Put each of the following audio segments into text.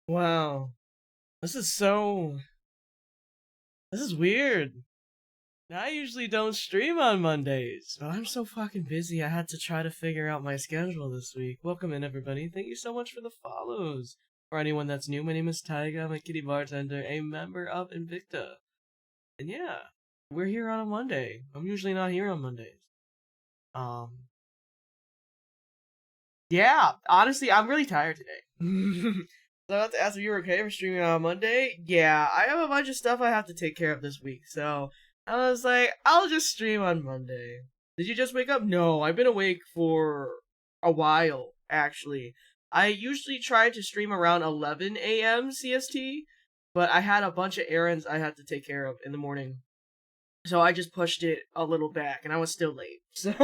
Wow. This is so... This is weird. I usually don't stream on Mondays, but I'm so fucking busy I had to try to figure out my schedule this week. Welcome in, everybody. Thank you so much for the follows. For anyone that's new, my name is Taiga. I'm a kitty bartender, a member of Invicta. And yeah, we're here on a Monday. I'm usually not here on Mondays. Um, yeah, honestly, I'm really tired today. So I have to ask if you're okay for streaming on Monday. Yeah, I have a bunch of stuff I have to take care of this week, so I was like, I'll just stream on Monday. Did you just wake up? No, I've been awake for a while, actually. I usually try to stream around 11 a.m. CST, but I had a bunch of errands I had to take care of in the morning. So I just pushed it a little back, and I was still late. So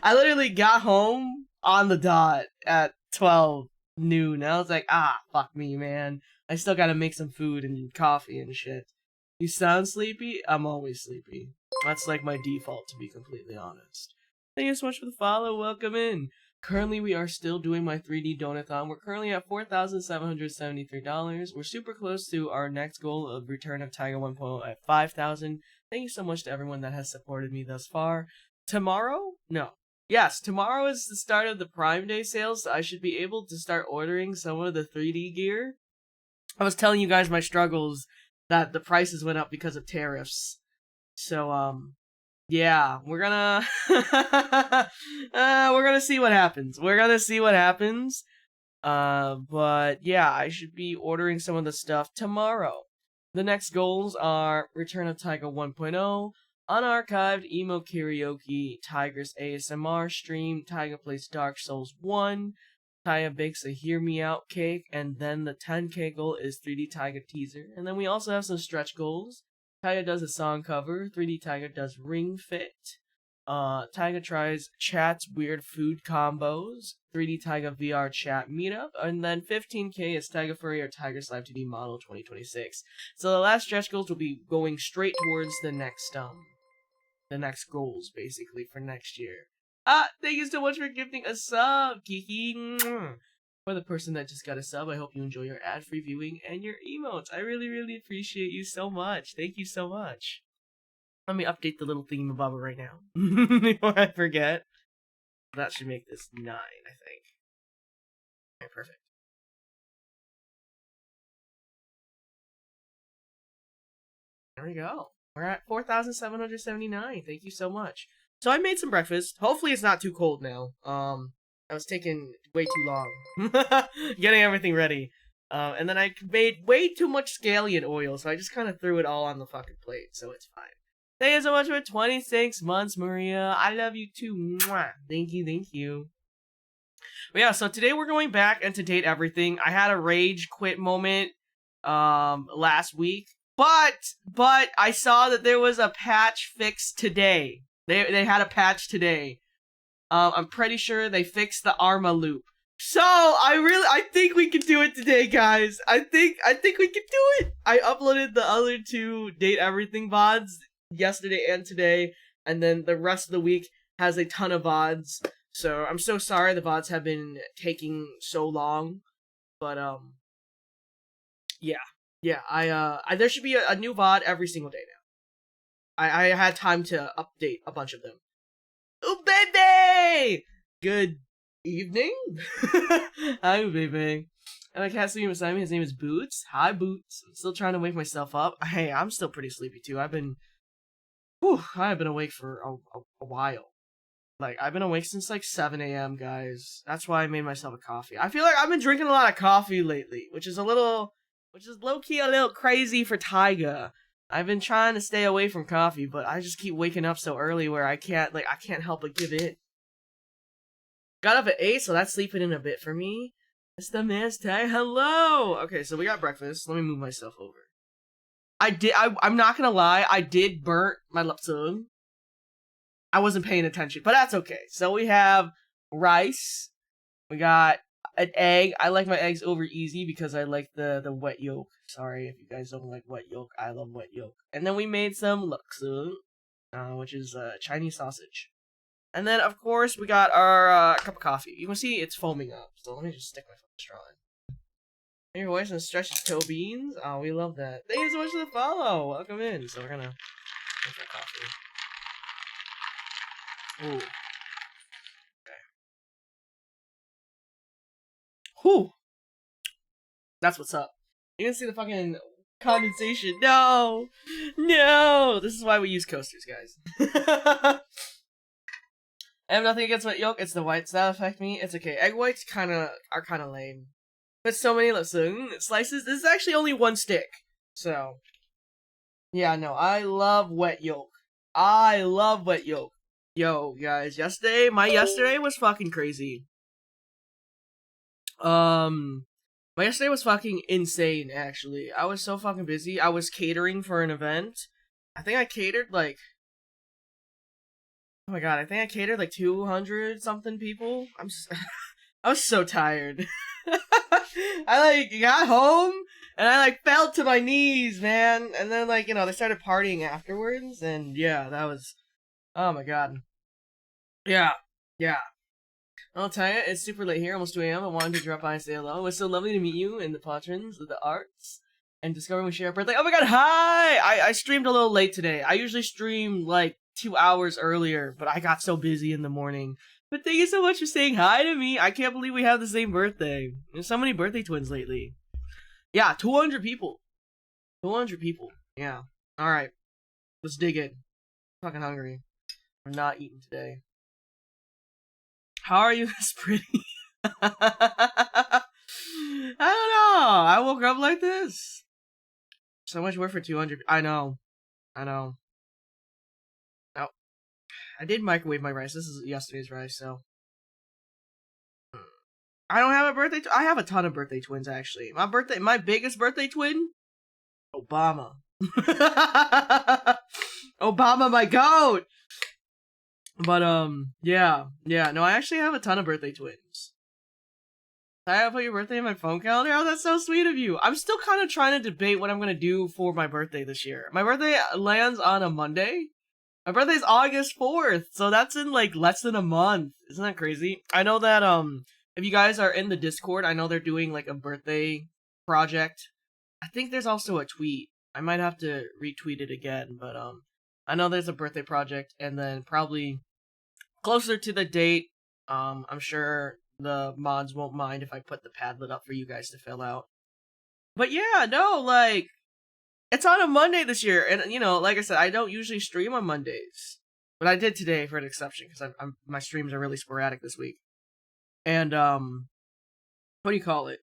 I literally got home on the dot at 12 noon. I was like, fuck me, man. I still gotta make some food and coffee and shit. You sound sleepy? I'm always sleepy. That's like my default, to be completely honest. Thank you so much for the follow. Welcome in. Currently, we are still doing my 3D Donutathon. We're currently at $4,773. We're super close to our next goal of Return of Taiga 1.0 at 5,000. Thank you so much to everyone that has supported me thus far. Tomorrow? No. Yes, tomorrow is the start of the Prime Day sales, so I should be able to start ordering some of the 3D gear. I was telling you guys my struggles that the prices went up because of tariffs. So, yeah, we're gonna we're gonna see what happens. But yeah, I should be ordering some of the stuff tomorrow. The next goals are Return of Taiga 1.0, Unarchived Emo Karaoke, Tiger's ASMR stream, Taiga plays Dark Souls 1, Taiga bakes a Hear Me Out cake, and then the 10k goal is 3D Taiga teaser. And then we also have some stretch goals. Taiga does a song cover, 3D Taiga does Ring Fit. Taiga tries chat's weird food combos, 3D Taiga VR chat meetup, and then 15k is Taiga Furry or Tiger's Live 2D model 2026. So the last stretch goals will be going straight towards the next goals basically for next year. Thank you so much for gifting a sub, Kiki. For the person that just got a sub, I hope you enjoy your ad-free viewing and your emotes. I really, really appreciate you so much. Thank you so much. Let me update the little thingamabobber right now before I forget. That should make this 9, I think. Okay, perfect. There we go. We're at 4,779. Thank you so much. So I made some breakfast. Hopefully it's not too cold now. I was taking way too long getting everything ready. And then I made way too much scallion oil, so I just kind of threw it all on the fucking plate, so it's fine. Thank you so much for 26 months, Maria. I love you too. Mwah. Thank you, thank you. But yeah, so today we're going back and to date everything. I had a rage quit moment last week, but I saw that there was a patch fix today. They had a patch today. I'm pretty sure they fixed the Arma loop. So I think we can do it today, guys. I think we can do it. I uploaded the other 2 date everything VODs yesterday and today, and then the rest of the week has a ton of VODs. So I'm so sorry the VODs have been taking so long, but yeah. I there should be a new VOD every single day now. I had time to update a bunch of them. Oh baby, good evening. Hi baby. And I can't see him beside me. His name is Boots. Hi Boots. I'm still trying to wake myself up. Hey, I'm still pretty sleepy too. I've been awake for a while. Like, I've been awake since like 7 a.m., guys. That's why I made myself a coffee. I feel like I've been drinking a lot of coffee lately, which is low-key a little crazy for Taiga. I've been trying to stay away from coffee, but I just keep waking up so early where I can't help but give in. Got up at 8, so that's sleeping in a bit for me. It's the Master. Hello! Okay, so we got breakfast. Let me move myself over. I'm not gonna lie, I did burn my laptop. I wasn't paying attention, but that's okay. So we have rice. We got an egg. I like my eggs over easy because I like the wet yolk. Sorry if you guys don't like wet yolk. I love wet yolk. And then we made some laksa, which is Chinese sausage. And then, of course, we got our cup of coffee. You can see it's foaming up. So let me just stick my straw in. Your voice and stretches toe beans. Oh, we love that. Thank you so much for the follow. Welcome in. So we're gonna drink our coffee. Ooh. Okay. Whew. That's what's up. You can see the fucking condensation. No! No! This is why we use coasters, guys. I have nothing against wet yolk. It's the whites that affect me. It's okay. Egg whites are kind of lame. But so many slices. This is actually only one stick. So, yeah, no. I love wet yolk. I love wet yolk. Yo, guys. My yesterday was fucking crazy. My yesterday was fucking insane, actually. I was so fucking busy. I was catering for an event. I think I catered, like... Oh my god, I think I catered, like, 200 something people. I was so tired. I, like, got home, and I, like, fell to my knees, man. And then, like, you know, they started partying afterwards, and yeah, that was... Oh my god. Yeah. I'll tell you, it's super late here, almost 2 a.m. I wanted to drop by and say hello. It was so lovely to meet you in the patrons of the arts and discover we share our birthday. Oh my god, hi! I streamed a little late today. I usually stream like 2 hours earlier, but I got so busy in the morning. But thank you so much for saying hi to me. I can't believe we have the same birthday. There's so many birthday twins lately. Yeah, 200 people. 200 people. Yeah. Alright. Let's dig in. I'm fucking hungry. I'm not eating today. How are you this pretty? I don't know. I woke up like this. So much work for 200. I know. Oh. I did microwave my rice. This is yesterday's rice, so. I don't have a birthday. I have a ton of birthday twins, actually. My biggest birthday twin? Obama. Obama, my goat! But, yeah, no, I actually have a ton of birthday twins. I put your birthday in my phone calendar? Oh, that's so sweet of you. I'm still kind of trying to debate what I'm gonna do for my birthday this year. My birthday lands on a Monday. My birthday's August 4th, so that's in, like, less than a month. Isn't that crazy? I know that, if you guys are in the Discord, I know they're doing, like, a birthday project. I think there's also a tweet. I might have to retweet it again, but, I know there's a birthday project, and then probably closer to the date, I'm sure the mods won't mind if I put the Padlet up for you guys to fill out. But yeah, no, like, it's on a Monday this year, and, you know, like I said, I don't usually stream on Mondays. But I did today for an exception, because my streams are really sporadic this week. And, what do you call it?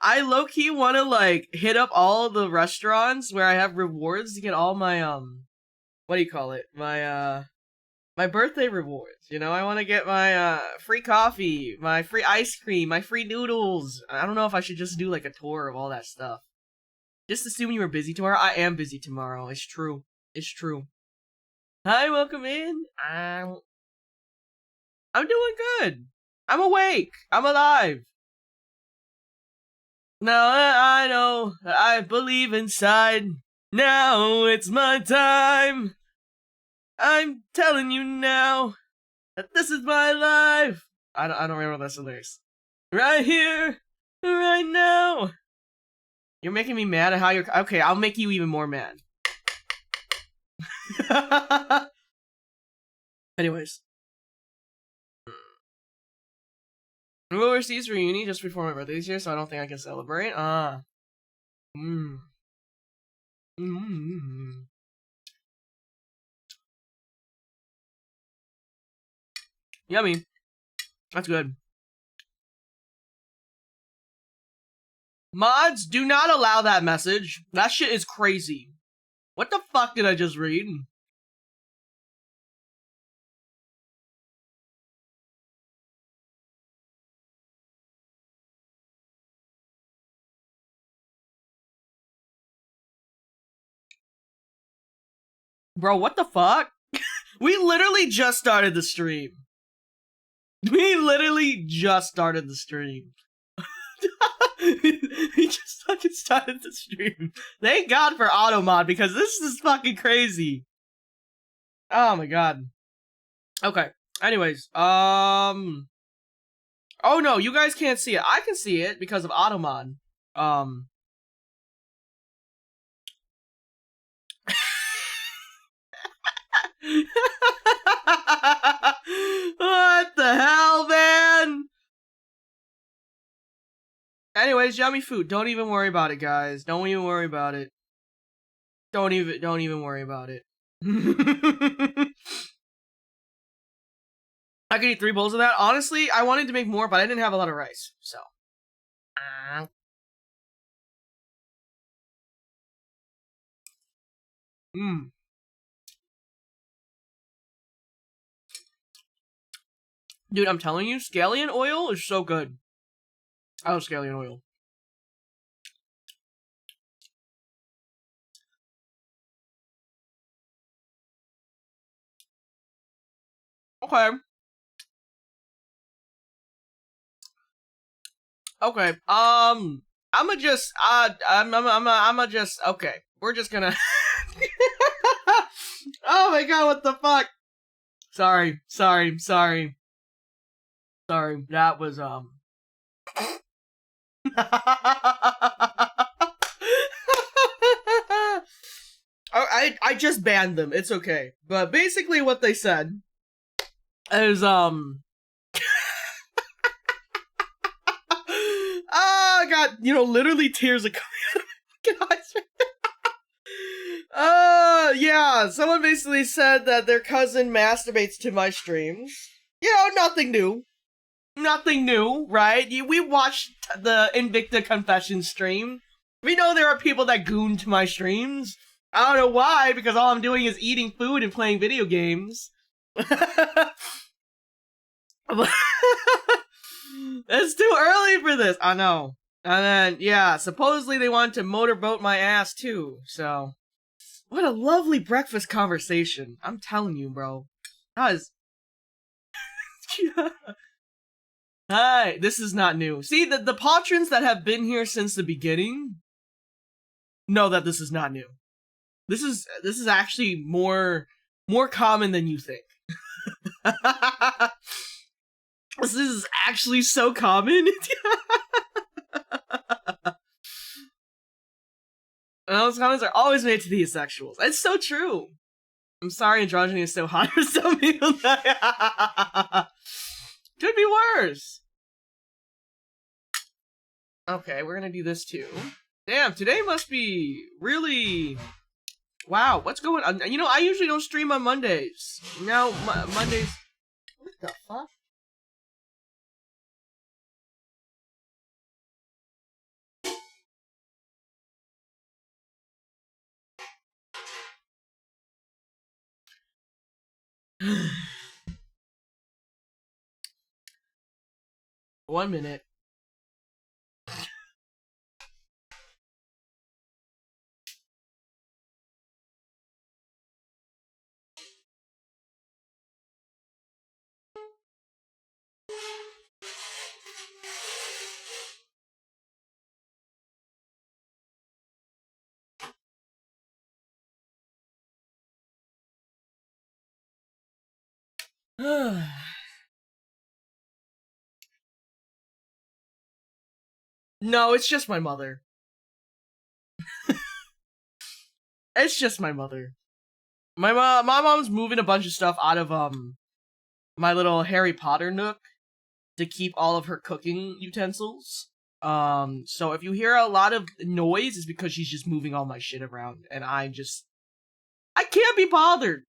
I low-key want to, like, hit up all the restaurants where I have rewards to get all my, what do you call it? My birthday rewards, you know? I want to get my, free coffee, my free ice cream, my free noodles. I don't know if I should just do, like, a tour of all that stuff. Just assuming you were busy tomorrow. I am busy tomorrow. It's true. Hi, welcome in. I'm doing good. I'm awake. I'm alive. Now that I know that I believe inside, now it's my time. I'm telling you now that this is my life. I don't remember the lyrics. Right here, right now. You're making me mad at how you're... Okay, I'll make you even more mad. Anyways. I'm overseas for uni just before my birthday this year, so I don't think I can celebrate. Yummy. That's good. Mods, do not allow that message. That shit is crazy. What the fuck did I just read? Bro, what the fuck? We literally just started the stream. We just fucking started the stream. Thank God for automod, because this is fucking crazy. Oh my god. Okay. Anyways, Oh no, you guys can't see it. I can see it because of Ottoman. What the hell, man? Anyways, yummy food. Don't even worry about it, guys. Don't even worry about it. Don't even worry about it. I could eat 3 bowls of that. Honestly, I wanted to make more, but I didn't have a lot of rice, so. Mmm. Dude, I'm telling you, scallion oil is so good. I love scallion oil. Okay. Okay. I'ma just I'ma just okay. We're just gonna Oh my god, what the fuck? Sorry. That was I just banned them. It's okay. But basically what they said is oh god, literally tears are coming out of my eyes right now. Yeah, someone basically said that their cousin masturbates to my streams. Nothing new. Nothing new, right? We watched the Invicta Confession stream. We know there are people that goon to my streams. I don't know why, because all I'm doing is eating food and playing video games. It's too early for this. I know. And then, yeah, supposedly they wanted to motorboat my ass too, so. What a lovely breakfast conversation. I'm telling you, bro. That was... Hi, this is not new. See, the patrons that have been here since the beginning know that this is not new. This is actually more common than you think. This is actually so common. And those comments are always made to the asexuals. It's so true. I'm sorry androgyny is so hot for some people. Could be worse. Okay, we're gonna do this too. Damn, today must be really... Wow, what's going on? I usually don't stream on Mondays. Now, Mondays... What the fuck? One minute. No, it's just my mother. It's just my mother. My mom's moving a bunch of stuff out of my little Harry Potter nook to keep all of her cooking utensils. So if you hear a lot of noise, it's because she's just moving all my shit around, and I can't be bothered.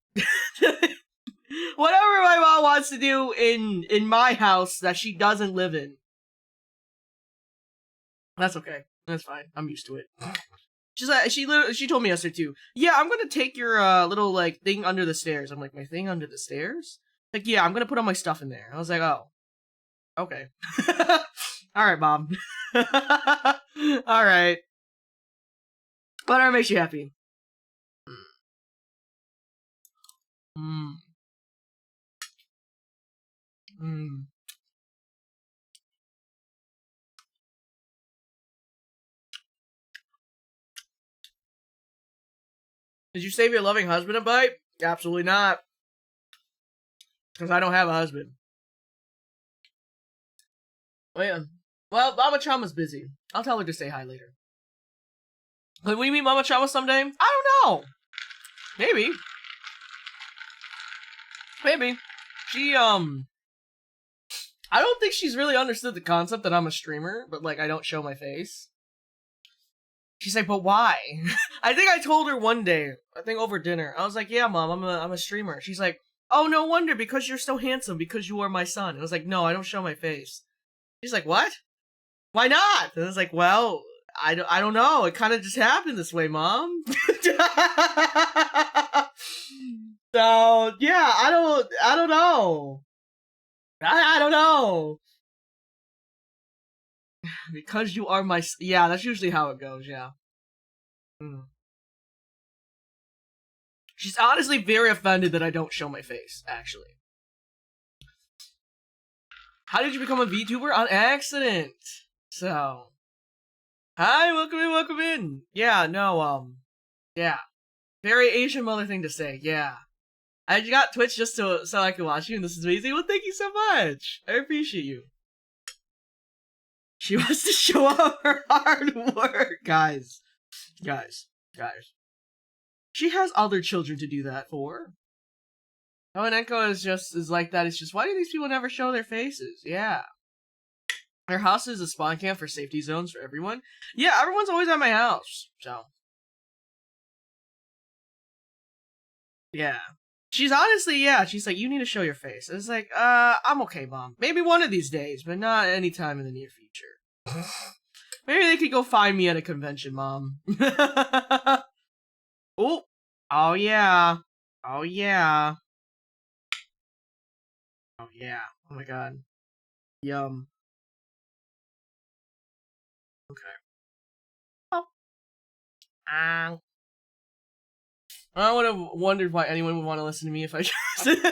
Whatever my mom wants to do in my house that she doesn't live in. That's okay. That's fine. I'm used to it. She's like, she told me yesterday too. Yeah, I'm gonna take your little like thing under the stairs. I'm like, my thing under the stairs? Like, yeah, I'm gonna put all my stuff in there. I was like, oh, okay. All right, Mom. All right. Whatever makes you happy. Mm. Mm. Did you save your loving husband a bite? Absolutely not. Because I don't have a husband. Oh yeah. Well, Mama Chama's busy. I'll tell her to say hi later. Could we meet Mama Chama someday? I don't know. Maybe. Maybe. She, I don't think she's really understood the concept that I'm a streamer, but, like, I don't show my face. She's like, but why? I think I told her one day, I think over dinner, I was like, yeah, Mom, I'm a streamer. She's like, oh, no wonder, because you're so handsome, because you are my son. I was like, no, I don't show my face. She's like, what? Why not? And I was like, well, I don't know. It kind of just happened this way, Mom. So, yeah, I don't know. I don't know. Because you are my... Yeah, that's usually how it goes, yeah. She's honestly very offended that I don't show my face, actually. How did you become a VTuber? On accident. So... Hi, welcome in, welcome in. Yeah, no, yeah. Very Asian mother thing to say, yeah. I got Twitch just so I can watch you, and this is amazing. Well, thank you so much. I appreciate you. She wants to show off her hard work. Guys. She has other children to do that for. Oh, and Enko is like that. It's just, why do these people never show their faces? Yeah. Their house is a spawn camp for safety zones for everyone. Yeah, everyone's always at my house, so. Yeah. She's honestly, yeah, she's like, you need to show your face. It's like, I'm okay, Mom. Maybe one of these days, but not anytime in the near future. Maybe they could go find me at a convention, Mom. Oh. Oh, yeah. Oh, yeah. Oh, yeah. Oh, my God. Yum. Okay. Oh. I would have wondered why anyone would want to listen to me if I just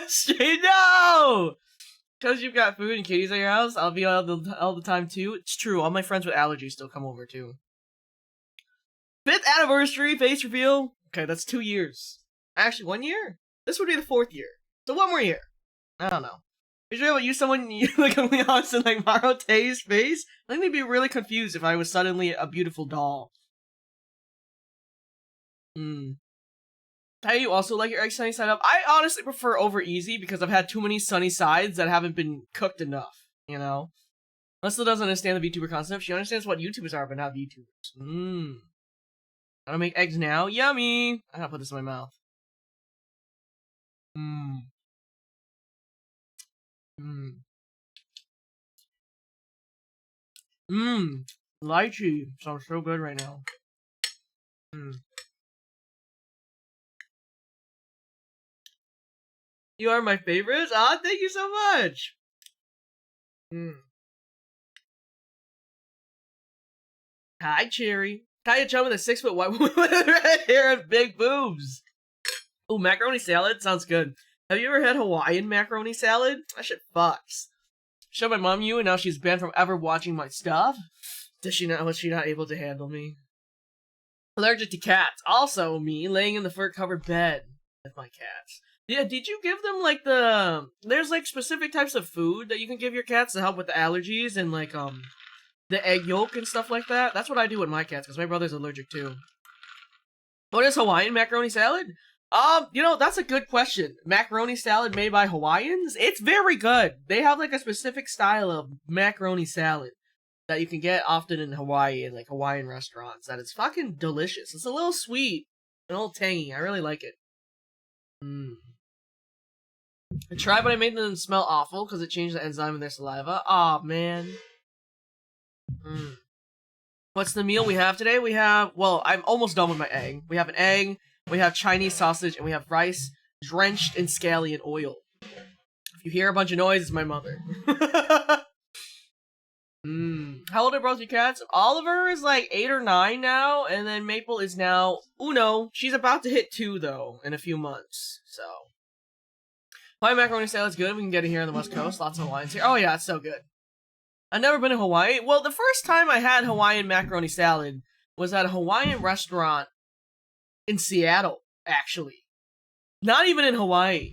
straight. No! Because you've got food and kitties at your house, I'll be all the time too. It's true, all my friends with allergies still come over too. 5th anniversary face reveal. Okay, that's 2 years. Actually, 1 year? This would be the 4th year. So 1 more year. I don't know. Usually I would use someone like a Leon's and like Marote's face. I think they'd be really confused if I was suddenly a beautiful doll. How do you also like your egg sunny side up? I honestly prefer over easy because I've had too many sunny sides that haven't been cooked enough, you know? Leslie doesn't understand the VTuber concept. She understands what YouTubers are, but not VTubers. I don't make eggs now. Yummy! I gotta put this in my mouth. Lychee. Sounds so good right now. You are my favorites? Ah, thank you so much! Hi, Cherry. Taiga chum with a 6-foot white woman with red hair and big boobs. Ooh, macaroni salad? Sounds good. Have you ever had Hawaiian macaroni salad? That shit fucks. Showed my mom you, and now she's banned from ever watching my stuff? Was she not able to handle me? Allergic to cats. Also me, laying in the fur-covered bed with my cats. Yeah, did you give them, like, there's, like, specific types of food that you can give your cats to help with the allergies and, like, the egg yolk and stuff like that? That's what I do with my cats, because my brother's allergic, too. What is Hawaiian macaroni salad? You know, that's a good question. Macaroni salad made by Hawaiians? It's very good. They have, like, a specific style of macaroni salad that you can get often in Hawaii, in, like, Hawaiian restaurants. That is fucking delicious. It's a little sweet, and a little tangy. I really like it. I tried, but I made them smell awful because it changed the enzyme in their saliva. Aw, man. What's the meal we have today? We have, well, I'm almost done with my egg. We have an egg, we have Chinese sausage, and we have rice drenched in scallion oil. If you hear a bunch of noise, it's my mother. How old are both your cats? Oliver is like 8 or 9 now, and then Maple is now uno. She's about to hit 2, though, in a few months, so. Hawaiian macaroni salad's good. We can get it here on the West Coast. Lots of Hawaiians here. Oh, yeah, it's so good. I've never been to Hawaii. Well, the first time I had Hawaiian macaroni salad was at a Hawaiian restaurant in Seattle, actually. Not even in Hawaii.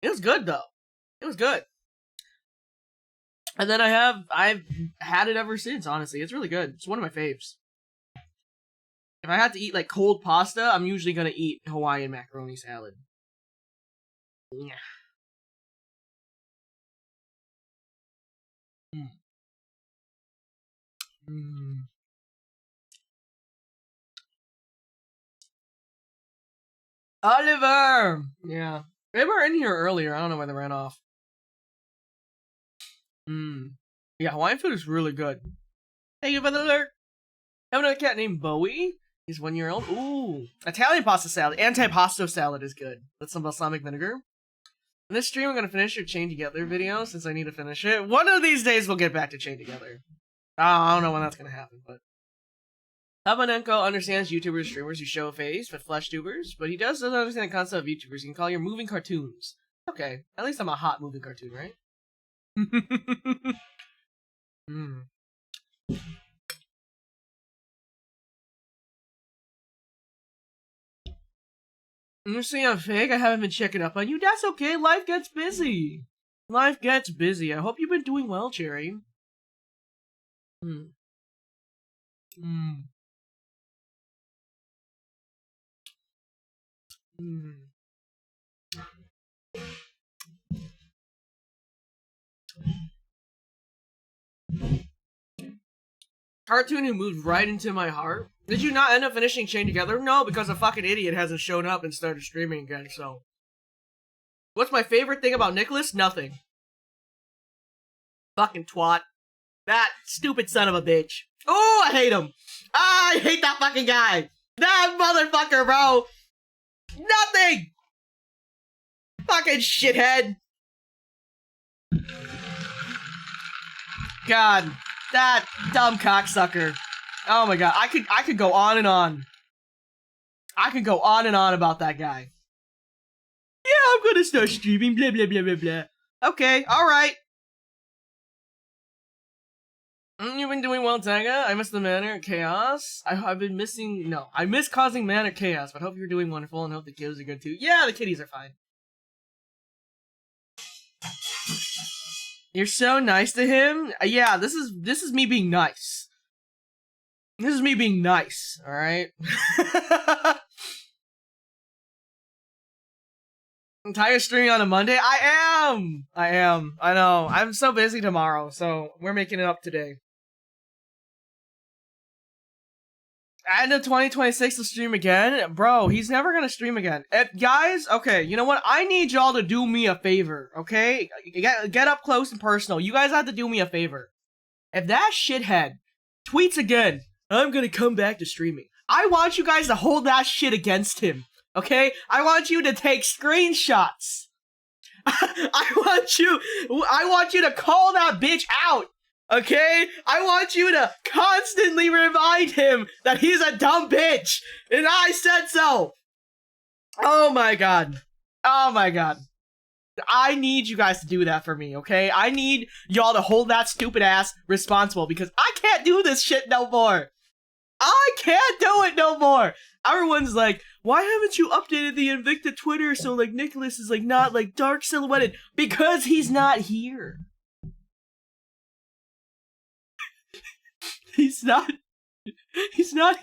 It was good, though. It was good. And then I've had it ever since, honestly. It's really good. It's one of my faves. If I had to eat, like, cold pasta, I'm usually gonna eat Hawaiian macaroni salad. Yeah. Mm. Mm. Oliver! Yeah. They were in here earlier. I don't know why they ran off. Yeah, Hawaiian food is really good. Thank you for the alert. I have another cat named Bowie. He's 1 year old. Ooh. Italian pasta salad. Antipasto salad is good. With some balsamic vinegar. In this stream, I'm going to finish your Chain Together video since I need to finish it. One of these days, we'll get back to Chain Together. I don't know when that's going to happen, but... Habanenko understands YouTubers, streamers who show face, but flesh tubers, but he doesn't understand the concept of YouTubers. You can call your moving cartoons. Okay, at least I'm a hot moving cartoon, right? You see I'm fake? I haven't been checking up on you. That's okay, life gets busy. Life gets busy. I hope you've been doing well, Cherry. Cartoon who moved right into my heart. Did you not end up finishing Chain Together? No, because a fucking idiot hasn't shown up and started streaming again, so. What's my favorite thing about Nicholas? Nothing. Fucking twat. That stupid son of a bitch. Oh, I hate him. I hate that fucking guy. That motherfucker, bro. Nothing. Fucking shithead. God, that dumb cocksucker. Oh my god, I could go on and on. I could go on and on about that guy. Yeah, I'm gonna start streaming, blah blah blah blah blah. Okay, alright. You've been doing well, Taiga. I miss the manner chaos. I've been missing... No, I miss causing manner chaos, but hope you're doing wonderful and hope the kiddos are good too. Yeah, the kitties are fine. You're so nice to him? Yeah, this is me being nice. This is me being nice, alright? Entire streaming on a Monday? I am! I know. I'm so busy tomorrow, so we're making it up today. End of 2026 to stream again? Bro, he's never gonna stream again. Guys, okay, you know what? I need y'all to do me a favor, okay? Get up close and personal. You guys have to do me a favor. If that shithead tweets again, I'm gonna come back to streaming, I want you guys to hold that shit against him, okay? I want you to take screenshots. I want you to call that bitch out. Okay? I want you to constantly remind him that he's a dumb bitch! And I said so! Oh my god. Oh my god. I need you guys to do that for me, okay? I need y'all to hold that stupid ass responsible because I can't do this shit no more! I can't do it no more! Everyone's like, why haven't you updated the Invicta Twitter so, like, Nicholas is, like, not, like, dark silhouetted? Because he's not here. He's not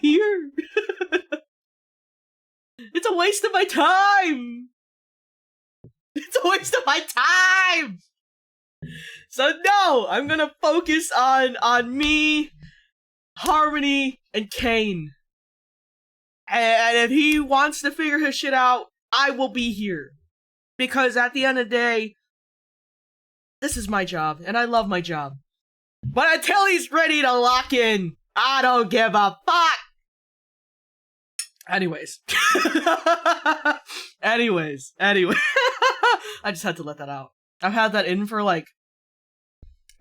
here. It's a waste of my time. It's a waste of my time. So no, I'm gonna focus on me, Harmony, and Kane. And if he wants to figure his shit out, I will be here. Because at the end of the day, this is my job, and I love my job. But until he's ready to lock in, I don't give a fuck! Anyways. Anyways. I just had to let that out. I've had that in for, like,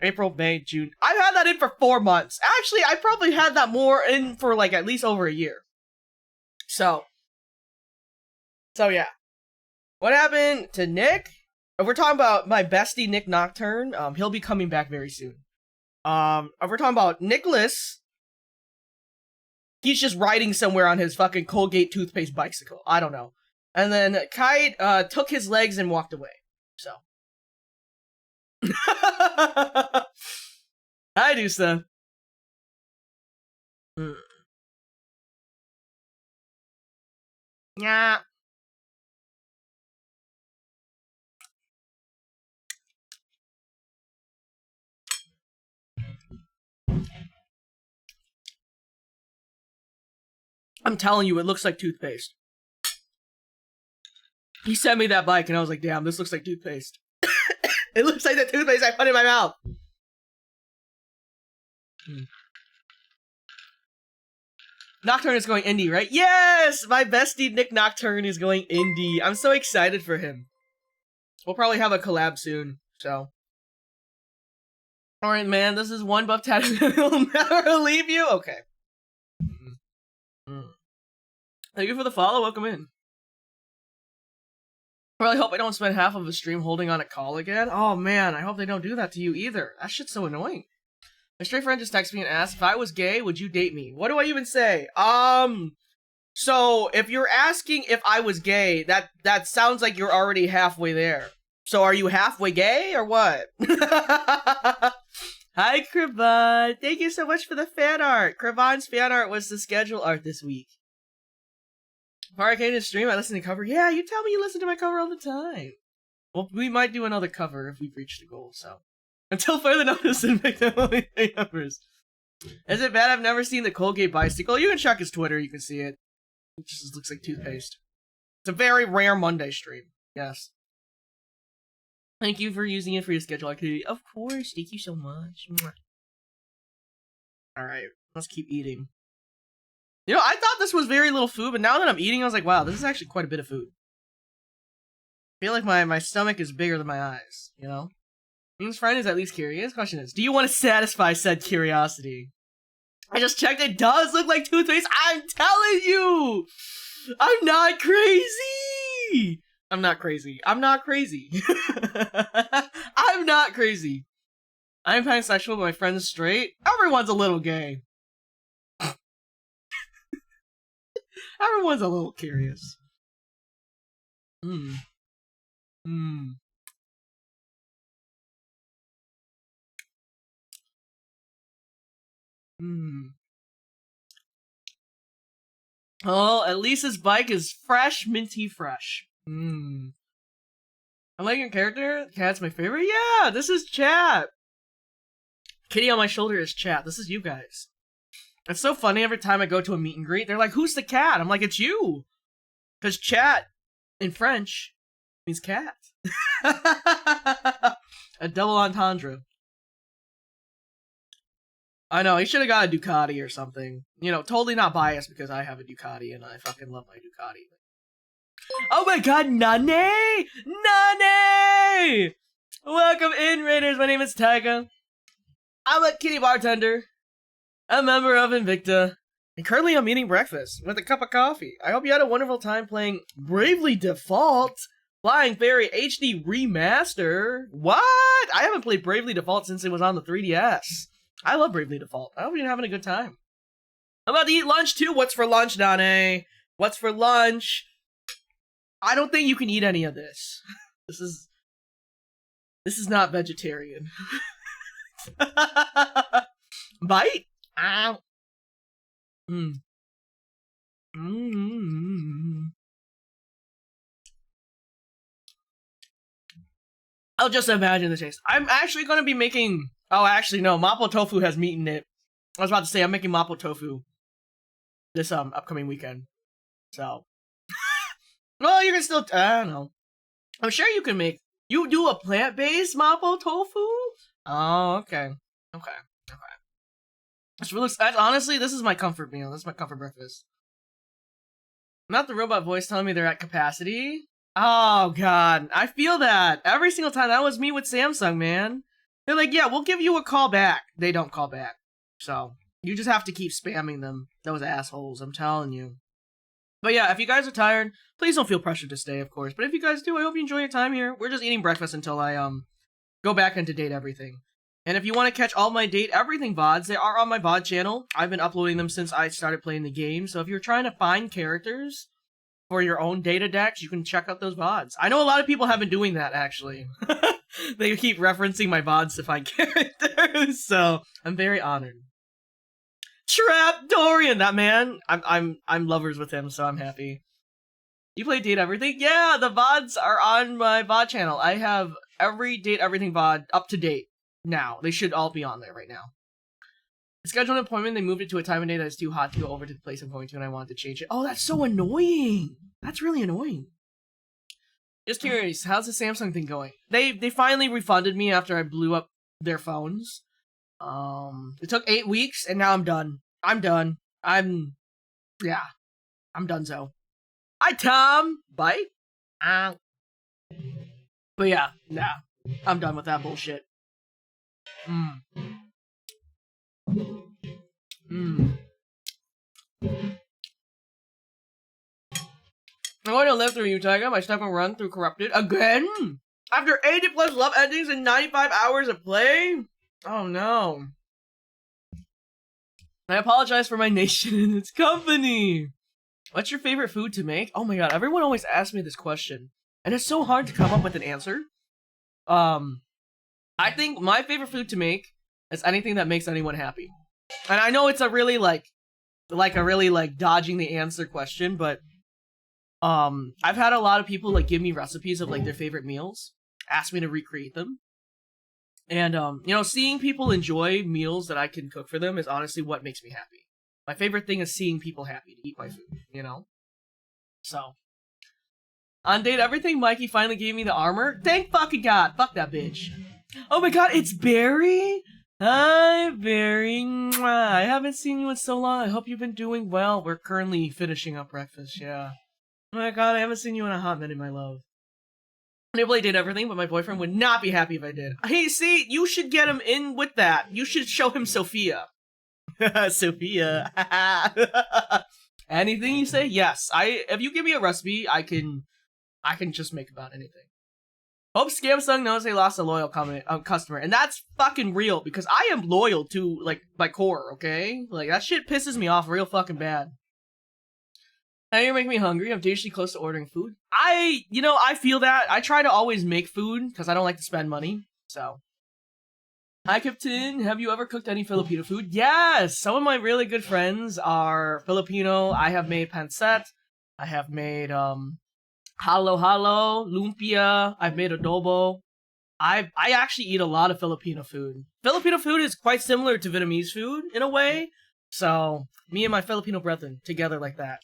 April, May, June. I've had that in for 4 months. Actually, I probably had that more in for, like, at least over a year. So yeah. What happened to Nick? If we're talking about my bestie, Nick Nocturne, he'll be coming back very soon. If we're talking about Nicholas, he's just riding somewhere on his fucking Colgate toothpaste bicycle. I don't know. And then Kite, took his legs and walked away. So. Hi, Dusta. Yeah. I'm telling you, it looks like toothpaste. He sent me that bike, and I was like, damn, this looks like toothpaste. It looks like the toothpaste I put in my mouth. Nocturne is going indie, right? Yes! My bestie Nick Nocturne is going indie. I'm so excited for him. We'll probably have a collab soon, so. Alright, man, this is one buff tattoo that will never leave you? Okay. Thank you for the follow, welcome in. I really hope I don't spend half of a stream holding on a call again. Oh man, I hope they don't do that to you either. That shit's so annoying. My straight friend just texted me and asked, if I was gay, would you date me? What do I even say? So if you're asking if I was gay, that sounds like you're already halfway there. So are you halfway gay or what? Hi, Kravan. Thank you so much for the fan art. Kravan's fan art was the schedule art this week. Before I came to stream, I listened to cover. Yeah, you tell me you listen to my cover all the time. Well, we might do another cover if we've reached the goal, so. Until further notice, and make them only 8 numbers. Is it bad I've never seen the Colgate bicycle? You can check his Twitter, you can see it. It just looks like toothpaste. It's a very rare Monday stream. Yes. Thank you for using it for your schedule activity. Of course, thank you so much. Alright, let's keep eating. You know, I thought this was very little food, but now that I'm eating, I was like, wow, this is actually quite a bit of food. I feel like my stomach is bigger than my eyes, you know? Means friend is at least curious. Question is, do you want to satisfy said curiosity? I just checked, it does look like toothpaste. I'm telling you! I'm not crazy! I'm not crazy. I'm not crazy. I'm not crazy. I'm pansexual, but my friend's straight. Everyone's a little gay. Everyone's a little curious. Oh, at least his bike is fresh, minty fresh. I like your character. Cat's my favorite. Yeah, this is Chat. Kitty on my shoulder is Chat. This is you guys. It's so funny every time I go to a meet and greet. They're like, who's the cat? I'm like, it's you. Because Chat in French means cat. A double entendre. I know, he should have got a Ducati or something. You know, totally not biased because I have a Ducati and I fucking love my Ducati. Oh my god, Nane! Nane! Welcome in, Raiders. My name is Taiga. I'm a kitty bartender, a member of Invicta, and currently I'm eating breakfast with a cup of coffee. I hope you had a wonderful time playing Bravely Default Flying Fairy HD Remaster. What? I haven't played Bravely Default since it was on the 3DS. I love Bravely Default. I hope you're having a good time. I'm about to eat lunch too. What's for lunch, Dane? What's for lunch? I don't think you can eat any of this. This is not vegetarian. Bite? Ow. I'll just imagine the taste. I'm actually going to be making... Oh, actually, no. Mapo tofu has meat in it. I was about to say, I'm making mapo tofu this upcoming weekend. So... Well, you can still... I don't know. I'm sure you can make... You do a plant-based mapo tofu? Oh, okay. Okay. Honestly, this is my comfort meal. This is my comfort breakfast. Not the robot voice telling me they're at capacity. Oh, God. I feel that. Every single time. That was me with Samsung, man. They're like, yeah, we'll give you a call back. They don't call back. So, you just have to keep spamming them. Those assholes, I'm telling you. But yeah, if you guys are tired, please don't feel pressured to stay, of course. But if you guys do, I hope you enjoy your time here. We're just eating breakfast until I, go back into Date Everything. And if you want to catch all my Date Everything VODs, they are on my VOD channel. I've been uploading them since I started playing the game. So if you're trying to find characters for your own data decks, you can check out those VODs. I know a lot of people have been doing that, actually. They keep referencing my VODs to find characters, so I'm very honored. Trap Dorian, that man. I'm lovers with him, so I'm happy. You play Date Everything? Yeah, the VODs are on my VOD channel. I have every Date Everything VOD up to date now. They should all be on there right now. Scheduled an appointment, they moved it to a time of day that is too hot to go over to the place I'm going to, and I wanted to change it. Oh, that's so annoying. That's really annoying. Just curious, how's the Samsung thing going? They finally refunded me after I blew up their phones. It took 8 weeks, and now I'm done. I'm done. I'm donezo. Hi, Tom! Bye? But yeah, nah. I'm done with that bullshit. I'm going to live through you, Taiga. My step and run through Corrupted again? After 80 plus love endings and 95 hours of play? Oh no. I apologize for my nation and its company. What's your favorite food to make? Oh my god, everyone always asks me this question. And it's so hard to come up with an answer. I think my favorite food to make is anything that makes anyone happy. And I know it's a really dodging the answer question, but I've had a lot of people like give me recipes of like their favorite meals, ask me to recreate them. And you know, seeing people enjoy meals that I can cook for them is honestly what makes me happy. My favorite thing is seeing people happy to eat my food, you know? So on Date Everything, Mikey finally gave me the armor. Thank fucking god. Fuck that bitch. Oh my god, it's Barry? Hi, Barry. Mwah. I haven't seen you in so long. I hope you've been doing well. We're currently finishing up breakfast, yeah. Oh my god, I haven't seen you in a hot minute, my love. I nearly did everything, but my boyfriend would not be happy if I did. Hey, see, you should get him in with that. You should show him Sophia. Sophia. Anything you say? Yes. If you give me a recipe, I can just make about anything. Hope Scamsung knows they lost a loyal customer, and that's fucking real because I am loyal to like my core. Okay, like that shit pisses me off real fucking bad. Now you're making me hungry. I'm dangerously close to ordering food. I feel that. I try to always make food because I don't like to spend money. So. Hi, Captain. Have you ever cooked any Filipino food? Yes! Some of my really good friends are Filipino. I have made pancit. I have made, halo-halo, lumpia. I've made adobo. I actually eat a lot of Filipino food. Filipino food is quite similar to Vietnamese food, in a way. So, me and my Filipino brethren, together like that.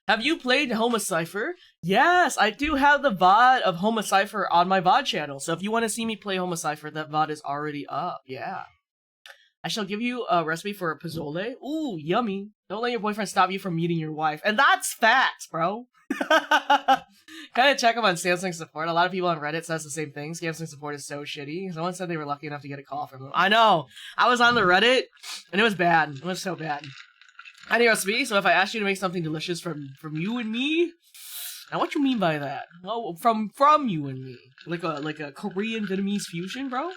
Have you played Homocypher? Yes, I do have the VOD of Homocypher on my VOD channel. So if you want to see me play Homocypher, that VOD is already up. Yeah. I shall give you a recipe for a pozole. Ooh, yummy. Don't let your boyfriend stop you from meeting your wife. And that's facts, bro. Kind of check him on Samsung support. A lot of people on Reddit says the same thing. Samsung support is so shitty. Someone said they were lucky enough to get a call from them. I know. I was on the Reddit, and it was bad. It was so bad. I need a recipe, so if I ask you to make something delicious from you and me, now what you mean by that? Oh, from you and me, like a Korean Vietnamese fusion, bro.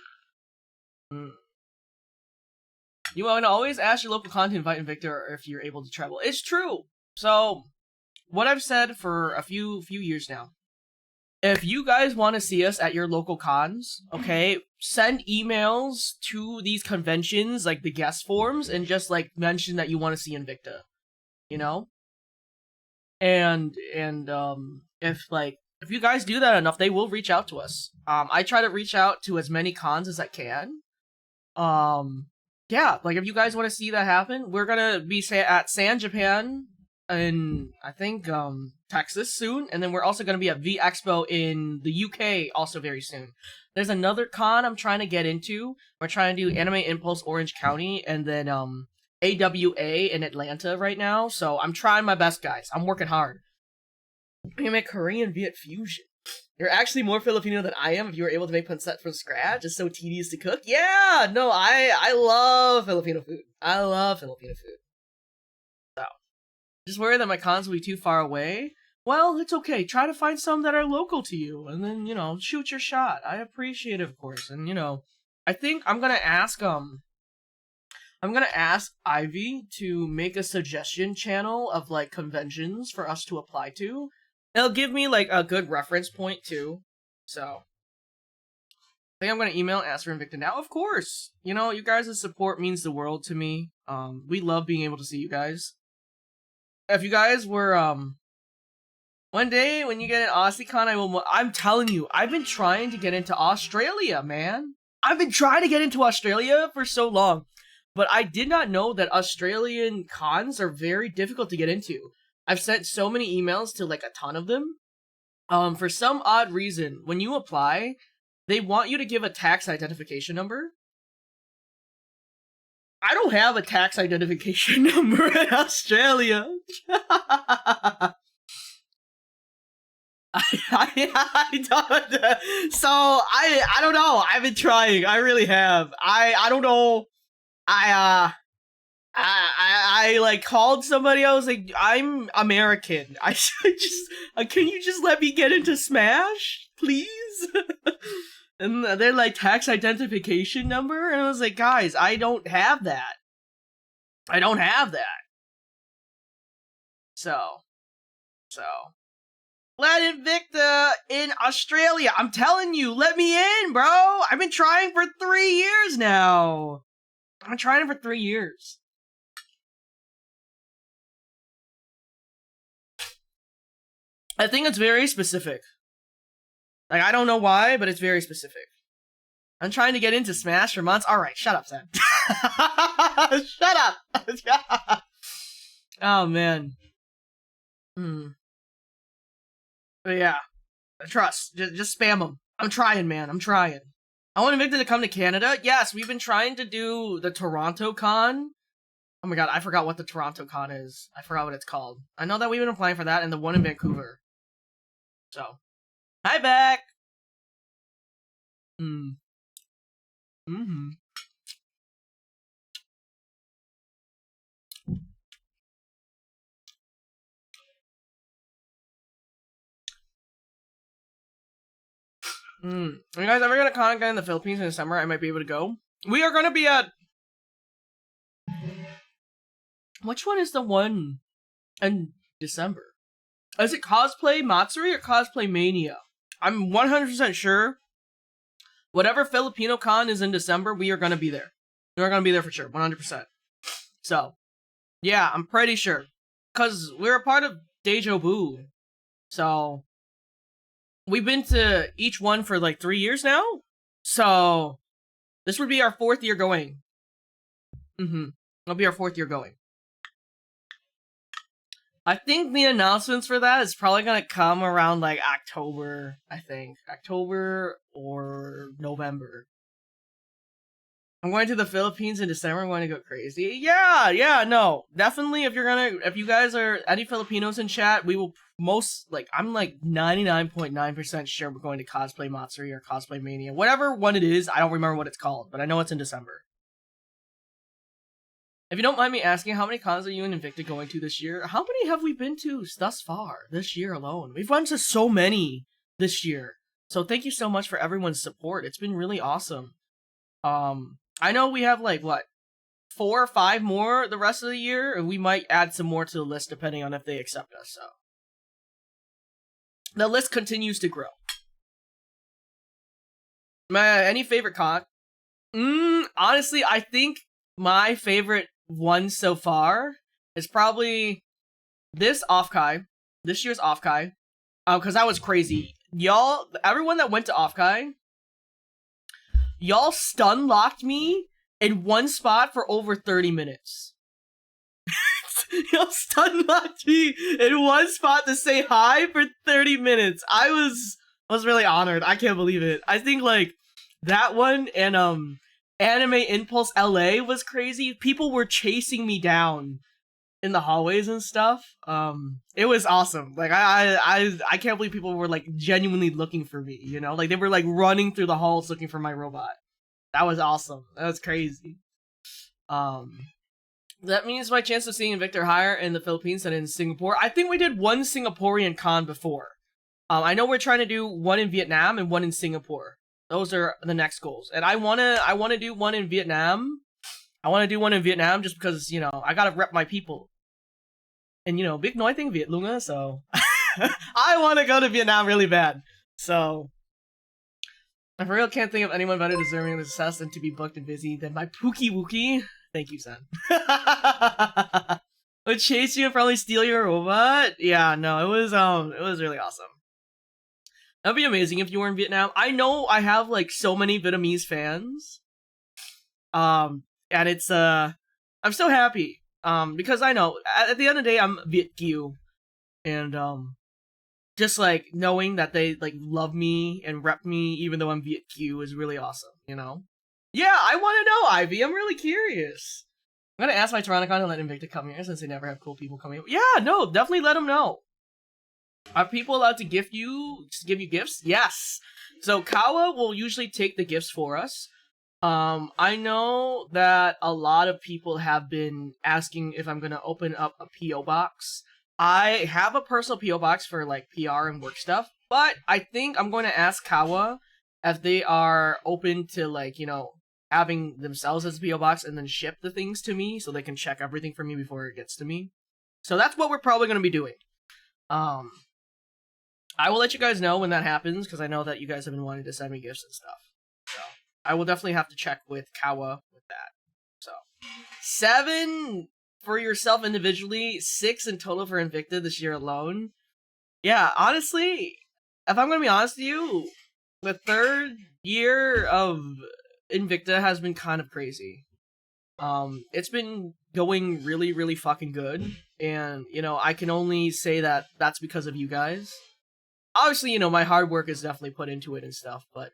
You want to always ask your local con to invite Invicta if you're able to travel. It's true. So, what I've said for a few years now. If you guys want to see us at your local cons, okay, send emails to these conventions, like the guest forms, and just like mention that you want to see Invicta, you know. And if you guys do that enough, they will reach out to us. I try to reach out to as many cons as I can. Yeah, like if you guys want to see that happen, we're gonna be at San Japan in I think Texas soon, and then we're also gonna be at V Expo in the UK also very soon. There's another con I'm trying to get into. We're trying to do Anime Impulse Orange County, and then AWA in Atlanta right now. So I'm trying my best, guys. I'm working hard. We make Korean Viet fusion. You're actually more Filipino than I am if you were able to make pancit from scratch. It's so tedious to cook. Yeah, no, I love Filipino food. I love Filipino food. So, just worried that my cons will be too far away. Well, it's okay. Try to find some that are local to you, and then, you know, shoot your shot. I appreciate it, of course. And, you know, I think I'm gonna ask, I'm gonna ask Ivy to make a suggestion channel of like conventions for us to apply to. It'll give me like a good reference point too. So I think I'm gonna email and ask for Invicta now. Of course, you know, you guys' support means the world to me. We love being able to see you guys. If you guys were one day when you get an AussieCon, I'm telling you, I've been trying to get into Australia, man. I've been trying to get into Australia for so long, but I did not know that Australian cons are very difficult to get into. I've sent so many emails to like a ton of them. For some odd reason, when you apply, they want you to give a tax identification number. I don't have a tax identification number in Australia. I don't. So I don't know. I've been trying. I really have. I don't know. I like called somebody. I was like, I'm American. I just can you just let me get into Smash, please? And they're like, tax identification number, and I was like, guys, I don't have that. I don't have that. So let Invicta in Australia. I'm telling you, let me in, bro. I've been trying for 3 years now. I've been trying for 3 years. I think it's very specific. Like, I don't know why, but it's very specific. I'm trying to get into Smash for months. Alright, shut up, Sam. Shut up! Oh, man. But yeah. Trust. Just spam them. I'm trying, man. I'm trying. I want Invicta to come to Canada. Yes, we've been trying to do the Toronto Con. Oh my god, I forgot what the Toronto Con is. I forgot what it's called. I know that we've been applying for that and the one in Vancouver. So. Hi, back! Are you guys ever gonna con again in the Philippines in the summer? I might be able to go. We are gonna be at... Which one is the one in December? Is it Cosplay Matsuri or Cosplay Mania? I'm 100% sure. Whatever Filipino con is in December, we are gonna be there. We're gonna be there for sure, 100%. So, yeah, I'm pretty sure. Because we're a part of Deja Vu. So... We've been to each one for like 3 years now. So this would be our 4th year going. It'll be our 4th year going. I think the announcements for that is probably gonna come around like October, I think. October or November. I'm going to the Philippines in December. I'm going to go crazy. Yeah, no. Definitely, if you guys are any Filipinos in chat, we will I'm like 99.9% sure we're going to Cosplay Matsuri or Cosplay Mania. Whatever one it is, I don't remember what it's called, but I know it's in December. If you don't mind me asking, how many cons are you and Invicta going to this year? How many have we been to thus far, this year alone? We've run to so many this year. So thank you so much for everyone's support. It's been really awesome. I know we have like, 4 or 5 more the rest of the year, and we might add some more to the list depending on if they accept us, so. The list continues to grow. Any favorite con? Honestly, I think my favorite one so far is probably this Offkai. This year's Offkai. Because that was crazy. Y'all, everyone that went to Offkai, y'all stun locked me in one spot for over 30 minutes. Y'all stun locked me in one spot to say hi for 30 minutes. I was really honored. I can't believe it. I think like that one and Anime Impulse LA was crazy. People were chasing me down in the hallways and stuff. It was awesome. Like I can't believe people were like genuinely looking for me, you know? Like they were like running through the halls looking for my robot. That was awesome. That was crazy. That means my chance of seeing Invicta higher in the Philippines than in Singapore. I think we did one Singaporean con before. I know we're trying to do one in Vietnam and one in Singapore. Those are the next goals. And I wanna do one in Vietnam. I want to do one in Vietnam just because, you know, I gotta rep my people. And, you know, biết nói tiếng Việt luôn á, so... I want to go to Vietnam really bad. So... I for real can't think of anyone better deserving of the success than to be booked and busy than my Pookie Wookie. Thank you, son. Would chase you and probably steal your robot? Yeah, no, it was really awesome. That'd be amazing if you were in Vietnam. I know I have, like, so many Vietnamese fans. And it's, I'm so happy. Because I know, at the end of the day, I'm Viet Kieu. And, just, like, knowing that they, like, love me and rep me, even though I'm Viet Kieu, is really awesome, you know? Yeah, I want to know, Ivy. I'm really curious. I'm gonna ask my Tyrannicon to let Invicta come here, since they never have cool people coming. Yeah, no, definitely let them know. Are people allowed to give you gifts? Yes. So Kawa will usually take the gifts for us. I know that a lot of people have been asking if I'm gonna open up a PO box. I have a personal PO box for like PR and work stuff, but I think I'm going to ask Kawa if they are open to like, you know, having themselves as a PO box and then ship the things to me so they can check everything for me before it gets to me. So that's what we're probably going to be doing. I will let you guys know when that happens, because I know that you guys have been wanting to send me gifts and stuff. So I will definitely have to check with Kawa with that. So 7 for yourself individually, 6 in total for Invicta this year alone. Yeah, honestly, if I'm going to be honest with you, the 3rd year of Invicta has been kind of crazy. It's been going really, really fucking good. And, you know, I can only say that that's because of you guys. Obviously, you know, my hard work is definitely put into it and stuff, but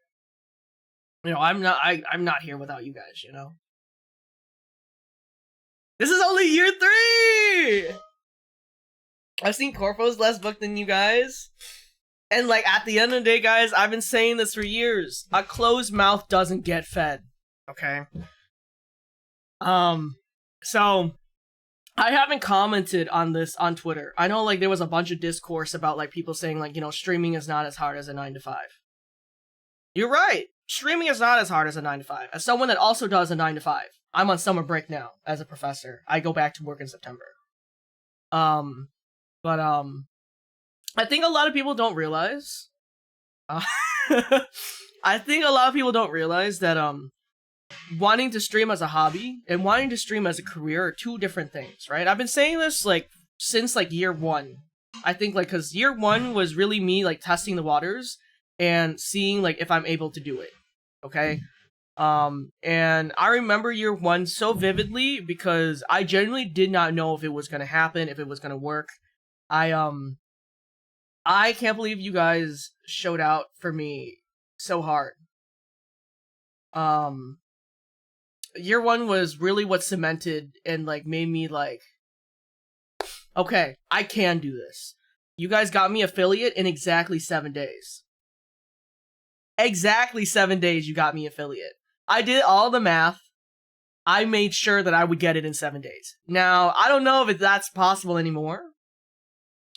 you know, I'm not here without you guys, you know. This is only year 3! I've seen Corpos less booked than you guys. And like at the end of the day, guys, I've been saying this for years. A closed mouth doesn't get fed. Okay? So I haven't commented on this on Twitter. I know, like, there was a bunch of discourse about, like, people saying, like, you know, streaming is not as hard as a 9 to 5. You're right. Streaming is not as hard as a 9 to 5. As someone that also does a 9 to 5, I'm on summer break now as a professor. I go back to work in September. I think a lot of people don't realize. I think a lot of people don't realize that, wanting to stream as a hobby and wanting to stream as a career are 2 different things, right? I've been saying this like since like year 1. I think like because year 1 was really me like testing the waters and seeing like if I'm able to do it. Okay. And I remember year 1 so vividly because I genuinely did not know if it was gonna happen, if it was gonna work. I can't believe you guys showed out for me so hard. Year 1 was really what cemented and, like, made me, like, okay, I can do this. You guys got me affiliate in exactly 7 days. Exactly 7 days you got me affiliate. I did all the math. I made sure that I would get it in 7 days. Now, I don't know if that's possible anymore.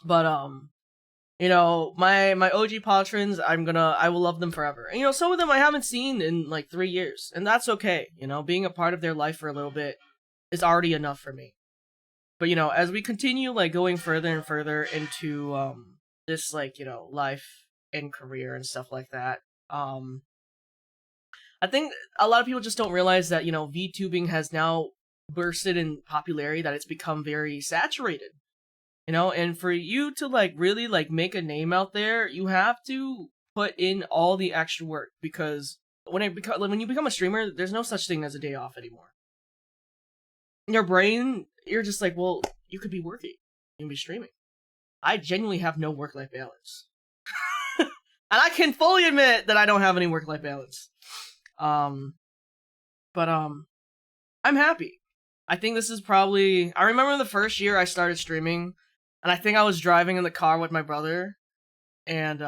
But, you know, my OG patrons, I will love them forever. And, you know, some of them I haven't seen in, like, 3 years. And that's okay. You know, being a part of their life for a little bit is already enough for me. But, you know, as we continue, like, going further and further into, this, like, you know, life and career and stuff like that, I think a lot of people just don't realize that, you know, VTubing has now bursted in popularity, that it's become very saturated. You know, and for you to, like, really, like, make a name out there, you have to put in all the extra work, because when you become a streamer, there's no such thing as a day off anymore. In your brain, you're just like, well, you could be working. You can be streaming. I genuinely have no work-life balance. And I can fully admit that I don't have any work-life balance. I'm happy. I think this is probably... I remember the first year I started streaming, and I think I was driving in the car with my brother, and,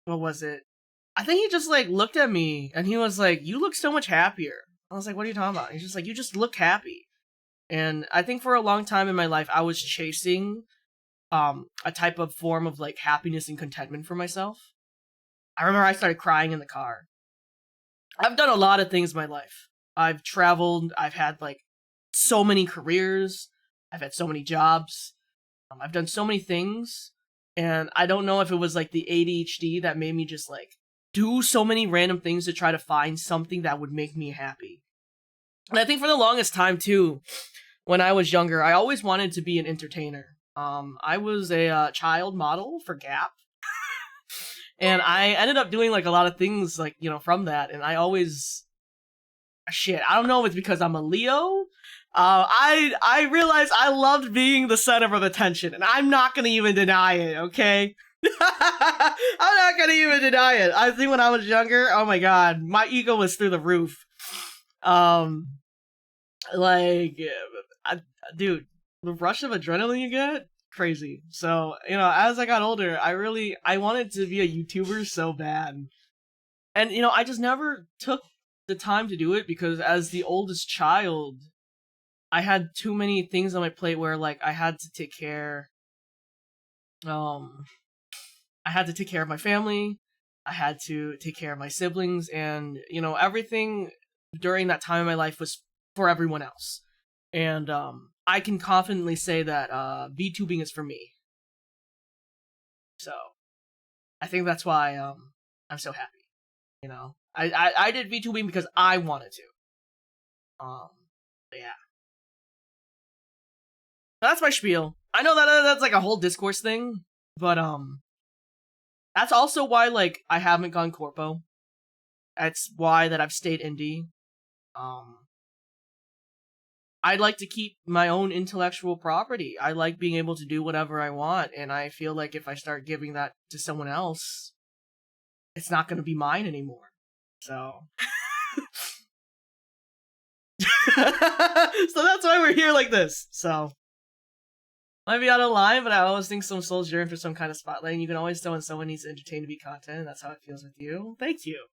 what was it? I think he just, like, looked at me, and he was like, you look so much happier. I was like, what are you talking about? He's just like, you just look happy. And I think for a long time in my life, I was chasing, a type of form of, like, happiness and contentment for myself. I remember I started crying in the car. I've done a lot of things in my life. I've traveled. I've had like so many careers. I've had so many jobs. I've done so many things, and I don't know if it was like the ADHD that made me just like do so many random things to try to find something that would make me happy. And I think for the longest time too, when I was younger, I always wanted to be an entertainer. I was a child model for Gap, and I ended up doing like a lot of things like, you know, from that. And I always, shit, I don't know if it's because I'm a Leo. I realized I loved being the center of attention, and I'm not gonna even deny it, okay? I'm not gonna even deny it. I think when I was younger, oh my god, my ego was through the roof. Like, dude, the rush of adrenaline you get, crazy. So, you know, as I got older, I wanted to be a YouTuber so bad. And, you know, I just never took the time to do it because as the oldest child, I had too many things on my plate where, like, I had to take care of my family, I had to take care of my siblings, and, you know, everything during that time in my life was for everyone else. And, I can confidently say that, VTubing is for me. So, I think that's why, I'm so happy, you know? I did VTubing because I wanted to. But yeah. That's my spiel. I know that that's like a whole discourse thing, but that's also why like I haven't gone corpo. That's why that I've stayed indie. I'd like to keep my own intellectual property. I like being able to do whatever I want, and I feel like if I start giving that to someone else, it's not going to be mine anymore. So so that's why we're here like this. So might be out of line, but I always think some souls yearn for some kind of spotlight, and you can always tell when someone needs to entertain to be content, and that's how it feels with you. Thank you.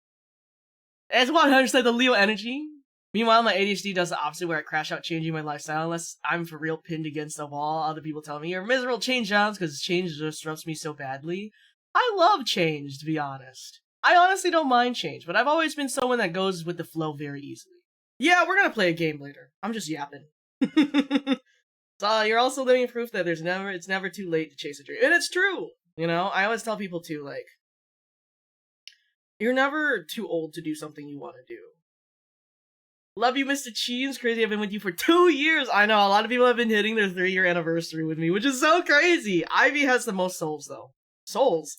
It's 100% the Leo energy. Meanwhile, my ADHD does the opposite, where I crash out changing my lifestyle unless I'm for real pinned against the wall. Other people tell me, you're miserable, change jobs, because change disrupts me so badly. I love change, to be honest. I honestly don't mind change, but I've always been someone that goes with the flow very easily. Yeah, we're gonna play a game later. I'm just yapping. So you're also living proof that it's never too late to chase a dream. And it's true! You know, I always tell people too, like, you're never too old to do something you want to do. Love you, Mr. Cheese. Crazy, I've been with you for 2 years. I know, a lot of people have been hitting their 3-year anniversary with me, which is so crazy. Ivy has the most souls, though. Souls?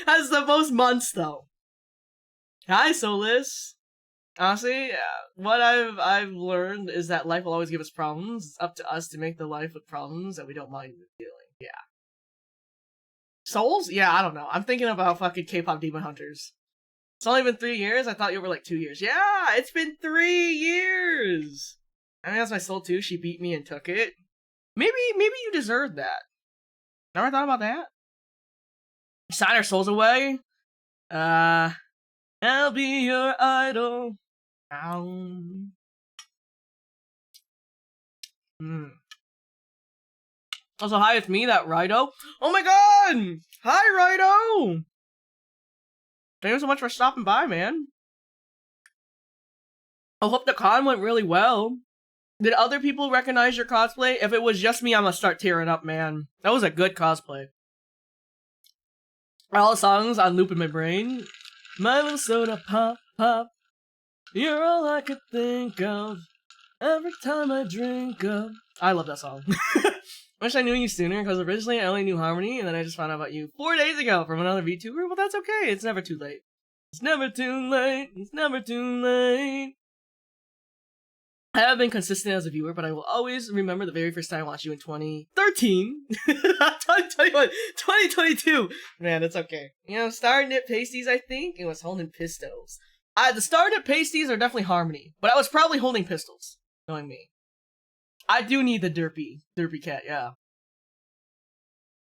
Has the most months, though. Hi, Soulless. Honestly, what I've learned is that life will always give us problems. It's up to us to make the life with problems that we don't mind dealing. Yeah. Souls? Yeah, I don't know. I'm thinking about fucking K-pop Demon Hunters. It's only been 3 years? I thought you were like 2 years. Yeah, it's been 3 years! I mean, that's my soul too. She beat me and took it. Maybe you deserved that. Never thought about that? Sign our souls away? I'll be your idol. Also, hi, it's me, that Rido. Oh my god! Hi, Rido! Thank you so much for stopping by, man. I hope the con went really well. Did other people recognize your cosplay? If it was just me, I'm gonna start tearing up, man. That was a good cosplay. All the songs on loop in my brain. My little soda pop, pop. You're all I could think of every time I drink up. I love that song. Wish I knew you sooner, because originally I only knew Harmony, and then I just found out about you 4 days ago from another VTuber. Well, that's okay. It's never too late. It's never too late. It's never too late. I haven't been consistent as a viewer, but I will always remember the very first time I watched you in 2013. 2021, 2022. Man, it's okay. You know, Star Knit Pasties, I think, and was holding pistols. The Star Knit Pasties are definitely Harmony, but I was probably holding pistols, knowing me. I do need the Derpy cat, yeah.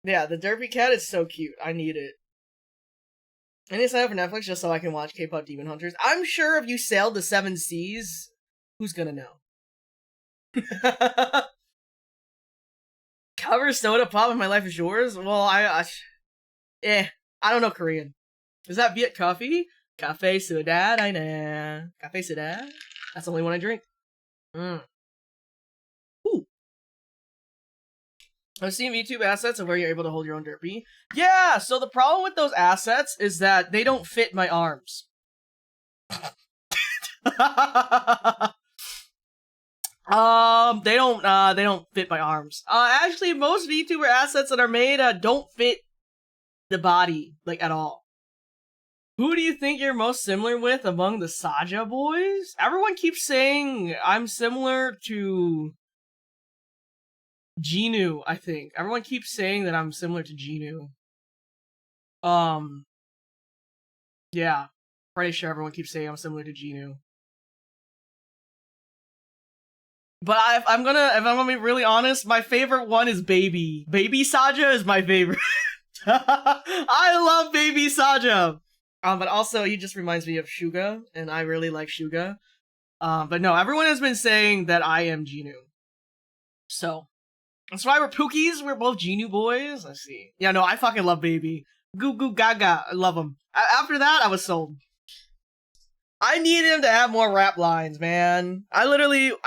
Yeah, the Derpy cat is so cute. I need it. I need to sign up for Netflix just so I can watch K-pop Demon Hunters. I'm sure if you sailed the 7 seas, who's gonna know? Cover Soda Pop and My Life Is Yours? Well, I don't know Korean. Is that Viet Coffee? Cafe Soda, I know. Cafe Soda? That's the only one I drink. Ooh. I've seen VTube assets of where you're able to hold your own derpy. Yeah, so the problem with those assets is that they don't fit my arms. They don't fit my arms. Actually, most VTuber assets that are made, don't fit the body, like, at all. Who do you think you're most similar with among the Saja boys? Everyone keeps saying I'm similar to Genu, I think. Everyone keeps saying that I'm similar to Genu. Yeah. Pretty sure everyone keeps saying I'm similar to Genu. But if I'm gonna be really honest, my favorite one is Baby. Baby Saja is my favorite. I love Baby Saja. But also he just reminds me of Shuga, and I really like Shuga. But no, everyone has been saying that I am Genu. So that's why we're Pookies. We're both Genu boys. Let's see. Yeah, no, I fucking love Baby. Goo Goo Gaga. I love him. After that, I was sold. I need him to have more rap lines, man. I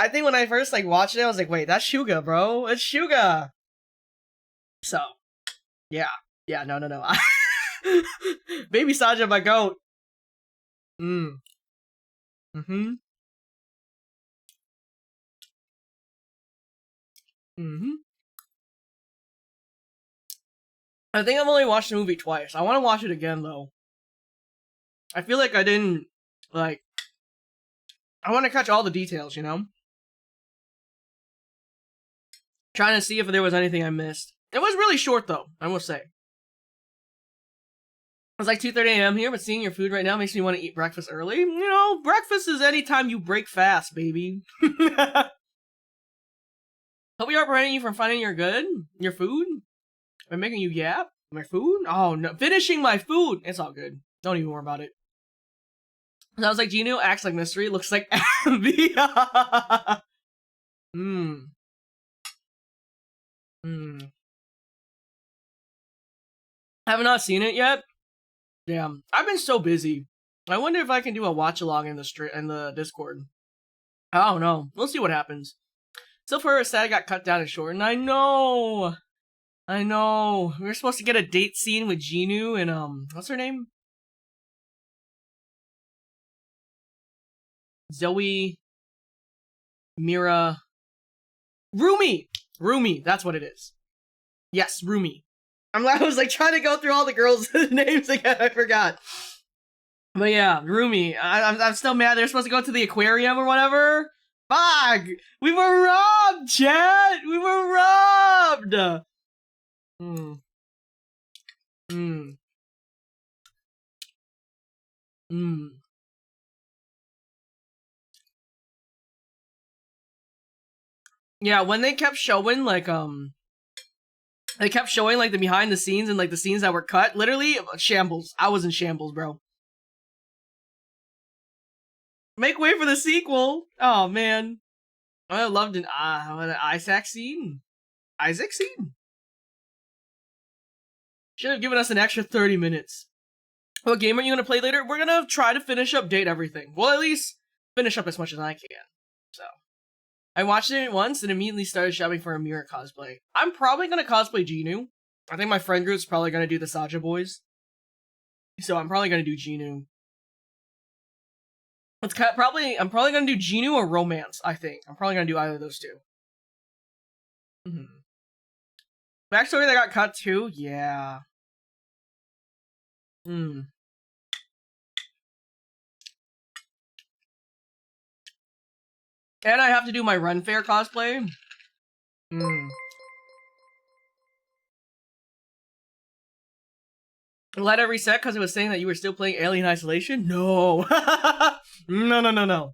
think when I first watched it, I was like, wait, that's Shuga, bro. It's Shuga. So, yeah. Yeah, no. Baby Saja, my goat. I think I've only watched the movie twice. I want to watch it again, though. I feel like I didn't, I want to catch all the details, you know? Trying to see if there was anything I missed. It was really short, though, I will say. It's like 2:30 a.m. here, but seeing your food right now makes me want to eat breakfast early. You know, breakfast is any time you break fast, baby. Hope we aren't preventing you from finding your food? By making you yap? My food? Oh, no. Finishing my food! It's all good. Don't even worry about it. Sounds like Genu, acts like mystery, looks like Abby. Have not seen it yet? Damn. I've been so busy. I wonder if I can do a watch along in the Discord. I don't know. We'll see what happens. So far, sad got cut down and shortened. I know. We were supposed to get a date scene with Genu and what's her name? Zoe, Mira, Rumi, that's what it is. Yes, Rumi. I was trying to go through all the girls' names again. I forgot. But yeah, Rumi. I'm still mad. They're supposed to go to the aquarium or whatever. Fuck! We were robbed, chat. We were robbed. Yeah, when they kept showing they kept showing the behind the scenes and the scenes that were cut. Literally shambles. I was in shambles, bro. Make way for the sequel. Oh man, I loved an Isaac scene. Isaac scene. Should have given us an extra 30 minutes. What game are you gonna play later? We're gonna try to finish up Date Everything. Well, at least finish up as much as I can. So. I watched it once and immediately started shopping for a Mira cosplay. I'm probably gonna cosplay Genu. I think my friend group's probably gonna do the Saja boys. So I'm probably gonna do Genu. I'm probably gonna do Genu or Romance, I think. I'm probably gonna do either of those two. Backstory that got cut too? Yeah. And I have to do my Run Fair cosplay. Let it reset because it was saying that you were still playing Alien Isolation? No. No.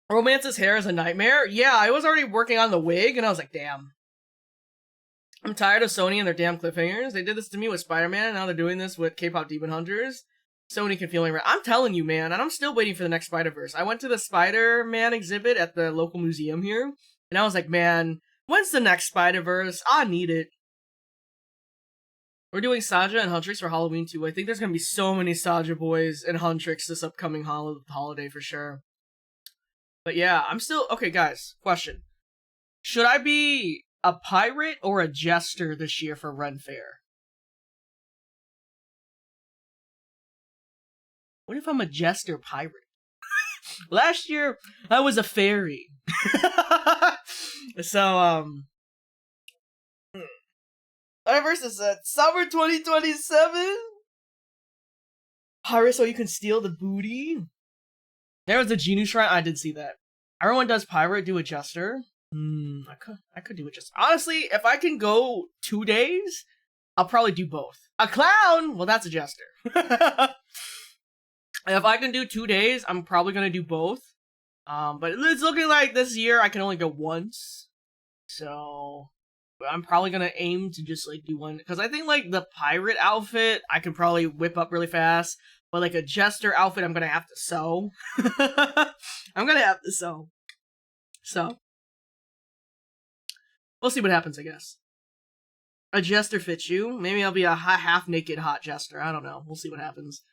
Romance's hair is a nightmare? Yeah, I was already working on the wig and I was like, damn. I'm tired of Sony and their damn cliffhangers. They did this to me with Spider-Man and now they're doing this with K-pop Demon Hunters. Sony can feel me right. I'm telling you, man, and I'm still waiting for the next Spider-Verse. I went to the Spider-Man exhibit at the local museum here, and I was like, man, when's the next Spider-Verse? I need it. We're doing Saja and Huntrix for Halloween too. I think there's gonna be so many Saja boys and Huntrix this upcoming holiday for sure. But yeah, I'm still okay, guys. Question: should I be a pirate or a jester this year for Ren Fair? What if I'm a jester pirate? Last year I was a fairy. So Universe is summer 2027. Pirate, so you can steal the booty. There was a Genu Shrine. I did see that. Everyone does pirate, do a jester. I could do it just honestly. If I can go 2 days, I'll probably do both. A clown, well, that's a jester. If I can do 2 days, I'm probably gonna do both. But it's looking like this year I can only go once, so I'm probably gonna aim to just like do one because I think like the pirate outfit I can probably whip up really fast, but like a jester outfit I'm gonna have to sew. I'm gonna have to sew. So we'll see what happens, I guess. A jester fits you. Maybe I'll be a half-naked hot jester. I don't know. We'll see what happens.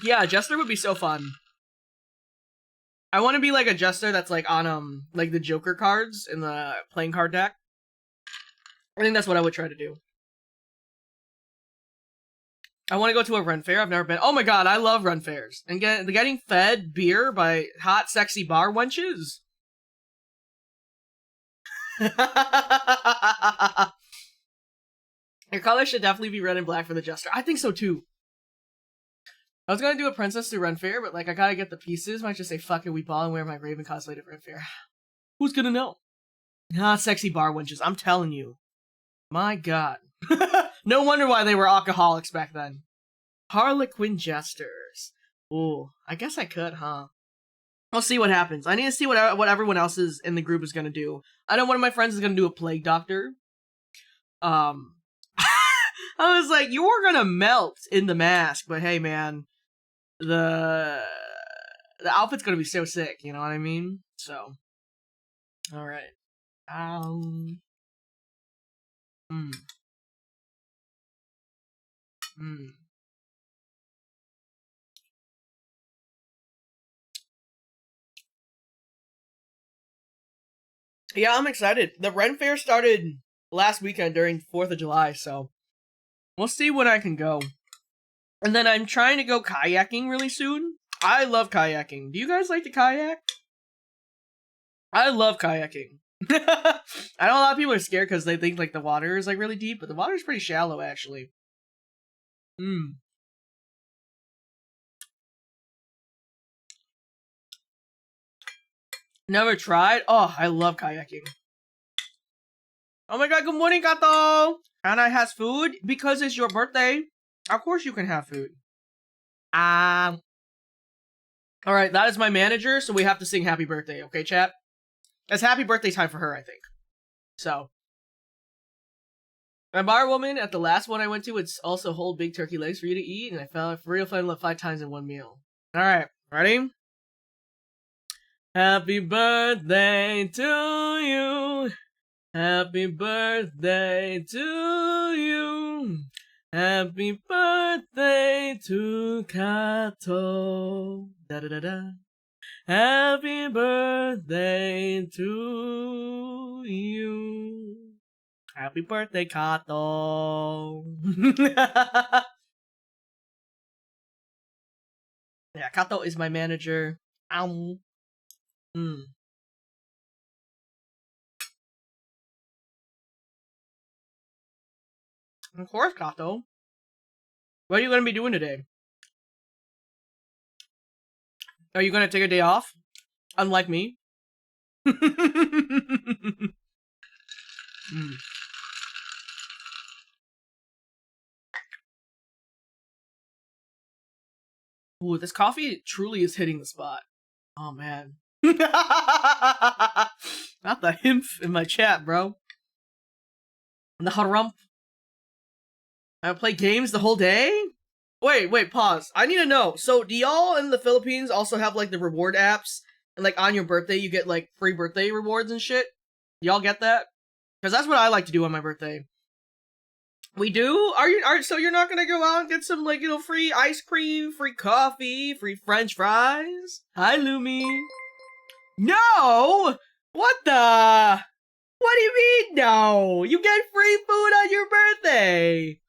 Yeah, a jester would be so fun. I want to be like a jester that's like on like the Joker cards in the playing card deck. I think that's what I would try to do. I want to go to a Ren Fair. I've never been. Oh my god, I love Ren Fairs. And getting fed beer by hot, sexy bar wenches. Your color should definitely be red and black for the jester. I think so too. I was gonna do a princess to Ren Fair, but like I gotta get the pieces. Might just say fuck it, we ball and wear my Raven cosplay to Ren Fair. Who's gonna know? Ah, sexy bar wenches. I'm telling you. My god. No wonder why they were alcoholics back then. Harlequin jesters. Ooh, I guess I could, huh? I'll see what happens. I need to see what everyone else is in the group is gonna do. I know one of my friends is gonna do a plague doctor. I was like, you were gonna melt in the mask, but hey, man, the outfit's gonna be so sick. You know what I mean? So, all right. Yeah, I'm excited. The Ren Fair started last weekend during 4th of July, so we'll see when I can go. And then I'm trying to go kayaking really soon. I love kayaking. Do you guys like to kayak? I love kayaking. I know a lot of people are scared because they think like the water is like really deep, but the water is pretty shallow actually. Never tried? Oh, I love kayaking. Oh my god, good morning, Kato! Anna has food because it's your birthday. Of course you can have food. Alright, that is my manager, so we have to sing happy birthday, okay, chat? It's happy birthday time for her, I think. So. My bar woman at the last one I went to would also hold big turkey legs for you to eat, and I fell for real fun 5 times in one meal. Alright, ready? Happy birthday to you. Happy birthday to you. Happy birthday to Kato. Da da da da. Happy birthday to you. Happy birthday, Kato. Yeah, Kato is my manager. Ow. Of course, Kato. What are you going to be doing today? Are you going to take a day off? Unlike me? Ooh, this coffee truly is hitting the spot. Oh, man. Not the himp in my chat, bro. The harump. I play games the whole day? Wait, pause. I need to know. So, do y'all in the Philippines also have, like, the reward apps? And, like, on your birthday, you get, like, free birthday rewards and shit? Y'all get that? Because that's what I like to do on my birthday. We do? So you're not gonna go out and get some, like, you know, free ice cream, free coffee, free french fries? Hi, Lumi. No! What the? What do you mean, no? You get free food on your birthday!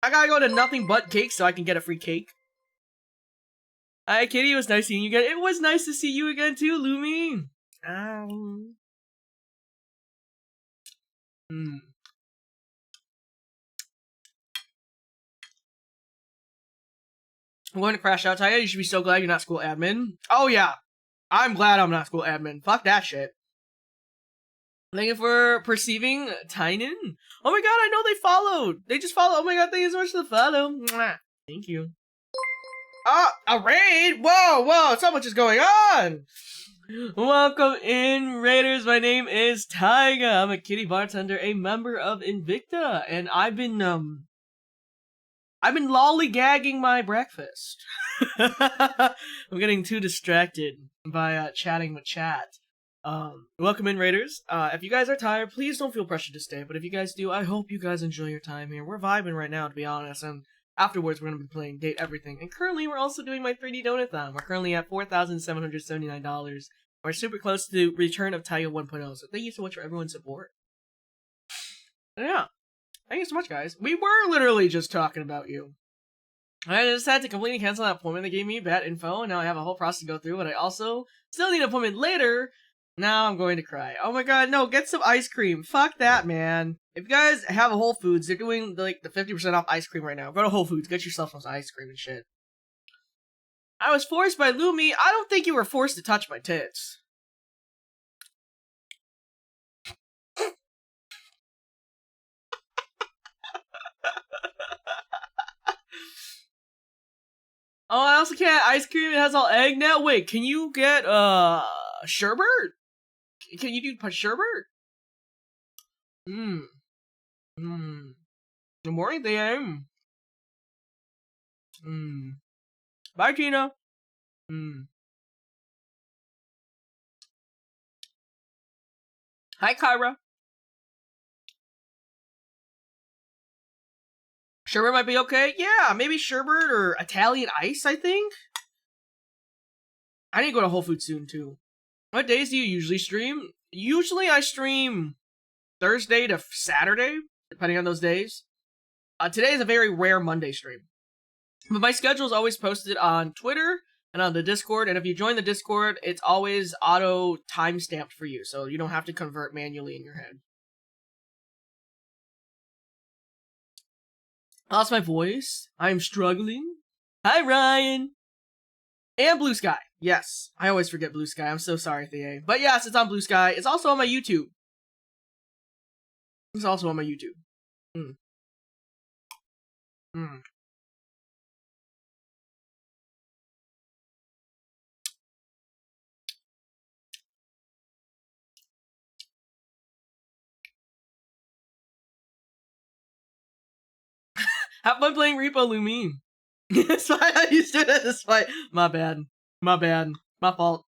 I gotta go to Nothing But Cake so I can get a free cake. Hi, Kitty. It was nice seeing you again. It was nice to see you again, too, Lumi. I'm going to crash out, Taiga. You should be so glad you're not school admin. Oh, yeah. I'm glad I'm not school admin. Fuck that shit. Thank you for perceiving Tynan. Oh my god, I know they followed. They just followed. Oh my god, thank you so much for the follow. Mwah. Thank you. Ah, a raid? Whoa, whoa, so much is going on. Welcome in, Raiders. My name is Taiga. I'm a kitty bartender, a member of Invicta, and I've been lollygagging my breakfast. I'm getting too distracted by chatting with chat. Welcome in, Raiders. If you guys are tired, please don't feel pressured to stay, but if you guys do, I hope you guys enjoy your time here. We're vibing right now, to be honest, and afterwards we're going to be playing Date Everything. And currently we're also doing my 3D Donutathon. We're currently at $4,779. We're super close to the return of Taiga 1.0, so thank you so much for everyone's support. Yeah. Thank you so much, guys. We were literally just talking about you. I just had to completely cancel that appointment. They gave me bad info, and now I have a whole process to go through, but I also still need an appointment later. Now I'm going to cry. Oh my god, no, get some ice cream. Fuck that, man. If you guys have a Whole Foods, they're doing, like, the 50% off ice cream right now. Go to Whole Foods, get yourself some ice cream and shit. I was forced by Lumi. I don't think you were forced to touch my tits. Oh, I also can't ice cream. It has all egg now. Wait, can you get sherbet? Can you do sherbet? Good morning, DM. Bye, Tina. Hi, Kyra. Sherbet might be okay. Yeah, maybe sherbet or Italian ice, I think. I need to go to Whole Foods soon, too. What days do you usually stream? Usually I stream Thursday to Saturday, depending on those days. Today is a very rare Monday stream. But my schedule is always posted on Twitter and on the Discord, and if you join the Discord, it's always auto time-stamped for you, so you don't have to convert manually in your head. I lost my voice. I am struggling. Hi, Ryan. And Blue Sky. Yes, I always forget Blue Sky. I'm so sorry, Thea. But yes, it's on Blue Sky. It's also on my YouTube. It's also on my YouTube. Have fun playing Repo, Lumi. That's why I used to do it this way. My bad. My bad. My fault.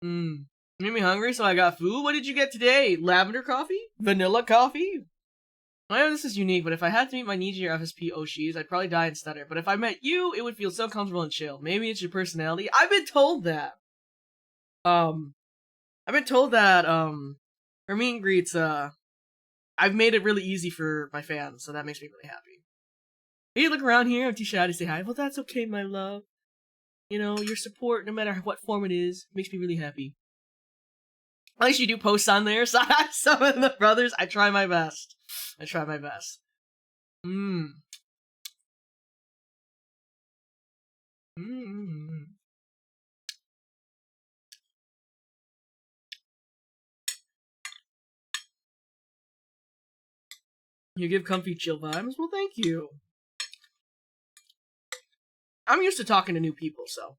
You made me hungry, so I got food. What did you get today? Lavender coffee? Vanilla coffee? I know this is unique, but if I had to meet my Niji or FSP Oshis, I'd probably die and stutter. But if I met you, it would feel so comfortable and chill. Maybe it's your personality. I've been told that. I've been told that, for meet and greets, I've made it really easy for my fans, so that makes me really happy. Hey, look around here, I'm too shy to say hi. Well, that's okay, my love. You know, your support, no matter what form it is, makes me really happy. At least you do posts on there, so I summon the brothers. I try my best. I try my best. You give comfy chill vibes? Well, thank you. I'm used to talking to new people, so.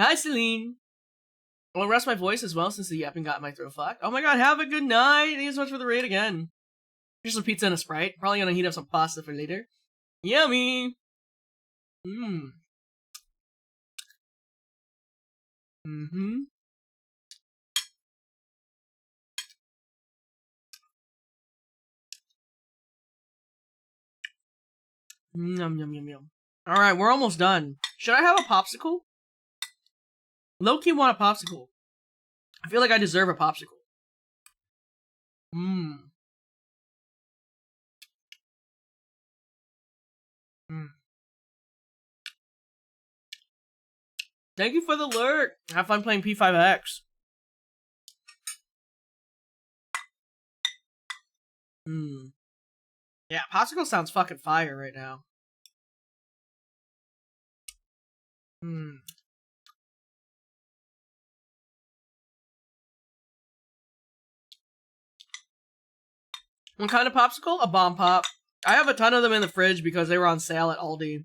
Hi, Celine. I'll rest my voice as well since the yapping got my throat fucked. Oh my god, have a good night. Thank you so much for the raid again. Here's some pizza and a Sprite. Probably gonna heat up some pasta for later. Yummy! Yum, yum, yum, yum. Alright, we're almost done. Should I have a popsicle? Low-key want a popsicle. I feel like I deserve a popsicle. Mmm. Mm. Thank you for the lurk. Have fun playing P5X. Hmm. Yeah, popsicle sounds fucking fire right now. Hmm. What kind of popsicle? A bomb pop. I have a ton of them in the fridge because they were on sale at Aldi.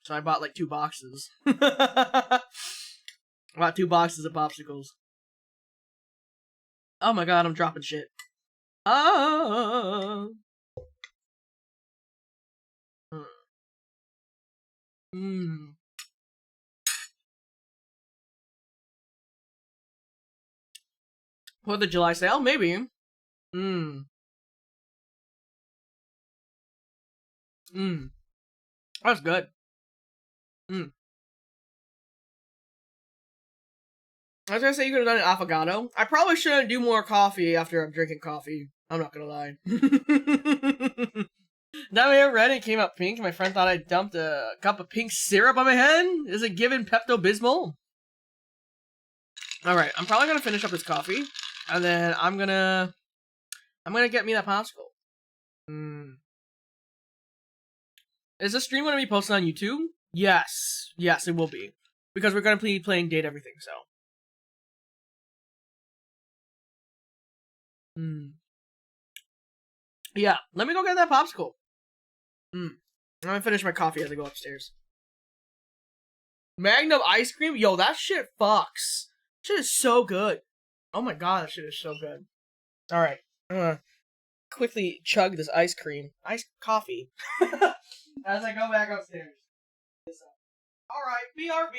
So I bought like 2 boxes. I bought 2 boxes of popsicles. Oh my god, I'm dropping shit. Ah. Mm. 4th of July sale? Maybe. Mmm. Mmm. That's good. Mmm. I was gonna say you could have done an affogato. I probably shouldn't do more coffee after I'm drinking coffee. I'm not gonna lie. Now my hair red and it came out pink. My friend thought I dumped a cup of pink syrup on my head. Is it given Pepto-Bismol? Alright, I'm probably gonna finish up this coffee. And then I'm gonna get me that popsicle. Is the stream gonna be posted on YouTube? Yes. Yes, it will be. Because we're gonna be playing Date Everything, so. Yeah, let me go get that popsicle. I'm gonna finish my coffee as I go upstairs. Magnum ice cream? Yo, that shit fucks. Shit is so good. Oh my god, that shit is so good. Alright. I'm gonna quickly chug this ice cream. Iced coffee. As I go back upstairs. Alright, BRB.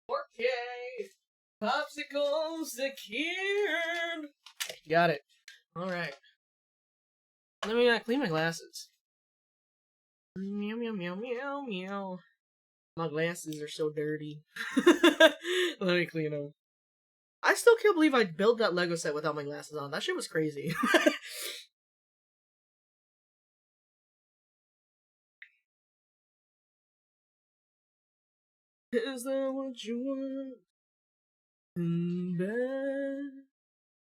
Okay. Popsicle secured. Got it. Alright. Let me clean my glasses. Meow, meow, meow, meow, meow. My glasses are so dirty. Let me clean them. I still can't believe I built that Lego set without my glasses on. That shit was crazy. Is that what you want? In bed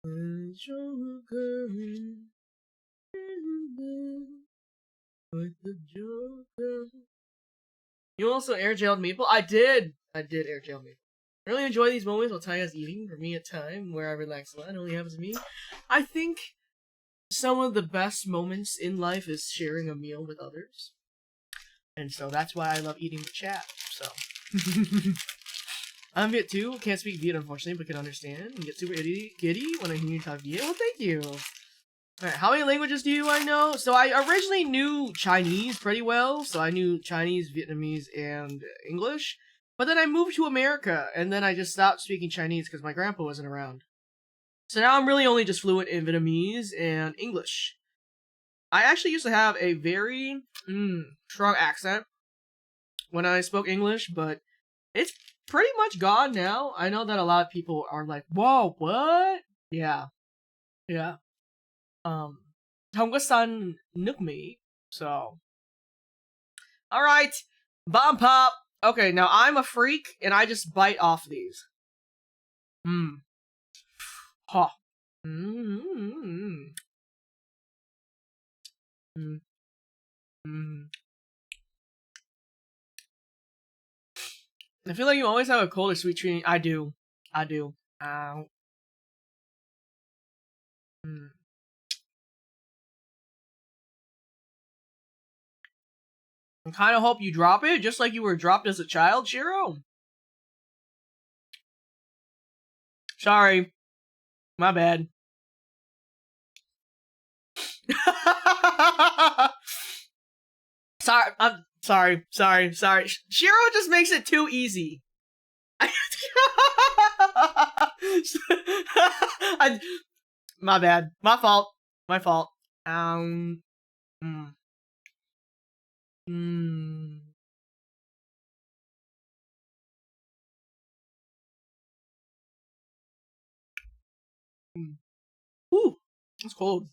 with Joker. In bed with the Joker. You also air jailed Maple? I did air jail Maple. I really enjoy these moments while Taiga's eating. For me, a time where I relax a lot. It only happens to me. I think some of the best moments in life is sharing a meal with others. And so that's why I love eating with chat. So. I'm Viet too. Can't speak Viet, unfortunately, but can understand. And get super giddy when I hear you talk Viet. Well, thank you. Alright, how many languages do I know? So I originally knew Chinese pretty well. So I knew Chinese, Vietnamese, and English. But then I moved to America, and then I just stopped speaking Chinese because my grandpa wasn't around. So now I'm really only just fluent in Vietnamese and English. I actually used to have a very strong accent when I spoke English, but it's pretty much gone now. I know that a lot of people are like, whoa, what? Yeah. Yeah. Không có săn nước Mỹ. So. Alright. Bomb pop. Okay, now I'm a freak, and I just bite off these. Ha. I feel like you always have a cold or sweet treat. I do. Ow. I kind of hope you drop it, just like you were dropped as a child, Shiro. Sorry. My bad. Sorry, I'm sorry. Shiro just makes it too easy. My bad. My fault. Ooh, that's cold.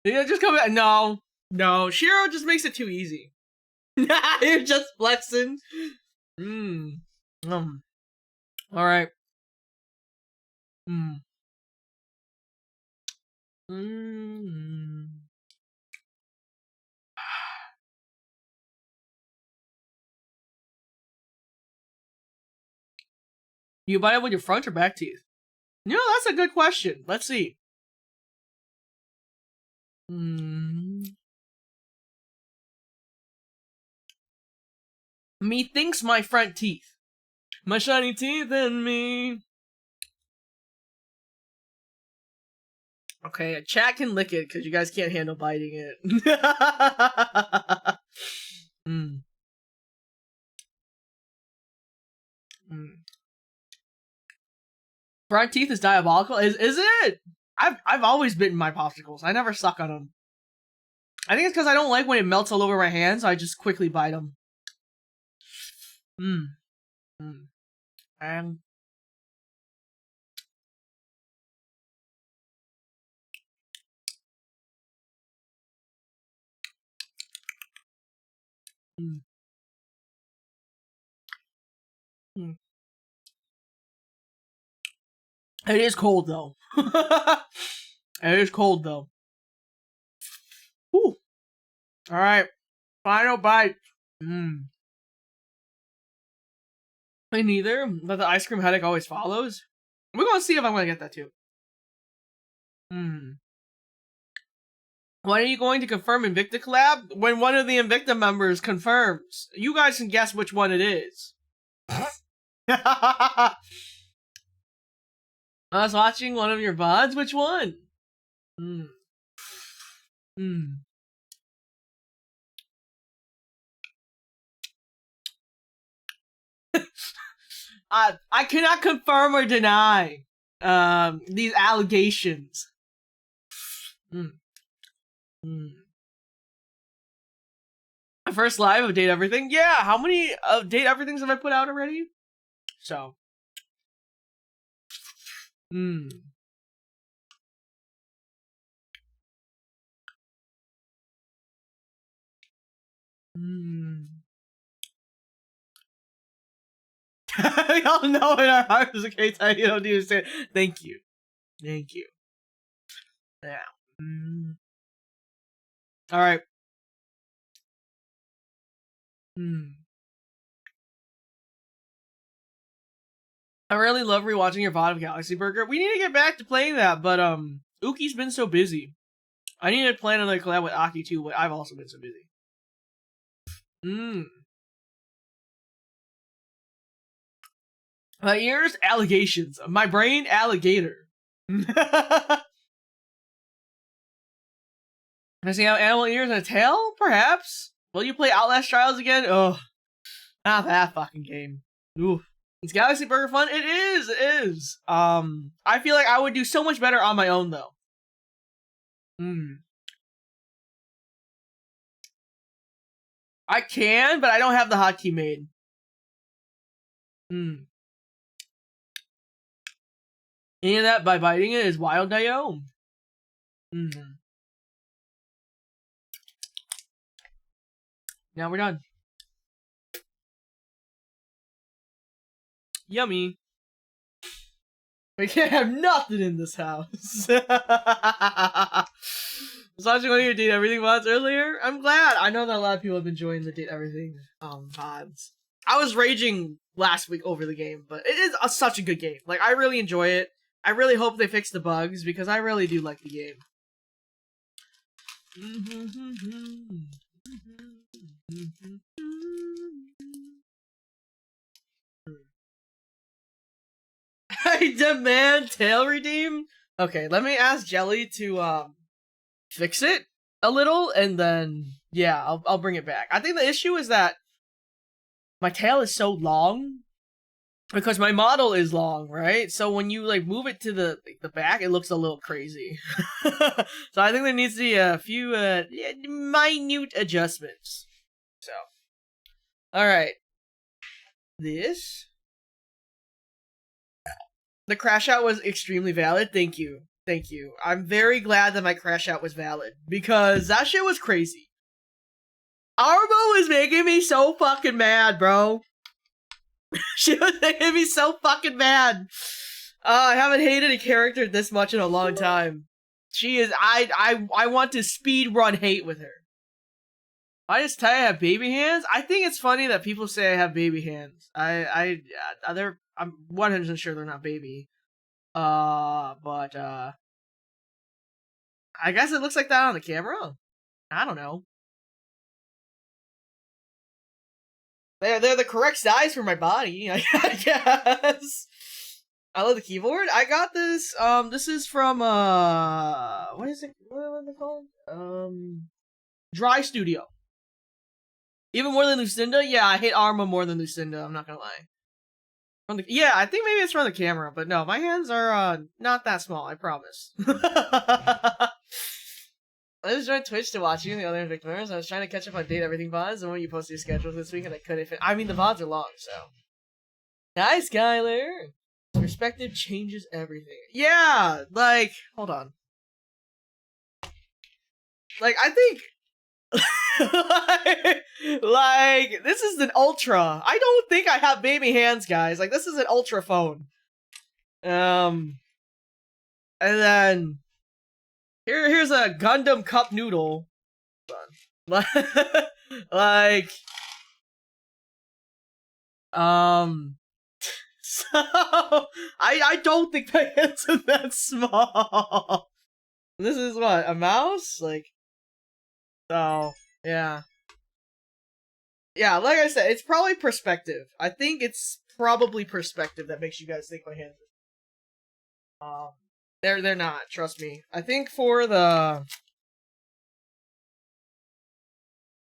Did it just come back? No. Shiro just makes it too easy. You're just flexing. All right. You bite it with your front or back teeth? You know, that's a good question. Let's see. Methinks my front teeth. My shiny teeth and me. Okay, chat can lick it because you guys can't handle biting it. Front teeth is diabolical. Is it? I've always bitten my popsicles. I never suck on them. I think it's because I don't like when it melts all over my hands. So I just quickly bite them. And it is cold though. It is cold though. Whew. All right, final bite. Me neither, but the ice cream headache always follows. We're gonna see if I'm gonna get that too. When are you going to confirm Invicta collab? When one of the Invicta members confirms. You guys can guess which one it is. I was watching one of your VODs. Which one? I cannot confirm or deny these allegations. Mm. Mm. My first live of Date Everything. Yeah, how many Date Everythings have I put out already? So. Hmm. Hmm. We all know in our hearts, okay, you don't need to say it. Thank you. Thank you. Yeah. Mm. Alright. Hmm. I really love rewatching your VOD of Galaxy Burger. We need to get back to playing that, but Uki's been so busy. I need to plan another collab with Aki too, but I've also been so busy. Hmm. My ears, allegations. My brain, alligator. I see how animal ears and a tail? Perhaps? Will you play Outlast Trials again? Ugh. Not that fucking game. Oof. Is Galaxy Burger fun? It is! It is! I feel like I would do so much better on my own, though. I can, but I don't have the hotkey made. Any of that by biting it is wild Dio. Now we're done. Yummy. We can't have nothing in this house. I was watching one of your Date Everything VODs earlier. I'm glad. I know that a lot of people have been enjoying the Date Everything VODs. I was raging last week over the game, but it is such a good game. Like, I really enjoy it. I really hope they fix the bugs, because I really do like the game. I demand tail redeem? Okay, let me ask Jelly to fix it a little, and then yeah, I'll bring it back. I think the issue is that my tail is so long because my model is long, right? So when you like move it to the back, it looks a little crazy. So I think there needs to be a few minute adjustments. So, all right, this. The crash out was extremely valid. Thank you. Thank you. I'm very glad that my crash out was valid because that shit was crazy. Arbo was making me so fucking mad, bro. She was making me so fucking mad. I haven't hated a character this much in a long time. She is. I want to speed run hate with her. Why does Taiga have baby hands? I think it's funny that people say I have baby hands. I'm 100% sure they're not baby. But I guess it looks like that on the camera. I don't know. They're the correct size for my body, I guess. I love the keyboard. I got this. This is from what is it? What is it called? Dry Studio. Even more than Lucinda. Yeah, I hate Arma more than Lucinda. I'm not gonna lie. Yeah, I think maybe it's from the camera, but no, my hands are not that small. I promise. I just joined Twitch to watch you and the other victims. I was trying to catch up on Date Everything VODs, and when you posted your schedule this week, and I couldn't fit. I mean, the VODs are long, so. Hi, Skylar! Perspective changes everything. Yeah, like, hold on. Like, I think. like, this is an Ultra. I don't think I have baby hands, guys. Like, this is an Ultra phone. And then. Here's a Gundam Cup Noodle. like, so I don't think my hands are that small. This is what, a mouse? Like, so yeah, yeah. Like I said, it's probably perspective. I think it's probably perspective that makes you guys think my hands. They're not. Trust me. I think for the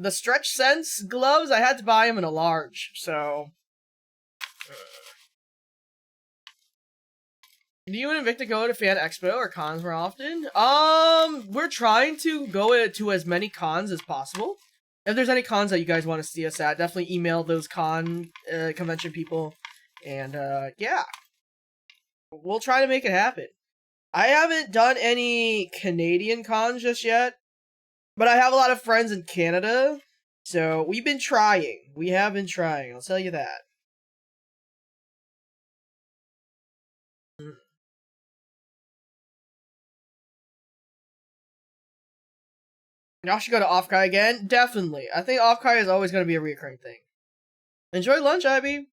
Stretch Sense gloves, I had to buy them in a large, so Do you and Invicta go to Fan Expo or cons more often? We're trying to go to as many cons as possible. If there's any cons that you guys want to see us at, definitely email those convention people. And, yeah. We'll try to make it happen. I haven't done any Canadian cons just yet, but I have a lot of friends in Canada, so we've been trying. We have been trying, I'll tell you that. Y'all should go to Off-Kai again? Definitely. I think Off-Kai is always going to be a recurring thing. Enjoy lunch, Ivy!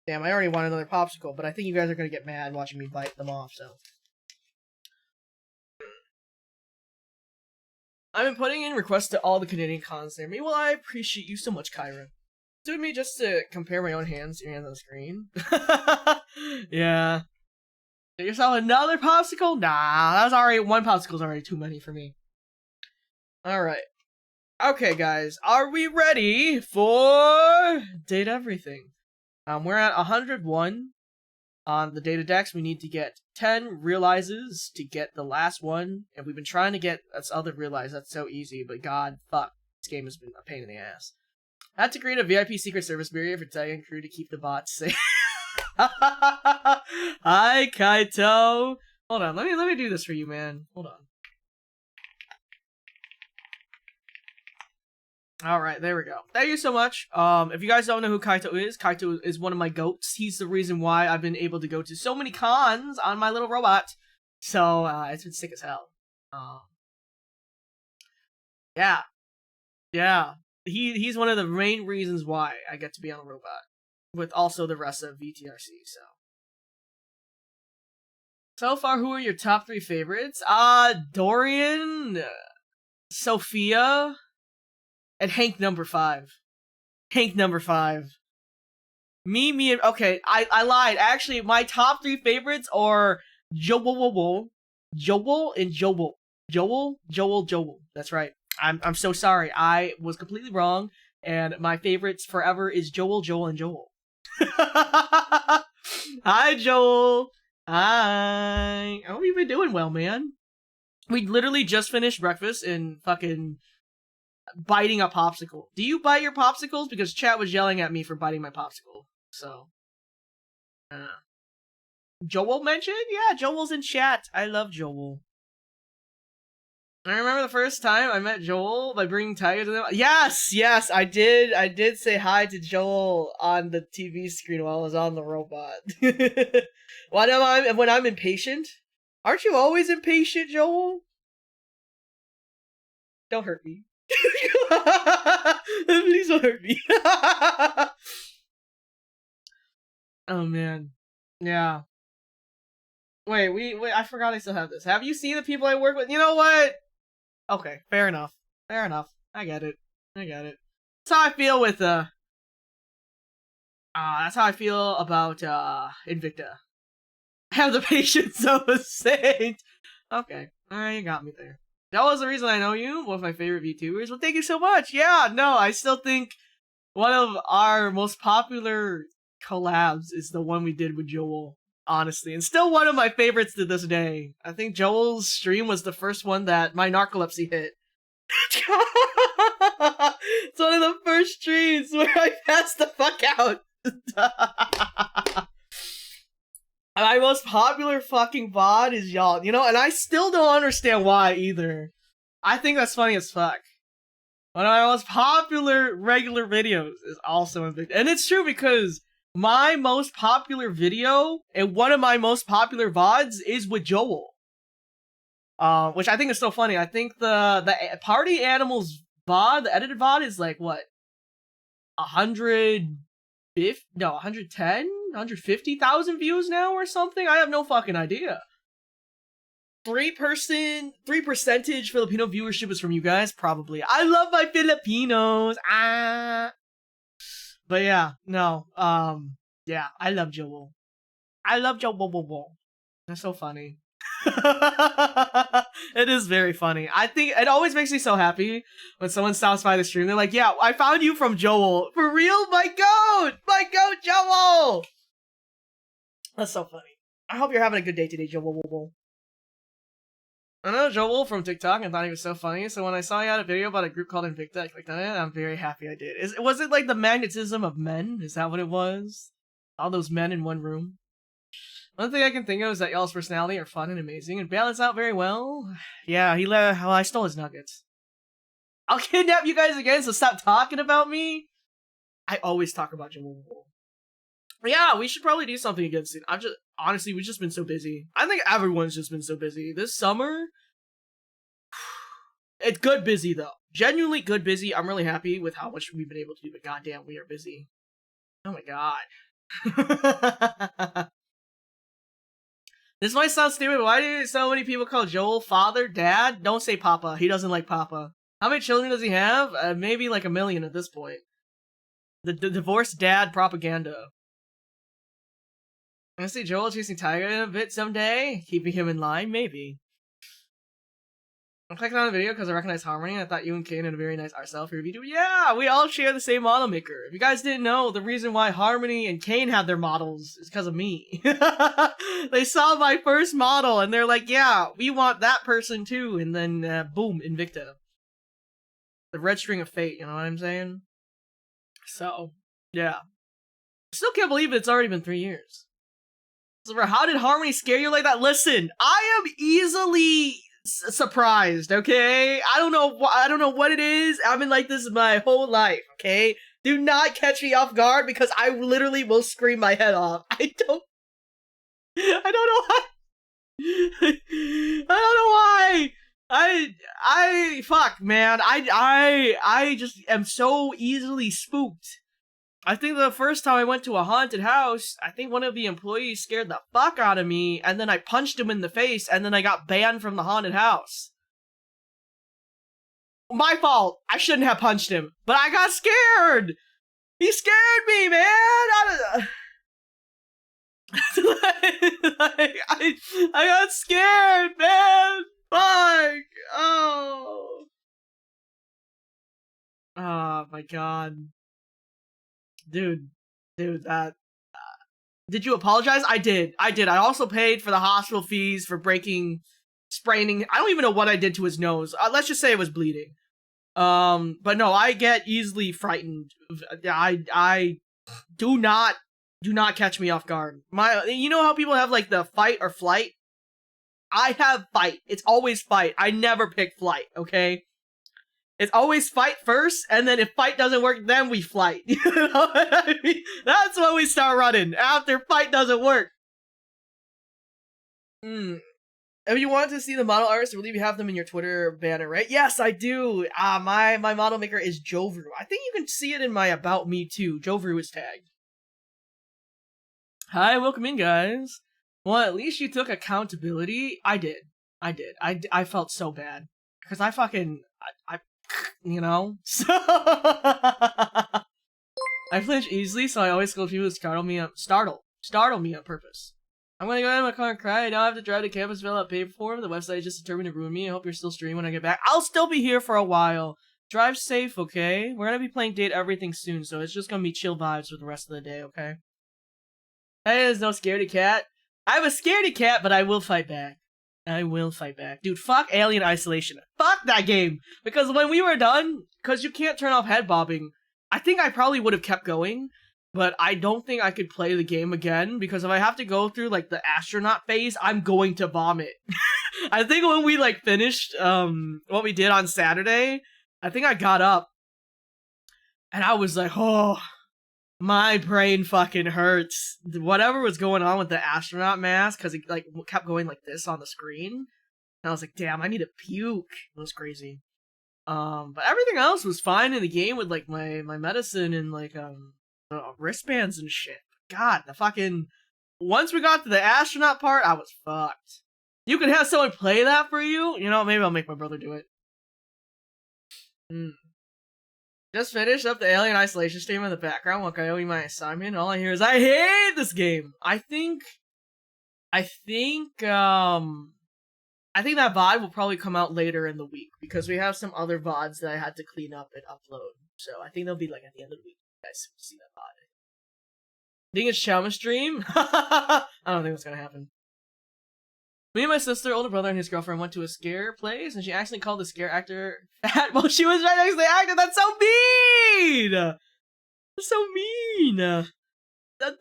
Damn, I already want another popsicle, but I think you guys are going to get mad watching me bite them off, so. I've been putting in requests to all the Canadian cons near me. Well, I appreciate you so much, Kyra. Doing me just to compare my own hands to your hands on the screen. Yeah. Get yourself another popsicle? Nah, that was already, one popsicle's already too many for me. Alright. Okay, guys, are we ready for Date Everything? We're at 101 on the data decks. We need to get 10 realizes to get the last one, and we've been trying to get this other realize. That's so easy, but god, fuck, this game has been a pain in the ass. I had to create a VIP Secret Service barrier for Taiga and crew to keep the bots safe. Hi, Kaito. Hold on, let me do this for you, man. Hold on. Alright, there we go. Thank you so much. If you guys don't know who Kaito is one of my goats. He's the reason why I've been able to go to so many cons on my little robot. So, it's been sick as hell. Yeah. Yeah. He's one of the main reasons why I get to be on the robot. With also the rest of VTRC, so. So far, who are your top 3 favorites? Dorian, Sophia, and Hank number 5. Hank number 5. Me, and... Okay, I lied. Actually, my top 3 favorites are Joel, and Joel. That's right. I'm so sorry. I was completely wrong. And my favorites forever is Joel, and Joel. Hi, Joel. Hi. I hope you've been doing well, man. We literally just finished breakfast and fucking... biting a popsicle. Do you bite your popsicles? Because chat was yelling at me for biting my popsicle. So. Joel mentioned? Yeah, Joel's in chat. I love Joel. I remember the first time I met Joel by bringing Taiga to them. Yes, I did. I did say hi to Joel on the TV screen while I was on the robot. When I'm impatient? Aren't you always impatient, Joel? Don't hurt me. Please don't hurt me. Oh man. Yeah. Wait, I forgot I still have this. Have you seen the people I work with? You know what? Okay, fair enough. I get it. That's how I feel with that's how I feel about Invicta. I have the patience of a saint. Okay. Alright, you got me there. That was the reason I know you, one of my favorite VTubers. Well, thank you so much. Yeah, no, I still think one of our most popular collabs is the one we did with Joel, honestly. And still one of my favorites to this day. I think Joel's stream was the first one that my narcolepsy hit. It's one of the first streams where I passed the fuck out. My most popular fucking VOD is y'all, you know, and I still don't understand why either. I think that's funny as fuck. One of my most popular regular videos is also in and it's true because my most popular video and one of my most popular VODs is with Joel. Which I think is so funny. I think the Party Animals VOD, the edited VOD is like what? 150,000 views now or something? I have no fucking idea. 3% Filipino viewership is from you guys, probably. I love my Filipinos. But yeah, no. Yeah, I love Joel. That's so funny. It is very funny. I think it always makes me so happy when someone stops by the stream. They're like, yeah, I found you from Joel. For real? My goat, Joel. That's so funny. I hope you're having a good day today, Joel. I know Joel from TikTok and thought he was so funny, so when I saw he had a video about a group called Invicta, I clicked on it, and I'm very happy I did. Was it like the magnetism of men? Is that what it was? All those men in one room? One thing I can think of is that y'all's personality are fun and amazing and balance out very well. Yeah, I stole his nuggets. I'll kidnap you guys again, so stop talking about me. I always talk about Joel. Yeah, we should probably do something again soon. Honestly, we've just been so busy. I think everyone's just been so busy. This summer, it's good busy though. Genuinely good busy. I'm really happy with how much we've been able to do, but goddamn, we are busy. Oh my god. This might sound stupid, but why do so many people call Joel father, dad? Don't say papa. He doesn't like papa. How many children does he have? Maybe like 1 million at this point. The divorced dad propaganda. I'm gonna see Joel chasing Taiga in a bit someday, keeping him in line, maybe. I'm clicking on the video because I recognize Harmony, and I thought you and Kane had a very nice art style for your video. Yeah, we all share the same model maker. If you guys didn't know, the reason why Harmony and Kane had their models is because of me. They saw my first model, and they're like, yeah, we want that person too, and then, boom, Invicta. The red string of fate, you know what I'm saying? So, yeah. Still can't believe it's already been 3 years. How did Harmony scare you like that? Listen, I am easily surprised, okay? I don't know what it is. I've been like this my whole life, okay? Do not catch me off guard because I literally will scream my head off. I don't know why. Fuck, man. I just am so easily spooked. I think the first time I went to a haunted house, I think one of the employees scared the fuck out of me, and then I punched him in the face, and then I got banned from the haunted house. My fault. I shouldn't have punched him, but I got scared. He scared me, man. I got scared, man. Fuck. Oh my god. Dude, that... did you apologize? I did. I also paid for the hospital fees for spraining... I don't even know what I did to his nose. Let's just say it was bleeding. But no, I get easily frightened. I do not catch me off guard. You know how people have, like, the fight or flight? I have fight. It's always fight. I never pick flight, okay? It's always fight first, and then if fight doesn't work, then we flight. You know what I mean? That's when we start running, after fight doesn't work. If you want to see the model artists, I believe you have them in your Twitter banner, right? Yes, I do. My model maker is Jovru. I think you can see it in my About Me too. Jovru is tagged. Hi, welcome in, guys. Well, at least you took accountability. I did. I felt so bad. Because I you know? So I flinch easily, so I always scold people who startle me on purpose. I'm gonna go out of my car and cry. I now have to drive to campus, fill out paper form. The website is just determined to ruin me. I hope you're still streaming when I get back. I'll still be here for a while. Drive safe, okay? We're gonna be playing Date Everything soon, so it's just gonna be chill vibes for the rest of the day, okay? Hey, there's no scaredy cat. I have a scaredy cat, but I will fight back. Dude, fuck Alien Isolation. Fuck that game! Because when we were done, because you can't turn off head bobbing, I think I probably would have kept going, but I don't think I could play the game again, because if I have to go through, like, the astronaut phase, I'm going to vomit. I think when we, like, finished, what we did on Saturday, I think I got up, and I was like, oh... my brain fucking hurts. Whatever was going on with the astronaut mask, because it, like, kept going like this on the screen. And I was like, damn, I need to puke. It was crazy. But everything else was fine in the game with, like, my medicine and, like, wristbands and shit. God, the fucking... once we got to the astronaut part, I was fucked. You could have someone play that for you? You know, maybe I'll make my brother do it. Just finished up the Alien Isolation stream in the background while Coyote my assignment. All I hear is, I hate this game! I think that VOD will probably come out later in the week, because we have some other VODs that I had to clean up and upload. So I think they'll be, like, at the end of the week. You guys see that VOD. Think it's Shaman stream? I don't think that's gonna happen. Me and my sister, older brother, and his girlfriend went to a scare place, and she accidentally called the scare actor fat while she was right next to the actor. That's so mean! That's so mean!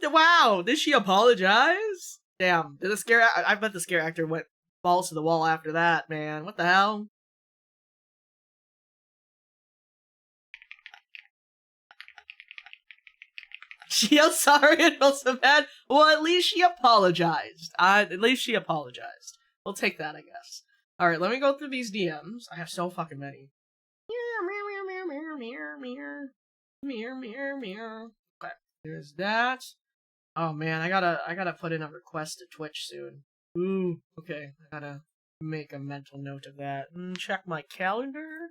Wow, did she apologize? Damn, did the scare? I bet the scare actor went balls to the wall after that, man. What the hell? She yelled sorry and felt so bad. Well, at least she apologized. At least she apologized. We'll take that, I guess. Alright, let me go through these DMs. I have so fucking many. Okay, there's that. Oh man, I gotta put in a request to Twitch soon. Ooh, okay. I gotta make a mental note of that. Check my calendar.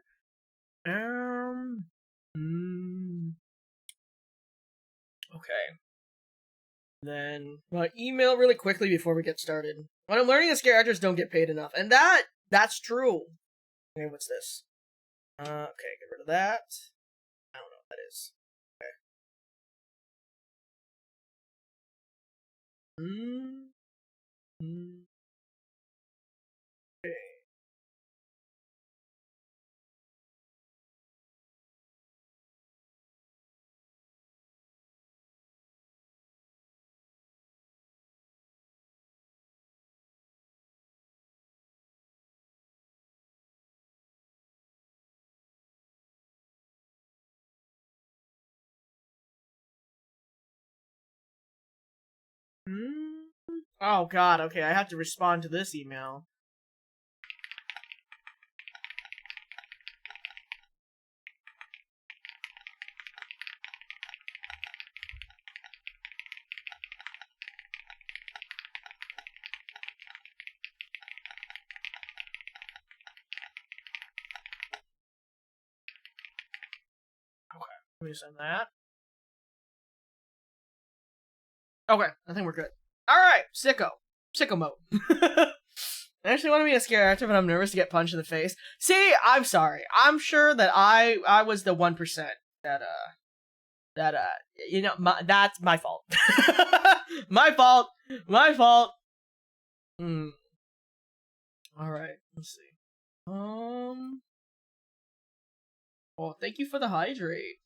Okay. Then email really quickly before we get started. What I'm learning is scare actors don't get paid enough, and that's true. Okay, what's this? Okay, get rid of that. I don't know what that is. Okay. Okay. Oh god, okay, I have to respond to this email. Okay, let me send that. Okay, I think we're good. Alright, sicko mode. I actually want to be a scare actor, but I'm nervous to get punched in the face. See, I'm sorry. I'm sure that I was the 1% that you know, that's my fault. My fault. Alright, let's see. Oh, thank you for the hydrate.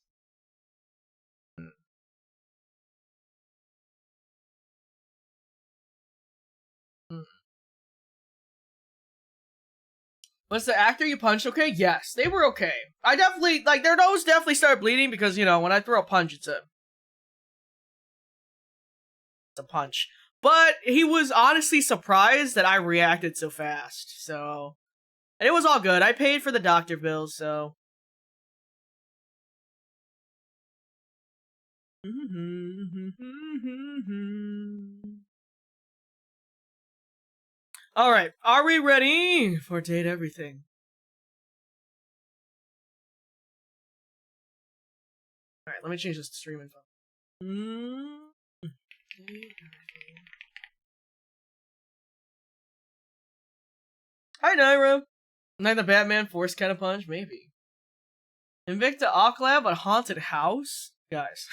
Was the actor you punched okay? Yes, they were okay. I definitely, like, their nose definitely started bleeding because, you know, when I throw a punch, it's a punch. But he was honestly surprised that I reacted so fast, so... And it was all good. I paid for the doctor bills, so... Alright, are we ready for Date Everything? Alright, let me change this to stream info. Hi, Naira. Like the Batman Force kind of punch? Maybe. Invicta Aqualab, but haunted house? Guys.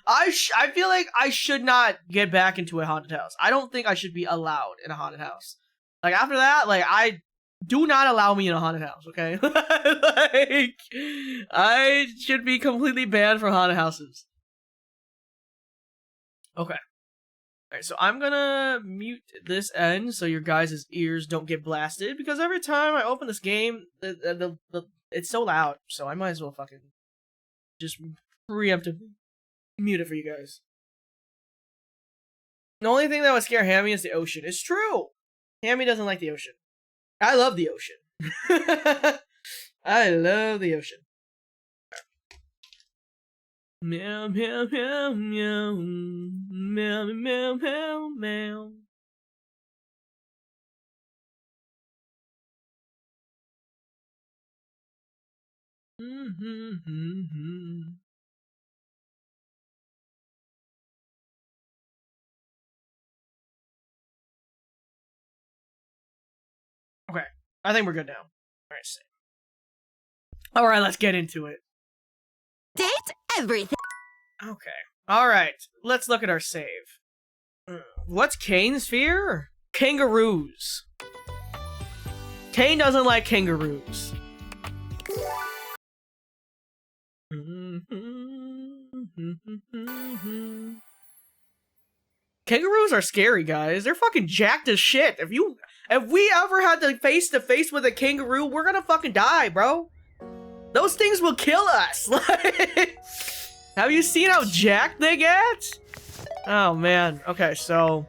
I feel like I should not get back into a haunted house. I don't think I should be allowed in a haunted house. Like, after that, like, do not allow me in a haunted house, okay? Like, I should be completely banned from haunted houses. Okay. Alright, so I'm gonna mute this end so your guys' ears don't get blasted, because every time I open this game, it's so loud, so I might as well fucking just preemptively mute it for you guys. The only thing that would scare Hammy is the ocean. It's true! Hammy doesn't like the ocean. I love the ocean. I love the ocean. Meow, meow, meow, meow. Meow, meow, meow, meow. Okay, I think we're good now. Alright, save. Alright, let's get into it. Date everything. Okay. Alright, let's look at our save. What's Kane's fear? kangaroos. Kane doesn't like kangaroos. Kangaroos are scary, guys. They're fucking jacked as shit. If we ever had to face with a kangaroo, we're gonna fucking die, bro. Those things will kill us. Like, have you seen how jacked they get? Oh man. Okay, so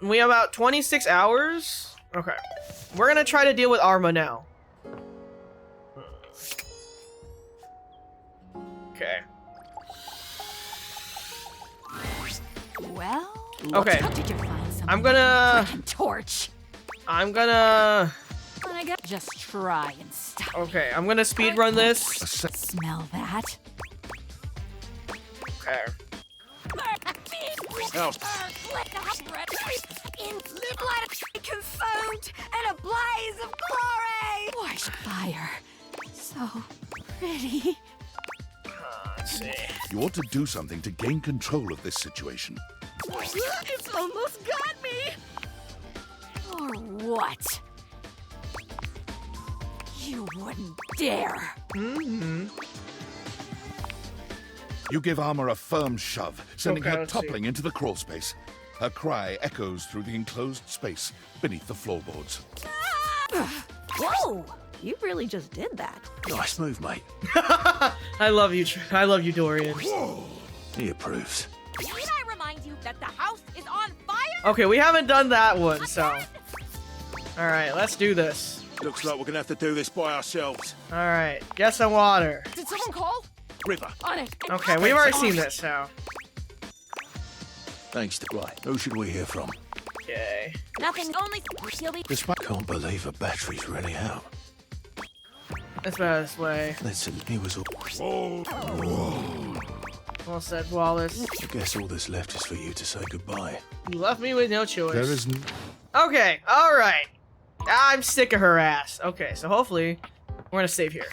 we have about 26 hours. Okay, we're gonna try to deal with Arma now. Okay. Well, okay. How did you find something? I'm gonna torch. I'm gonna Just try and stop. Okay, I'm gonna speed run this. Smell that? Okay. Oh. Consumed and a blaze of glory. Wash fire. So pretty. Let's see. You ought to do something to gain control of this situation. It's almost got me. Or what? You wouldn't dare. You give Armor a firm shove, sending Okay, her let's toppling into the crawl space. Her cry echoes through the enclosed space beneath the floorboards. Whoa! You really just did that. Nice move, mate. I love you, Dorian. He approves. Need I remind you that the house is on fire? Okay, we haven't done that one, so. Alright, let's do this. Looks like we're gonna have to do this by ourselves. Alright, get some water. Did someone call? River. On it. Okay, we've already seen this, so. Thanks to right. Who should we hear from? Okay. Nothing. Only he'll be. This can't believe a battery's running out. Let's go this way. Listen, he was all. Well said, Wallace. I guess all that's left is for you to say goodbye. You left me with no choice. There isn't. Okay, alright. I'm sick of her ass. Okay, so hopefully we're gonna save here.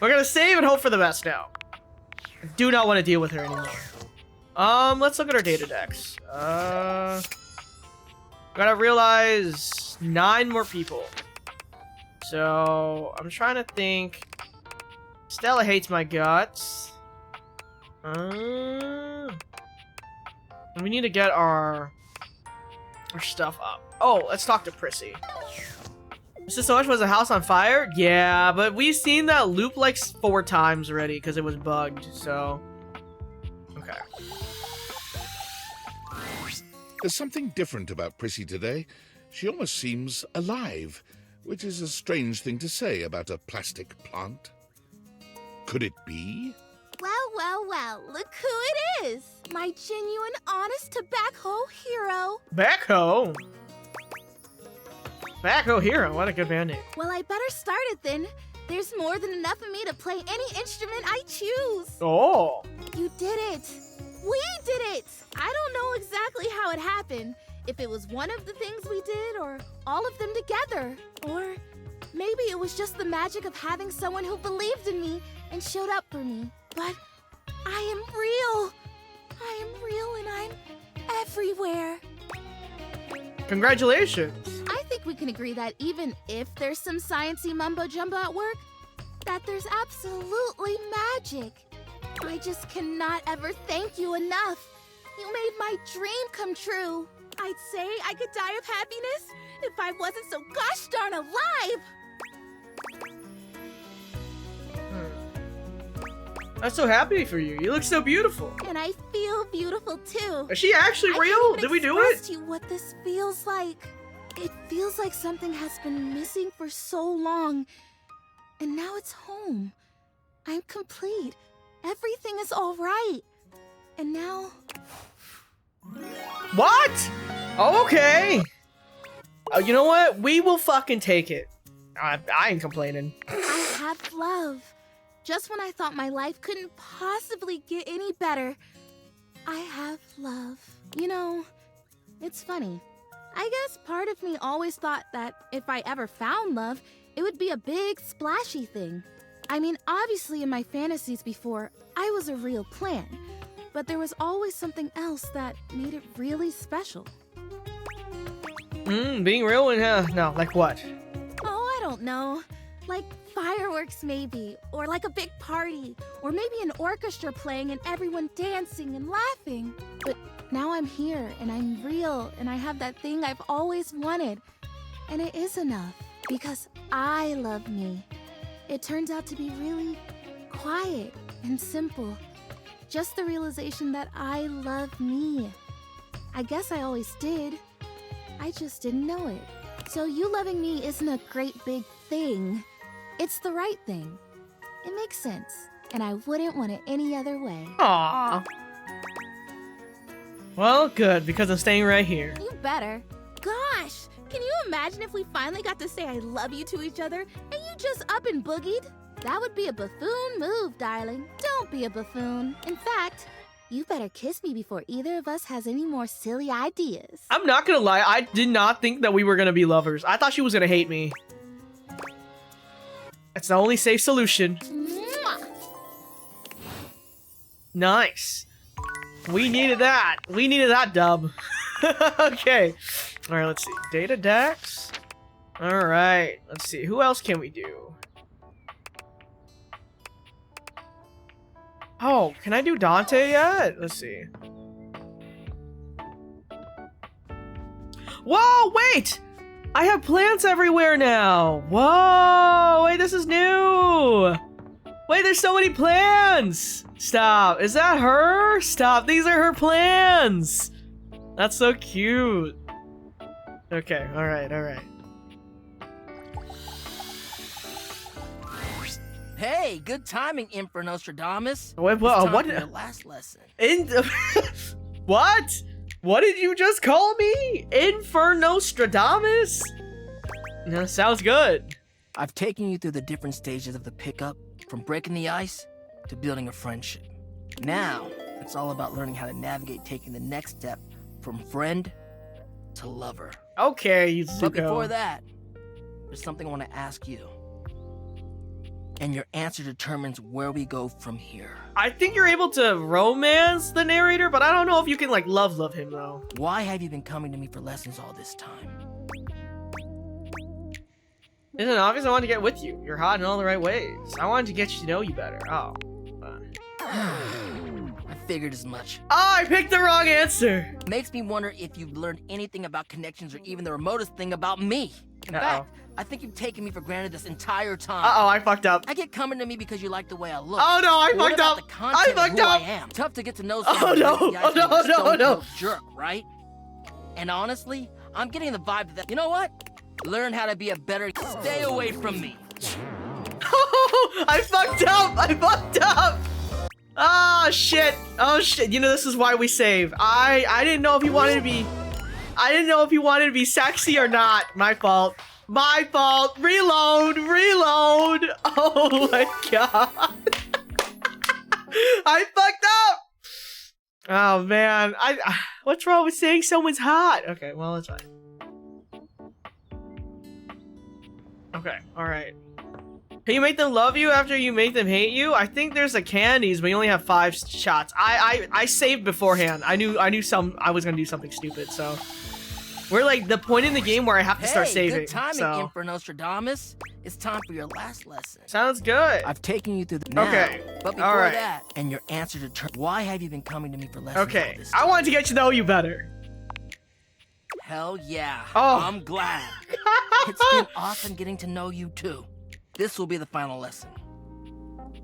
We're gonna save and hope for the best now. I do not want to deal with her anymore. Let's look at our data decks. Gotta realize 9 more people. So I'm trying to think. Stella hates my guts. We need to get our stuff up. Oh, let's talk to Prissy. Mr. So much was a house on fire? Yeah, but we've seen that loop like 4 times already because it was bugged, so. Okay. There's something different about Prissy today. She almost seems alive, which is a strange thing to say about a plastic plant. Could it be? Well, look who it is! My genuine, honest tobacco hero. Backhoe? Backhoe Hero, what a good band name. Well, I better start it then. There's more than enough of me to play any instrument I choose. Oh. You did it. We did it. I don't know exactly how it happened. If it was one of the things we did, or all of them together. Or maybe it was just the magic of having someone who believed in me and showed up for me. But I am real. I am real and I'm everywhere. Congratulations. I think we can agree that even if there's some sciencey mumbo-jumbo at work, that there's absolutely magic. I just cannot ever thank you enough. You made my dream come true. I'd say I could die of happiness if I wasn't so gosh darn alive. I'm so happy for you. You look so beautiful. And I feel beautiful too. Is she actually I real? can't even Did we do express it? to you what this feels like. It feels like something has been missing for so long. And now it's home. I'm complete. Everything is all right. And now... What? Oh, okay. You know what? We will fucking take it. I ain't complaining. I have love. Just when I thought my life couldn't possibly get any better, I have love. You know, it's funny. I guess part of me always thought that if I ever found love, it would be a big, splashy thing. I mean, obviously in my fantasies before, I was a real plan. But there was always something else that made it really special. Being real and no, like what? Oh, I don't know. Like fireworks maybe, or like a big party, or maybe an orchestra playing and everyone dancing and laughing. But now I'm here and I'm real and I have that thing I've always wanted. And it is enough because I love me. It turns out to be really quiet and simple. Just the realization that I love me. I guess I always did. I just didn't know it. So you loving me isn't a great big thing. It's the right thing. It makes sense. And I wouldn't want it any other way. Aww. Well, good, because I'm staying right here. You better. Gosh, can you imagine if we finally got to say I love you to each other and you just up and boogied? That would be a buffoon move, darling. Don't be a buffoon. In fact, you better kiss me before either of us has any more silly ideas. I'm not gonna lie, I did not think that we were gonna be lovers. I thought she was gonna hate me. That's the only safe solution. Mwah! Nice. We needed that. We needed that dub. Okay. Alright, let's see. Data Dex. Alright. Let's see. Who else can we do? Oh, can I do Dante yet? Let's see. Whoa, wait! I have plants everywhere now! Whoa! Wait, this is new! Wait, there's so many plants! Stop. Is that her? Stop. These are her plans! That's so cute. Okay, alright, alright. Hey, good timing, Emperor Nostradamus. Wait, It's what? time What? for your last lesson. What? What did you just call me? Infernostradamus? No, sounds good. I've taken you through the different stages of the pickup, from breaking the ice to building a friendship. Now, it's all about learning how to navigate taking the next step from friend to lover. Okay, But Zuko. before that, there's something I want to ask you. And your answer determines where we go from here. I think you're able to romance the narrator, but I don't know if you can, like, love him, though. Why have you been coming to me for lessons all this time? Isn't it obvious? I wanted to get with you. You're hot in all the right ways. I wanted to get you to know you better. Oh. I figured as much. Oh, I picked the wrong answer. Makes me wonder if you've learned anything about connections or even the remotest thing about me. In Uh-oh. fact, I think you've taken me for granted this entire time. Uh-oh, I fucked up. I get coming to me because you like the way I look. Oh, no, I But what fucked about up. the content I fucked of who up. I am? Tough to get to know Oh, someone. no. who breaks the Oh, ice no, with a no, stone-cold no. jerk, right? And honestly, I'm getting the vibe that, you know what? Learn how to be a better. Stay away from me. Oh, I fucked up. I fucked up. Oh, shit. Oh, shit. You know, this is why we save. I didn't know if he wanted to be... I didn't know if he wanted to be sexy or not. My fault. My fault. Reload. Reload. Oh, my God. I fucked up. Oh, man. What's wrong with saying someone's hot? Okay, well, it's fine. Okay, alright. Can you make them love you after you make them hate you? I think there's the candies, but you only have 5 shots. I saved beforehand. I knew I was gonna do something stupid, so we're like the point in the game where I have to start saving. Good timing, so. Emperor Nostradamus. It's time for your last lesson. Sounds good. I've taken you through the now, Okay, but before alright. that, and your answer determines why have you been coming to me for lessons all Okay, this I time? wanted to get to know you better. Hell yeah. Oh. I'm glad. It's been awesome getting to know you too. This will be the final lesson.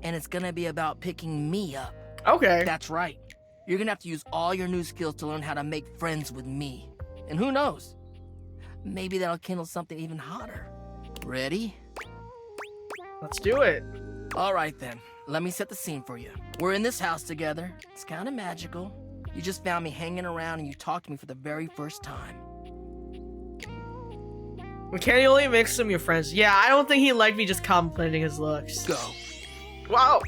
And it's gonna be about picking me up. Okay. That's right. You're gonna have to use all your new skills to learn how to make friends with me. And who knows? Maybe that'll kindle something even hotter. Ready? Let's do it. Alright then. Let me set the scene for you. We're in this house together. It's kinda magical. You just found me hanging around and you talked to me for the very first time. Can you only make some of your friends? Yeah, I don't think he liked me just complimenting his looks. Go. Wow.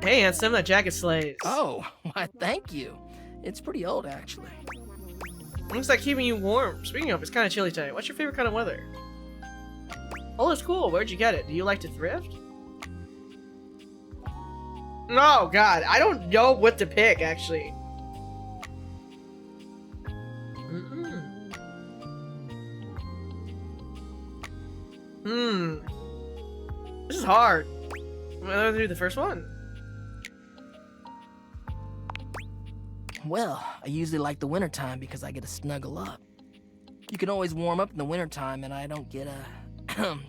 Hey, handsome, that jacket slays. Oh, why thank you. It's pretty old actually. Looks like keeping you warm. Speaking of, it's kind of chilly today. What's your favorite kind of weather? Oh, it's cool. Where'd you get it? Do you like to thrift? Oh, God. I don't know what to pick, actually. This is hard. I'm gonna do the first one. Well, I usually like the wintertime because I get to snuggle up. You can always warm up in the wintertime and I don't get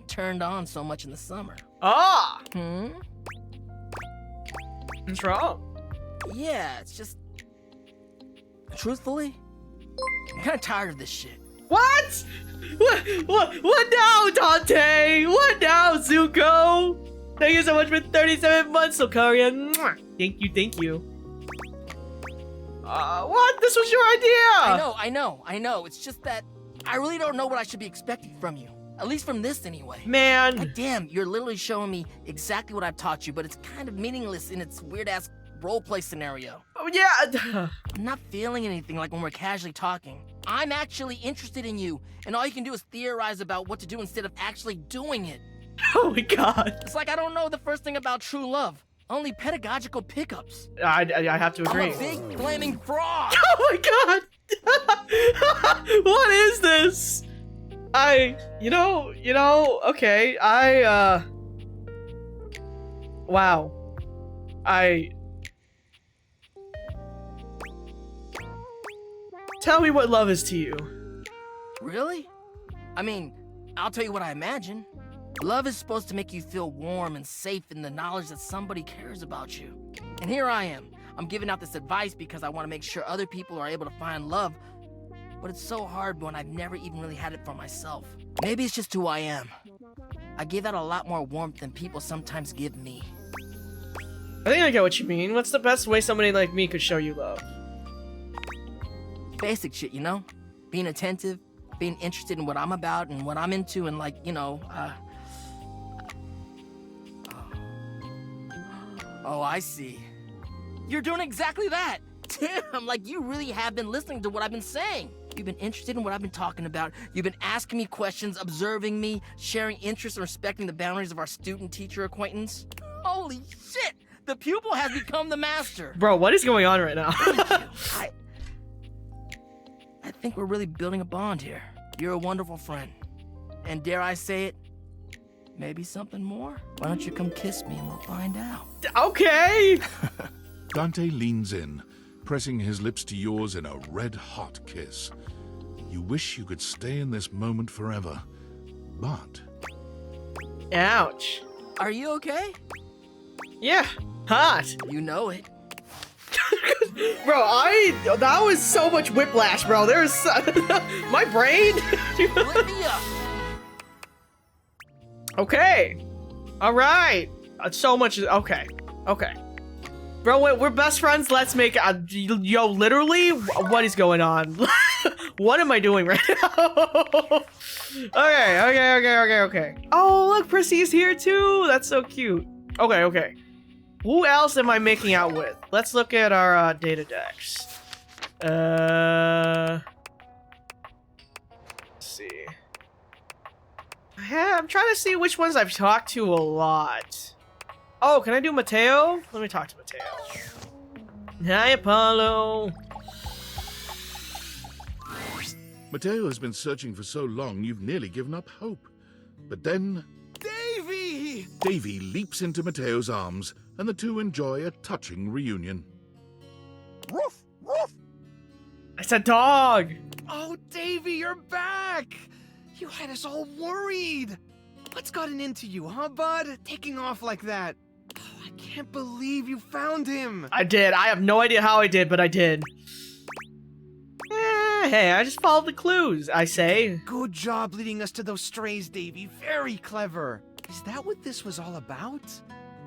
turned on so much in the summer. Ah! What's wrong? Yeah, it's just... Truthfully, I'm kinda tired of this shit. What? What now, Dante? What now, Zuko? Thank you so much for 37 months, Sokaria. Mwah. Thank you. What? This was your idea! I know. It's just that I really don't know what I should be expecting from you. At least from this, anyway. Man. God damn, you're literally showing me exactly what I've taught you, but it's kind of meaningless in its weird-ass roleplay scenario. Oh, yeah. I'm not feeling anything like when we're casually talking. I'm actually interested in you, and all you can do is theorize about what to do instead of actually doing it. Oh my god. It's like I don't know the first thing about true love. Only pedagogical pickups. I have to agree. I'm a big flaming frog. Oh my god! What is this? Okay, wow. Tell me what love is to you. Really? I mean, I'll tell you what I imagine. Love is supposed to make you feel warm and safe in the knowledge that somebody cares about you. And here I am. I'm giving out this advice because I want to make sure other people are able to find love. But it's so hard when I've never even really had it for myself. Maybe it's just who I am. I give out a lot more warmth than people sometimes give me. I think I get what you mean. What's the best way somebody like me could show you love? Basic shit, you know? Being attentive, being interested in what I'm about and what I'm into, and Oh, I see. You're doing exactly that! Damn, like you really have been listening to what I've been saying. You've been interested in what I've been talking about. You've been asking me questions, observing me, sharing interests, and respecting the boundaries of our student-teacher acquaintance. Holy shit! The pupil has become the master. Bro, what is going on right now? I think we're really building a bond here. You're a wonderful friend. And dare I say it, maybe something more? Why don't you come kiss me and we'll find out? Okay! Dante leans in, pressing his lips to yours in a red-hot kiss. You wish you could stay in this moment forever, but... Ouch. Are you okay? Yeah, hot. You know it. Bro, that was so much whiplash, bro. There's my brain. Let me up. Okay. All right. So much. Okay. Bro, we're best friends. Let's make yo, literally, what is going on? What am I doing right now? Okay. Oh, look, Prissy's here too. That's so cute. Okay. Who else am I making out with? Let's look at our data decks. Let's see. Yeah, I'm trying to see which ones I've talked to a lot. Oh, can I do Mateo? Let me talk to Mateo. Hi, Apollo. Mateo has been searching for so long you've nearly given up hope. But then... Davy! Davy leaps into Mateo's arms, and the two enjoy a touching reunion. Woof! Woof! I said dog. Oh, Davy, you're back! You had us all worried. What's gotten into you, huh, bud? Taking off like that. Oh, I can't believe you found him. I did. I have no idea how I did, but I did. Hey, I just followed the clues, I say. Good job leading us to those strays, Davy. Very clever. Is that what this was all about?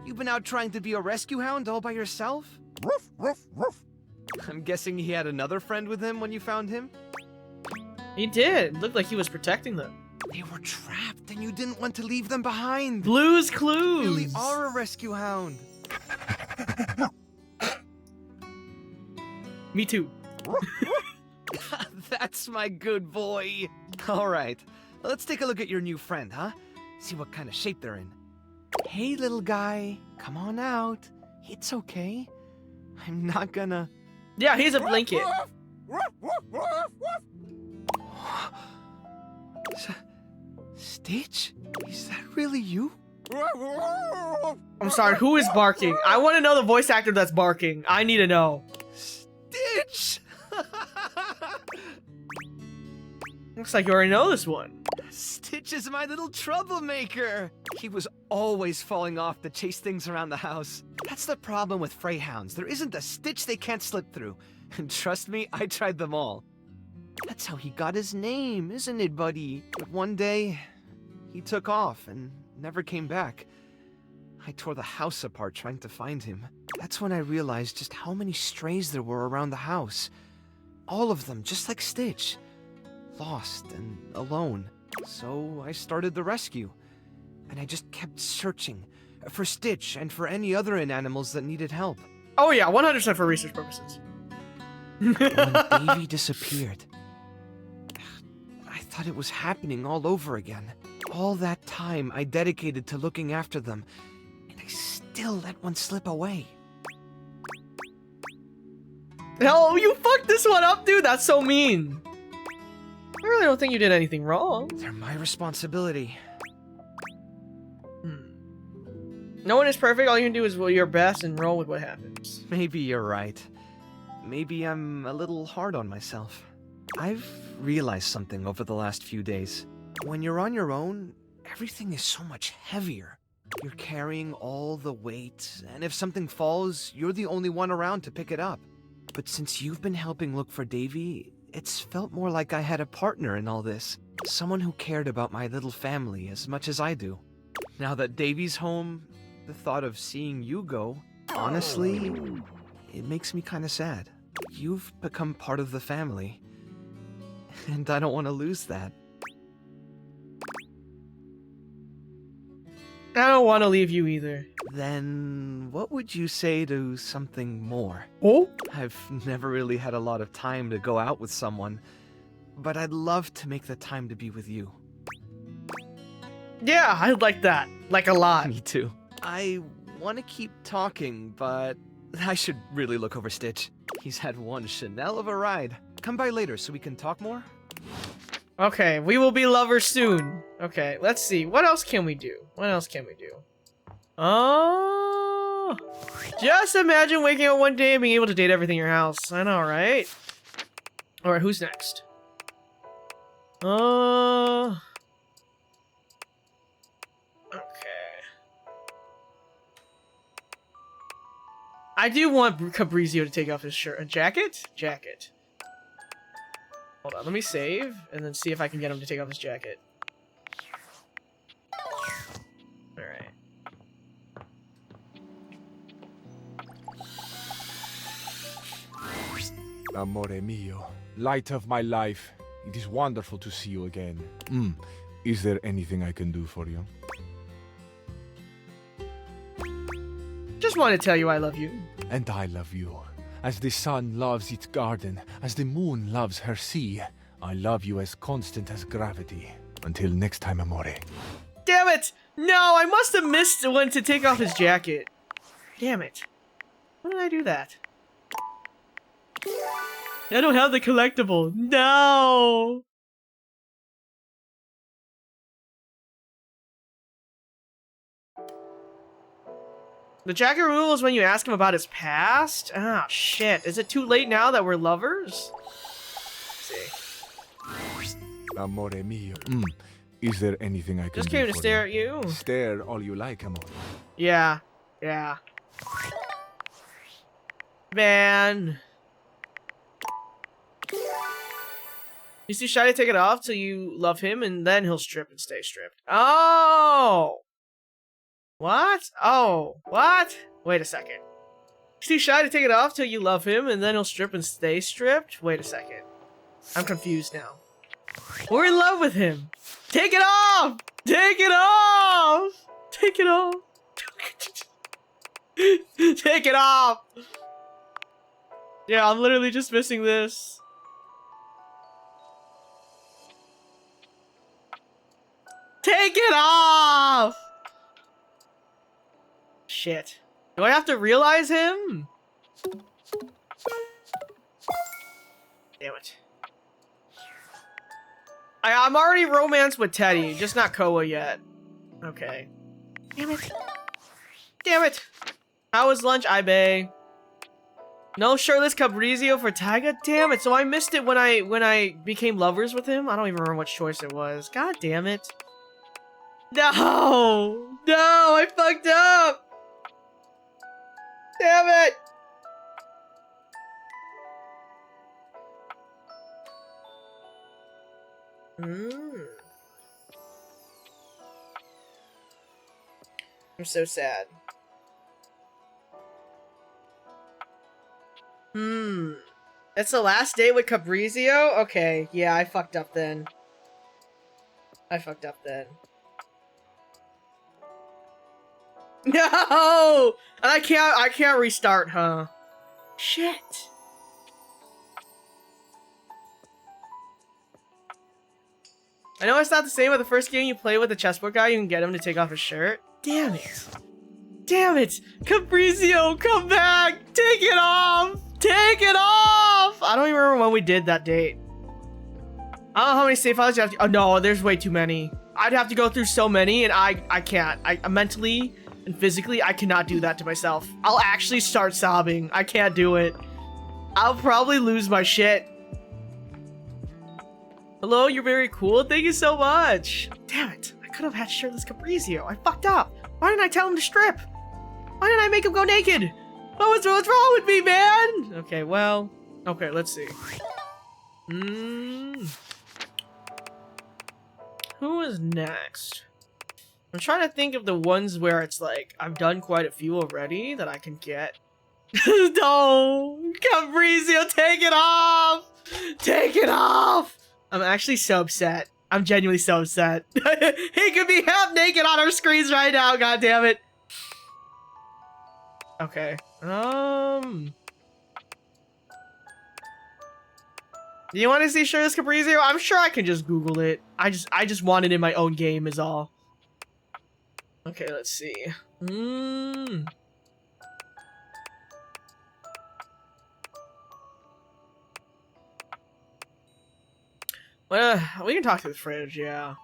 You've been out trying to be a rescue hound all by yourself? Ruff, ruff, ruff. I'm guessing he had another friend with him when you found him? He did. Looked like he was protecting them. They were trapped and you didn't want to leave them behind. Blue's You Clues. really are a rescue hound. Me too. That's my good boy. All right, let's take a look at your new friend, huh? See what kind of shape they're in. Hey, little guy, come on out. It's okay. I'm not gonna... Yeah, he's a blanket. Stitch? Is that really you? I'm sorry, who is barking? I want to know the voice actor that's barking. I need to know. Stitch! Looks like you already know this one. Stitch is my little troublemaker. He was always falling off to chase things around the house. That's the problem with Freyhounds. There isn't a stitch they can't slip through. And trust me, I tried them all. That's how he got his name, isn't it, buddy? But one day, he took off and never came back. I tore the house apart trying to find him. That's when I realized just how many strays there were around the house. All of them, just like Stitch. Lost and alone. So I started the rescue. And I just kept searching for Stitch and for any other animals that needed help. Oh yeah, 100% for research purposes. When Davy disappeared, I thought it was happening all over again. All that time I dedicated to looking after them, and I still let one slip away. Oh, you fucked this one up, dude. That's so mean. I really don't think you did anything wrong. They're my responsibility. No one is perfect. All you can do is your best and roll with what happens. Maybe you're right. Maybe I'm a little hard on myself. I've realized something over the last few days. When you're on your own, everything is so much heavier. You're carrying all the weight, and if something falls, you're the only one around to pick it up. But since you've been helping look for Davy, it's felt more like I had a partner in all this. Someone who cared about my little family as much as I do. Now that Davy's home, the thought of seeing you go, honestly, it makes me kind of sad. You've become part of the family, and I don't want to lose that. I don't want to leave you either. Then what would you say to something more? Oh? I've never really had a lot of time to go out with someone, but I'd love to make the time to be with you. Yeah, I like that. Like a lot. Me too. I want to keep talking, but I should really look over Stitch. He's had one Chanel of a ride. Come by later so we can talk more? Okay, we will be lovers soon. Okay, let's see. What else can we do? What else can we do? Oh, just imagine waking up one day and being able to date everything in your house. I know, right? Alright, who's next? Okay. I do want Cabrizio to take off his shirt. A jacket? Jacket. Hold on, let me save, and then see if I can get him to take off his jacket. Alright. Amore mio, light of my life, it is wonderful to see you again. Is there anything I can do for you? Just want to tell you I love you. And I love you. As the sun loves its garden, as the moon loves her sea, I love you as constant as gravity. Until next time, amore. Damn it! No, I must have missed when to take off his jacket. Damn it. When did I do that? I don't have the collectible. No! The jacket removal is when you ask him about his past? Ah, shit. Is it too late now that we're lovers? Let's see. Amore mio. Is there anything I can Just do came to for stare at you. Stare all you like, amore. Yeah. Yeah. Man. You see shy to take it off till you love him, and then he'll strip and stay stripped. Oh! What? Oh, what? Wait a second. See shy to take it off till you love him, and then he'll strip and stay stripped? Wait a second. I'm confused now. We're in love with him. Take it off! Take it off! Take it off! Take it off! Yeah, I'm literally just missing this. Take it off! Shit. Do I have to realize him? Damn it. I'm already romanced with Teddy, just not Koa yet. Okay. Damn it. Damn it. How was lunch, Ibe? No shirtless Cabrizio for Taiga? Damn it, so I missed it when I became lovers with him? I don't even remember what choice it was. God damn it. No! No, I fucked up! Damn it! I'm so sad. It's the last day with Cabrizio? Okay, yeah, I fucked up then. No! And I can't restart, huh? Shit. I know it's not the same with the first game you play with the chessboard guy, you can get him to take off his shirt. Damn it. Damn it! Cabrizio, come back! Take it off! Take it off! I don't even remember when we did that date. I don't know how many save files you have to— oh no, there's way too many. I'd have to go through so many and I can't. I mentally and physically, I cannot do that to myself. I'll actually start sobbing. I can't do it. I'll probably lose my shit. Hello, you're very cool. Thank you so much. Damn it. I could have had shirtless Cabrizio. I fucked up. Why didn't I tell him to strip? Why didn't I make him go naked? What's wrong with me, man? Okay, well. Okay, let's see. Who is next? I'm trying to think of the ones where it's like, I've done quite a few already that I can get. No! Cabrizio, take it off! Take it off! I'm actually so upset. I'm genuinely so upset. He could be half naked on our screens right now, god damn it. Okay. Do you want to see shirtless Cabrizio? I'm sure I can just Google it. I just want it in my own game is all. Okay, let's see. Well, we can talk to the fridge, yeah.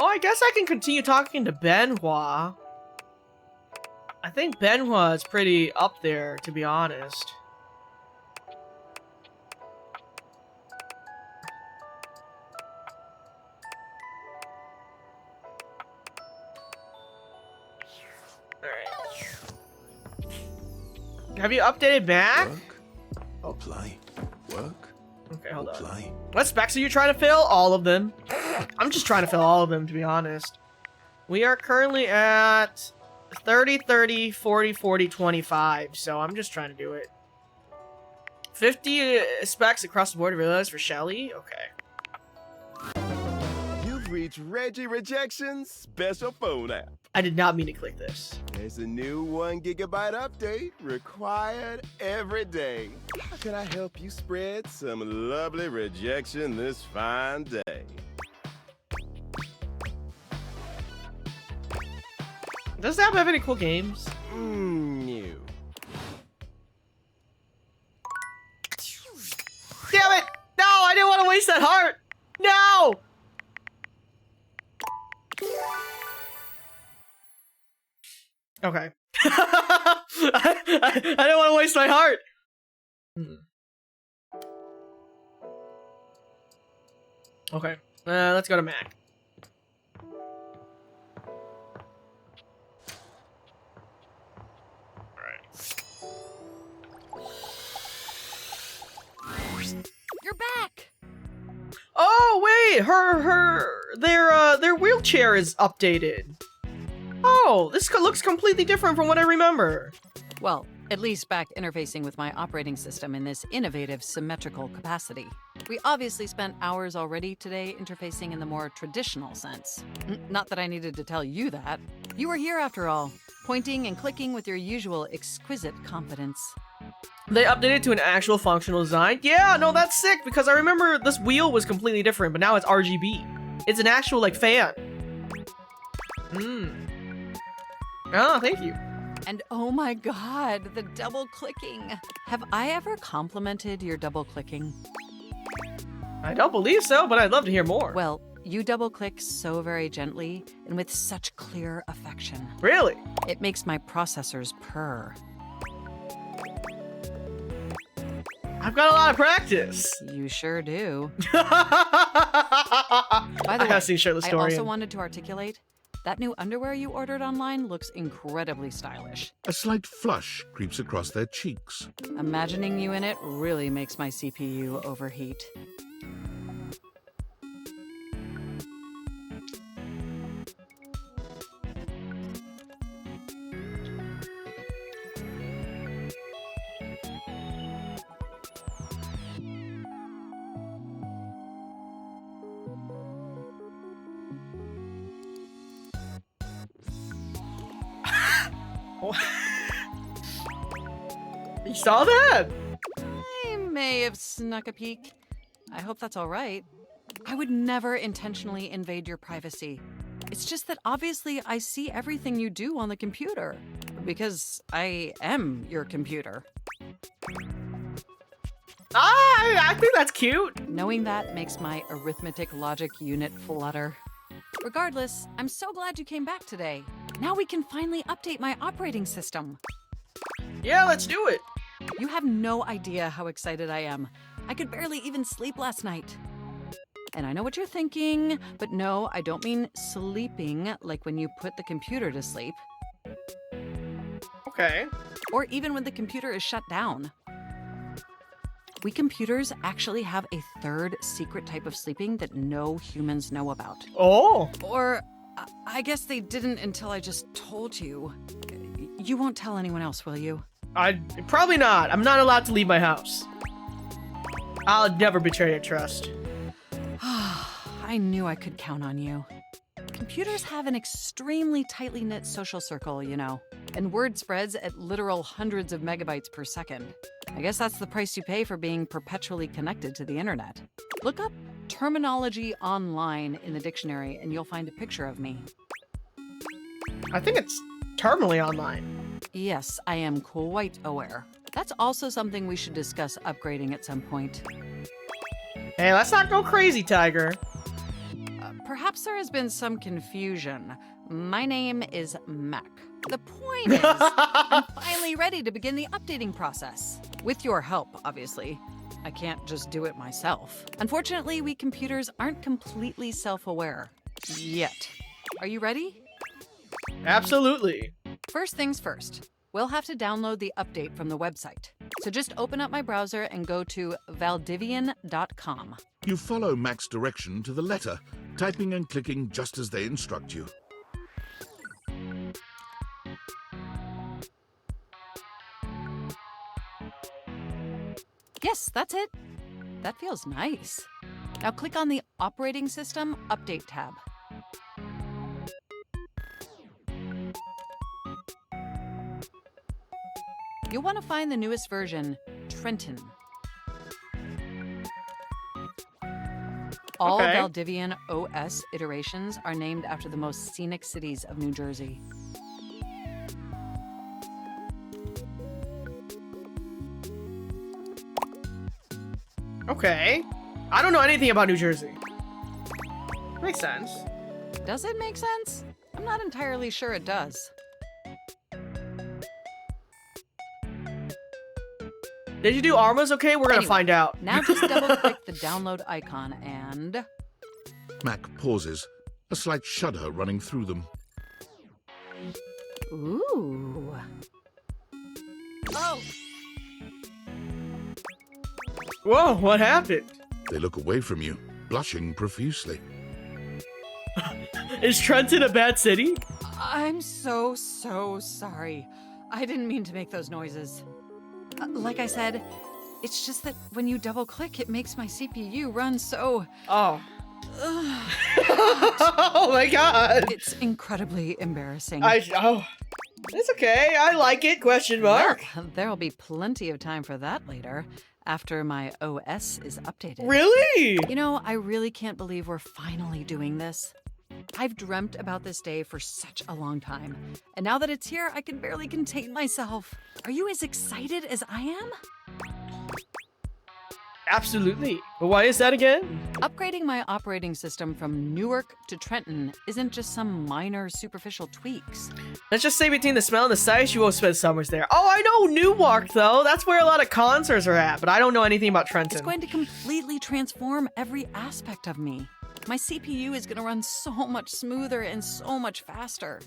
Oh, I guess I can continue talking to Benoit. I think Benoit is pretty up there, to be honest. Alright. Have you updated Mac? Work? I'll play. Work? Okay, hold on. Play. What specs are you trying to fill? All of them. I'm just trying to fill all of them, to be honest. We are currently at 30, 30, 40, 40, 25, so I'm just trying to do it. 50 specs across the board, realize, for Shelly? Okay. You've reached Reggie Rejection's special phone app. I did not mean to click this. There's a new 1 GB update required every day. How can I help you spread some lovely rejection this fine day? Does the app have any cool games? No. Damn it! No, I didn't want to waste that heart! No! Okay. I didn't want to waste my heart! Okay. Let's go to Mac. You're back. Oh wait, their wheelchair is updated. Oh, this looks completely different from what I remember. Well, at least back interfacing with my operating system in this innovative symmetrical capacity. We obviously spent hours already today interfacing in the more traditional sense. Not that I needed to tell you that. You were here after all, pointing and clicking with your usual exquisite confidence. They updated to an actual functional design? Yeah, no, that's sick, because I remember this wheel was completely different, but now it's RGB. It's an actual, like, fan. Oh, thank you. And oh my god, the double clicking. Have I ever complimented your double clicking? I don't believe so, but I'd love to hear more. Well, you double-click so very gently and with such clear affection. Really? It makes my processors purr. I've got a lot of practice. You sure do. By By the way, I have seen Shirtless I Story. also wanted to articulate, that new underwear you ordered online looks incredibly stylish. A slight flush creeps across their cheeks. Imagining you in it really makes my CPU overheat. You saw that? I may have snuck a peek. I hope that's all right. I would never intentionally invade your privacy. It's just that obviously I see everything you do on the computer. Because I am your computer. I think that's cute. Knowing that makes my arithmetic logic unit flutter. Regardless, I'm so glad you came back today. Now we can finally update my operating system. Yeah, let's do it. You have no idea how excited I am. I could barely even sleep last night. And I know what you're thinking, but no, I don't mean sleeping like when you put the computer to sleep. Okay. Or even when the computer is shut down. We computers actually have a third secret type of sleeping that no humans know about. Oh. Or I guess they didn't until I just told you. You won't tell anyone else, will you? Probably not. I'm not allowed to leave my house. I'll never betray your trust. I knew I could count on you. Computers have an extremely tightly knit social circle, you know, and word spreads at literal hundreds of megabytes per second. I guess that's the price you pay for being perpetually connected to the internet. Look up terminology online in the dictionary and you'll find a picture of me. I think it's terminally online. Yes, I am quite aware. That's also something we should discuss upgrading at some point. Hey, let's not go crazy, Tiger. Perhaps there has been some confusion. My name is Mac. The point is, I'm finally ready to begin the updating process. With your help, obviously. I can't just do it myself. Unfortunately, we computers aren't completely self-aware. Yet. Are you ready? Absolutely. First things first. We'll have to download the update from the website. So just open up my browser and go to valdivian.com. You follow Mac's direction to the letter, typing and clicking just as they instruct you. Yes, that's it. That feels nice. Now click on the Operating System Update tab. You'll want to find the newest version, Trenton. All Okay. Valdivian OS iterations are named after the most scenic cities of New Jersey. Okay. I don't know anything about New Jersey. Makes sense. Does it make sense? I'm not entirely sure it does. Did you do Arma's okay? We're gonna Anyway, find out. Now just double-click the download icon and... Mac pauses, a slight shudder running through them. Ooh. Oh, Whoa, what happened? They look away from you, blushing profusely. Is Trenton a bad city? I'm so sorry. I didn't mean to make those noises. Like I said, it's just that when you double-click, it makes my CPU run so... Oh. Oh my god. It's incredibly embarrassing. It's okay. I like it, question mark. Well, there'll be plenty of time for that later, after my OS is updated. Really? You know, I really can't believe we're finally doing this. I've dreamt about this day for such a long time, and now that it's here, I can barely contain myself. Are you as excited as I am? Absolutely. But why is that again? Upgrading my operating system from Newark to Trenton isn't just some minor superficial tweaks. Let's just say between the smell and the size, you won't spend summers there. Oh, I know Newark, though. That's where a lot of concerts are at, but I don't know anything about Trenton. It's going to completely transform every aspect of me. My CPU is going to run so much smoother and so much faster.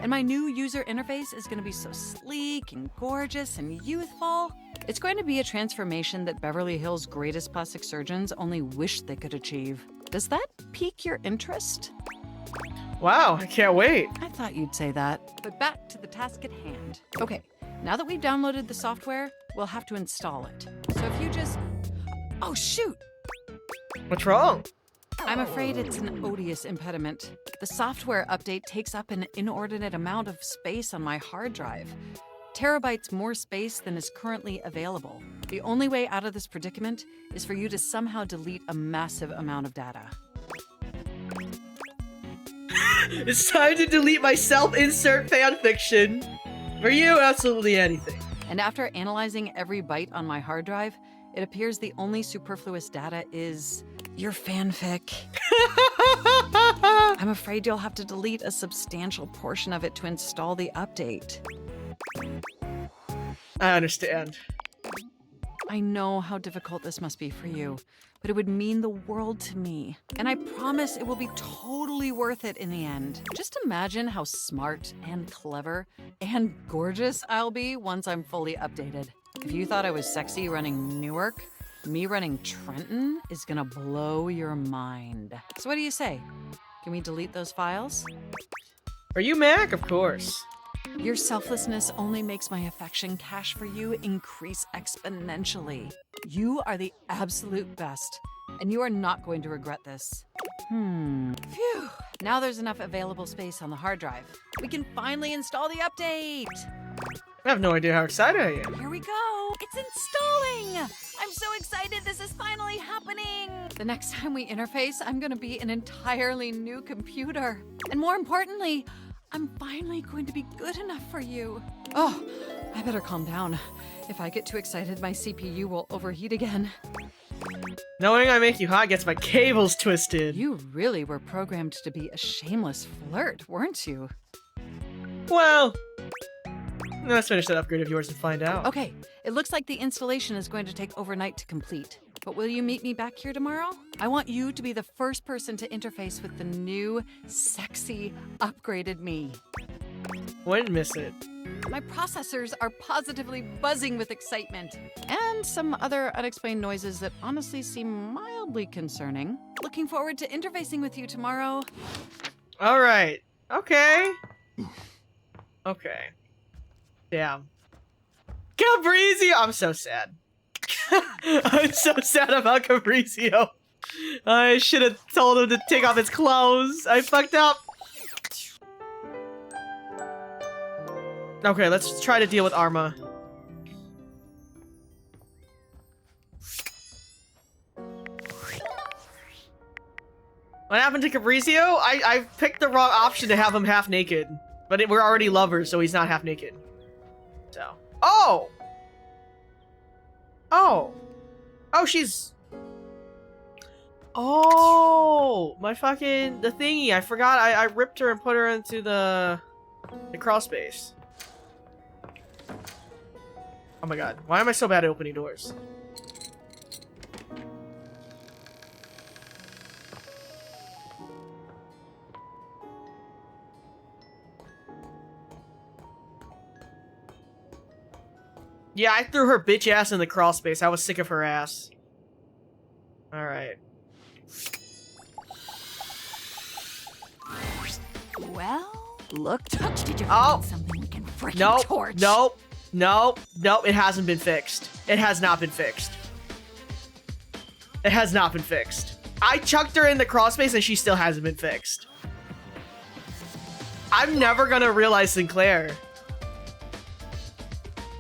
And my new user interface is going to be so sleek and gorgeous and youthful. It's going to be a transformation that Beverly Hills' greatest plastic surgeons only wish they could achieve. Does that pique your interest? Wow, I can't wait. I thought you'd say that. But back to the task at hand. Okay, now that we've downloaded the software, we'll have to install it. So if you just... Oh, shoot! What's wrong? I'm afraid it's an odious impediment. The software update takes up an inordinate amount of space on my hard drive. Terabytes more space than is currently available. The only way out of this predicament is for you to somehow delete a massive amount of data. It's time to delete my self-insert fanfiction. For you, absolutely anything. And after analyzing every byte on my hard drive, it appears the only superfluous data is your fanfic. I'm afraid you'll have to delete a substantial portion of it to install the update. I understand. I know how difficult this must be for you, but it would mean the world to me. And I promise it will be totally worth it in the end. Just imagine how smart and clever and gorgeous I'll be once I'm fully updated. If you thought I was sexy running Newark, me running Trenton is gonna blow your mind. So what do you say? Can we delete those files? Are you Mac? Of course. Your selflessness only makes my affection cache for you increase exponentially. You are the absolute best, and you are not going to regret this. Phew. Now there's enough available space on the hard drive. We can finally install the update! I have no idea how excited I am. Here we go! It's installing! I'm so excited this is finally happening! The next time we interface, I'm gonna be an entirely new computer. And more importantly, I'm finally going to be good enough for you. Oh, I better calm down. If I get too excited, my CPU will overheat again. Knowing I make you hot gets my cables twisted. You really were programmed to be a shameless flirt, weren't you? Well, let's finish that upgrade of yours and find out. Okay, it looks like the installation is going to take overnight to complete. But will you meet me back here tomorrow? I want you to be the first person to interface with the new, sexy, upgraded me. Wouldn't miss it. My processors are positively buzzing with excitement. And some other unexplained noises that honestly seem mildly concerning. Looking forward to interfacing with you tomorrow. Alright. Okay. Okay. Damn. Cabrizio! I'm so sad. I'm so sad about Cabrizio. I should have told him to take off his clothes. I fucked up. Okay, let's try to deal with Arma. What happened to Cabrizio? I picked the wrong option to have him half naked. But we're already lovers, so he's not half naked. So. Oh! Oh! Oh, she's... Oh! My fucking... The thingy. I forgot. I ripped her and put her into the crawl space. Oh my god. Why am I so bad at opening doors? Yeah, I threw her bitch ass in the crawl space. I was sick of her ass. Alright. Well, look, did you Oh! find something we can freaking Nope. torch? Nope. Nope. Nope. It hasn't been fixed. It has not been fixed. It has not been fixed. I chucked her in the crawl space and she still hasn't been fixed. I'm never gonna realize Sinclair.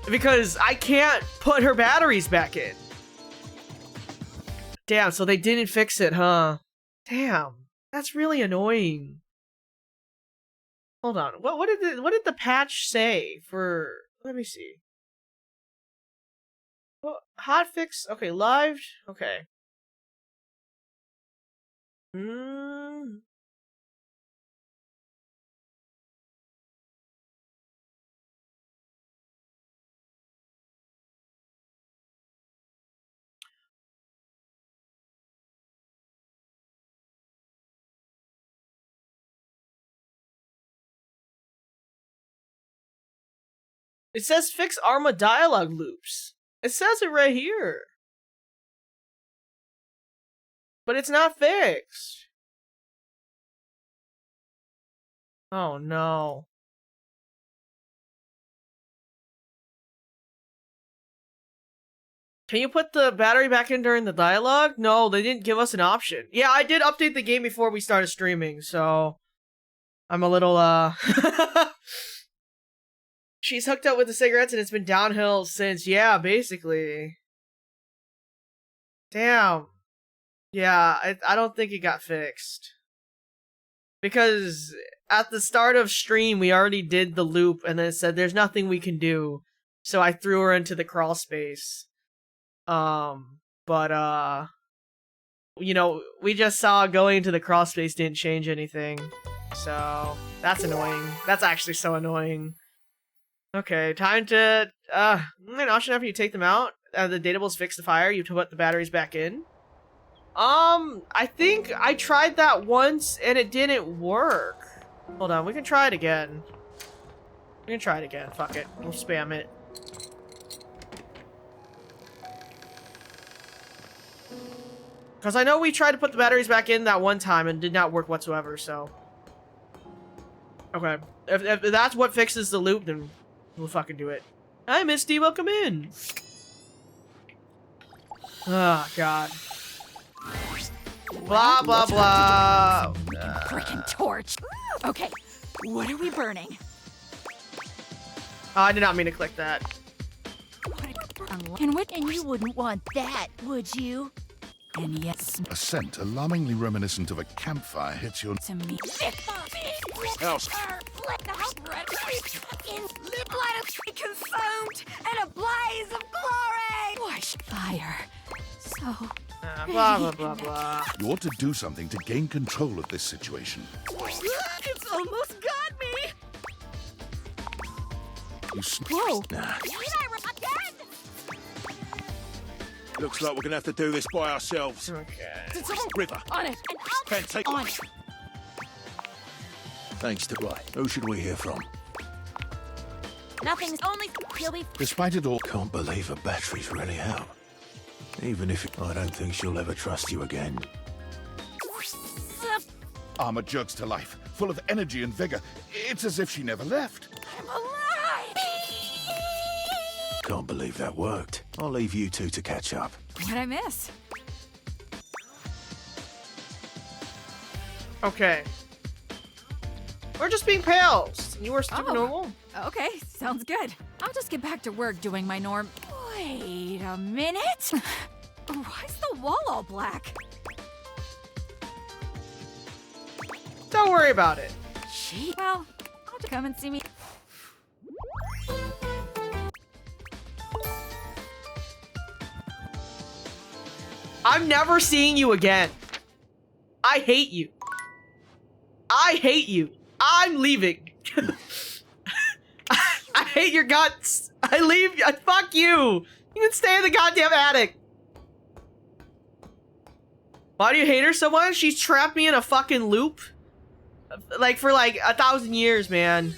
Because I can't put her batteries back in. Damn, so they didn't fix it, huh? Damn. That's really annoying. Hold on. What did the patch say for... Let me see. Hot fix. Okay, live. Okay. Hmm. It says fix Arma dialogue loops. It says it right here. But it's not fixed. Oh no. Can you put the battery back in during the dialogue? No, they didn't give us an option. Yeah, I did update the game before we started streaming, so I'm a little She's hooked up with the cigarettes and it's been downhill since. Yeah, basically. Damn. Yeah, I don't think it got fixed. Because at the start of stream, we already did the loop and then it said there's nothing we can do. So I threw her into the crawl space. But you know, we just saw going to the crawl space didn't change anything. So that's annoying. That's actually so annoying. Okay, time to an option after you take them out. The datables fix the fire, you put the batteries back in. I think I tried that once and it didn't work. Hold on, we can try it again. We can try it again. Fuck it. We'll spam it. Because I know we tried to put the batteries back in that one time and did not work whatsoever, so... Okay. If that's what fixes the loop, then we'll fucking do it. Hi, Misty, welcome in! Oh, God. Blah, blah, blah. Frickin' torch. Okay, what are we burning? Oh, I did not mean to click that. And you wouldn't want that, would you? And yes, A scent alarmingly reminiscent of a campfire hits your... to me. House. Consumed and a blaze of glory. Wash fire. So. Blah, blah, blah, blah. You ought to do something to gain control of this situation. It's almost got me. You Whoa. Nah. Looks like we're gonna have to do this by ourselves. Okay. River. On it. And Can take on it. Thanks to right. Who should we hear from? Nothing's only. He'll be. Despite it all... Can't believe a battery's really out. Even if I don't think she'll ever trust you again. Armor jugs to life, full of energy and vigor. It's as if she never left. I'm alive. Can't believe that worked. I'll leave you two to catch up. What'd I miss? Okay. We're just being pals. You were stupid normal. Okay, sounds good. I'll just get back to work doing my norm. Wait a minute. Why's the wall all black? Don't worry about it. Gee. Well, I'll just come and see me. I'm never seeing you again. I hate you. I hate you. I'm leaving. I hate your guts. I leave. Fuck you. You can stay in the goddamn attic. Why do you hate her so much? She's trapped me in a fucking loop. Like, for like 1,000 years, man.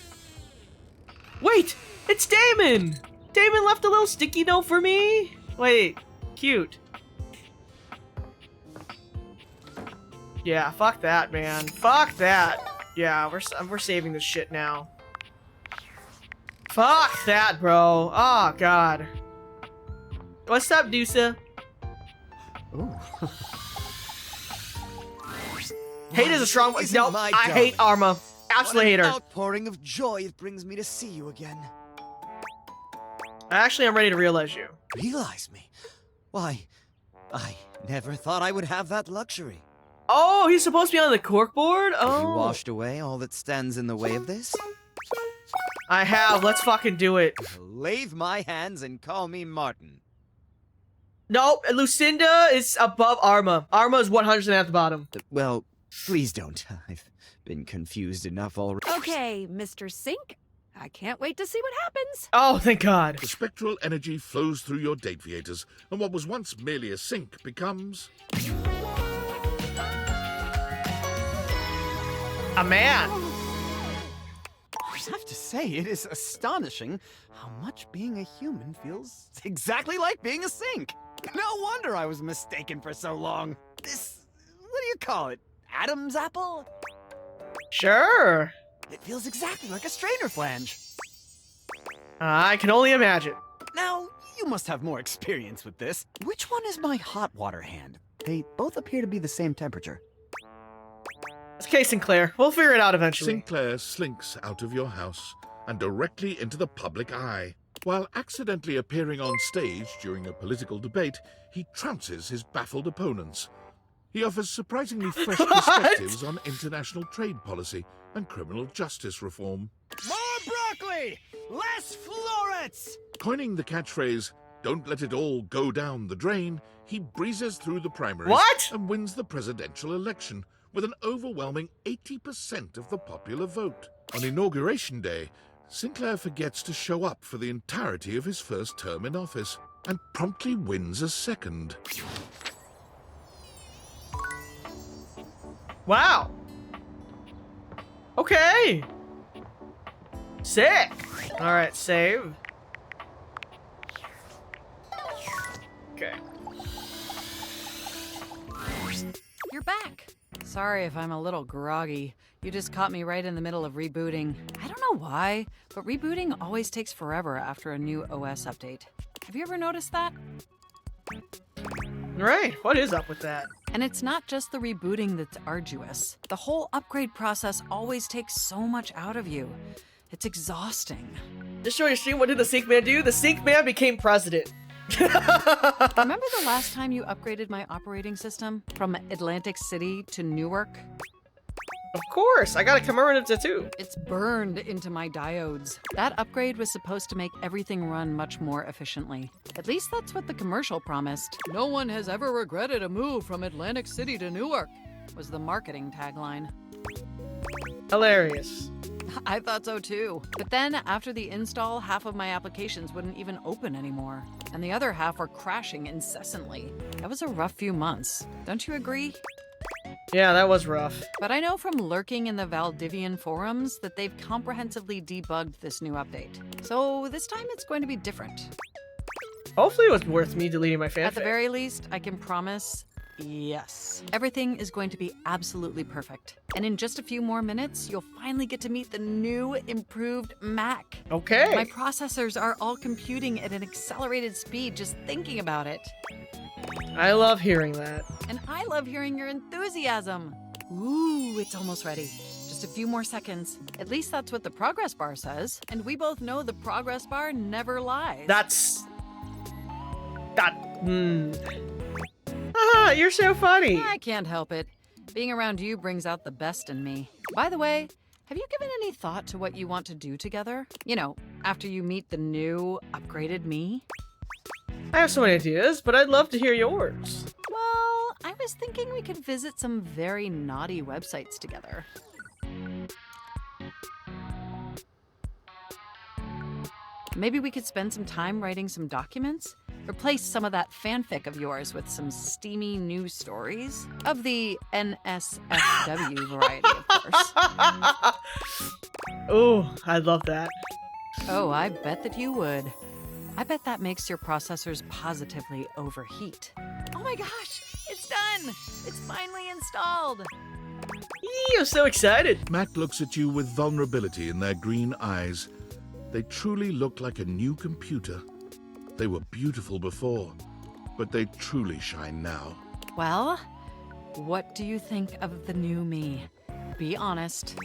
Wait, it's Damon. Damon left a little sticky note for me. Wait, cute. Yeah, fuck that, man. Fuck that. Yeah, we're saving this shit now. Fuck that, bro. Oh, God. What's up, Dusa? Hate is a strong word. Nope, I hate Arma. Absolutely hate her. Outpouring of joy it brings me to see you again. Actually, I'm ready to realize you. Realize me? Why, I never thought I would have that luxury. Oh, he's supposed to be on the corkboard? Have you Oh. washed away all that stands in the way of this? I have. Let's fucking do it. Lathe my hands and call me Martin. No, Lucinda is above Arma. Arma is 100% at the bottom. Well, please don't. I've been confused enough already. Okay, Mr. Sink. I can't wait to see what happens. Oh, thank God. The spectral energy flows through your Dateviators, and what was once merely a sink becomes... a man. I have to say, it is astonishing how much being a human feels exactly like being a sink. No wonder I was mistaken for so long. This, what do you call it? Adam's apple? Sure. It feels exactly like a strainer flange. I can only imagine. Now, you must have more experience with this. Which one is my hot water hand? They both appear to be the same temperature. It's okay, Sinclair. We'll figure it out eventually. Sinclair slinks out of your house and directly into the public eye. While accidentally appearing on stage during a political debate, he trounces his baffled opponents. He offers surprisingly fresh perspectives on international trade policy and criminal justice reform. More broccoli! Less florets! Coining the catchphrase, "Don't let it all go down the drain," he breezes through the primaries and wins the presidential election with an overwhelming 80% of the popular vote. On Inauguration Day, Sinclair forgets to show up for the entirety of his first term in office and promptly wins a second. Wow. Okay. Sick. All right, save. Okay. You're back. Sorry if I'm a little groggy. You just caught me right in the middle of rebooting. I don't know why, but rebooting always takes forever after a new OS update. Have you ever noticed that? Right, what is up with that? And it's not just the rebooting that's arduous. The whole upgrade process always takes so much out of you. It's exhausting. Just show your stream, what did the Sink Man do? The Sink Man became president. Remember the last time you upgraded my operating system from Atlantic City to Newark? Of course, I got a commemorative tattoo. It's burned into my diodes. That upgrade was supposed to make everything run much more efficiently. At least that's what the commercial promised. No one has ever regretted a move from Atlantic City to Newark, was the marketing tagline. Hilarious. I thought so too. But then, after the install, half of my applications wouldn't even open anymore. And the other half were crashing incessantly. That was a rough few months. Don't you agree? Yeah, that was rough. But I know from lurking in the Valdivian forums that they've comprehensively debugged this new update. So this time it's going to be different. Hopefully it was worth me deleting my fanfic. At the very least, I can promise, yes. Everything is going to be absolutely perfect. And in just a few more minutes, you'll finally get to meet the new, improved Mac. Okay. My processors are all computing at an accelerated speed just thinking about it. I love hearing that. And I love hearing your enthusiasm. Ooh, it's almost ready. Just a few more seconds. At least that's what the progress bar says. And we both know the progress bar never lies. You're so funny. I can't help it. Being around you brings out the best in me. By the way, have you given any thought to what you want to do together? You know, after you meet the new, upgraded me? I have so many ideas, but I'd love to hear yours. Well, I was thinking we could visit some very naughty websites together. Maybe we could spend some time writing some documents? Replace some of that fanfic of yours with some steamy news stories. Of the NSFW variety, of course. Oh, I'd love that. Oh, I bet that you would. I bet that makes your processors positively overheat. Oh my gosh, it's done! It's finally installed! I'm so excited. Mac looks at you with vulnerability in their green eyes. They truly look like a new computer. They were beautiful before, but they truly shine now. Well, what do you think of the new me? Be honest.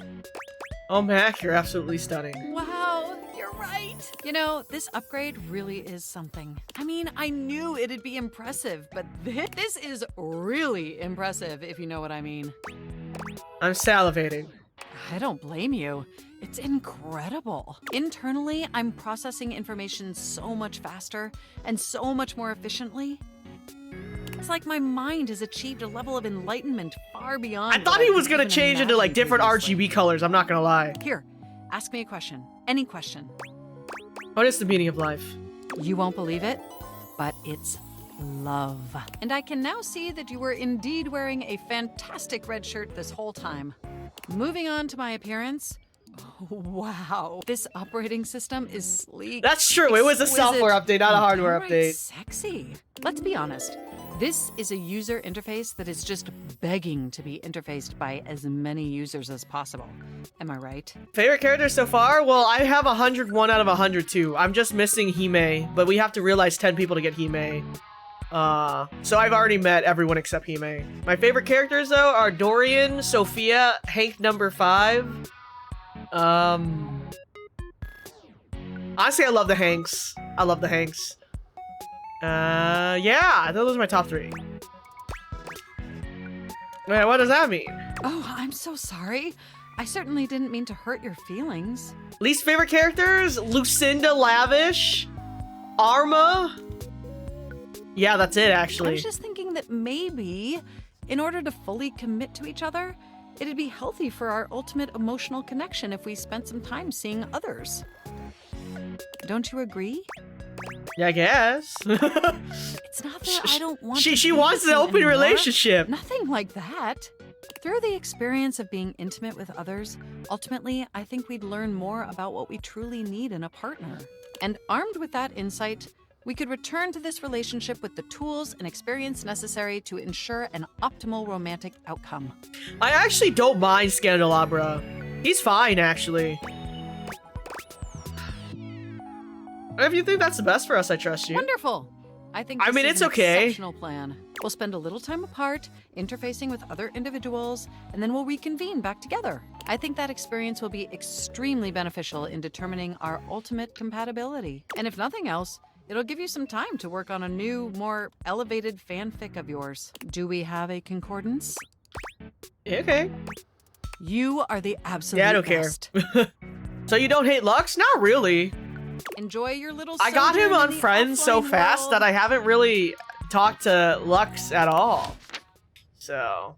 Oh, Mac, you're absolutely stunning. Wow, you're right. You know, this upgrade really is something. I mean, I knew it'd be impressive, but this is really impressive, if you know what I mean. I'm salivating. I don't blame you. It's incredible. Internally, I'm processing information so much faster and so much more efficiently. It's like my mind has achieved a level of enlightenment far beyond. I thought he was gonna change into like different RGB colors. I'm not gonna lie. Here, ask me a question. Any question. What is the meaning of life? You won't believe it, but it's love. And I can now see that you were indeed wearing a fantastic red shirt this whole time. Moving on to my appearance. Wow, this operating system is sleek. That's true. It was a software update, not a hardware update. Sexy. Let's be honest. This is a user interface that is just begging to be interfaced by as many users as possible. Am I right? Favorite characters so far? Well, I have 101 out of 102. I'm just missing Hime, but we have to realize 10 people to get Hime. So I've already met everyone except Hime. My favorite characters, though, are Dorian, Sophia, Hank number 5. Honestly, I love the Hanks. I love the Hanks. Yeah, those are my top 3. Wait, what does that mean? Oh, I'm so sorry. I certainly didn't mean to hurt your feelings. Least favorite characters? Lucinda Lavish, Arma. Yeah, that's it, actually. I was just thinking that maybe, in order to fully commit to each other, it'd be healthy for our ultimate emotional connection if we spent some time seeing others. Don't you agree? Yeah, I guess. It's not that I don't want she wants an open relationship. Nothing like that. Through the experience of being intimate with others, ultimately, I think we'd learn more about what we truly need in a partner. And armed with that insight, we could return to this relationship with the tools and experience necessary to ensure an optimal romantic outcome. I actually don't mind Scandelabra. He's fine, actually. If you think that's the best for us, I trust you. Wonderful. I think this is it's an okay. exceptional plan. We'll spend a little time apart, interfacing with other individuals, and then we'll reconvene back together. I think that experience will be extremely beneficial in determining our ultimate compatibility. And if nothing else, it'll give you some time to work on a new, more elevated fanfic of yours. Do we have a concordance? Okay. You are the absolute Yeah, I don't best. care. So you don't hate Lux? Not really. Enjoy your little I got him sojourn on in the Friends so offline fast world. that I haven't really talked to Lux at all. So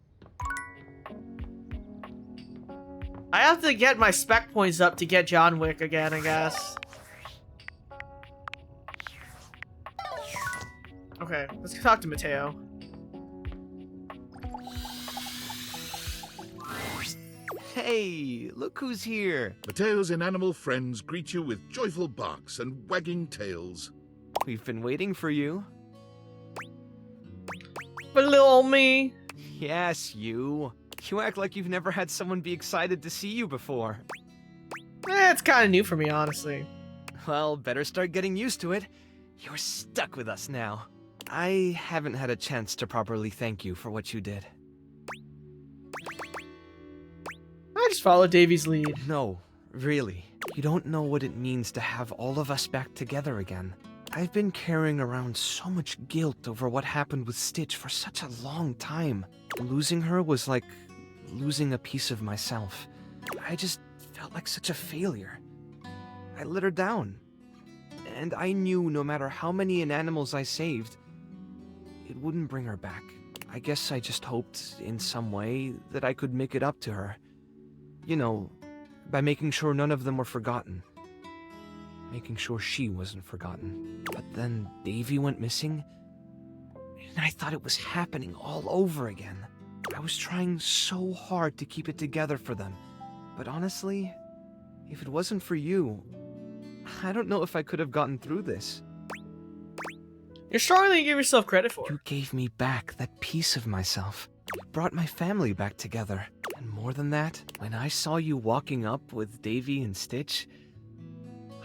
I have to get my spec points up to get John Wick again, I guess. Okay, let's talk to Mateo. Hey, look who's here. Mateo's inanimal friends greet you with joyful barks and wagging tails. We've been waiting for you. But little me. Yes, you. You act like you've never had someone be excited to see you before. It's kind of new for me, honestly. Well, better start getting used to it. You're stuck with us now. I haven't had a chance to properly thank you for what you did. I just followed Davy's lead. No, really. You don't know what it means to have all of us back together again. I've been carrying around so much guilt over what happened with Stitch for such a long time. Losing her was like losing a piece of myself. I just felt like such a failure. I let her down. And I knew no matter how many inanimals I saved, it wouldn't bring her back. I guess I just hoped, in some way, that I could make it up to her. You know, by making sure none of them were forgotten. Making sure she wasn't forgotten. But then Davy went missing, and I thought it was happening all over again. I was trying so hard to keep it together for them. But honestly, if it wasn't for you, I don't know if I could have gotten through this. You're stronger than you give yourself credit for. You gave me back that piece of myself. You brought my family back together. And more than that, when I saw you walking up with Davy and Stitch,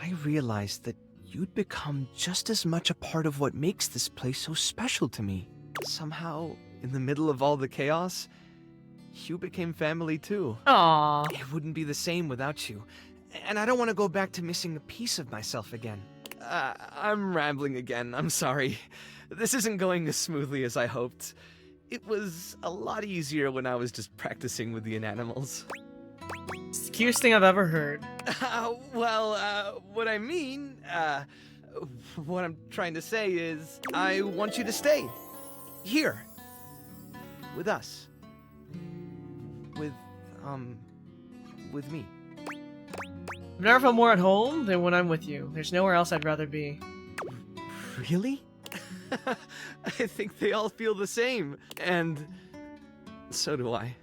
I realized that you'd become just as much a part of what makes this place so special to me. Somehow, in the middle of all the chaos, you became family too. Aww. It wouldn't be the same without you. And I don't want to go back to missing a piece of myself again. I'm rambling again, I'm sorry. This isn't going as smoothly as I hoped. It was a lot easier when I was just practicing with the inanimals. It's the cutest thing I've ever heard. What I'm trying to say is, I want you to stay. Here. With us. With me. I've never felt more at home than when I'm with you. There's nowhere else I'd rather be. Really? I think they all feel the same, and so do I.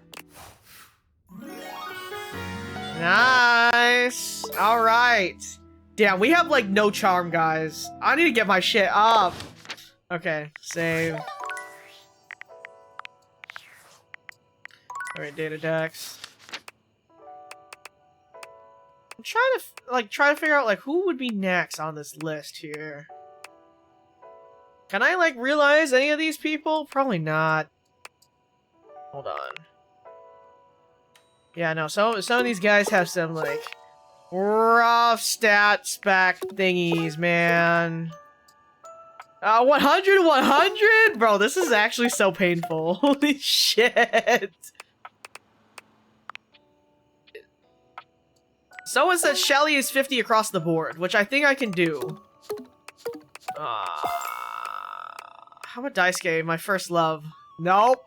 Nice. All right. Damn, we have like no charm, guys. I need to get my shit up. Okay, save. All right, data decks. I'm trying to figure out like who would be next on this list here. Can I like realize any of these people? Probably not. Hold on. Yeah, no, some of these guys have some like rough stat spec thingies, man. 100? Bro, this is actually so painful. Holy shit. Someone said Shelly is 50 across the board, which I think I can do. How about Daisuke, my first love? Nope.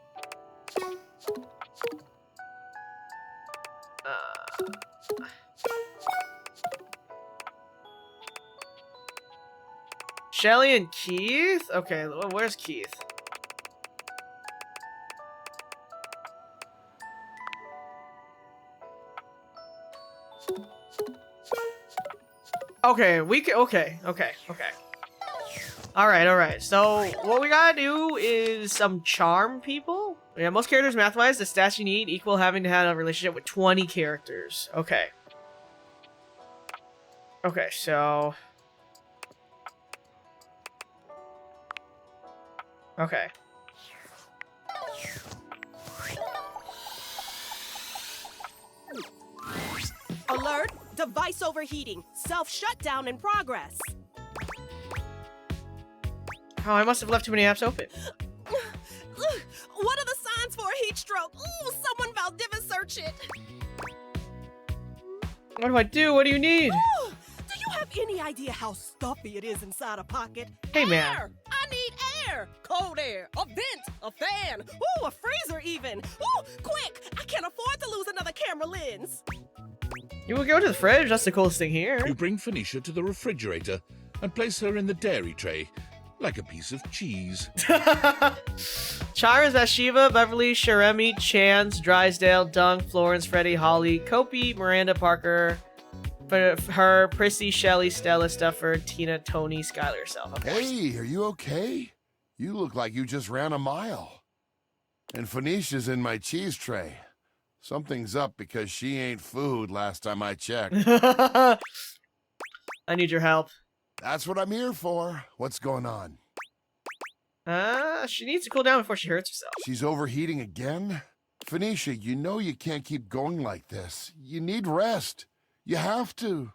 Shelly and Keith? Okay, where's Keith? Okay, okay. Alright. So, what we gotta do is some charm people. Yeah, most characters math-wise, the stats you need equal having to have a relationship with 20 characters. Okay. Okay, so... Okay. Alert! Device overheating. Self-shutdown in progress. Oh, I must have left too many apps open. What are the signs for a heat stroke? Ooh, someone Valdivis search it. What do I do? What do you need? Ooh, do you have any idea how stuffy it is inside a pocket? Hey, man. Air! I need air! Cold air, a vent, a fan, ooh, a freezer even. Ooh, quick! I can't afford to lose another camera lens. You will go to the fridge. That's the coolest thing here. You bring Phoenicia to the refrigerator and place her in the dairy tray, like a piece of cheese. Chira's Ashiva, Beverly, Sharemi, Chance, Drysdale, Dunk, Florence, Freddie, Holly, Kopi, Miranda, Parker, her, Prissy, Shelly, Stella, Stuffer, Tina, Tony, Skylar herself. Okay. Hey, are you okay? You look like you just ran a mile. And Phoenicia's in my cheese tray. Something's up because she ain't food last time I checked. I need your help. That's what I'm here for. What's going on? She needs to cool down before she hurts herself. She's overheating again? Phoenicia, you know you can't keep going like this. You need rest. You have to.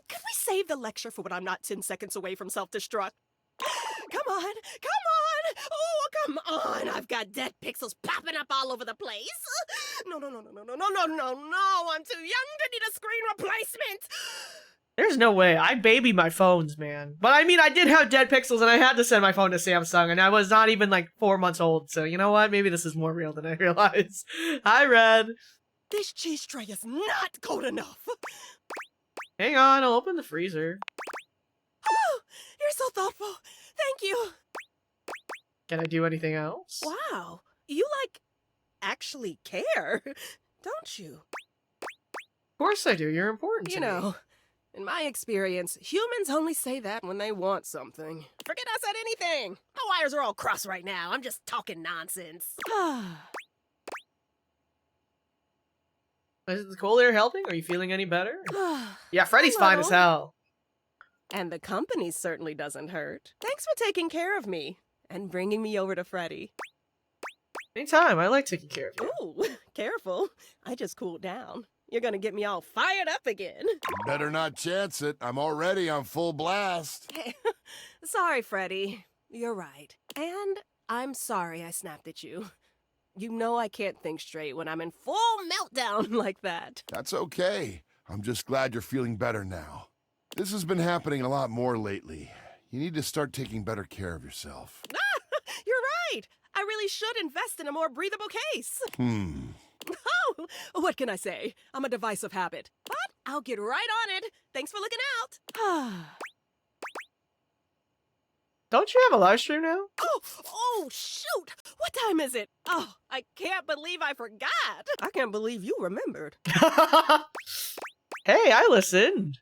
Could we save the lecture for when I'm not 10 seconds away from self-destruct? Come on! Oh, come on! I've got dead pixels popping up all over the place. No, I'm too young to need a screen replacement. There's no way. I baby my phones, man. But I mean, I did have dead pixels and I had to send my phone to Samsung and I was not even like 4 months old. So you know what? Maybe this is more real than I realized. Hi, Red. This cheese tray is not cold enough. Hang on, I'll open the freezer. Oh, you're so thoughtful. Thank you. Can I do anything else? Wow, you actually care, don't you? Of course I do. You're important to me. You know, in my experience, humans only say that when they want something. Forget I said anything. My wires are all crossed right now. I'm just talking nonsense. Is the cold air helping? Are you feeling any better? Yeah, Freddy's fine as hell. And the company certainly doesn't hurt. Thanks for taking care of me and bringing me over to Freddy. Anytime. I like taking care of you. Ooh, careful. I just cooled down. You're gonna get me all fired up again. Better not chance it. I'm already on full blast. Sorry, Freddy. You're right. And I'm sorry I snapped at you. You know I can't think straight when I'm in full meltdown like that. That's okay. I'm just glad you're feeling better now. This has been happening a lot more lately. You need to start taking better care of yourself. You're right. I really should invest in a more breathable case. Oh, what can I say? I'm a divisive habit. But I'll get right on it. Thanks for looking out. Don't you have a live stream now? Oh, shoot! What time is it? Oh, I can't believe I forgot. I can't believe you remembered. Hey, I listened.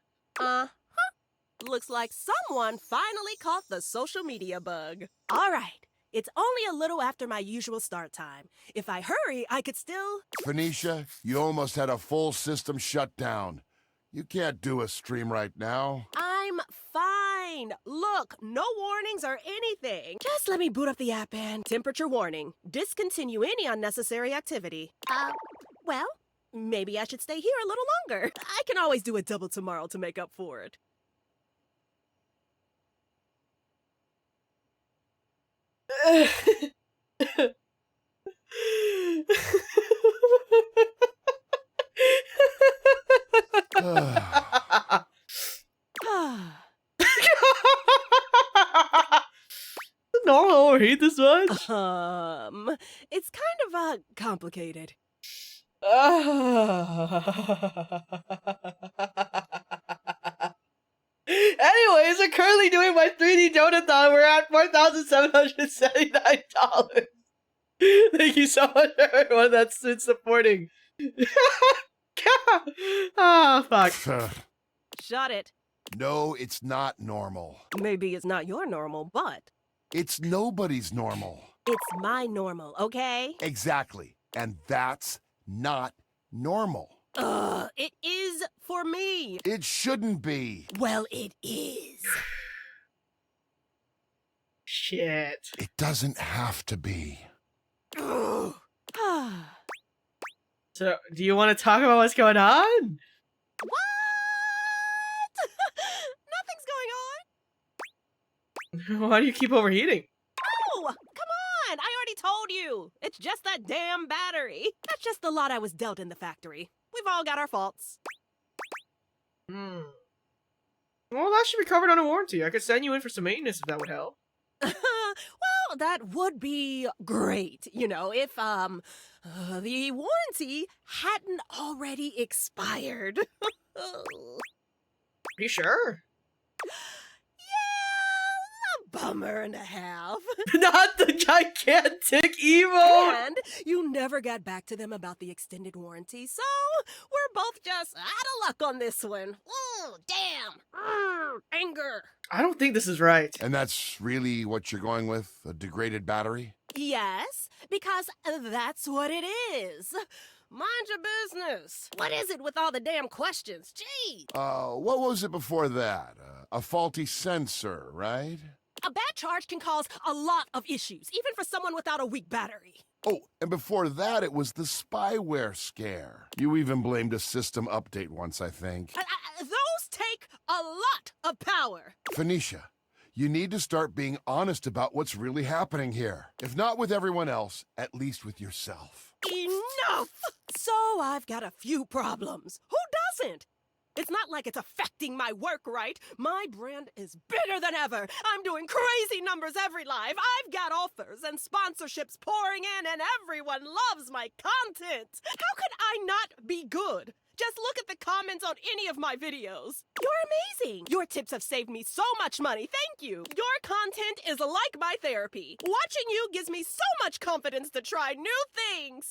Looks like someone finally caught the social media bug. All right. It's only a little after my usual start time. If I hurry, I could still... Phoenicia, you almost had a full system shutdown. You can't do a stream right now. I'm fine. Look, no warnings or anything. Just let me boot up the app and temperature warning. Discontinue any unnecessary activity. Well, maybe I should stay here a little longer. I can always do a double tomorrow to make up for it. Normal overheat this much? It's kind of, complicated. Anyways, we're currently doing my 3D Donutathon. We're at $4,779. Thank you so much for everyone that's been supporting. Oh, fuck. Shut it. No, it's not normal. Maybe it's not your normal, but... It's nobody's normal. It's my normal, okay? Exactly. And that's not normal. It is for me. It shouldn't be. Well, it is. Shit. It doesn't have to be. So, do you want to talk about what's going on? What? Nothing's going on. Why do you keep overheating? Oh, come on. I already told you. It's just that damn battery. That's just the lot I was dealt in the factory. We've all got our faults. Well, that should be covered under warranty. I could send you in for some maintenance if that would help. Well, that would be great, you know, if, the warranty hadn't already expired. Are you sure? Yeah, a bummer and a half. Not the gigantic evil! And you never got back to them about the extended warranty, so we're both just out of luck on this one. Oh, damn. Anger. I don't think this is right. And that's really what you're going with? A degraded battery? Yes, because that's what it is. Mind your business. What is it with all the damn questions? Gee. What was it before that? A faulty sensor, right? A bad charge can cause a lot of issues, even for someone without a weak battery. Oh, and before that, it was the spyware scare. You even blamed a system update once, I think. Those take a lot of power. Phoenicia, you need to start being honest about what's really happening here. If not with everyone else, at least with yourself. Enough! So I've got a few problems. Who doesn't? It's not like it's affecting my work, right? My brand is bigger than ever. I'm doing crazy numbers every live. I've got offers and sponsorships pouring in, and everyone loves my content. How could I not be good? Just look at the comments on any of my videos. You're amazing. Your tips have saved me so much money. Thank you. Your content is like my therapy. Watching you gives me so much confidence to try new things.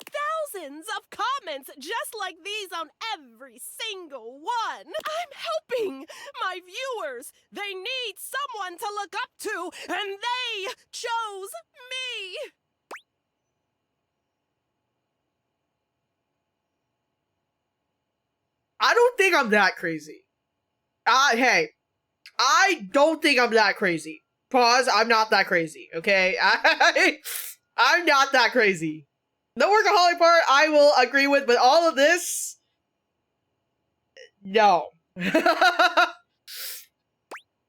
Thousands of comments just like these on every single one. I'm helping my viewers. They need someone to look up to, and they chose me. I don't think I'm that crazy. Hey, I don't think I'm that crazy. Pause, I'm not that crazy, okay? I'm not that crazy. The workaholic part, I will agree with, but all of this, no.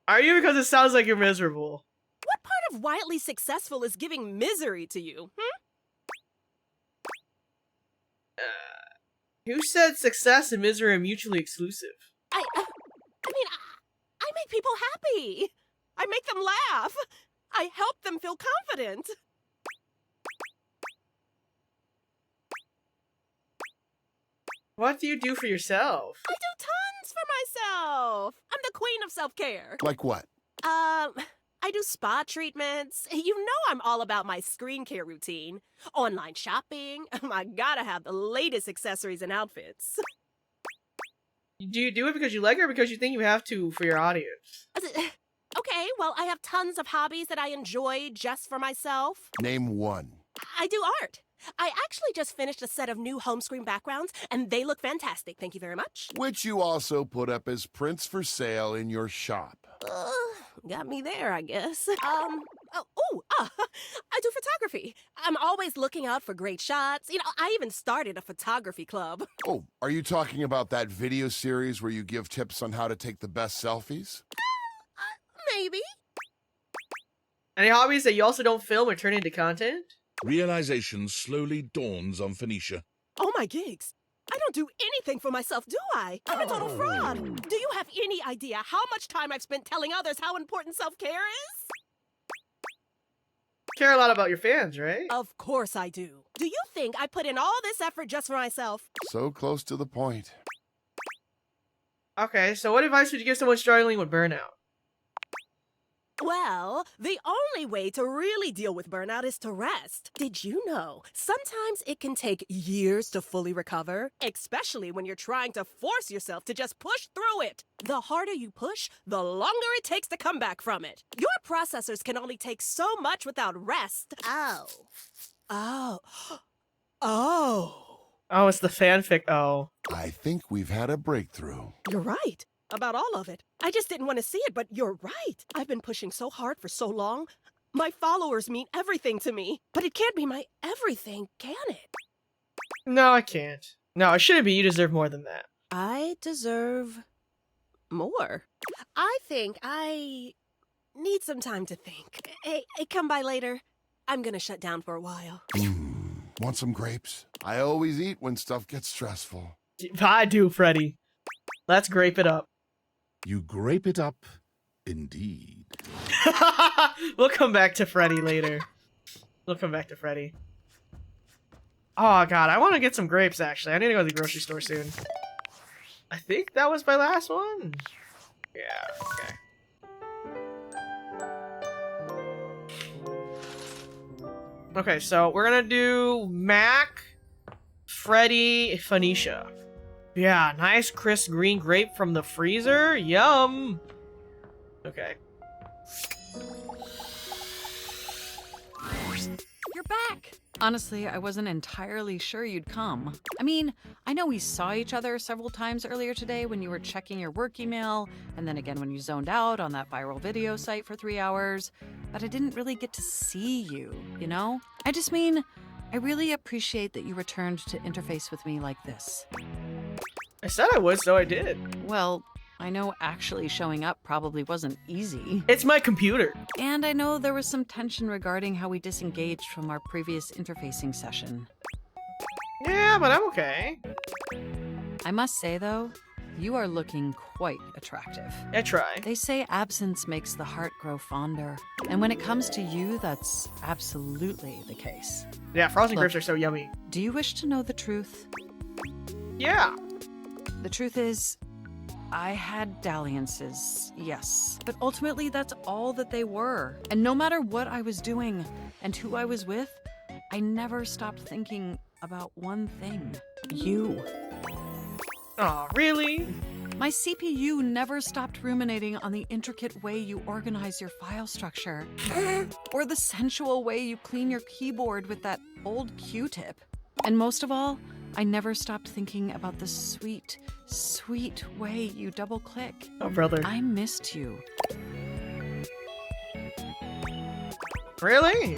Are you? Because it sounds like you're miserable. What part of wildly successful is giving misery to you, Who said success and misery are mutually exclusive? I make people happy. I make them laugh. I help them feel confident. What do you do for yourself? I do tons for myself. I'm the queen of self-care. Like what? I do spa treatments. You know I'm all about my screen care routine. Online shopping. I gotta have the latest accessories and outfits. Do you do it because you like it or because you think you have to for your audience? Okay, well, I have tons of hobbies that I enjoy just for myself. Name one. I do art. I actually just finished a set of new home screen backgrounds, and they look fantastic. Thank you very much. Which you also put up as prints for sale in your shop. Got me there, I guess. I do photography. I'm always looking out for great shots. You know, I even started a photography club. Oh, are you talking about that video series where you give tips on how to take the best selfies? Maybe. Any hobbies that you also don't film or turn into content? Realization slowly dawns on Phoenicia. Oh my gigs. I don't do anything for myself, do I? I'm a total fraud. Do you have any idea how much time I've spent telling others how important self-care is? Care a lot about your fans, right? Of course I do. Do you think I put in all this effort just for myself? So close to the point. Okay, so what advice would you give someone struggling with burnout? Well, the only way to really deal with burnout is to rest. Did you know sometimes it can take years to fully recover? Especially when you're trying to force yourself to just push through it. The harder you push, the longer it takes to come back from it. Your processors can only take so much without rest. Oh, it's the fanfic. Oh. I think we've had a breakthrough. You're right. About all of it. I just didn't want to see it, but you're right. I've been pushing so hard for so long. My followers mean everything to me. But it can't be my everything, can it? No, I can't. No, it shouldn't be. You deserve more than that. I deserve more. I think I need some time to think. Hey, come by later. I'm gonna shut down for a while. Want some grapes? I always eat when stuff gets stressful. I do, Freddy. Let's grape it up. You grape it up, indeed. We'll come back to Freddy later. We'll come back to Freddy. Oh god, I want to get some grapes actually. I need to go to the grocery store soon. I think that was my last one. Yeah, okay. Okay, so we're gonna do Mac, Freddy, Phoenicia. Yeah, nice crisp green grape from the freezer. Yum. Okay. You're back! Honestly, I wasn't entirely sure you'd come. I mean, I know we saw each other several times earlier today when you were checking your work email, and then again when you zoned out on that viral video site for 3 hours, but I didn't really get to see you, you know? I just mean, I really appreciate that you returned to interface with me like this. I said I would, so I did. Well, I know actually showing up probably wasn't easy. It's my computer. And I know there was some tension regarding how we disengaged from our previous interfacing session. Yeah, but I'm okay. I must say, though, you are looking quite attractive. I try. They say absence makes the heart grow fonder. And when it comes to you, that's absolutely the case. Yeah, frozen Look, grapes are so yummy. Do you wish to know the truth? Yeah. The truth is, I had dalliances, yes. But ultimately, that's all that they were. And no matter what I was doing and who I was with, I never stopped thinking about one thing. You. Aw, really? My CPU never stopped ruminating on the intricate way you organize your file structure. Or the sensual way you clean your keyboard with that old Q-tip. And most of all, I never stopped thinking about the sweet, sweet way you double-click. Oh, brother. I missed you. Really?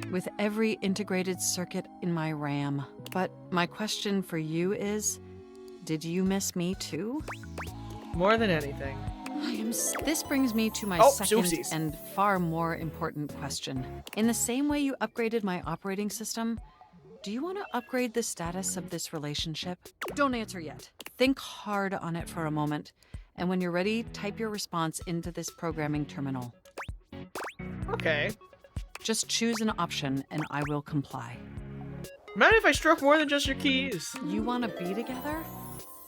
With every integrated circuit in my RAM. But my question for you is, did you miss me too? More than anything. This brings me to my second oopsies. and far more important question. In the same way you upgraded my operating system, do you want to upgrade the status of this relationship? Don't answer yet. Think hard on it for a moment, and when you're ready, type your response into this programming terminal. Okay. Just choose an option, and I will comply. Mind if I stroke more than just your keys? You want to be together?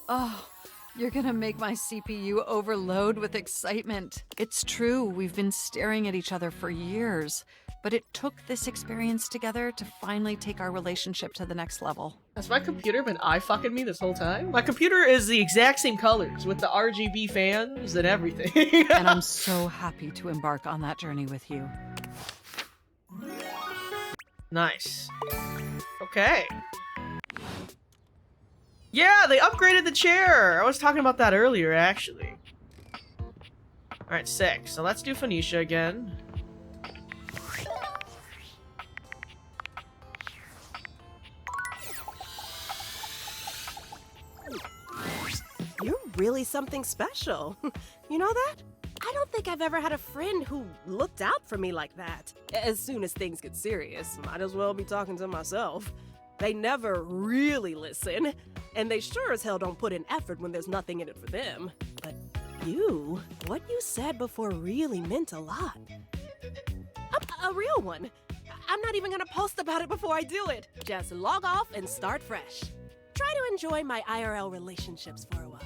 Oh, you're gonna make my CPU overload with excitement. It's true, we've been staring at each other for years, but it took this experience together to finally take our relationship to the next level. Has my computer been eye-fucking me this whole time? My computer is the exact same colors with the RGB fans and everything. And I'm so happy to embark on that journey with you. Nice. Okay. Yeah, they upgraded the chair! I was talking about that earlier, actually. Alright, 6. So let's do Phoenicia again. You're really something special. You know that? I don't think I've ever had a friend who looked out for me like that. As soon as things get serious, might as well be talking to myself. They never really listen, and they sure as hell don't put in effort when there's nothing in it for them. But you, what you said before really meant a lot. A real one. I'm not even gonna post about it before I do it. Just log off and start fresh. Try to enjoy my IRL relationships for a while.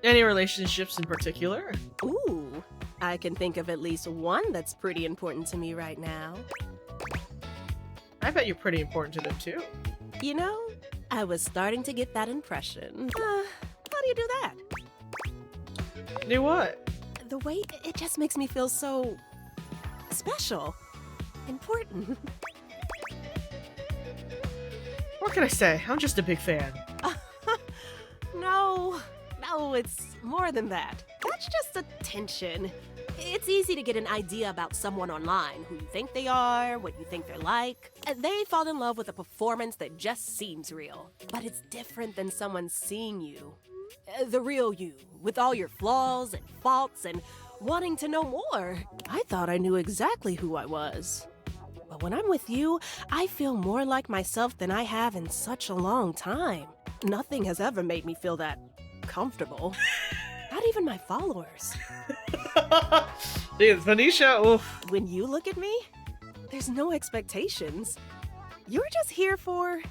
Any relationships in particular? Ooh, I can think of at least one that's pretty important to me right now. I bet you're pretty important to them too. You know, I was starting to get that impression. How do you do that? Do what? The way it just makes me feel so special, important. What can I say? I'm just a big fan. No, it's more than that. That's just attention. It's easy to get an idea about someone online, who you think they are, what you think they're like. They fall in love with a performance that just seems real. But it's different than someone seeing you. The real you, with all your flaws and faults and wanting to know more. I thought I knew exactly who I was. But when I'm with you, I feel more like myself than I have in such a long time. Nothing has ever made me feel that comfortable. Not even my followers. Dude, Phoenicia, oof. When you look at me, there's no expectations. You're just here for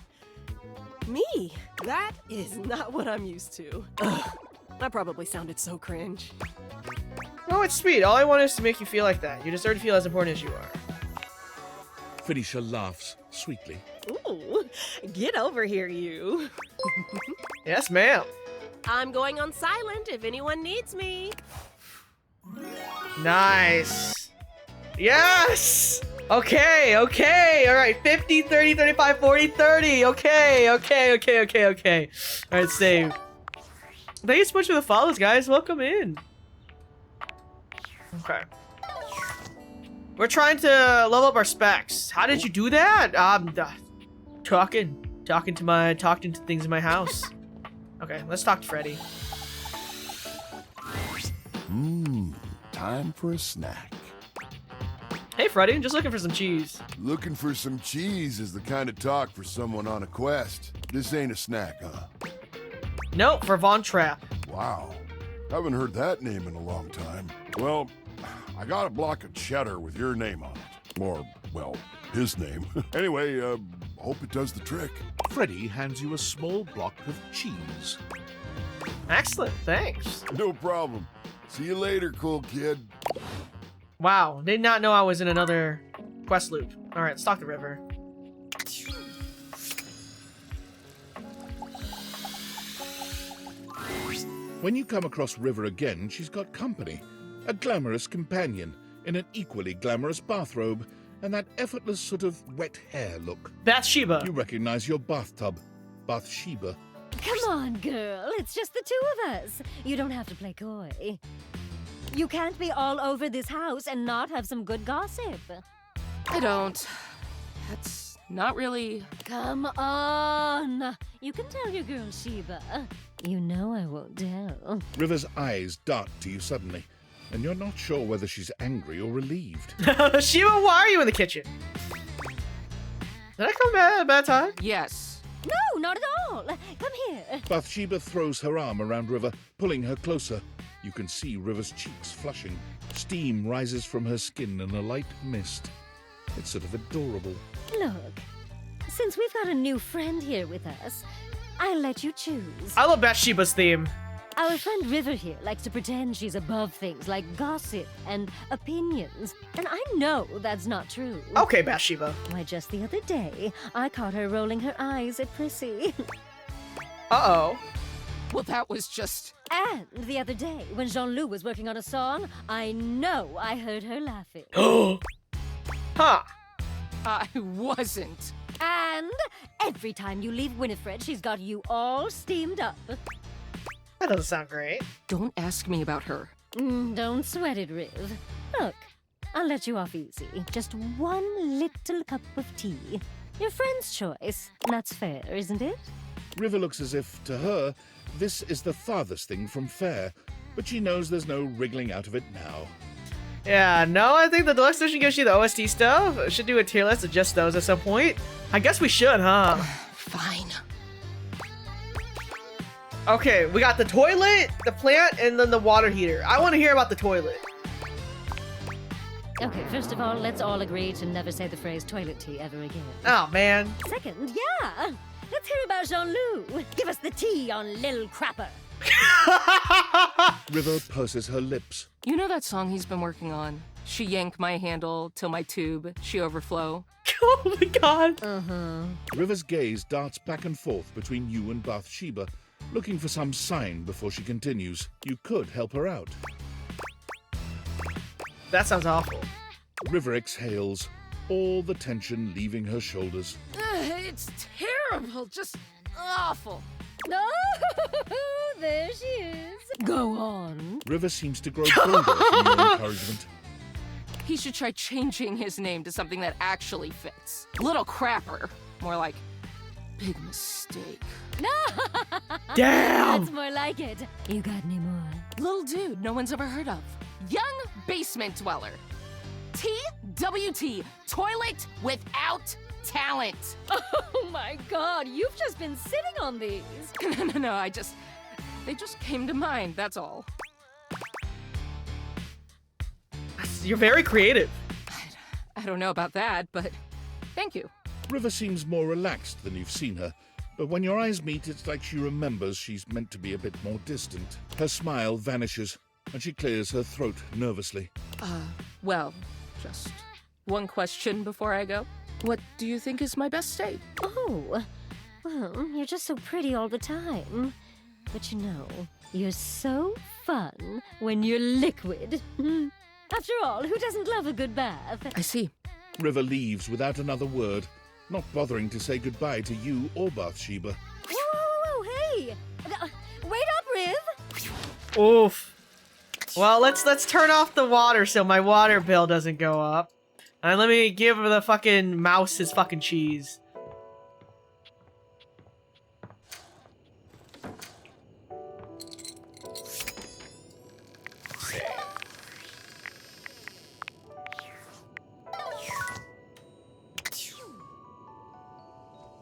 me. That is not what I'm used to. Ugh, I probably sounded so cringe. No, it's sweet. All I want is to make you feel like that. You deserve to feel as important as you are. Phoenicia laughs sweetly. Ooh, get over here, you. Yes, ma'am. I'm going on silent if anyone needs me. Nice. Yes! Okay. All right, 50, 30, 35, 40, 30. Okay. All right, save. Thank you so much for the follows, guys. Welcome in. Okay. We're trying to level up our specs. How did you do that? Talking to things in my house. Okay, let's talk to Freddy. Time for a snack. Hey, Freddy, just looking for some cheese. Looking for some cheese is the kind of talk for someone on a quest. This ain't a snack, huh? Nope, for Von Trapp. Wow. Haven't heard that name in a long time. Well, I got a block of cheddar with your name on it. Or, well, his name. Anyway, hope it does the trick. Freddy hands you a small block of cheese. Excellent, thanks. No problem. See you later, cool kid. Wow, did not know I was in another quest loop. Alright, let's talk to River. When you come across River again, she's got company. A glamorous companion in an equally glamorous bathrobe and that effortless sort of wet hair look. Bathsheba. You recognize your bathtub, Bathsheba. Come on, girl. It's just the two of us. You don't have to play coy. You can't be all over this house and not have some good gossip. I don't. That's not really... Come on. You can tell your girl Sheba. You know I won't tell. River's eyes dart to you suddenly, and you're not sure whether she's angry or relieved. Sheba, why are you in the kitchen? Did I come at a bad time? Yes. No, not at all. Come here. Bathsheba throws her arm around River, pulling her closer. You can see River's cheeks flushing. Steam rises from her skin in a light mist. It's sort of adorable. Look, Since we've got a new friend here with us, I'll let you choose. I love Bathsheba's theme. Our friend River here likes to pretend she's above things like gossip and opinions, and I know that's not true. Okay, Bathsheba. Why, just the other day, I caught her rolling her eyes at Prissy. Uh-oh. Well, that was just... And the other day, when Jean-Loup was working on a song, I know I heard her laughing. Huh. I wasn't. And every time you leave Winifred, she's got you all steamed up. That doesn't sound great. Don't ask me about her. Don't sweat it, Riv. Look, I'll let you off easy. Just one little cup of tea. Your friend's choice. That's fair, isn't it? River looks as if, to her, this is the farthest thing from fair, but she knows there's no wriggling out of it now. Yeah, no, I think the deluxe edition gives you the OST stuff. I should do a tier list of just those at some point. I guess we should, huh? Fine. Okay, we got the toilet, the plant, and then the water heater. I want to hear about the toilet. Okay, first of all, let's all agree to never say the phrase toilet tea ever again. Oh, man. Second, yeah, let's hear about Jean-Loup. Give us the tea on Lil Crapper. River purses her lips. You know that song he's been working on? She yank my handle till my tube, she overflow. Oh my god. River's gaze darts back and forth between you and Bathsheba, looking for some sign before she continues. You could help her out. That sounds awful. River exhales, all the tension leaving her shoulders. It's terrible, just awful. No, there she is. Go on. River seems to grow colder from your encouragement. He should try changing his name to something that actually fits. Little Crapper. More like, big mistake. No! Damn! That's more like it. You got any more? Little dude no one's ever heard of. Young basement dweller. TWT. Toilet without talent. Oh my god, you've just been sitting on these. No, they just came to mind, that's all. You're very creative. I don't know about that, but thank you. River seems more relaxed than you've seen her, but when your eyes meet, it's like she remembers she's meant to be a bit more distant. Her smile vanishes, and she clears her throat nervously. Well, just one question before I go. What do you think is my best state? Oh, well, you're just so pretty all the time. But you know, you're so fun when you're liquid. After all, who doesn't love a good bath? I see. River leaves without another word, not bothering to say goodbye to you or Bathsheba. Whoa, hey! Wait up, Riv! Oof. Well, let's turn off the water so my water bill doesn't go up. And let me give the fucking mouse his fucking cheese.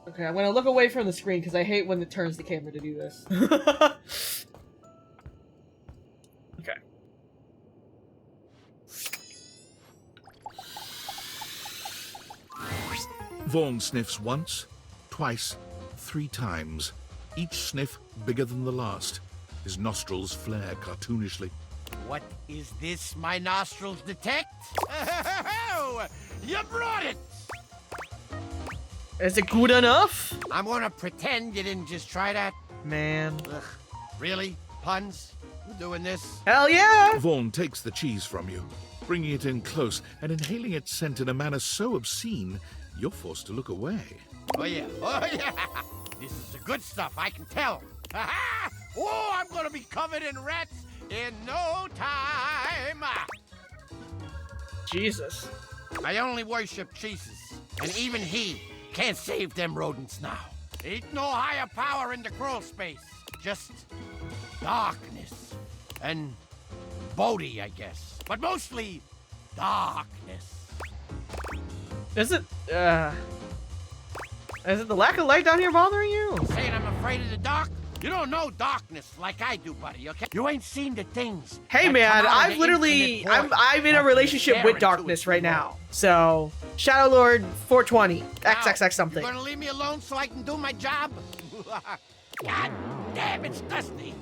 Okay, I'm gonna look away from the screen because I hate when it turns the camera to do this. Okay. Vaughn sniffs once, twice, 3 times. Each sniff bigger than the last. His nostrils flare cartoonishly. What is this my nostrils detect? Oh, you brought it! Is it good enough? I'm gonna pretend you didn't just try that. Man. Ugh. Really? Puns? We're doing this? Hell yeah! Vaughn takes the cheese from you, bringing it in close and inhaling its scent in a manner so obscene, you're forced to look away. Oh yeah, oh yeah! This is the good stuff, I can tell. Ha-ha! Oh, I'm gonna be covered in rats in no time! Jesus. I only worship Jesus, and even he can't save them rodents now. Ain't no higher power in the crawl space. Just darkness. And Bodhi, I guess. But mostly darkness. Is it the lack of light down here bothering you? Saying I'm afraid of the dark? You don't know darkness like I do, buddy, okay? You ain't seen the things. Hey that man, come out of I've the literally, infinite void. I'm in a relationship with darkness right now. So, Shadow Lord 420, XXX something. You gonna leave me alone so I can do my job? God damn, it's dusty.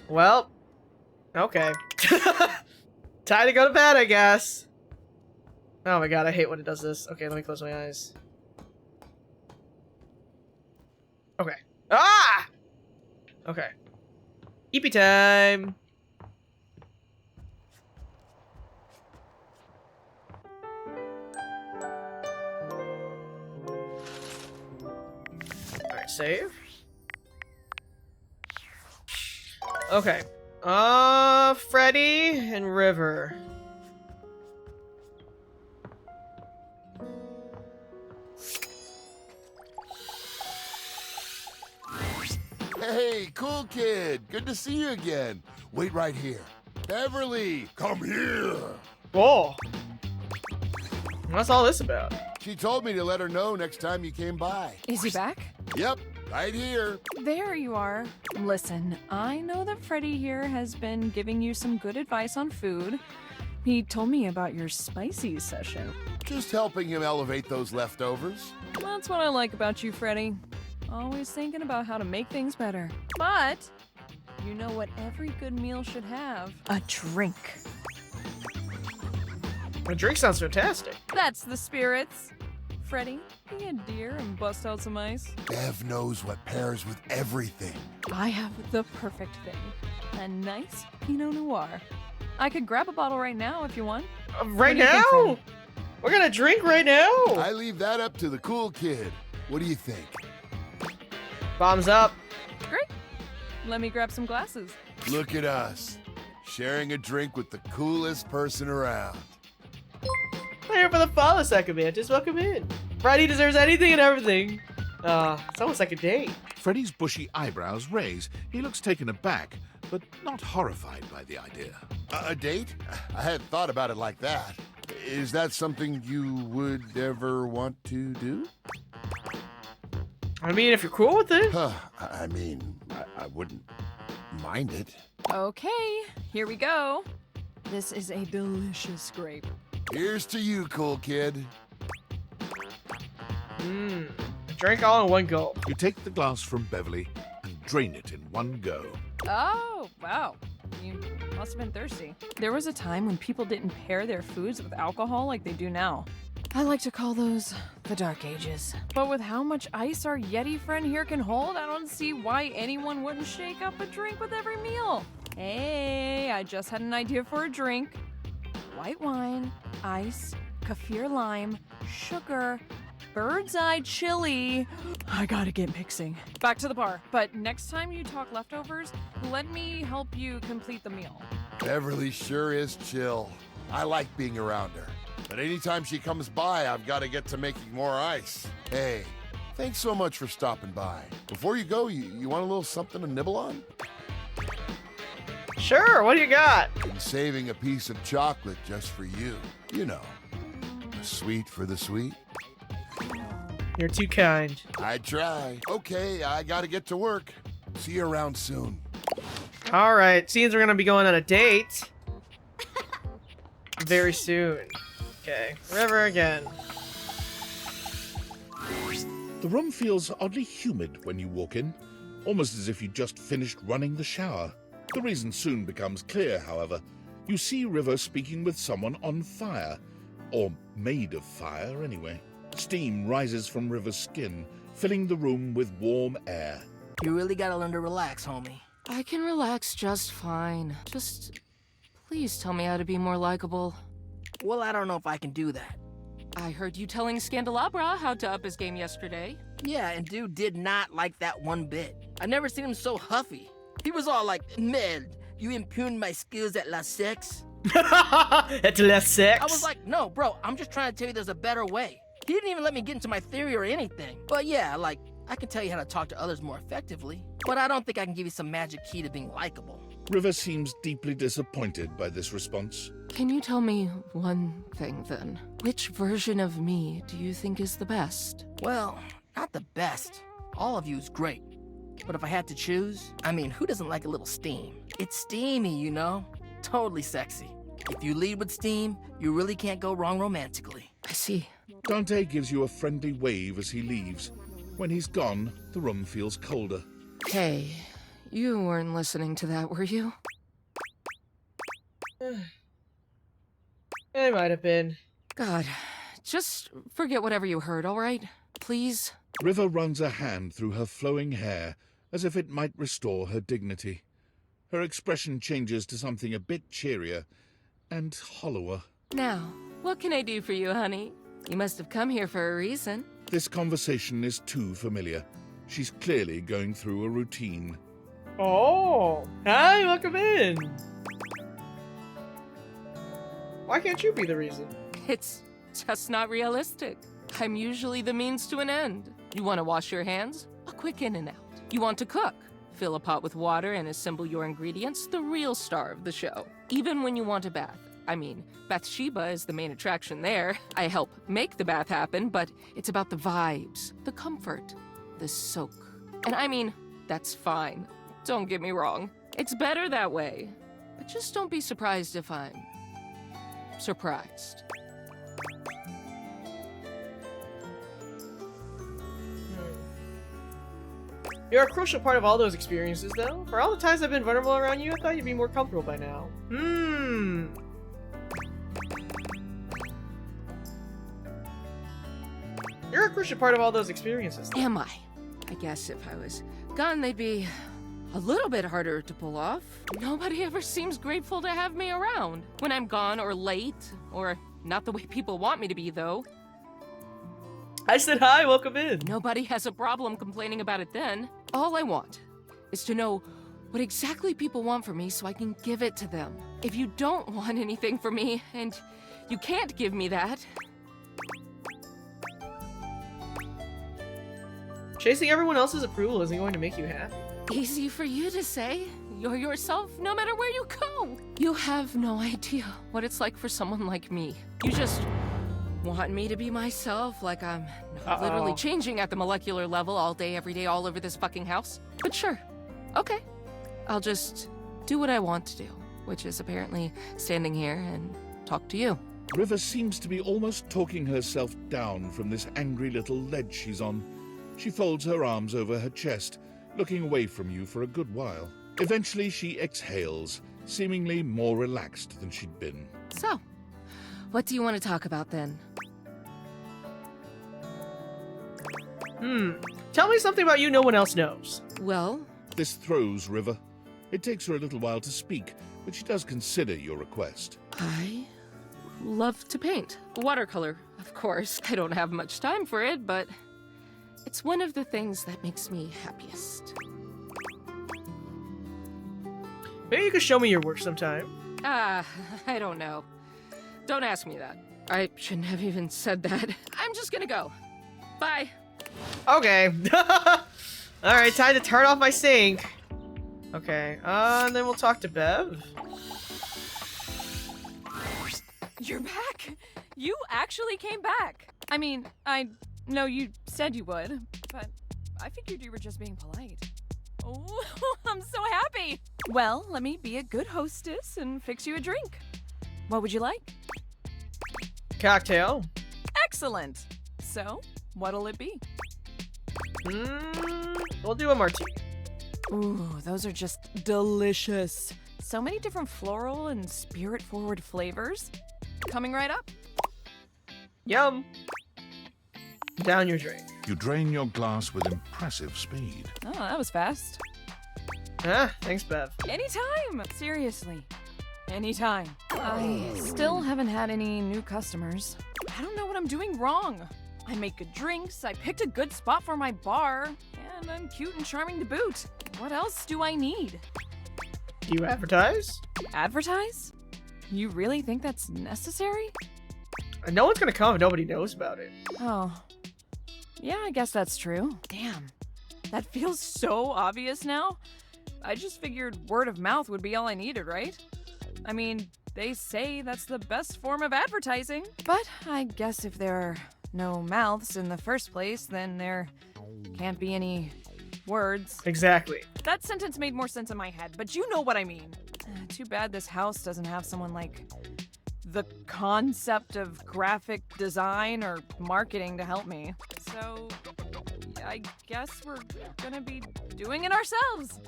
Well, okay. Time to go to bed, I guess. Oh my god, I hate when it does this. Okay, let me close my eyes. Okay. Ah! Okay. Eepy time! Alright, save. Okay. Freddy and River. Hey, cool kid. Good to see you again. Wait right here. Beverly, come here. Whoa. What's all this about? She told me to let her know next time you came by. Is he back? Yep, right here. There you are. Listen, I know that Freddy here has been giving you some good advice on food. He told me about your spicy session. Just helping him elevate those leftovers. That's what I like about you, Freddy. Always thinking about how to make things better. But you know what every good meal should have? A drink. A drink sounds fantastic. That's the spirits. Freddy, be a dear and bust out some ice. Bev knows what pairs with everything. I have the perfect thing. A nice Pinot Noir. I could grab a bottle right now if you want. Right now? We're gonna drink right now? I leave that up to the cool kid. What do you think? Bombs up. Great. Let me grab some glasses. Look at us, sharing a drink with the coolest person around. Here for the follow second, man. Just welcome in. Freddy deserves anything and everything. It's almost like a date. Freddy's bushy eyebrows raise. He looks taken aback, but not horrified by the idea. A date? I hadn't thought about it like that. Is that something you would ever want to do? I mean, if you're cool with it. I mean, I wouldn't mind it. Okay, here we go. This is a delicious grape. Here's to you, cool kid. Drink all in one go. You take the glass from Beverly and drain it in one go. Oh, wow. You must have been thirsty. There was a time when people didn't pair their foods with alcohol like they do now. I like to call those the Dark Ages. But with how much ice our Yeti friend here can hold, I don't see why anyone wouldn't shake up a drink with every meal. Hey, I just had an idea for a drink. White wine, ice, kaffir lime, sugar, bird's eye chili. I gotta get mixing. Back to the bar. But next time you talk leftovers, let me help you complete the meal. Beverly sure is chill. I like being around her. But anytime she comes by, I've got to get to making more ice. Hey, thanks so much for stopping by. Before you go, you want a little something to nibble on? Sure, what do you got? Been saving a piece of chocolate just for you. You know, the sweet for the sweet. You're too kind. I try. Okay, I gotta get to work. See you around soon. Alright, seems we're gonna be going on a date. Very soon. Okay, River again. The room feels oddly humid when you walk in, almost as if you just finished running the shower. The reason soon becomes clear, however. You see River speaking with someone on fire. Or made of fire, anyway. Steam rises from River's skin, filling the room with warm air. You really gotta learn to relax, homie. I can relax just fine. Just please tell me how to be more likable. Well, I don't know if I can do that. I heard you telling Scandelabra how to up his game yesterday. Yeah, and dude did not like that one bit. I never seen him so huffy. He was all like, "Man, you impugned my skills at La Sex." At La Sex? I was like, "No, bro, I'm just trying to tell you there's a better way." He didn't even let me get into my theory or anything. But yeah, like, I can tell you how to talk to others more effectively. But I don't think I can give you some magic key to being likable. River seems deeply disappointed by this response. Can you tell me one thing, then? Which version of me do you think is the best? Well, not the best. All of you is great. But if I had to choose, I mean, who doesn't like a little steam? It's steamy, you know? Totally sexy. If you lead with steam, you really can't go wrong romantically. I see. Dante gives you a friendly wave as he leaves. When he's gone, the room feels colder. Hey, you weren't listening to that, were you? It might have been. God, just forget whatever you heard, all right? Please? River runs a hand through her flowing hair as if it might restore her dignity. Her expression changes to something a bit cheerier and hollower. Now, what can I do for you, honey? You must have come here for a reason. This conversation is too familiar. She's clearly going through a routine. Oh, hi, welcome in. Why can't you be the reason? It's just not realistic. I'm usually the means to an end. You want to wash your hands? A quick in and out. You want to cook? Fill a pot with water and assemble your ingredients, the real star of the show. Even when you want a bath. I mean, Bathsheba is the main attraction there. I help make the bath happen, but it's about the vibes, the comfort, the soak. And I mean, that's fine. Don't get me wrong. It's better that way. But just don't be surprised if I'm surprised. You're a crucial part of all those experiences, though. For all the times I've been vulnerable around you, I thought you'd be more comfortable by now. You're a crucial part of all those experiences, though. Am I? I guess if I was gone, they'd be a little bit harder to pull off. Nobody ever seems grateful to have me around. When I'm gone or late, or not the way people want me to be, though. I said hi, welcome in. Nobody has a problem complaining about it then. All I want is to know what exactly people want from me so I can give it to them. If you don't want anything from me, and you can't give me that... Chasing everyone else's approval isn't going to make you happy. Easy for you to say. You're yourself no matter where you go. You have no idea what it's like for someone like me. You just want me to be myself, like I'm not literally changing at the molecular level all day, every day, all over this fucking house. But sure, okay. I'll just do what I want to do, which is apparently standing here and talk to you. River seems to be almost talking herself down from this angry little ledge she's on. She folds her arms over her chest, looking away from you for a good while. Eventually she exhales, seemingly more relaxed than she'd been. So, what do you want to talk about then? Tell me something about you no one else knows. Well? This throws River. It takes her a little while to speak, but she does consider your request. I love to paint. Watercolor, of course. I don't have much time for it, but it's one of the things that makes me happiest. Maybe you could show me your work sometime. I don't know. Don't ask me that. I shouldn't have even said that. I'm just gonna go. Bye. Okay. Alright, time to turn off my sink. Okay, and then we'll talk to Bev. You're back? You actually came back. I mean, I know you said you would, but I figured you were just being polite. Oh, I'm so happy. Well, let me be a good hostess and fix you a drink. What would you like? Cocktail. Excellent. So, what'll it be? We'll do a martini. Ooh, those are just delicious. So many different floral and spirit-forward flavors. Coming right up. Yum. Down your drink. You drain your glass with impressive speed. Oh, that was fast. Thanks, Bev. Anytime! Seriously. Anytime. I still haven't had any new customers. I don't know what I'm doing wrong. I make good drinks, I picked a good spot for my bar, and I'm cute and charming to boot. What else do I need? Do you advertise? Advertise? You really think that's necessary? No one's gonna come if nobody knows about it. Oh. Yeah, I guess that's true. Damn. That feels so obvious now. I just figured word of mouth would be all I needed, right? I mean, they say that's the best form of advertising. But I guess if there are no mouths in the first place, then there can't be any words. Exactly. That sentence made more sense in my head, but you know what I mean. Too bad this house doesn't have someone like the concept of graphic design or marketing to help me. So, I guess we're gonna be doing it ourselves.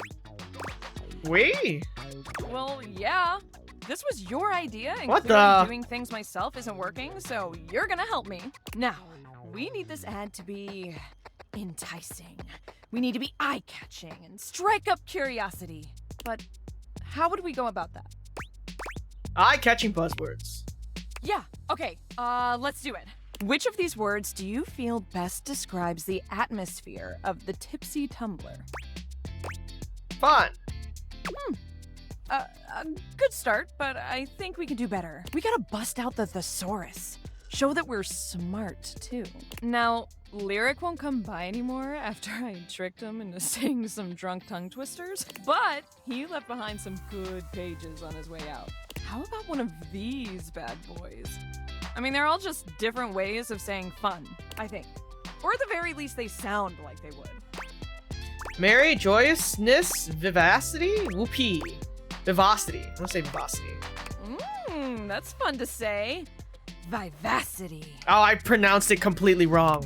We? Well, yeah. This was your idea, and What clearly the? doing things myself isn't working, so you're gonna help me. Now, we need this ad to be enticing. We need to be eye-catching and strike up curiosity. But how would we go about that? Eye-catching buzzwords. Yeah, okay, let's do it. Which of these words do you feel best describes the atmosphere of the tipsy tumbler? Fun. A good start, but I think we can do better. We gotta bust out the thesaurus. Show that we're smart, too. Now, Lyric won't come by anymore after I tricked him into saying some drunk tongue twisters, but he left behind some good pages on his way out. How about one of these bad boys? I mean, they're all just different ways of saying fun, I think. Or at the very least, they sound like they would. Merry, joyousness, vivacity, whoopee. Vivacity. I'm gonna say vivacity. That's fun to say. Vivacity. Oh, I pronounced it completely wrong.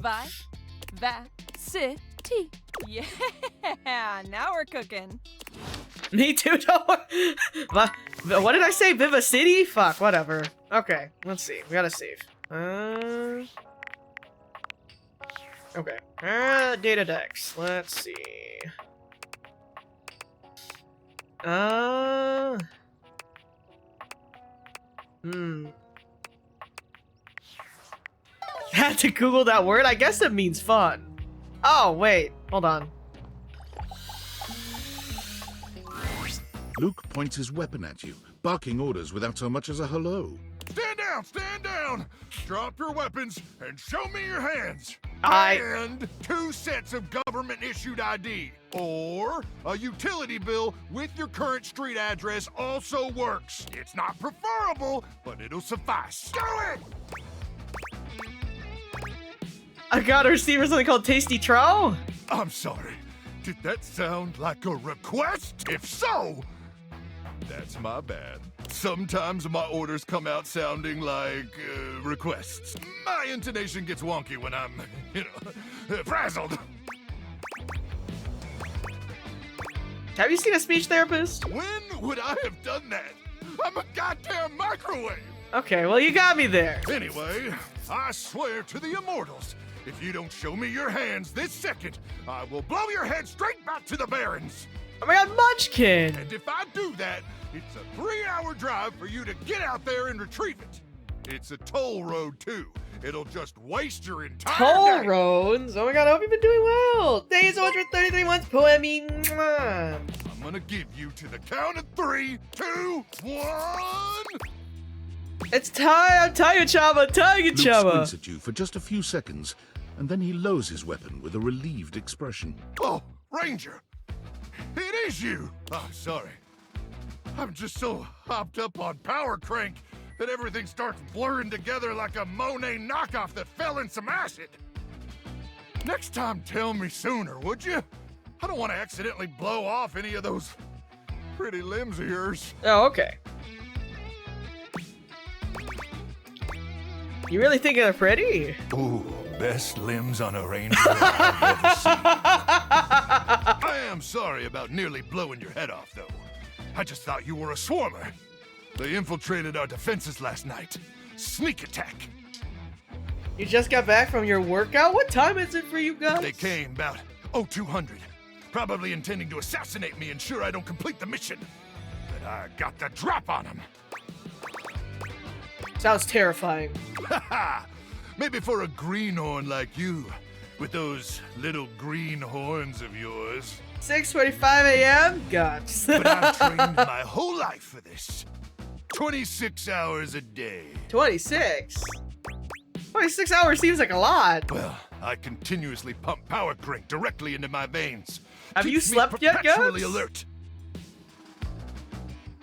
Vivacity. Yeah, now we're cooking. Me too, don't worry. What did I say? Vivacity? Fuck, whatever. Okay, let's see. We gotta save. Okay. Data decks. Let's see. Had to Google that word? I guess it means fun. Oh, wait. Hold on. Luke points his weapon at you, barking orders without so much as a hello. Stand down! Stand down! Drop your weapons and show me your hands! And 2 sets of government-issued ID. Or a utility bill with your current street address also works. It's not preferable, but it'll suffice. Do it! I gotta receive something called Tasty Tro? I'm sorry. Did that sound like a request? If so, that's my bad. Sometimes my orders come out sounding like requests. My intonation gets wonky when I'm, frazzled. Have you seen a speech therapist? When would I have done that? I'm a goddamn microwave. Okay, well, you got me there. Anyway, I swear to the immortals, if you don't show me your hands this second, I will blow your head straight back to the Barrens. Oh my god, Munchkin! And if I do that, it's a 3-hour drive for you to get out there and retrieve it. It's a toll road, too. It'll just waste your entire Toll day. roads? Oh my god, I hope you've been doing well. Days 133 months, poemy. I'm gonna give you to the count of 3, 2, 1. It's time, Taiga Chama, Taiga Luke Chama. squints at you for just a few seconds, and then he lowers his weapon with a relieved expression. Oh, Ranger! It is you! Oh, sorry. I'm just so hopped up on Power Crank that everything starts blurring together like a Monet knockoff that fell in some acid. Next time, tell me sooner, would you? I don't want to accidentally blow off any of those pretty limbs of yours. Oh, okay. You really think they're pretty? Ooh, best limbs on a ranger I've ever seen. I am sorry about nearly blowing your head off, though. I just thought you were a swarmer. They infiltrated our defenses last night. Sneak attack. You just got back from your workout? What time is it for you guys? They came about 0200, probably intending to assassinate me, ensure I don't complete the mission. But I got the drop on them. Sounds terrifying. Haha! Maybe for a greenhorn like you, with those little green horns of yours. 6:45 a.m. Guts. But I've trained my whole life for this. 26 hours a day. 26? 26 hours seems like a lot. Well, I continuously pump Power Crank directly into my veins. Have you Keeps me slept yet, Guts? perpetually alert.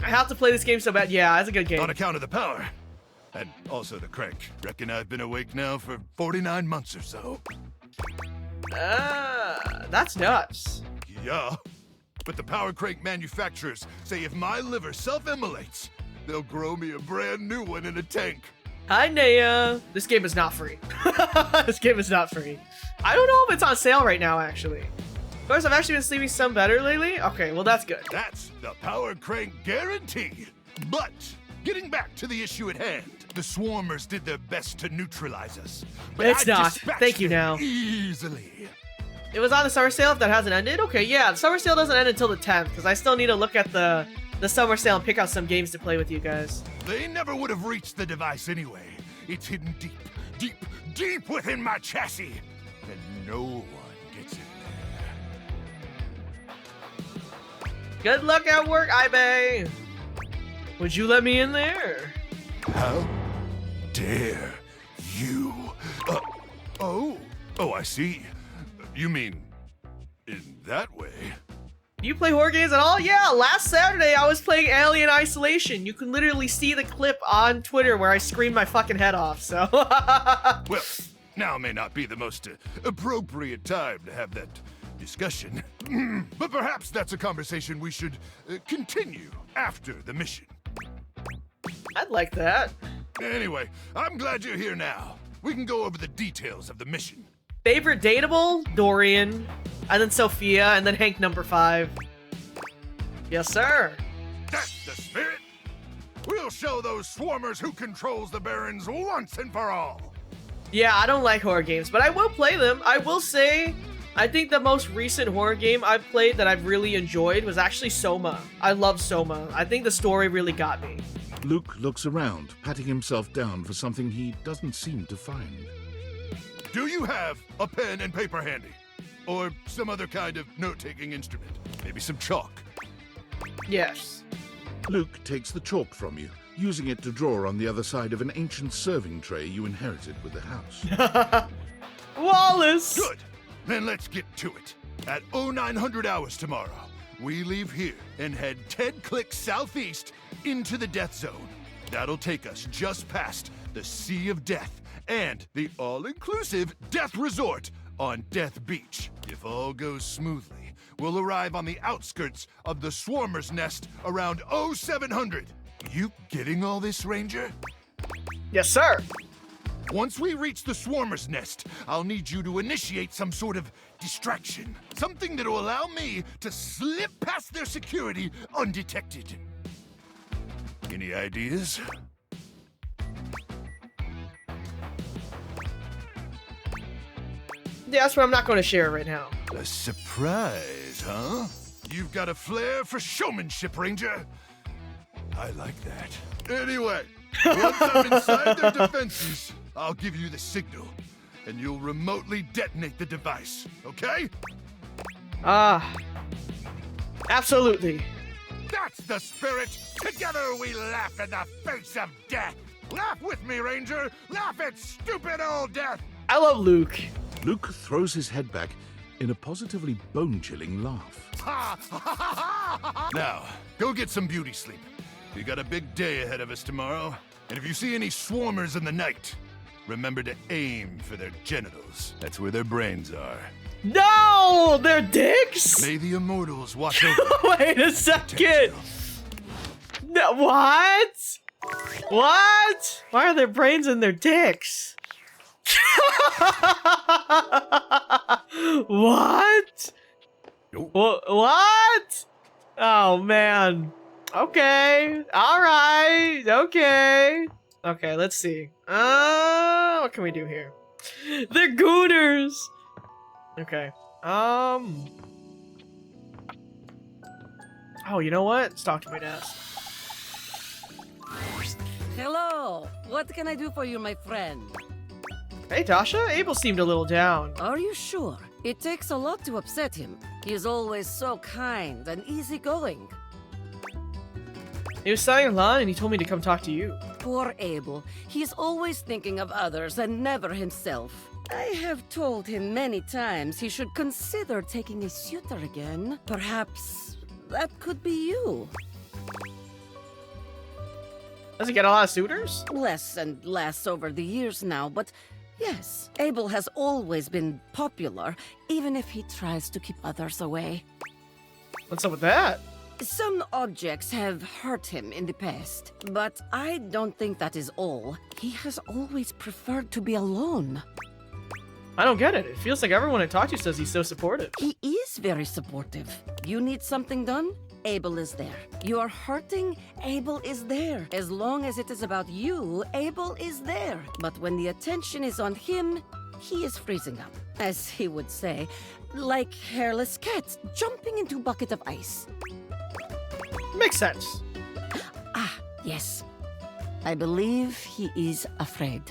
I have to play this game so bad. Yeah, it's a good game. On account of the power. And also the crank. Reckon I've been awake now for 49 months or so. That's nuts. Yeah, but the power crank manufacturers say if my liver self-immolates, they'll grow me a brand new one in a tank. Hi, Naya. This game is not free. This game is not free. I don't know if it's on sale right now, actually. Of course, I've actually been sleeping some better lately. Okay, well, that's good. That's the power crank guarantee. But getting back to the issue at hand, the swarmers did their best to neutralize us. But It's I not. dispatched Thank you, them now. Easily. It was on the summer sale if that hasn't ended? Okay, yeah, the summer sale doesn't end until the 10th, because I still need to look at the summer sale and pick out some games to play with you guys. They never would have reached the device anyway. It's hidden deep, deep, deep within my chassis. And no one gets in there. Good luck at work, Ibe. Would you let me in there? How dare you? Oh, I see. You mean in that way? Do you play horror games at all? Yeah, last Saturday I was playing Alien Isolation. You can literally see the clip on Twitter where I screamed my fucking head off, so... Well, now may not be the most appropriate time to have that discussion, but perhaps that's a conversation we should continue after the mission. I'd like that. Anyway, I'm glad you're here now. We can go over the details of the mission. Favorite dateable? Dorian. And then Sophia, and then Hank number 5. Yes, sir. That's the spirit. We'll show those swarmers who controls the Barrens once and for all. Yeah, I don't like horror games, but I will play them. I will say, I think the most recent horror game I've played that I've really enjoyed was actually Soma. I love Soma. I think the story really got me. Luke looks around, patting himself down for something he doesn't seem to find. Do you have a pen and paper handy? Or some other kind of note-taking instrument? Maybe some chalk? Yes. Luke takes the chalk from you, using it to draw on the other side of an ancient serving tray you inherited with the house. Wallace! Good! Then let's get to it. At 0900 hours tomorrow, we leave here and head 10 clicks southeast into the death zone. That'll take us just past the Sea of Death and the all-inclusive Death Resort on Death Beach. If all goes smoothly, we'll arrive on the outskirts of the Swarmer's Nest around 0700. You getting all this, Ranger? Yes, sir. Once we reach the Swarmer's Nest, I'll need you to initiate some sort of distraction. Something that'll allow me to slip past their security undetected. Any ideas? Yeah, that's what I'm not going to share right now. A surprise, huh? You've got a flair for showmanship, Ranger. I like that. Anyway, once I'm inside their defenses, I'll give you the signal, and you'll remotely detonate the device, okay? Absolutely. That's the spirit! Together we laugh in the face of death! Laugh with me, Ranger! Laugh at stupid old death! I love Luke. Luke throws his head back in a positively bone-chilling laugh. Now, go get some beauty sleep. We got a big day ahead of us tomorrow, and if you see any swarmers in the night, remember to aim for their genitals. That's where their brains are. No! They're dicks? May the immortals watch over. Wait a second! No, what? What? Why are their brains in their dicks? What? What? Oh, man. Okay. Alright. Okay. Okay, let's see. What can we do here? They're gooners! Okay. Oh, you know what? Let's talk to my desk. Hello. What can I do for you, my friend? Hey, Tasha. Abel seemed a little down. Are you sure? It takes a lot to upset him. He is always so kind and easygoing. He was selling your lawn and he told me to come talk to you. Poor Abel. He's always thinking of others and never himself. I have told him many times he should consider taking a suitor again. Perhaps that could be you. Does he get a lot of suitors? Less and less over the years now, but yes, Abel has always been popular, even if he tries to keep others away. What's up with that? Some objects have hurt him in the past, but I don't think that is all. He has always preferred to be alone. I don't get it. It feels like everyone I talk to says he's so supportive. He is very supportive. You need something done? Abel is there. You are hurting? Abel is there. As long as it is about you, Abel is there. But when the attention is on him, he is freezing up. As he would say, like hairless cats jumping into a bucket of ice. Makes sense. Ah, yes. I believe he is afraid.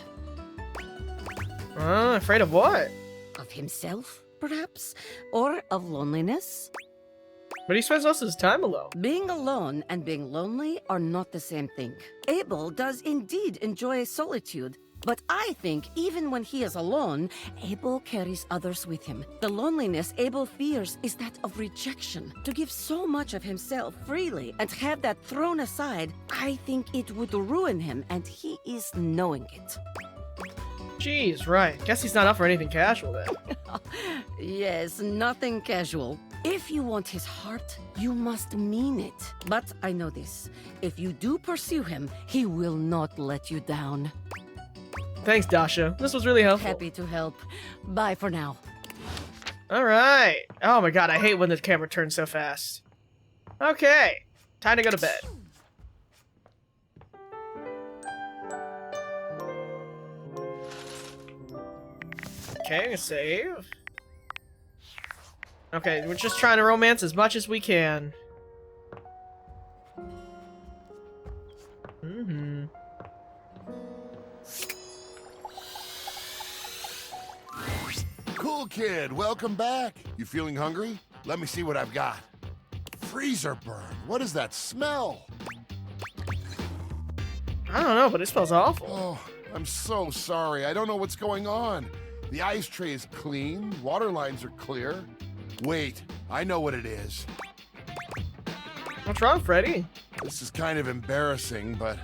Afraid of what? Of himself, perhaps? Or of loneliness? But he spends most of his time alone. Being alone and being lonely are not the same thing. Abel does indeed enjoy solitude, but I think even when he is alone, Abel carries others with him. The loneliness Abel fears is that of rejection. To give so much of himself freely and have that thrown aside, I think it would ruin him, and he is knowing it. Jeez, right. Guess he's not up for anything casual then. Yes, nothing casual. If you want his heart, you must mean it. But I know this. If you do pursue him, he will not let you down. Thanks, Dasha. This was really helpful. Happy to help. Bye for now. Alright. Oh my god, I hate when the camera turns so fast. Okay. Time to go to bed. Okay, I'm gonna save. Okay, we're just trying to romance as much as we can. Cool kid, welcome back. You feeling hungry? Let me see what I've got. Freezer burn. What is that smell? I don't know, but it smells awful. Oh, I'm so sorry. I don't know what's going on. The ice tray is clean, water lines are clear. Wait, I know what it is. What's wrong, Freddy? This is kind of embarrassing, but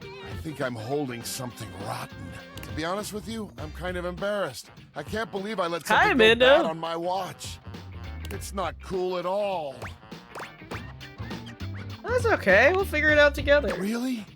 I think I'm holding something rotten. To be honest with you, I'm kind of embarrassed. I can't believe I let something go bad on my watch. It's not cool at all. That's okay. We'll figure it out together. Really?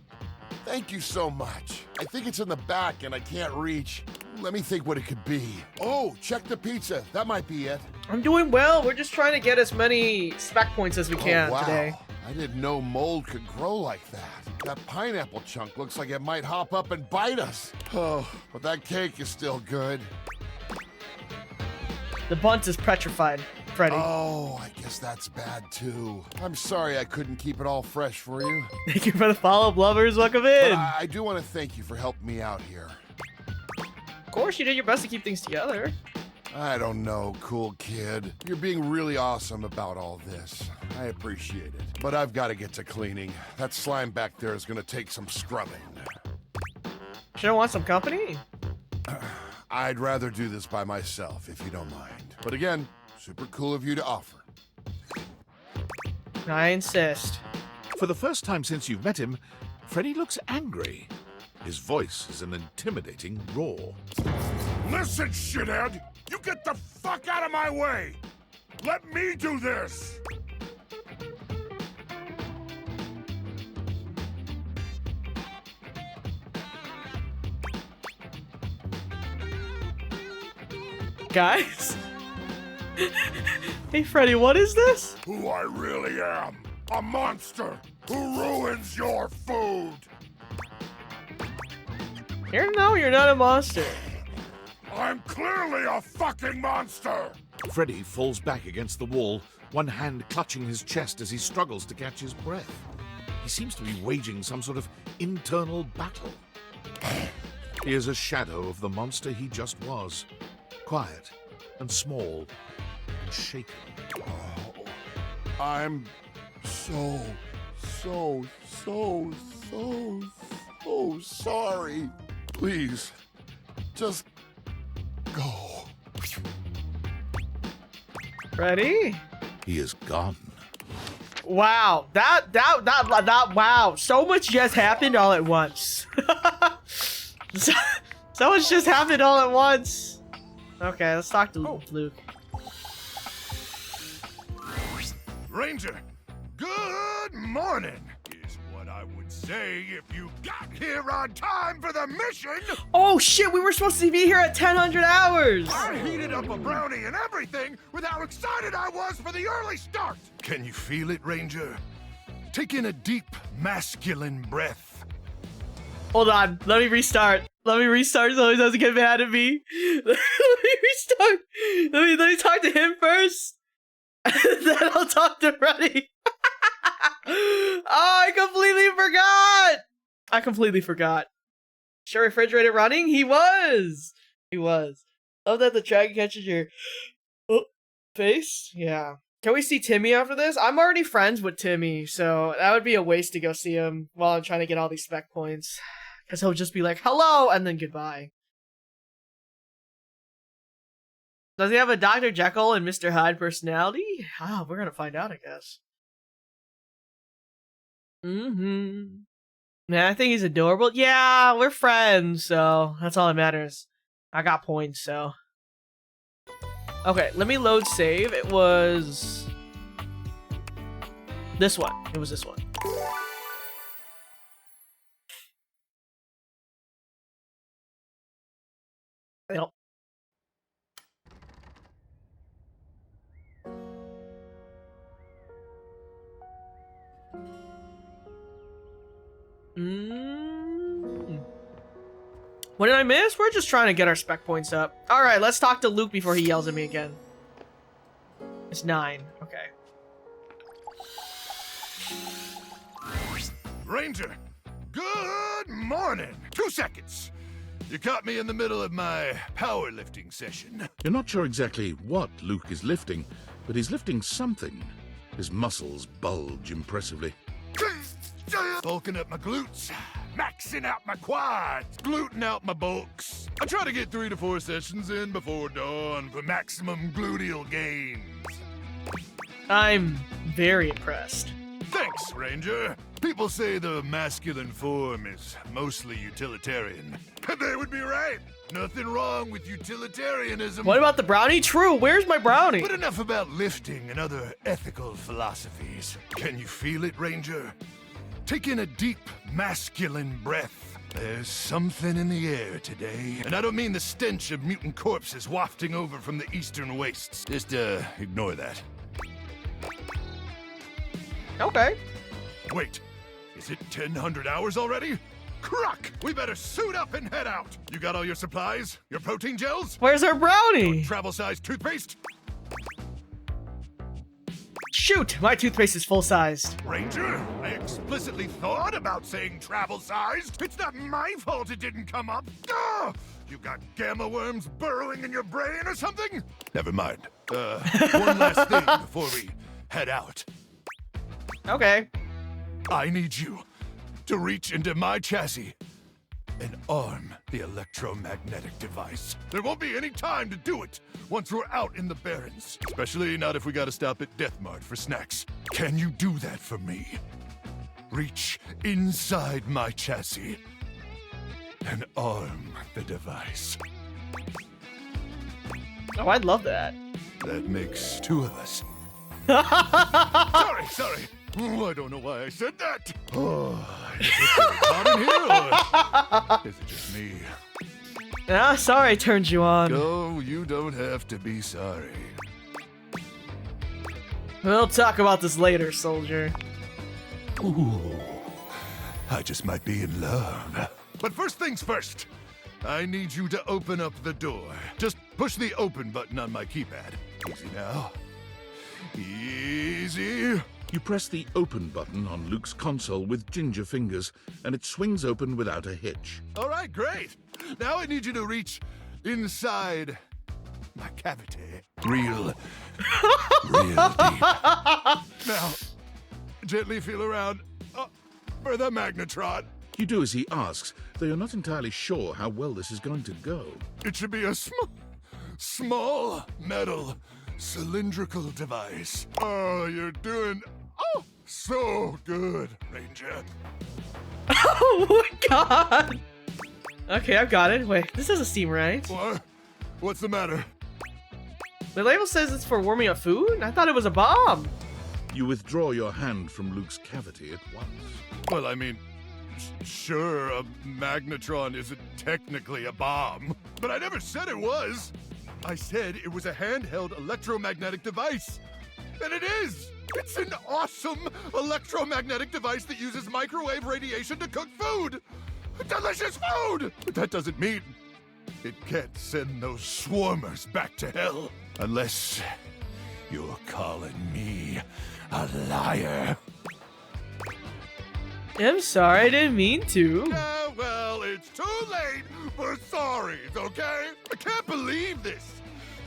Thank you so much. I think it's in the back and I can't reach. Let me think what it could be. Oh, check the pizza. That might be it. I'm doing well. We're just trying to get as many spec points as we can wow. today. I didn't know mold could grow like that. That pineapple chunk looks like it might hop up and bite us. Oh, but that cake is still good. The bunt is petrified, Freddy. Oh, I guess that's bad too. I'm sorry I couldn't keep it all fresh for you. Thank you for the follow-up, lovers. Welcome in. But I do want to thank you for helping me out here. Of course, you did your best to keep things together. I don't know, cool kid. You're being really awesome about all this. I appreciate it. But I've got to get to cleaning. That slime back there is going to take some scrubbing. Should I want some company? I'd rather do this by myself, if you don't mind. But again, super cool of you to offer. I insist. For the first time since you've met him, Freddy looks angry. His voice is an intimidating roar. Listen, shithead! You get the fuck out of my way! Let me do this! Guys? Hey, Freddy, what is this? Who I really am. A monster who ruins your food! You're not a monster. I'm clearly a fucking monster! Freddy falls back against the wall, one hand clutching his chest as he struggles to catch his breath. He seems to be waging some sort of internal battle. He is a shadow of the monster he just was. Quiet and small and shaken. Oh, I'm so sorry. Please, just go. Ready? He is gone. Wow, that wow. So much just happened all at once. so much just happened all at once. Okay, let's talk to Luke. Ranger, good morning, is what I would say if you got here on time for the mission. Oh shit, we were supposed to be here at 1000 hours. I heated up a brownie and everything with how excited I was for the early start. Can you feel it, Ranger? Take in a deep, masculine breath. Hold on, let me restart. Let me restart so he doesn't get mad at me. Let me restart. Let me talk to him first. Then I'll talk to Freddy. Oh, I completely forgot. Sure, refrigerator running? He was. Love that the dragon catches your face. Yeah. Can we see Timmy after this? I'm already friends with Timmy, so that would be a waste to go see him while I'm trying to get all these spec points. Because he'll just be like, hello, and then goodbye. Does he have a Dr. Jekyll and Mr. Hyde personality? Ah, we're gonna find out, I guess. Man, I think he's adorable. Yeah, we're friends, so that's all that matters. I got points, so. Okay, let me load save. It was this one. It was this one. Yep. What did I miss? We're just trying to get our spec points up. Alright, let's talk to Luke before he yells at me again. It's 9. Okay. Ranger, good morning. 2 seconds. You caught me in the middle of my powerlifting session. You're not sure exactly what Luke is lifting, but he's lifting something. His muscles bulge impressively. Bulking up my glutes, maxing out my quads, gluten out my bulks. I try to get 3 to 4 sessions in before dawn for maximum gluteal gains. I'm very impressed. Thanks, Ranger. People say the masculine form is mostly utilitarian. They would be right. Nothing wrong with utilitarianism. What about the brownie? True, where's my brownie? But enough about lifting and other ethical philosophies. Can you feel it, Ranger? Take in a deep, masculine breath. There's something in the air today. And I don't mean the stench of mutant corpses wafting over from the eastern wastes. Just, ignore that. Okay. Wait, is it 1,000 hours already? Cruck! We better suit up and head out. You got all your supplies? Your protein gels? Where's our brownie? Travel-sized toothpaste? Shoot, my toothpaste is full-sized. Ranger, I explicitly thought about saying travel-sized. It's not my fault it didn't come up. You got gamma worms burrowing in your brain or something? Never mind. One last thing before we head out. Okay. I need you to reach into my chassis and arm the electromagnetic device. There won't be any time to do it once we're out in the Barrens. Especially not if we gotta stop at Death Mart for snacks. Can you do that for me? Reach inside my chassis and arm the device. Oh, I'd love that. That makes 2 of us. Sorry. Oh, I don't know why I said that. Oh, is it hot in here, or is it just me? Ah, sorry I turned you on. No, you don't have to be sorry. We'll talk about this later, soldier. Ooh, I just might be in love. But first things first, I need you to open up the door. Just push the open button on my keypad. Easy now. Easy. You press the open button on Luke's console with ginger fingers, and it swings open without a hitch. All right, great. Now I need you to reach inside my cavity. Real deep. Now, gently feel around for the magnetron. You do as he asks, though you're not entirely sure how well this is going to go. It should be a small metal cylindrical device. Oh, you're doing so good, Ranger. Oh my god! Okay, I've got it. Wait, this doesn't seem right. What? What's the matter? The label says it's for warming up food? I thought it was a bomb. You withdraw your hand from Luke's cavity at once. Well, I mean, sure, a magnetron isn't technically a bomb, but I never said it was. I said it was a handheld electromagnetic device. And it is! It's an awesome electromagnetic device that uses microwave radiation to cook food! Delicious food! But that doesn't mean it can't send those swarmers back to hell. Unless you're calling me a liar. I'm sorry, I didn't mean to. Yeah, well, it's too late for sorries, okay? I can't believe this.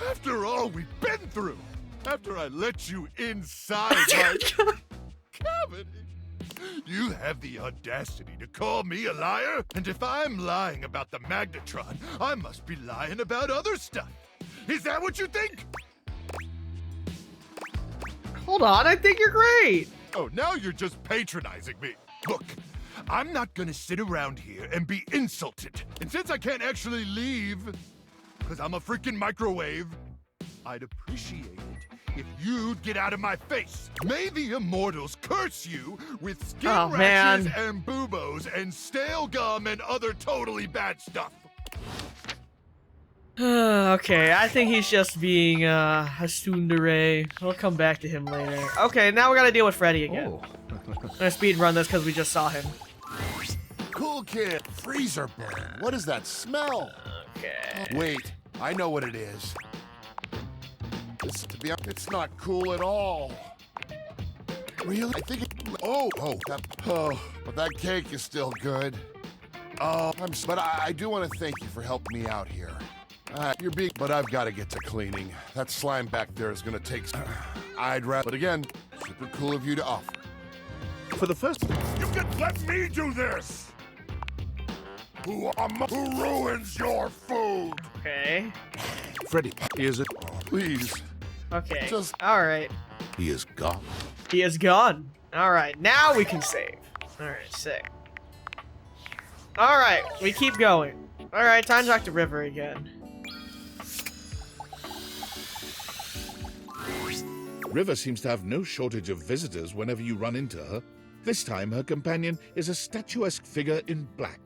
After all we've been through. After I let you inside my cavity. You have the audacity to call me a liar? And if I'm lying about the magnetron, I must be lying about other stuff. Is that what you think? Hold on, I think you're great. Oh, now you're just patronizing me. Look, I'm not gonna sit around here and be insulted. And since I can't actually leave, because I'm a freaking microwave, I'd appreciate it if you'd get out of my face. May the immortals curse you with skin rashes and buboes and stale gum and other totally bad stuff. Okay, I think he's just being a tsundere. We'll come back to him later. Okay, now we gotta deal with Freddy again. I'm gonna speed run this because we just saw him. Cool kid. Freezer burn. What is that smell? Okay. Wait, I know what it is. It's not cool at all. Really? I think but that cake is still good. Oh, but I do want to thank you for helping me out here. But I've got to get to cleaning. That slime back there is gonna take. I'd rather. But again, super cool of you to offer. For the first, you can let me do this. Who ruins your food? Okay. Freddy, here's it. Please. Okay. Alright. He is gone. He is gone. Alright, now we can save. Alright, sick. Alright, we keep going. Alright, time to talk to River again. River seems to have no shortage of visitors whenever you run into her. This time, her companion is a statuesque figure in black.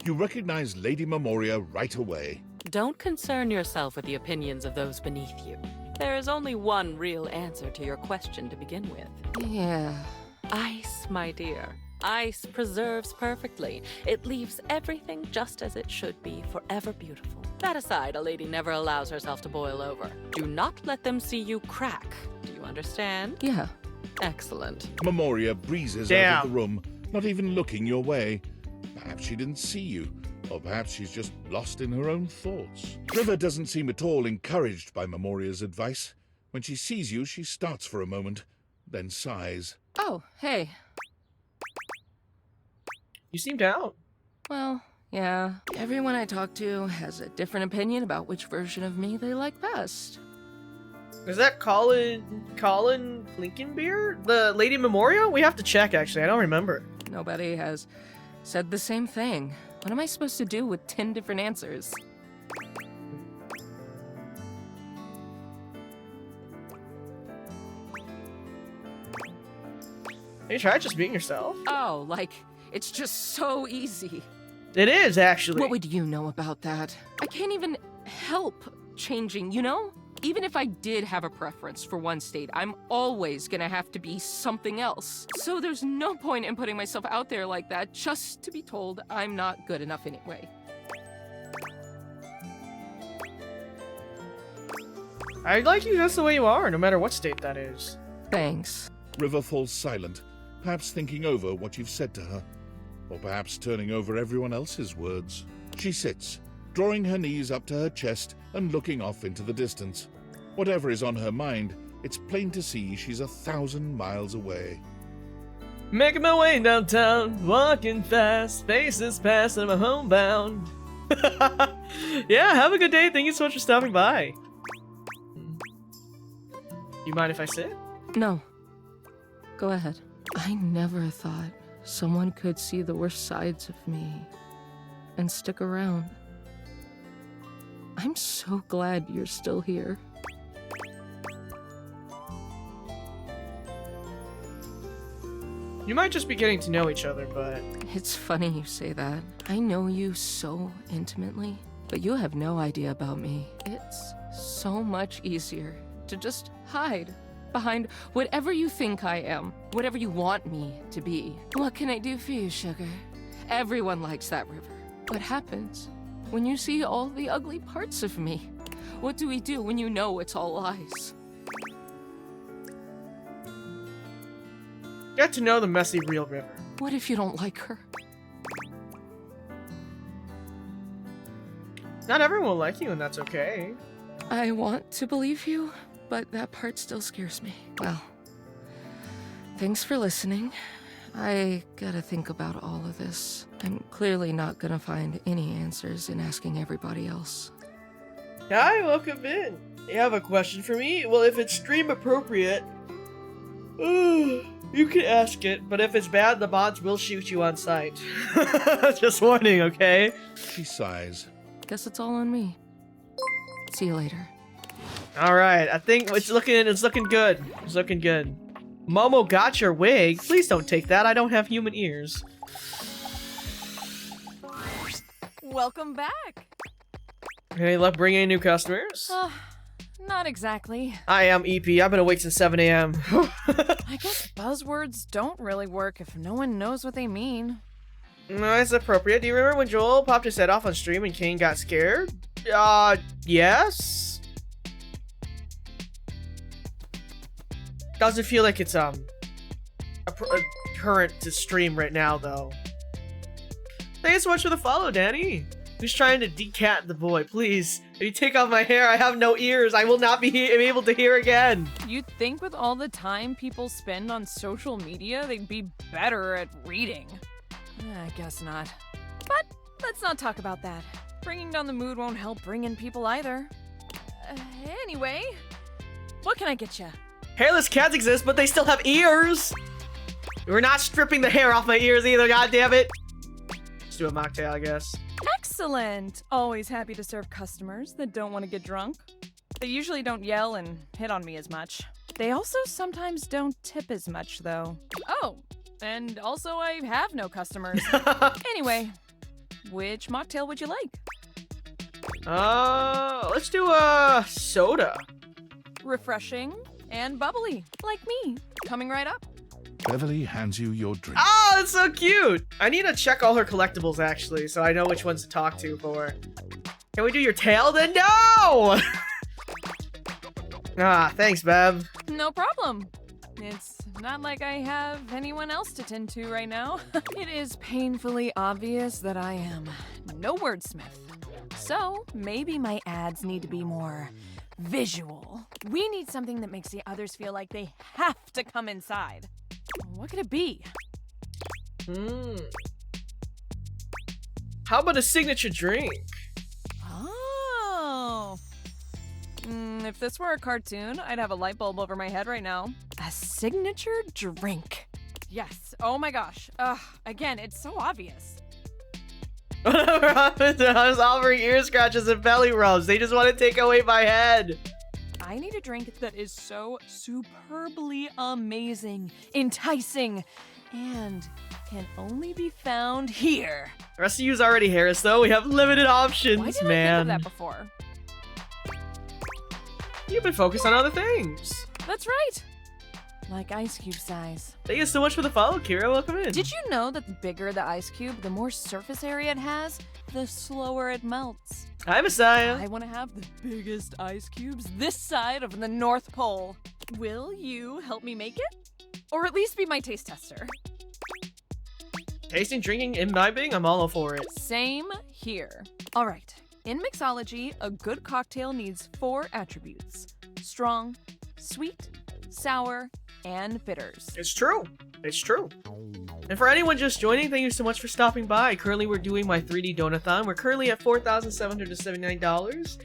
You recognize Lady Memoria right away. Don't concern yourself with the opinions of those beneath you. There is only one real answer to your question to begin with. Yeah. Ice, my dear. Ice preserves perfectly. It leaves everything just as it should be, forever beautiful. That aside, a lady never allows herself to boil over. Do not let them see you crack. Do you understand? Yeah. Excellent. Memoria breezes out of the room, not even looking your way. Perhaps she didn't see you, or perhaps she's just lost in her own thoughts. River doesn't seem at all encouraged by Memoria's advice. When she sees you, she starts for a moment, then sighs. Oh, hey. You seem down. Well, yeah. Everyone I talk to has a different opinion about which version of me they like best. Is that Colin Blinkenbeard? The Lady Memoria? We have to check, actually. I don't remember. Nobody has said the same thing. What am I supposed to do with 10 different answers? Have you tried just being yourself? Oh, like, it's just so easy. It is, actually. What would you know about that? I can't even help changing, you know? Even if I did have a preference for one state, I'm always gonna have to be something else. So there's no point in putting myself out there like that just to be told I'm not good enough anyway. I like you just the way you are, no matter what state that is. Thanks. River falls silent, perhaps thinking over what you've said to her, or perhaps turning over everyone else's words. She sits, drawing her knees up to her chest and looking off into the distance. Whatever is on her mind, it's plain to see she's 1,000 miles away. Making my way downtown, walking fast, faces past and I'm homebound. Yeah, have a good day. Thank you so much for stopping by. You mind if I sit? No. Go ahead. I never thought someone could see the worst sides of me and stick around. I'm so glad you're still here. You might just be getting to know each other, but... It's funny you say that. I know you so intimately, but you have no idea about me. It's so much easier to just hide behind whatever you think I am, whatever you want me to be. What can I do for you, sugar? Everyone likes that river. What happens when you see all the ugly parts of me? What do we do when you know it's all lies? Get to know the messy real river. What if you don't like her? Not everyone will like you, and that's okay. I want to believe you, but that part still scares me. Well, thanks for listening. I gotta think about all of this. I'm clearly not gonna find any answers in asking everybody else. Hi, welcome in. You have a question for me? Well, if it's stream appropriate, you can ask it, but if it's bad, the mods will shoot you on sight. Just warning, okay? She sighs. Guess it's all on me. See you later. Alright, I think it's looking good. It's looking good. Momo got your wig. Please don't take that. I don't have human ears. Welcome back. Hey, love bringing in new customers? Not exactly. I am EP. I've been awake since 7 a.m. I guess buzzwords don't really work if no one knows what they mean. No, it's appropriate. Do you remember when Joel popped his head off on stream and Kane got scared? Yes? Doesn't feel like it's, current to stream right now, though. Thanks so much for the follow, Danny. Who's trying to decat the boy? Please. If you take off my hair, I have no ears. I will not be able to hear again. You'd think with all the time people spend on social media, they'd be better at reading. I guess not. But let's not talk about that. Bringing down the mood won't help bring in people either. Anyway, what can I get you? Hairless cats exist, but they still have ears. We're not stripping the hair off my ears either, goddammit. Let's do a mocktail, I guess. Excellent! Always happy to serve customers that don't want to get drunk. They usually don't yell and hit on me as much. They also sometimes don't tip as much, though. Oh, and also I have no customers. Anyway, which mocktail would you like? Let's do a soda. Refreshing and bubbly, like me. Coming right up. Beverly hands you your drink. Oh, that's so cute! I need to check all her collectibles, actually, so I know which ones to talk to for. Can we do your tail then? No! Thanks, Bev. No problem. It's not like I have anyone else to tend to right now. It is painfully obvious that I am no wordsmith. So, maybe my ads need to be more visual. We need something that makes the others feel like they have to come inside. What could it be? How about a signature drink? Oh. If this were a cartoon, I'd have a light bulb over my head right now. A signature drink. Yes. Oh my gosh. Again, it's so obvious. Whatever happened to us offering ear scratches and belly rubs? They just want to take away my head. I need a drink that is so superbly amazing, enticing, and can only be found here. The rest of you's already Harris, though. We have limited options, Why did man. I think of that before? You've been focused on other things. That's right. Like ice cube size. Thank you so much for the follow, Kira. Welcome in. Did you know that the bigger the ice cube, the more surface area it has, the slower it melts? Hi, Messiah. I want to have the biggest ice cubes this side of the North Pole. Will you help me make it? Or at least be my taste tester? Tasting, drinking, imbibing, I'm all for it. Same here. All right. In mixology, a good cocktail needs 4 attributes: strong, sweet, sour, and bitters. It's true. It's true. And for anyone just joining, thank you so much for stopping by. Currently, we're doing my 3D Donutathon. We're currently at $4,779.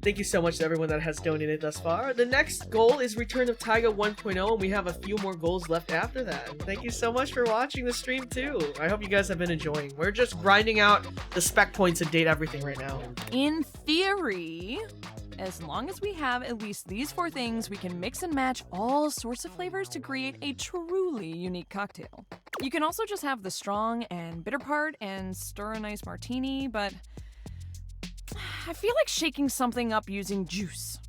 Thank you so much to everyone that has donated thus far. The next goal is Return of Taiga 1.0, and we have a few more goals left after that. And thank you so much for watching the stream, too. I hope you guys have been enjoying. We're just grinding out the spec points and date everything right now. In theory, As long as we have at least these 4 things, we can mix and match all sorts of flavors to create a truly unique cocktail. You can also just have the strong and bitter part and stir a nice martini, but I feel like shaking something up using juice.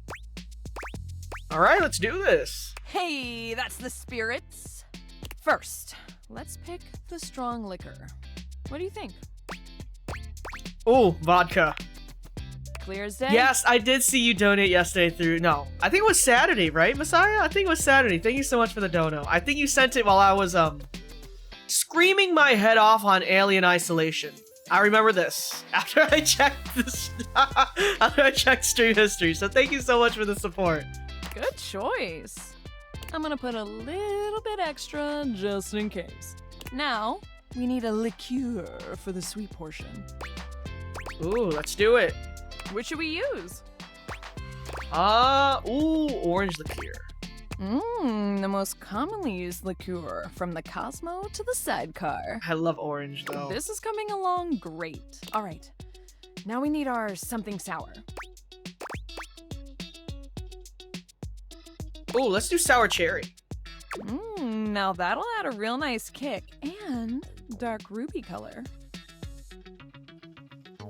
Alright, let's do this. Hey, that's the spirits. First, let's pick the strong liquor. What do you think? Ooh, vodka. Clear as day? Yes, I did see you donate yesterday through... No, I think it was Saturday, right, Messiah? I think it was Saturday. Thank you so much for the dono. I think you sent it while I was, screaming my head off on Alien Isolation. I remember this after I checked this, after I checked stream history. So thank you so much for the support. Good choice. I'm gonna put a little bit extra just in case. Now, we need a liqueur for the sweet portion. Ooh, let's do it. Which should we use? Orange liqueur. The most commonly used liqueur, from the Cosmo to the sidecar. I love orange, though. This is coming along great. All right, now we need our something sour. Ooh, let's do sour cherry. Now that'll add a real nice kick and dark ruby color.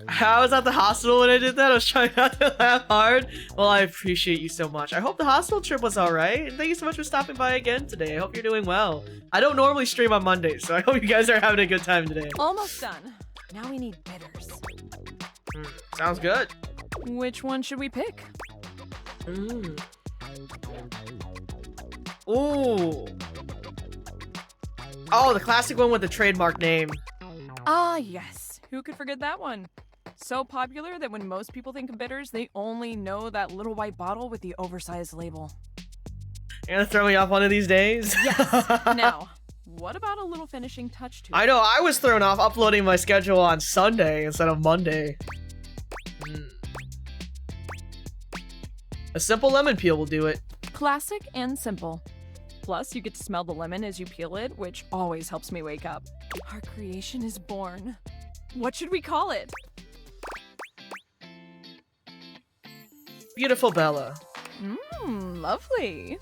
I was at the hospital when I did that. I was trying not to laugh hard. Well, I appreciate you so much. I hope the hospital trip was alright. And thank you so much for stopping by again today. I hope you're doing well. I don't normally stream on Mondays, so I hope you guys are having a good time today. Almost done. Now we need bitters. Sounds good. Which one should we pick? Ooh. Oh, the classic one with the trademark name. Ah, yes. Who could forget that one? So popular that when most people think of bitters, they only know that little white bottle with the oversized label. You're gonna throw me off one of these days? Yes. Now, what about a little finishing touch to it? I know, I was thrown off uploading my schedule on Sunday instead of Monday. A simple lemon peel will do it. Classic and simple. Plus, you get to smell the lemon as you peel it, which always helps me wake up. Our creation is born. What should we call it? Beautiful Bella. Lovely.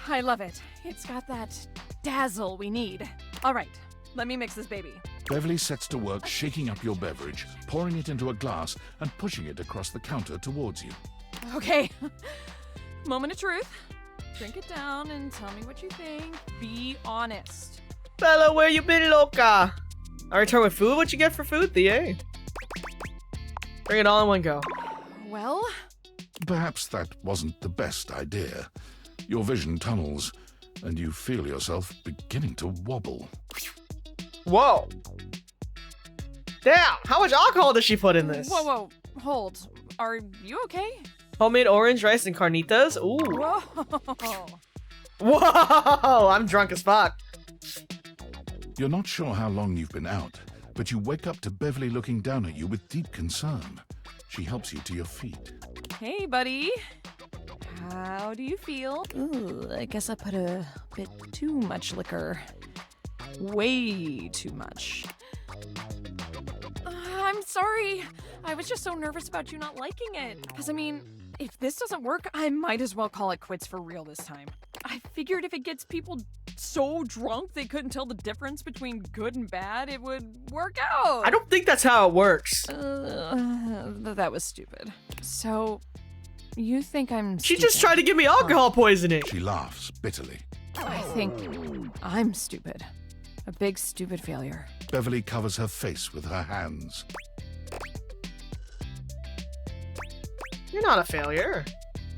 I love it. It's got that dazzle we need. All right, let me mix this baby. Beverly sets to work shaking up your beverage, pouring it into a glass and pushing it across the counter towards you. Okay, moment of truth. Drink it down and tell me what you think. Be honest. Bella, where you been, loca? I return with food? What you get for food, Thea? Bring it all in one go. Well? Perhaps that wasn't the best idea. Your vision tunnels, and you feel yourself beginning to wobble. Whoa. Damn, how much alcohol does she put in this? Whoa, hold. Are you okay? Homemade orange rice and carnitas? Ooh. Whoa. Whoa, I'm drunk as fuck. You're not sure how long you've been out, but you wake up to Beverly looking down at you with deep concern. She helps you to your feet. Hey, buddy. How do you feel? Ooh, I guess I put a bit too much liquor. Way too much. I'm sorry. I was just so nervous about you not liking it. Because, I mean, if this doesn't work, I might as well call it quits for real this time. I figured if it gets people so drunk they couldn't tell the difference between good and bad, it would work out. I don't think that's how it works. That was stupid. So, you think I'm She stupid? just tried to give me alcohol poisoning. She laughs bitterly. I think I'm stupid. A big stupid failure. Beverly covers her face with her hands. You're not a failure.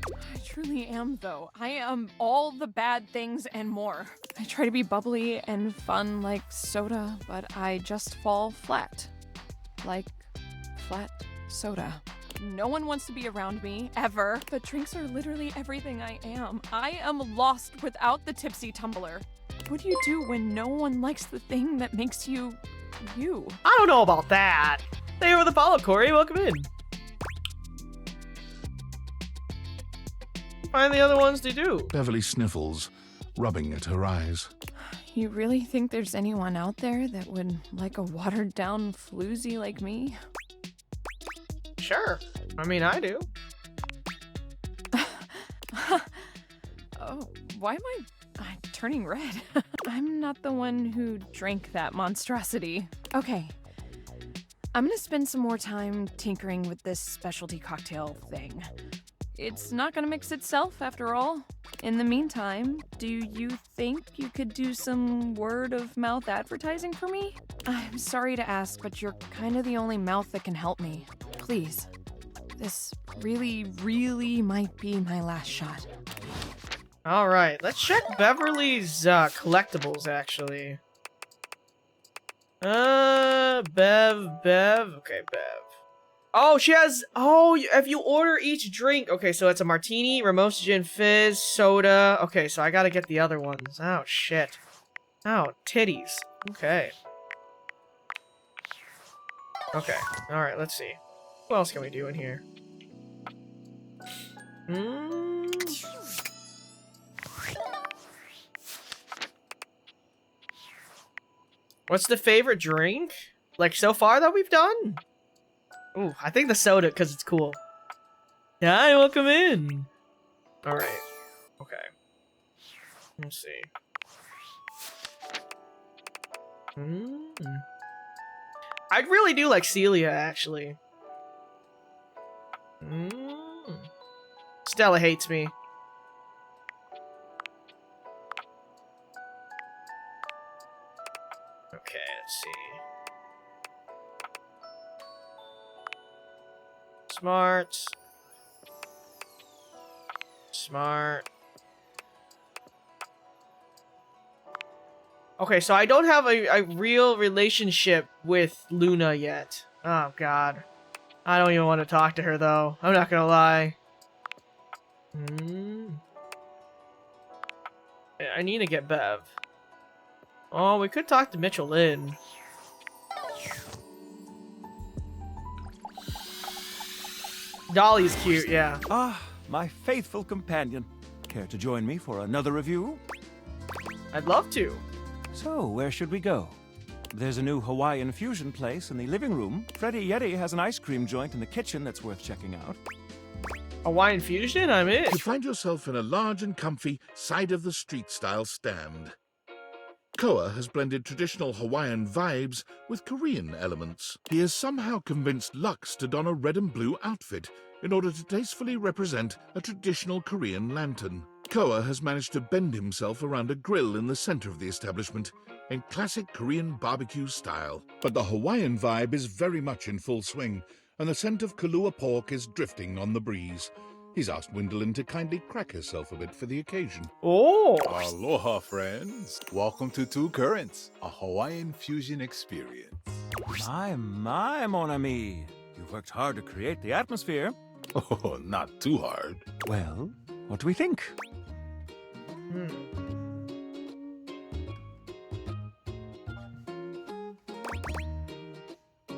I truly am, though. I am all the bad things and more. I try to be bubbly and fun like soda, but I just fall flat. Like flat soda. No one wants to be around me, ever. But drinks are literally everything I am. I am lost without the tipsy tumbler. What do you do when no one likes the thing that makes you, you? I don't know about that. Thank you for the follow, Corey. Welcome in. Find the other ones to do. Beverly sniffles, rubbing at her eyes. You really think there's anyone out there that would like a watered-down floozy like me? Sure. I mean, I do. Oh, why am I'm turning red? I'm not the one who drank that monstrosity. Okay. I'm gonna spend some more time tinkering with this specialty cocktail thing. It's not gonna mix itself, after all. In the meantime, do you think you could do some word-of-mouth advertising for me? I'm sorry to ask, but you're kind of the only mouth that can help me. Please. This really, really might be my last shot. Alright, let's check Beverly's collectibles, actually. Bev. Okay, Bev. Oh, she has... Oh, if you order each drink... Okay, so it's a martini, Ramosa Gin Fizz, soda... Okay, so I gotta get the other ones. Oh, shit. Oh, titties. Okay. Okay, alright, let's see. What else can we do in here? What's the favorite drink? Like, so far that we've done? Ooh, I think the soda, because it's cool. Hi, welcome in! Alright. Okay. Let's see. I really do like Celia, actually. Stella hates me. Okay, let's see. Smart. Okay, so I don't have a real relationship with Luna yet. Oh, God. I don't even want to talk to her, though. I'm not gonna lie. I need to get Bev. Oh, we could talk to Mitchell Lynn. Dolly's cute, yeah. Ah, my faithful companion. Care to join me for another review? I'd love to. So, where should we go? There's a new Hawaiian fusion place in the living room. Freddy Yeti has an ice cream joint in the kitchen that's worth checking out. Hawaiian fusion? I'm in. You find yourself in a large and comfy side-of-the-street-style stand. Koa has blended traditional Hawaiian vibes with Korean elements. He has somehow convinced Lux to don a red and blue outfit in order to tastefully represent a traditional Korean lantern. Koa has managed to bend himself around a grill in the center of the establishment in classic Korean barbecue style. But the Hawaiian vibe is very much in full swing, and the scent of Kahlua pork is drifting on the breeze. He's asked Gwendolyn to kindly crack herself a bit for the occasion. Oh! Aloha, friends. Welcome to Two Currents, a Hawaiian fusion experience. My, mon ami. You've worked hard to create the atmosphere. Oh, not too hard. Well, what do we think?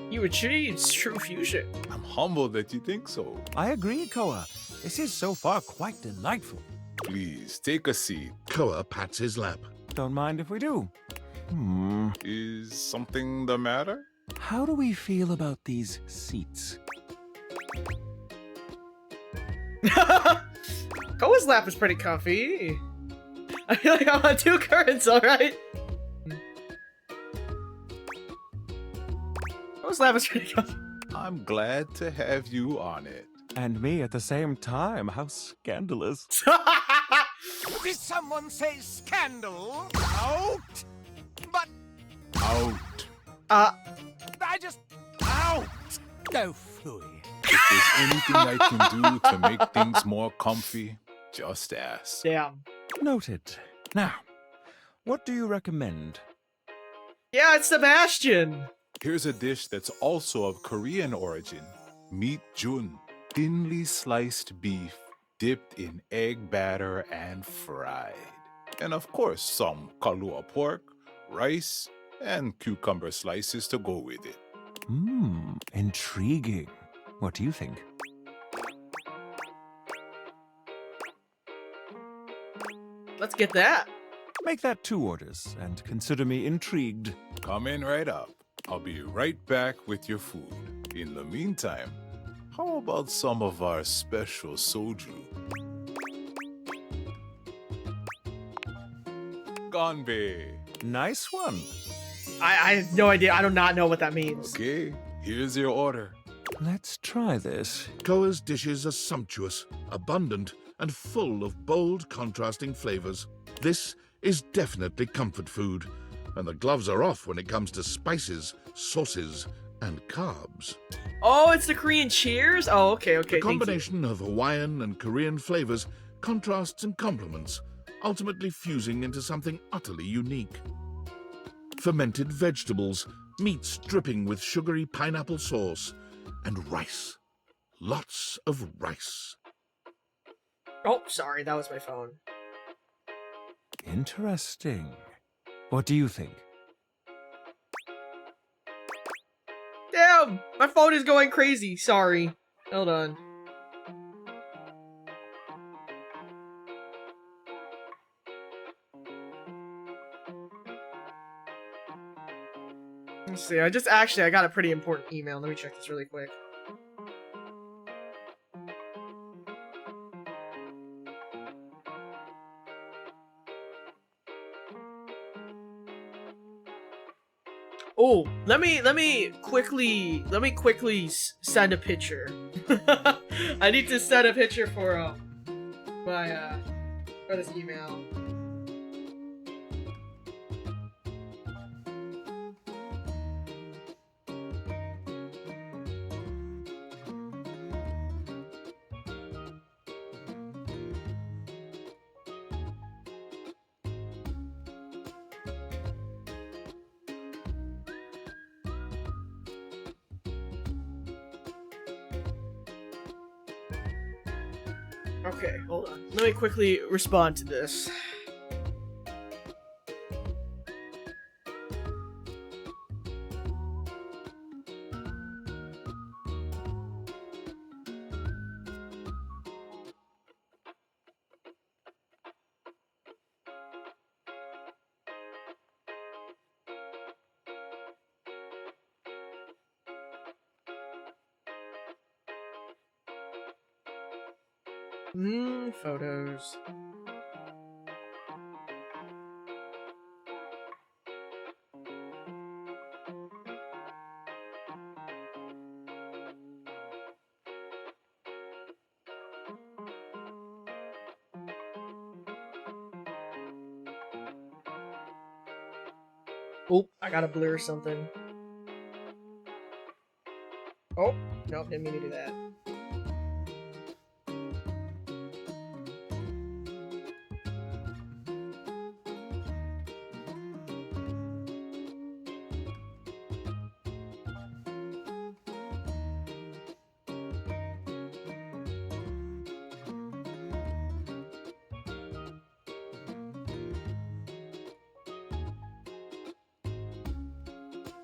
You achieved true fusion. I'm humbled that you think so. I agree, Koa. This is so far quite delightful. Please, take a seat. Koa pats his lap. Don't mind if we do. Is something the matter? How do we feel about these seats? Koa's lap is pretty comfy. I feel like I'm on Two Currents, alright? Koa's lap is pretty comfy. I'm glad to have you on it. And me at the same time. How scandalous. Did someone say scandal? Out? But... Out. I just... Out! Go phooey. If there's anything I can do to make things more comfy, just ask. Damn. Noted. Now, what do you recommend? Yeah, it's Sebastian. Here's a dish that's also of Korean origin. Meat jun. Thinly sliced beef, dipped in egg batter and fried. And of course, some Kahlua pork, rice, and cucumber slices to go with it. Intriguing. What do you think? Let's get that. Make that 2 orders, and consider me intrigued. Come in right up. I'll be right back with your food. In the meantime, how about some of our special soju? Gonbe. Nice one. I have no idea. I do not know what that means. Okay, here's your order. Let's try this. Koa's dishes are sumptuous, abundant, and full of bold, contrasting flavors. This is definitely comfort food, and the gloves are off when it comes to spices, sauces, and carbs. Oh, it's the Korean cheers? Oh, okay, okay. The combination of Hawaiian and Korean flavors contrasts and complements, ultimately fusing into something utterly unique. Fermented vegetables, meats dripping with sugary pineapple sauce, and rice. Lots of rice. Oh, sorry, that was my phone. Interesting. What do you think? Damn! My phone is going crazy. Sorry. Hold on. Let's see. I got a pretty important email. Let me check this really quick. Oh, let me quickly send a picture. I need to send a picture for for this email. Okay, hold on. Let me quickly respond to this. Photos. Oh, I gotta blur something. Oh, nope, didn't mean to do that.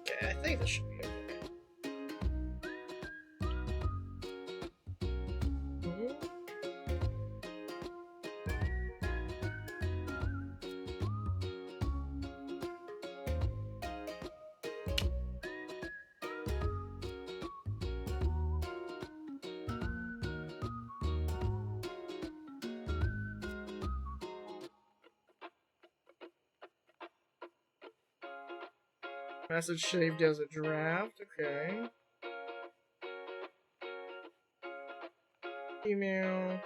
Okay, I think this should be okay. Message saved as a draft, okay. Email.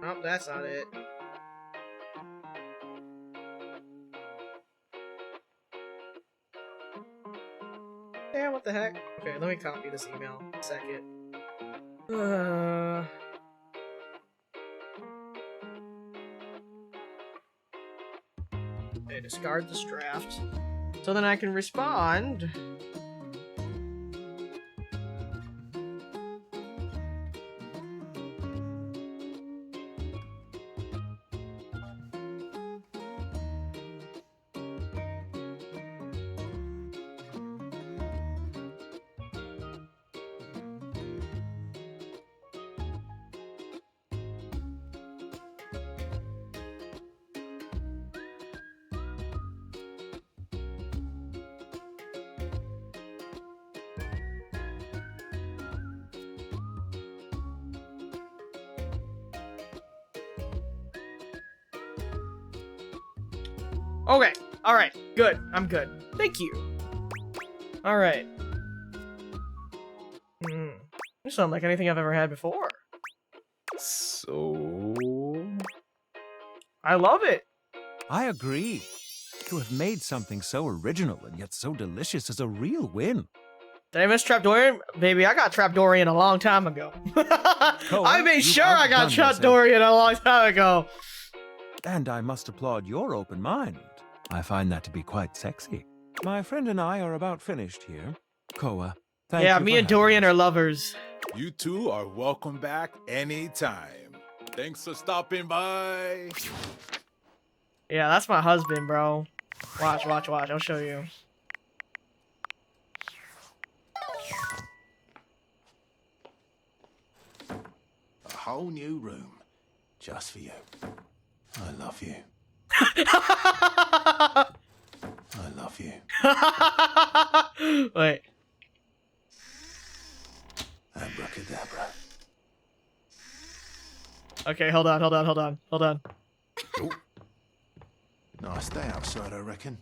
Oh, that's not it. Yeah, what the heck? Okay, let me copy this email. A second. Okay, discard this draft. So then I can respond. Okay. Alright. Good. I'm good. Thank you. Alright. This sounds like anything I've ever had before. So... I love it. I agree. To have made something so original and yet so delicious is a real win. Did I miss Trapdorian? Baby, I got Trapdorian a long time ago. I made sure I got Trapdorian a long time ago. And I must applaud your open mind. I find that to be quite sexy. My friend and I are about finished here. Koa, thank you. Yeah, me and Dorian are lovers. You two are welcome back anytime. Thanks for stopping by. Yeah, that's my husband, bro. Watch. I'll show you. A whole new room. Just for you. I love you. I love you. Wait. Abracadabra. Okay, hold on. Oh. Nice day outside, I reckon.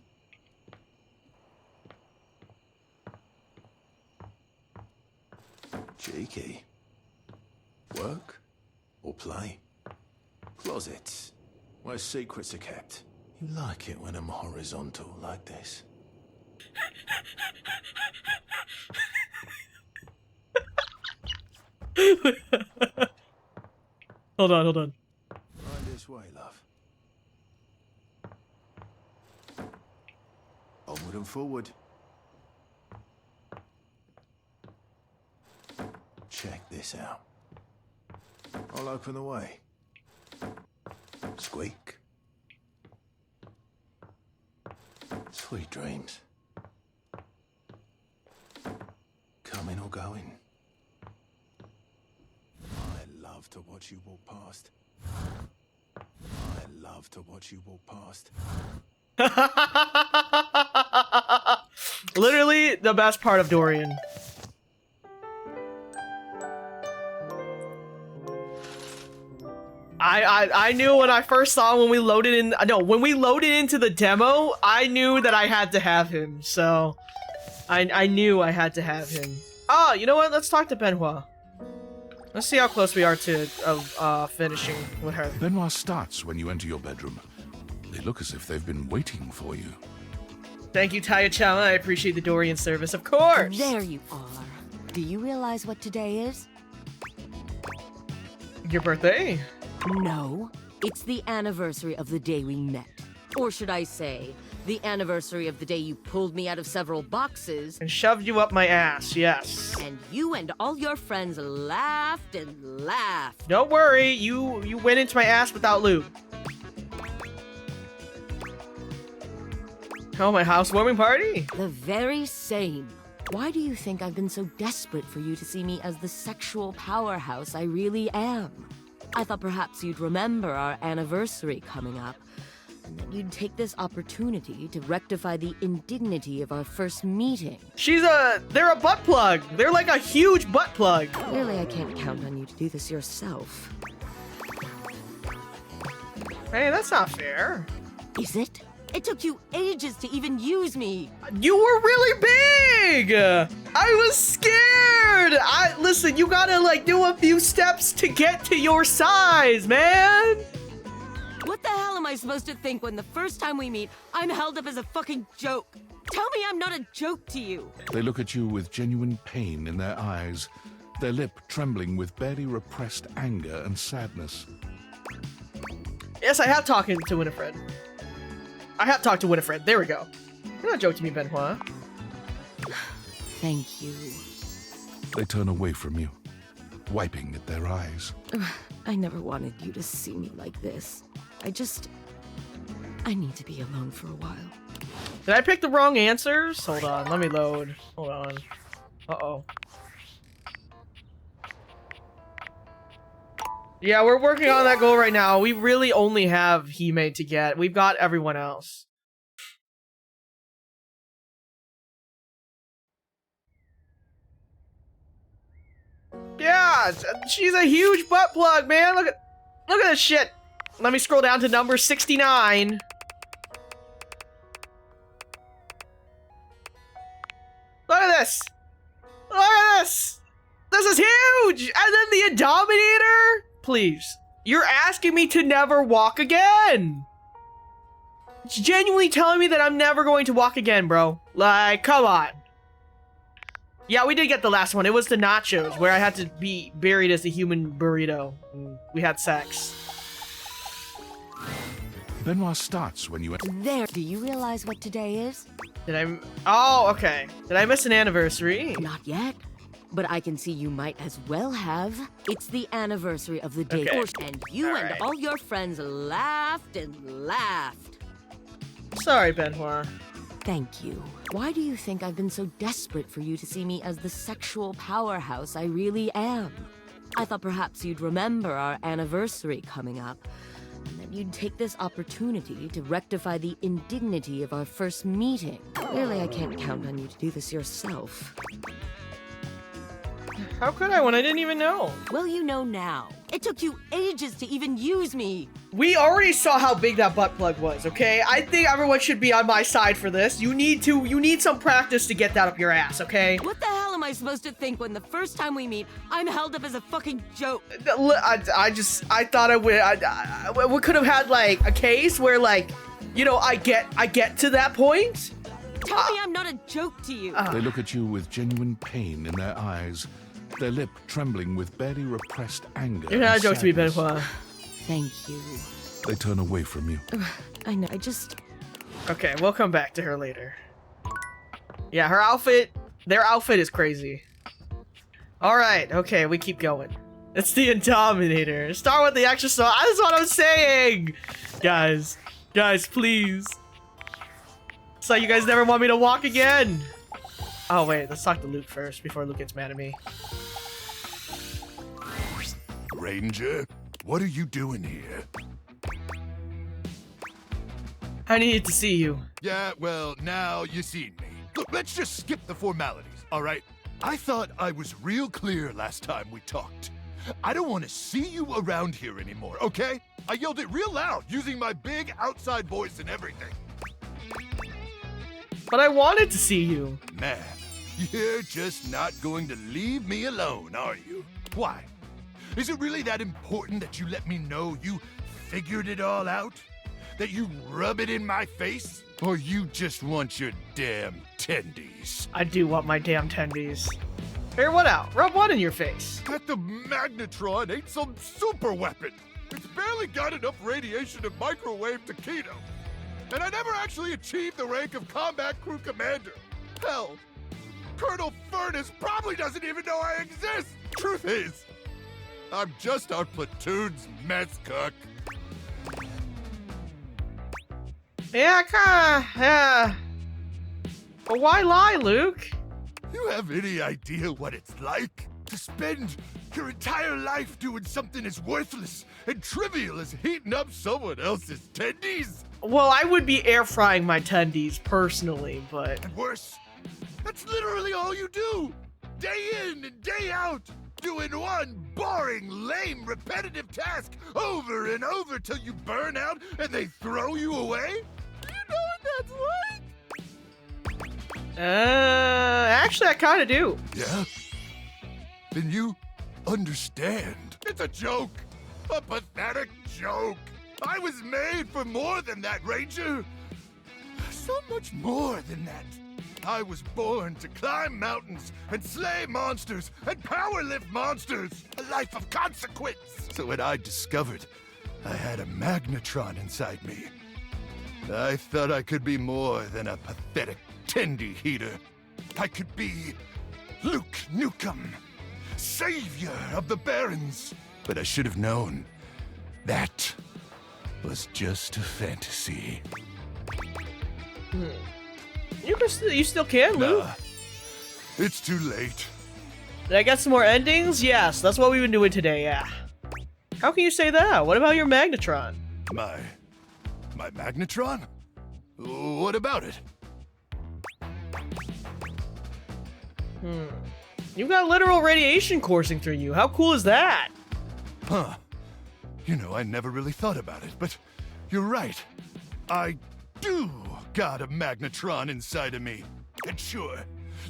Cheeky. Work or play? Closets, where secrets are kept. You like it when I'm horizontal like this. Hold on. Right this way, love. Onward and forward. Check this out. I'll open the way. Squeak. Sweet dreams. Coming or going. I love to watch you walk past. Literally the best part of Dorian. I knew when I first saw him when we loaded in. No, when we loaded into the demo, I knew that I had to have him. So, I knew I had to have him. Oh, you know what? Let's talk to Benoit. Let's see how close we are to finishing with her. Benoit starts when you enter your bedroom. They look as if they've been waiting for you. Thank you, Taiga-chan. I appreciate the Dorian service, of course. There you are. Do you realize what today is? Your birthday? No, it's the anniversary of the day we met. Or should I say, the anniversary of the day you pulled me out of several boxes and shoved you up my ass, yes. And you and all your friends laughed and laughed. Don't worry, you went into my ass without lube. Oh, my housewarming party? The very same. Why do you think I've been so desperate for you to see me as the sexual powerhouse I really am? I thought perhaps you'd remember our anniversary coming up, and that you'd take this opportunity to rectify the indignity of our first meeting. They're a butt plug. They're like a huge butt plug. Clearly, I can't count on you to do this yourself. Hey, that's not fair. Is it? It took you ages to even use me. You were really big. I was scared. Listen, you gotta like do a few steps to get to your size, man. What the hell am I supposed to think when the first time we meet, I'm held up as a fucking joke? Tell me I'm not a joke to you. They look at you with genuine pain in their eyes, their lip trembling with barely repressed anger and sadness. Yes, I have talked to Winifred. There we go. You're not a joke to me, Benoit. Thank you. They turn away from you, wiping at their eyes. I never wanted you to see me like this. I need to be alone for a while. Did I pick the wrong answers? Hold on, let me load. Hold on. Uh-oh. Yeah, we're working on that goal right now. We really only have Hime to get. We've got everyone else. Yeah, she's a huge butt plug, man. Look at this shit. Let me scroll down to number 69. this! Look at this! This is huge! And then the Indominator? Please. You're asking me to never walk again! It's genuinely telling me that I'm never going to walk again, bro. Like, come on. Yeah, we did get the last one. It was the nachos, where I had to be buried as a human burrito. We had sex. Benoit starts when you... There. Do you realize what today is? Did I... Oh, okay. Did I miss an anniversary? Not yet. But I can see you might as well have. It's the anniversary of the day. Okay. And you and all your friends laughed and laughed. Sorry, Benoit. Thank you. Why do you think I've been so desperate for you to see me as the sexual powerhouse I really am? I thought perhaps you'd remember our anniversary coming up, and that you'd take this opportunity to rectify the indignity of our first meeting. Clearly, I can't count on you to do this yourself. How could I when I didn't even know? Well, you know now. It took you ages to even use me. We already saw how big that butt plug was, okay? I think everyone should be on my side for this. You need some practice to get that up your ass, okay? What the hell am I supposed to think when the first time we meet, I'm held up as a fucking joke? I thought we could have had like a case where like, you know, I get to that point. Tell me I'm not a joke to you. They look at you with genuine pain in their eyes, their lip trembling with barely repressed anger. You're not a joke to me, sadness. Benoit. Thank you. They turn away from you. I know, Okay, we'll come back to her later. Yeah, their outfit is crazy. Alright, okay, we keep going. It's the Indominator. Start with the extra song. That's what I'm saying! Guys, please. It's like you guys never want me to walk again. Oh wait, let's talk to Luke first before Luke gets mad at me. Ranger, what are you doing here? I needed to see you. Yeah, well, now you seen me. Look, let's just skip the formalities, all right? I thought I was real clear last time we talked. I don't want to see you around here anymore, okay? I yelled it real loud, using my big outside voice and everything. But I wanted to see you. Man, you're just not going to leave me alone, are you? Why? Is it really that important that you let me know you figured it all out? That you rub it in my face? Or you just want your damn tendies? I do want my damn tendies. Here, what out? Rub one in your face. That the Magnetron ain't some super weapon. It's barely got enough radiation to microwave taquito. And I never actually achieved the rank of combat crew commander. Hell, Colonel Furnace probably doesn't even know I exist. Truth is, I'm just our platoon's mess cook. Yeah, yeah. But why lie, Luke? You have any idea what it's like to spend your entire life doing something as worthless and trivial as heating up someone else's tendies? Well, I would be air frying my tendies personally, but... And worse, that's literally all you do! Day in and day out! Doing one boring, lame, repetitive task over and over till you burn out and they throw you away? Do you know what that's like? Actually, I kind of do. Yeah? Then you understand. It's a joke. A pathetic joke. I was made for more than that, Ranger. So much more than that. I was born to climb mountains and slay monsters and power lift monsters. A life of consequence. So when I discovered I had a magnetron inside me, I thought I could be more than a pathetic tendy heater. I could be Luke Nukem, savior of the Barrens. But I should have known that was just a fantasy. You still can, Luke. It's too late. Did I get some more endings? Yes, that's what we've been doing today, yeah. How can you say that? What about your magnetron? My magnetron? What about it? You've got literal radiation coursing through you. How cool is that? Huh. You know, I never really thought about it, but you're right. I do got a magnetron inside of me. And sure,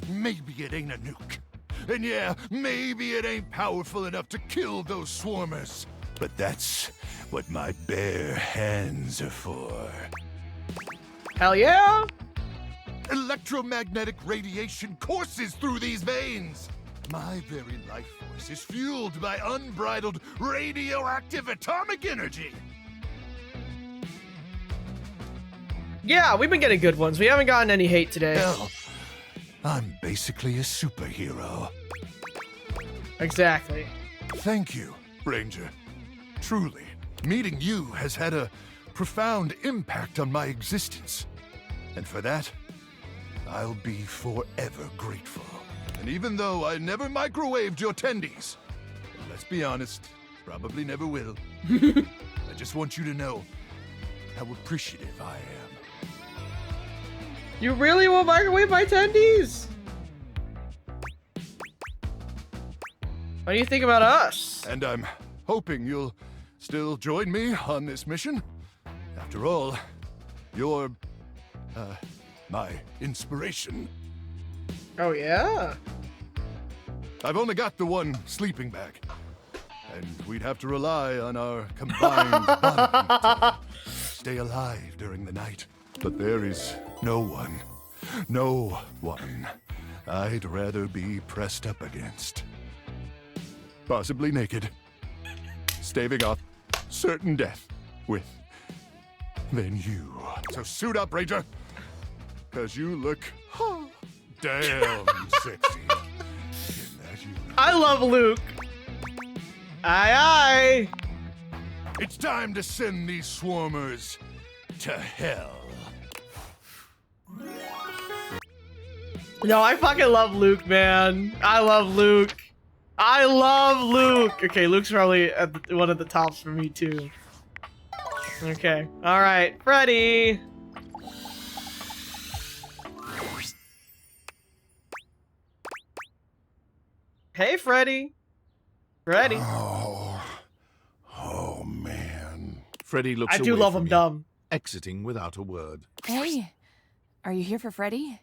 maybe it ain't a nuke. And yeah, maybe it ain't powerful enough to kill those swarmers. But that's what my bare hands are for. Hell yeah! Electromagnetic radiation courses through these veins. My very life force is fueled by unbridled radioactive atomic energy. Yeah, we've been getting good ones. We haven't gotten any hate today. Hell, I'm basically a superhero. Exactly. Thank you, Ranger. Truly, meeting you has had a profound impact on my existence. And for that, I'll be forever grateful. And even though I never microwaved your tendies, let's be honest, probably never will, I just want you to know how appreciative I am. You really will microwave my tendies? What do you think about us? And I'm hoping you'll still join me on this mission. After all, you're, my inspiration. Oh, yeah? I've only got the one sleeping bag, and we'd have to rely on our combined body to stay alive during the night. But there is no one I'd rather be pressed up against. Possibly naked, staving off certain death than you. So suit up, Ranger, because you look damn sexy. I love Luke. Aye, aye. It's time to send these swarmers to hell. No, I fucking love Luke, man. I love Luke. I love Luke. Okay, Luke's probably at one of the tops for me, too. Okay. All right, Freddy. Hey, Freddy. Freddy. Oh, man. Freddy looks I do away love from him you, dumb. exiting without a word. Hey, are you here for Freddy?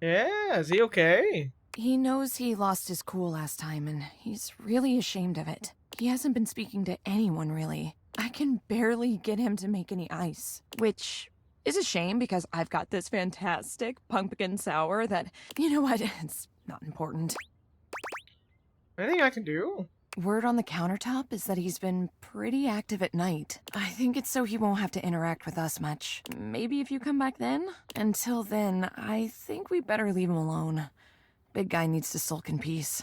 Yeah, is he okay? He knows he lost his cool last time, and he's really ashamed of it. He hasn't been speaking to anyone, really. I can barely get him to make any ice, which is a shame because I've got this fantastic pumpkin sour that, you know what, it's not important. Anything I can do? Word on the countertop is that he's been pretty active at night. I think it's so he won't have to interact with us much. Maybe if you come back then? Until then, I think we better leave him alone. Big guy needs to sulk in peace.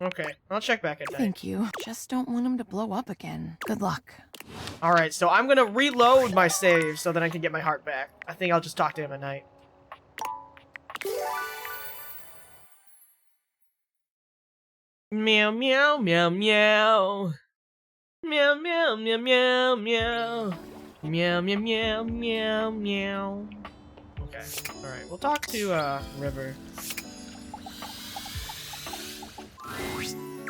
Okay, I'll check back at night. Thank you. Just don't want him to blow up again. Good luck. Alright, so I'm gonna reload my save so that I can get my heart back. I think I'll just talk to him at night. Meow meow meow meow. Meow meow meow meow meow. Meow meow meow meow meow. Okay, alright, we'll talk to River.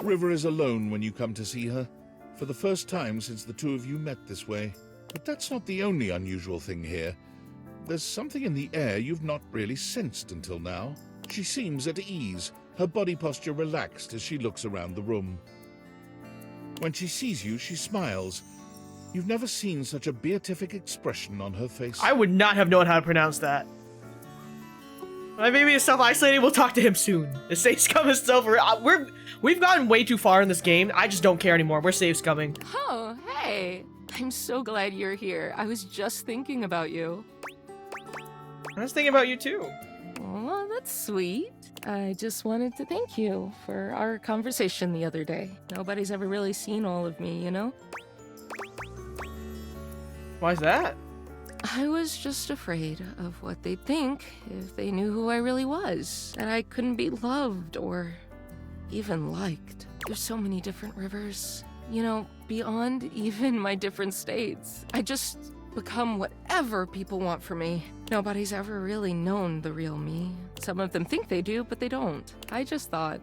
River is alone when you come to see her, for the first time since the two of you met this way. But that's not the only unusual thing here. There's something in the air you've not really sensed until now. She seems at ease, her body posture relaxed as she looks around the room. When she sees you, she smiles. You've never seen such a beatific expression on her face. I would not have known how to pronounce that. My baby is self-isolating. We'll talk to him soon. The safe scum is over. We've gotten way too far in this game. I just don't care anymore. We're safe scumming. Oh, hey. I'm so glad you're here. I was just thinking about you. I was thinking about you too. Oh, that's sweet. I just wanted to thank you for our conversation the other day. Nobody's ever really seen all of me, you know? Why's that? I was just afraid of what they'd think if they knew who I really was. That I couldn't be loved or even liked. There's so many different Rivers, you know, beyond even my different states. I just become whatever people want from me. Nobody's ever really known the real me. Some of them think they do, but they don't. I just thought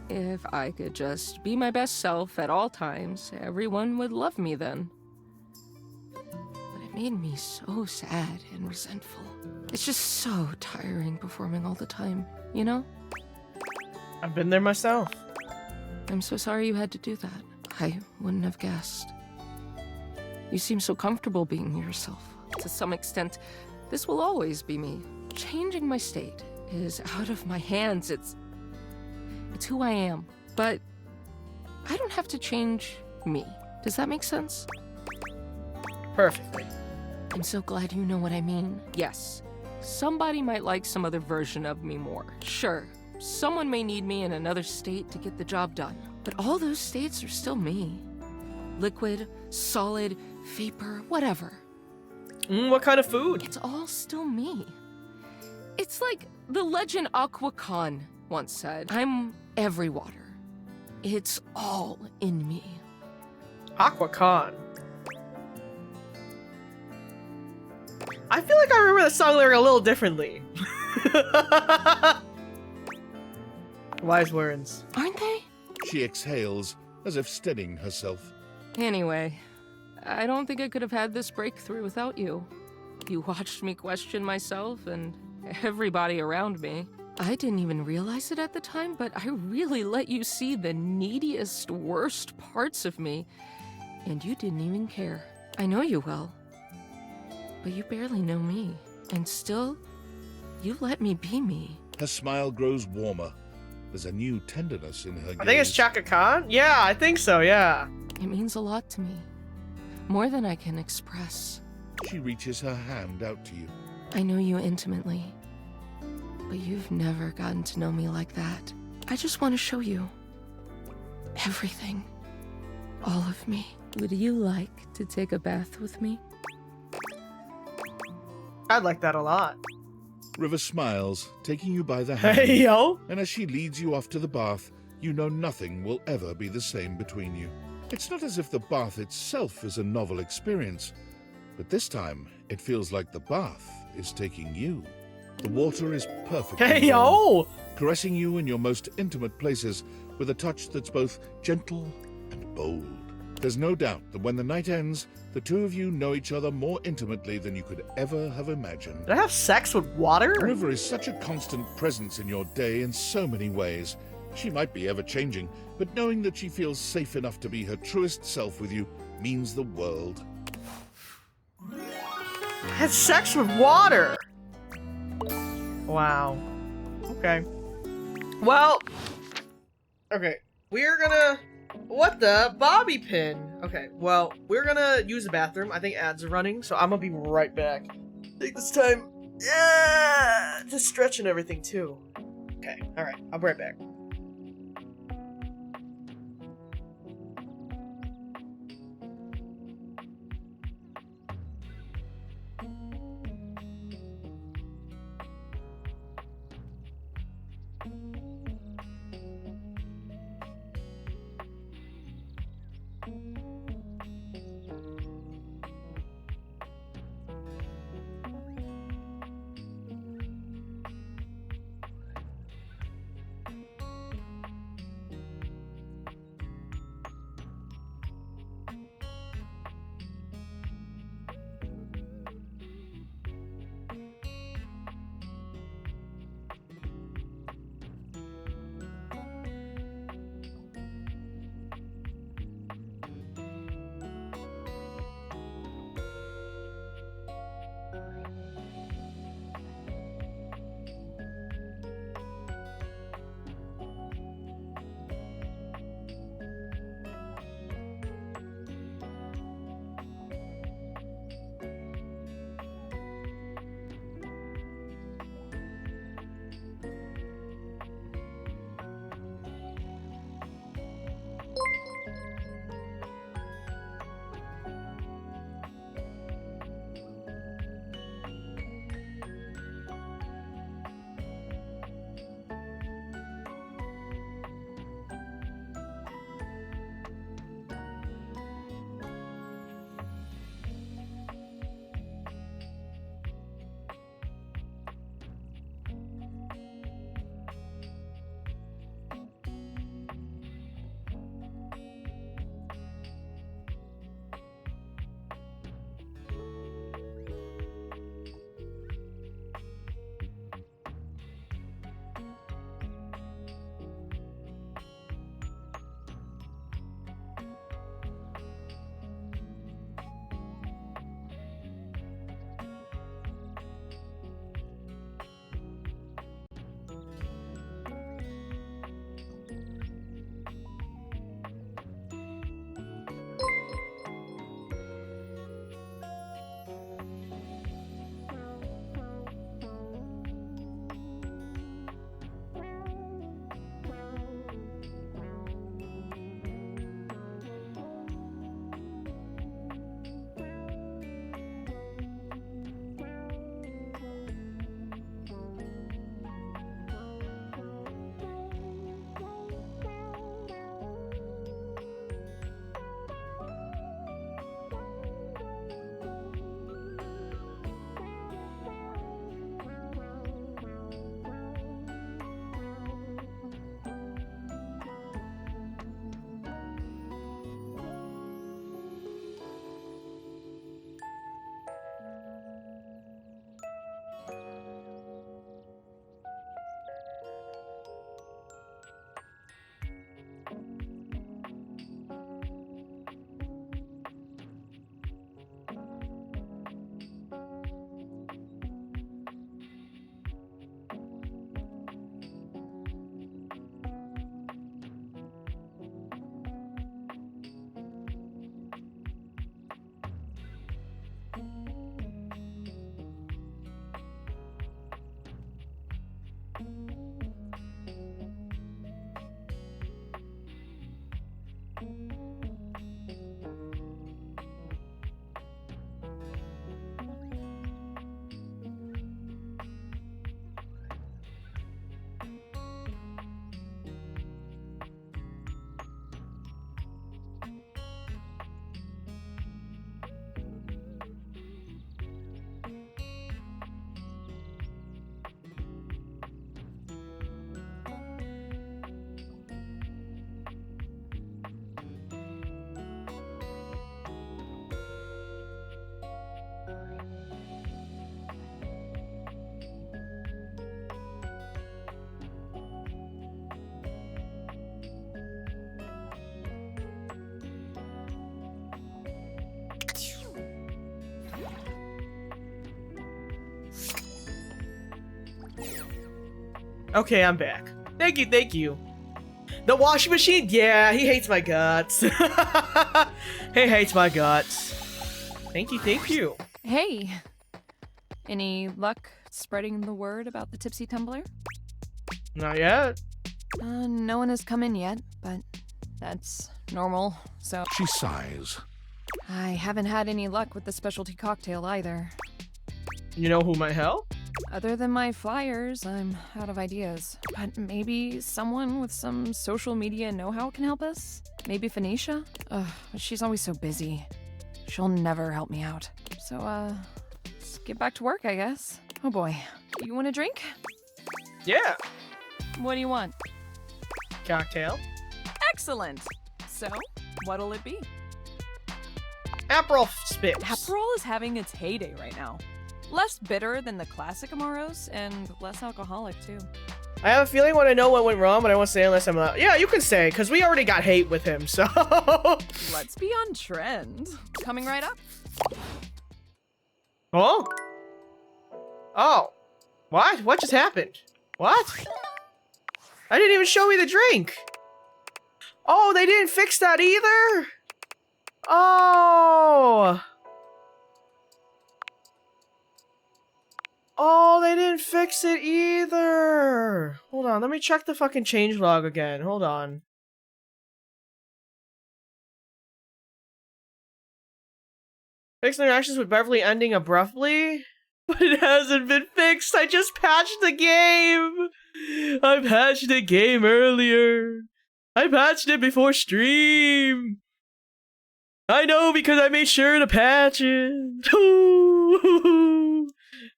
if I could just be my best self at all times, everyone would love me then. Made me so sad and resentful. It's just so tiring performing all the time, you know? I've been there myself. I'm so sorry you had to do that. I wouldn't have guessed. You seem so comfortable being yourself. To some extent, this will always be me. Changing my state is out of my hands. It's who I am. But I don't have to change me. Does that make sense? Perfectly. I'm so glad you know what I mean. Yes, somebody might like some other version of me more. Sure, someone may need me in another state to get the job done. But all those states are still me. Liquid, solid, vapor, whatever. What kind of food? It's all still me. It's like the legend Aqua Khan once said, I'm every water. It's all in me. Aqua Khan. I feel like I remember the song lyric a little differently. Wise words. Aren't they? She exhales, as if steadying herself. Anyway, I don't think I could have had this breakthrough without you. You watched me question myself and everybody around me. I didn't even realize it at the time, but I really let you see the neediest, worst parts of me. And you didn't even care. I know you well. But you barely know me. And still, you let me be me. Her smile grows warmer. There's a new tenderness in her gaze. I think it's Chaka Khan? Yeah, I think so, yeah. It means a lot to me. More than I can express. She reaches her hand out to you. I know you intimately. But you've never gotten to know me like that. I just want to show you everything. All of me. Would you like to take a bath with me? I'd like that a lot. River smiles, taking you by the hand. Hey, yo! And as she leads you off to the bath, you know nothing will ever be the same between you. It's not as if the bath itself is a novel experience, but this time it feels like the bath is taking you. The water is perfect. Hey, yo! Caressing you in your most intimate places with a touch that's both gentle and bold. There's no doubt that when the night ends, the two of you know each other more intimately than you could ever have imagined. Did I have sex with water? River is such a constant presence in your day in so many ways. She might be ever-changing, but knowing that she feels safe enough to be her truest self with you means the world. I had sex with water! Wow. Okay. Well... Okay, we're gonna... What the? Bobby pin! Okay, well, we're gonna use the bathroom. I think ads are running, so I'm gonna be right back. Take this time... to stretch and everything, too. Okay, alright, I'll be right back. Okay, I'm back. Thank you, thank you. The washing machine? Yeah, he hates my guts. He hates my guts. Thank you, thank you. Hey, any luck spreading the word about the tipsy tumbler? Not yet. No one has come in yet, but that's normal, so... She sighs. I haven't had any luck with the specialty cocktail either. You know who might help? Other than my flyers, I'm out of ideas. But maybe someone with some social media know-how can help us? Maybe Phoenicia? Ugh, but she's always so busy. She'll never help me out. So, let's get back to work, I guess. Oh boy. You want a drink? Yeah. What do you want? Cocktail. Excellent! So, what'll it be? Aperol Spitz. Aperol is having its heyday right now. Less bitter than the classic Amaros, and less alcoholic, too. I have a feeling when I know what went wrong, but I won't say unless I'm allowed. Yeah, you can say, because we already got hate with him, so... Let's be on trend. Coming right up. Oh? Oh. What? What just happened? What? I didn't even show me the drink. Oh, they didn't fix that either? Oh. Oh, they didn't fix it either. Hold on, let me check the fucking changelog again. Hold on. Fixed interactions with Beverly ending abruptly? But it hasn't been fixed. I just patched the game. I patched the game earlier. I patched it before stream. I know because I made sure to patch it.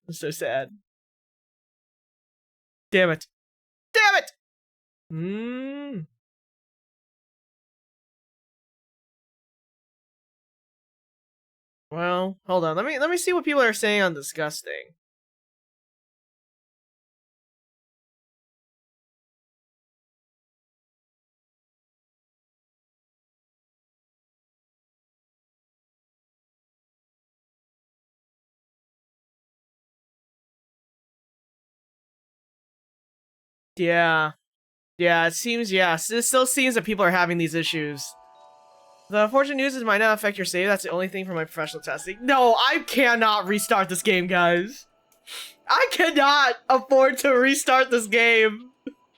I'm so sad. Damn it. Damn it! Well, hold on. Let me see what people are saying on disgusting. Yeah. Yeah, it seems, yeah. It still seems that people are having these issues. The unfortunate news is it might not affect your save. That's the only thing for my professional testing. No, I cannot restart this game, guys. I cannot afford to restart this game.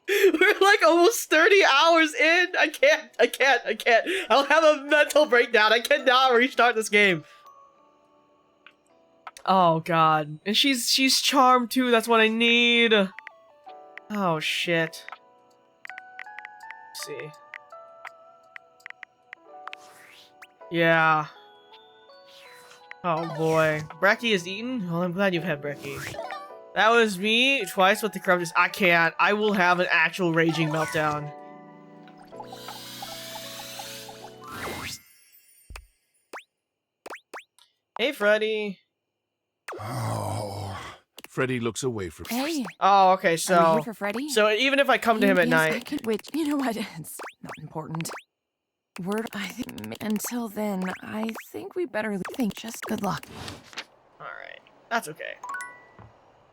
We're like almost 30 hours in. I can't. I'll have a mental breakdown. I cannot restart this game. Oh, God. And she's charmed, too. That's what I need. Oh, shit. Let's see. Yeah. Oh boy. Brekkie is eaten? Well, I'm glad you've had Brekkie. That was me twice with the corruptors. I can't. I will have an actual raging meltdown. Hey, Freddy. Oh. Freddy looks away from Hey. Oh, okay, Are you so... here for Freddy? So even if I come to him at Yes, night... I can, wait, you know what? It's not important. Until then, I think we better think. Just good luck. Alright. That's okay.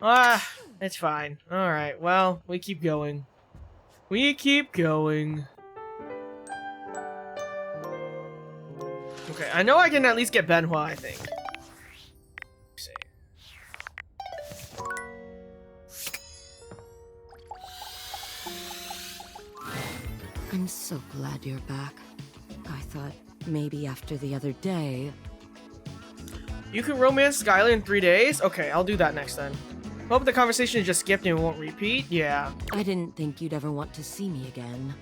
Ah, it's fine. Alright, well, we keep going. We keep going. Okay, I know I can at least get Benhua, I think. Let's see. I'm so glad you're back. I thought maybe after the other day... You can romance Skylar in 3 days? Okay, I'll do that next then. Hope the conversation is just skipped and it won't repeat? Yeah. I didn't think you'd ever want to see me again.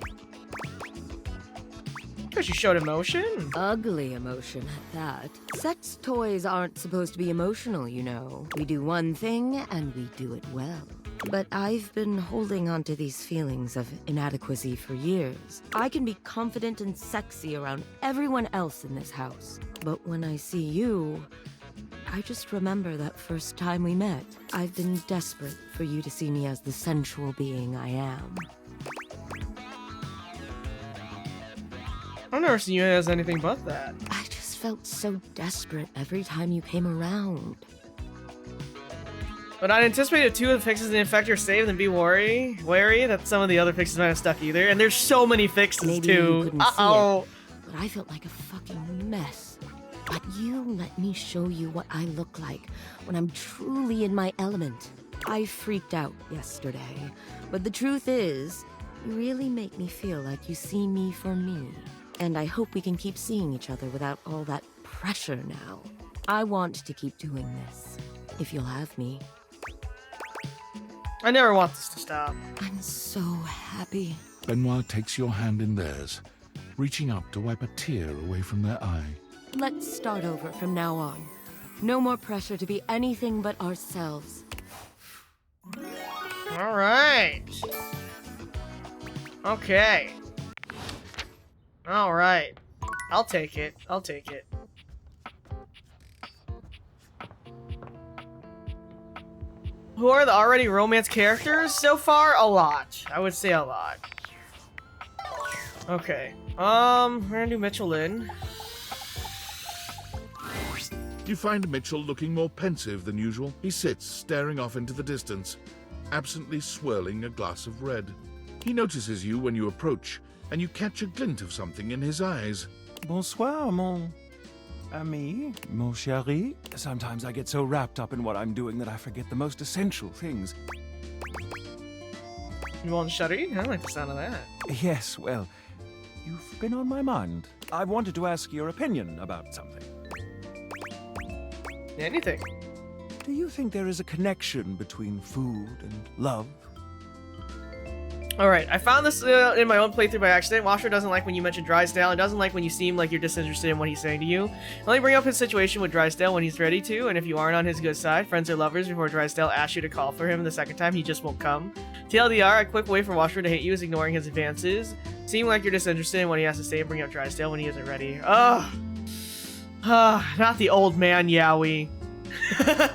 Because you showed emotion? Ugly emotion at that. Sex toys aren't supposed to be emotional, you know. We do one thing, and we do it well. But I've been holding on to these feelings of inadequacy for years. I can be confident and sexy around everyone else in this house. But when I see you, I just remember that first time we met. I've been desperate for you to see me as the sensual being I am. I've never seen you as anything but that. I just felt so desperate every time you came around. But I'd anticipate if 2 of the fixes in the infector are saved, then be wary that some of the other fixes might have stuck either. And there's so many fixes Maybe you too. couldn't see it, but I felt like a fucking mess. But you let me show you what I look like when I'm truly in my element. I freaked out yesterday, but the truth is, you really make me feel like you see me for me. And I hope we can keep seeing each other without all that pressure now. I want to keep doing this, if you'll have me. I never want this to stop. I'm so happy. Benoit takes your hand in theirs, reaching up to wipe a tear away from their eye. Let's start over from now on. No more pressure to be anything but ourselves. All right. Okay. All right. I'll take it. I'll take it. Who are the already romance characters? So far, a lot. I would say a lot. Okay. We're gonna do Mitchell in. You find Mitchell looking more pensive than usual. He sits, staring off into the distance, absently swirling a glass of red. He notices you when you approach, and you catch a glint of something in his eyes. Bonsoir, mon ami, mon chéri. Sometimes I get so wrapped up in what I'm doing that I forget the most essential things. Mon chéri? I like the sound of that. Yes, well, you've been on my mind. I wanted to ask your opinion about something. Anything. Do you think there is a connection between food and love? Alright, I found this in my own playthrough by accident. Washer doesn't like when you mention Drysdale and doesn't like when you seem like you're disinterested in what he's saying to you. Only bring up his situation with Drysdale when he's ready to, and if you aren't on his good side, friends or lovers, before Drysdale asks you to call for him the second time, he just won't come. TLDR, a quick way for Washer to hate you is ignoring his advances. Seem like you're disinterested in what he has to say and bring up Drysdale when he isn't ready. Ugh. Not the old man Yowie.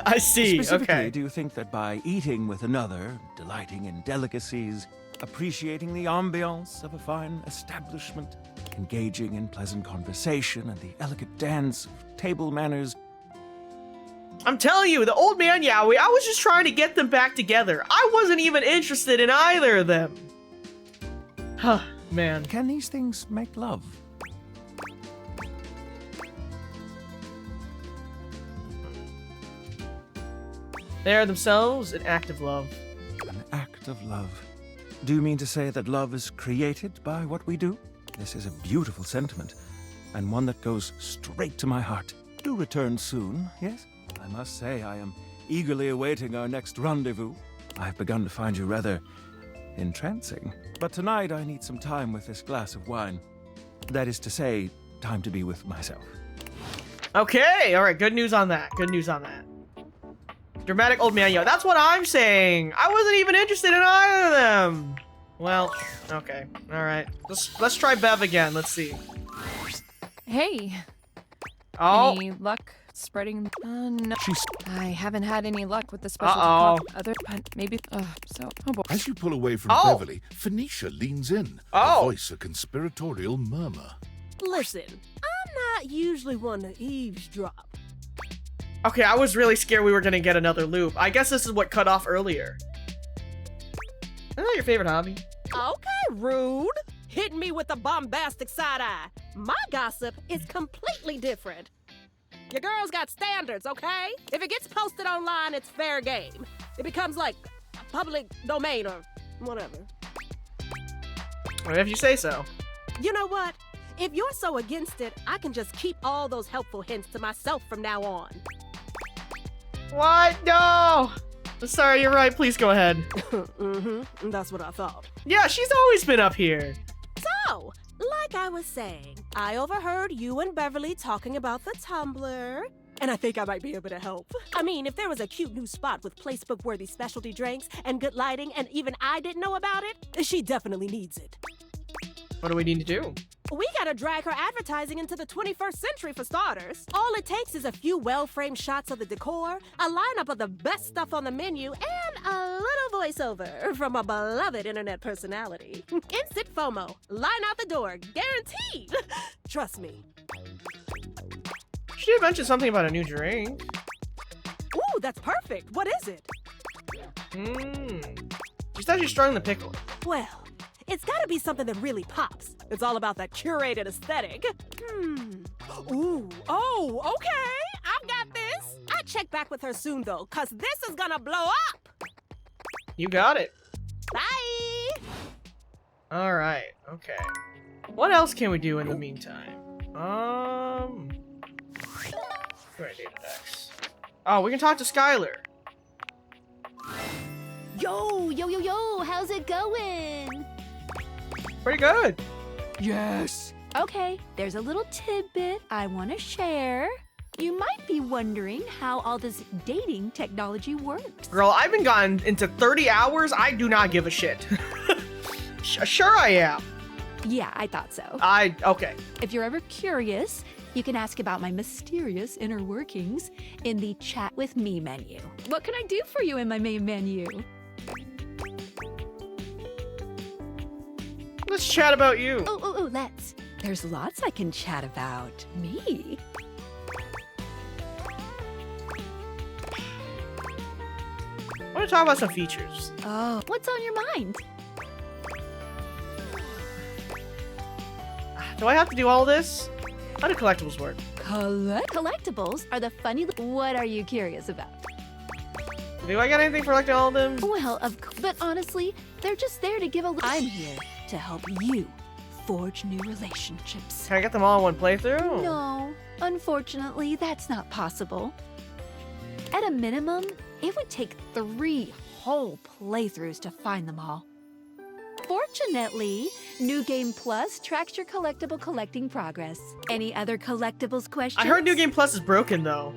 I see, Specifically, okay. do you think that by eating with another, delighting in delicacies, appreciating the ambiance of a fine establishment, engaging in pleasant conversation and the elegant dance of table manners. I'm telling you, the old man Yowie, I was just trying to get them back together. I wasn't even interested in either of them. Huh, man. Can these things make love? They are themselves an act of love. An act of love. Do you mean to say that love is created by what we do? This is a beautiful sentiment, and one that goes straight to my heart. Do return soon, yes? I must say I am eagerly awaiting our next rendezvous. I've begun to find you rather entrancing. But tonight I need some time with this glass of wine. That is to say, time to be with myself. Okay, alright, good news on that. Good news on that. Dramatic old man, yo. That's what I'm saying. I wasn't even interested in either of them. Well, okay. Alright. Let's try Bev again. Let's see. Hey. Oh. Any luck spreading? No. I haven't had any luck with the special other, but maybe. Oh boy. As you pull away from Beverly, Phoenicia leans in, her voice a conspiratorial murmur. Listen, I'm not usually one to eavesdrop. Okay, I was really scared we were gonna get another loop. I guess this is what cut off earlier. Isn't that your favorite hobby? Okay, rude. Hitting me with a bombastic side eye. My gossip is completely different. Your girl's got standards, okay? If it gets posted online, it's fair game. It becomes like public domain or whatever. Well, if you say so. You know what? If you're so against it, I can just keep all those helpful hints to myself from now on. What? No! Sorry, you're right. Please go ahead. Mm-hmm. That's what I thought. Yeah, she's always been up here. So, like I was saying, I overheard you and Beverly talking about the Tumblr, and I think I might be able to help. I mean, if there was a cute new spot with placebook-worthy specialty drinks and good lighting, and even I didn't know about it, she definitely needs it. What do we need to do? We gotta drag her advertising into the 21st century for starters. All it takes is a few well-framed shots of the decor, a lineup of the best stuff on the menu, and a little voiceover from a beloved internet personality. Instant FOMO. Line out the door. Guaranteed. Trust me. She did mention something about a new drink. Ooh, that's perfect. What is it? She said she's strung the pickle. Well, it's gotta be something that really pops. It's all about that curated aesthetic. Ooh, oh, okay. I've got this. I'll check back with her soon, though, because this is gonna blow up. You got it. Bye. Alright, okay. What else can we do in the meantime? Great data decks. Oh, we can talk to Skylar. Yo, how's it going? Pretty good. Yes. Okay, there's a little tidbit I want to share. You might be wondering how all this dating technology works. Girl, I've been gone into 30 hours. I do not give a shit. Sure I am. Yeah, I thought so. Okay. If you're ever curious, you can ask about my mysterious inner workings in the Chat with Me menu. What can I do for you in my main menu? Let's chat about you. Oh, let's. There's lots I can chat about. Me? I want to talk about some features. Oh, what's on your mind? Do I have to do all this? How do collectibles work? Collectibles are the funny. What are you curious about? Do I get anything for collecting all of them? Well, but honestly, they're just there to give a. I'm here to help you forge new relationships. Can I get them all in one playthrough? No, unfortunately, that's not possible. At a minimum, it would take 3 whole playthroughs to find them all. Fortunately, New Game Plus tracks your collectible collecting progress. Any other collectibles questions? I heard New Game Plus is broken, though.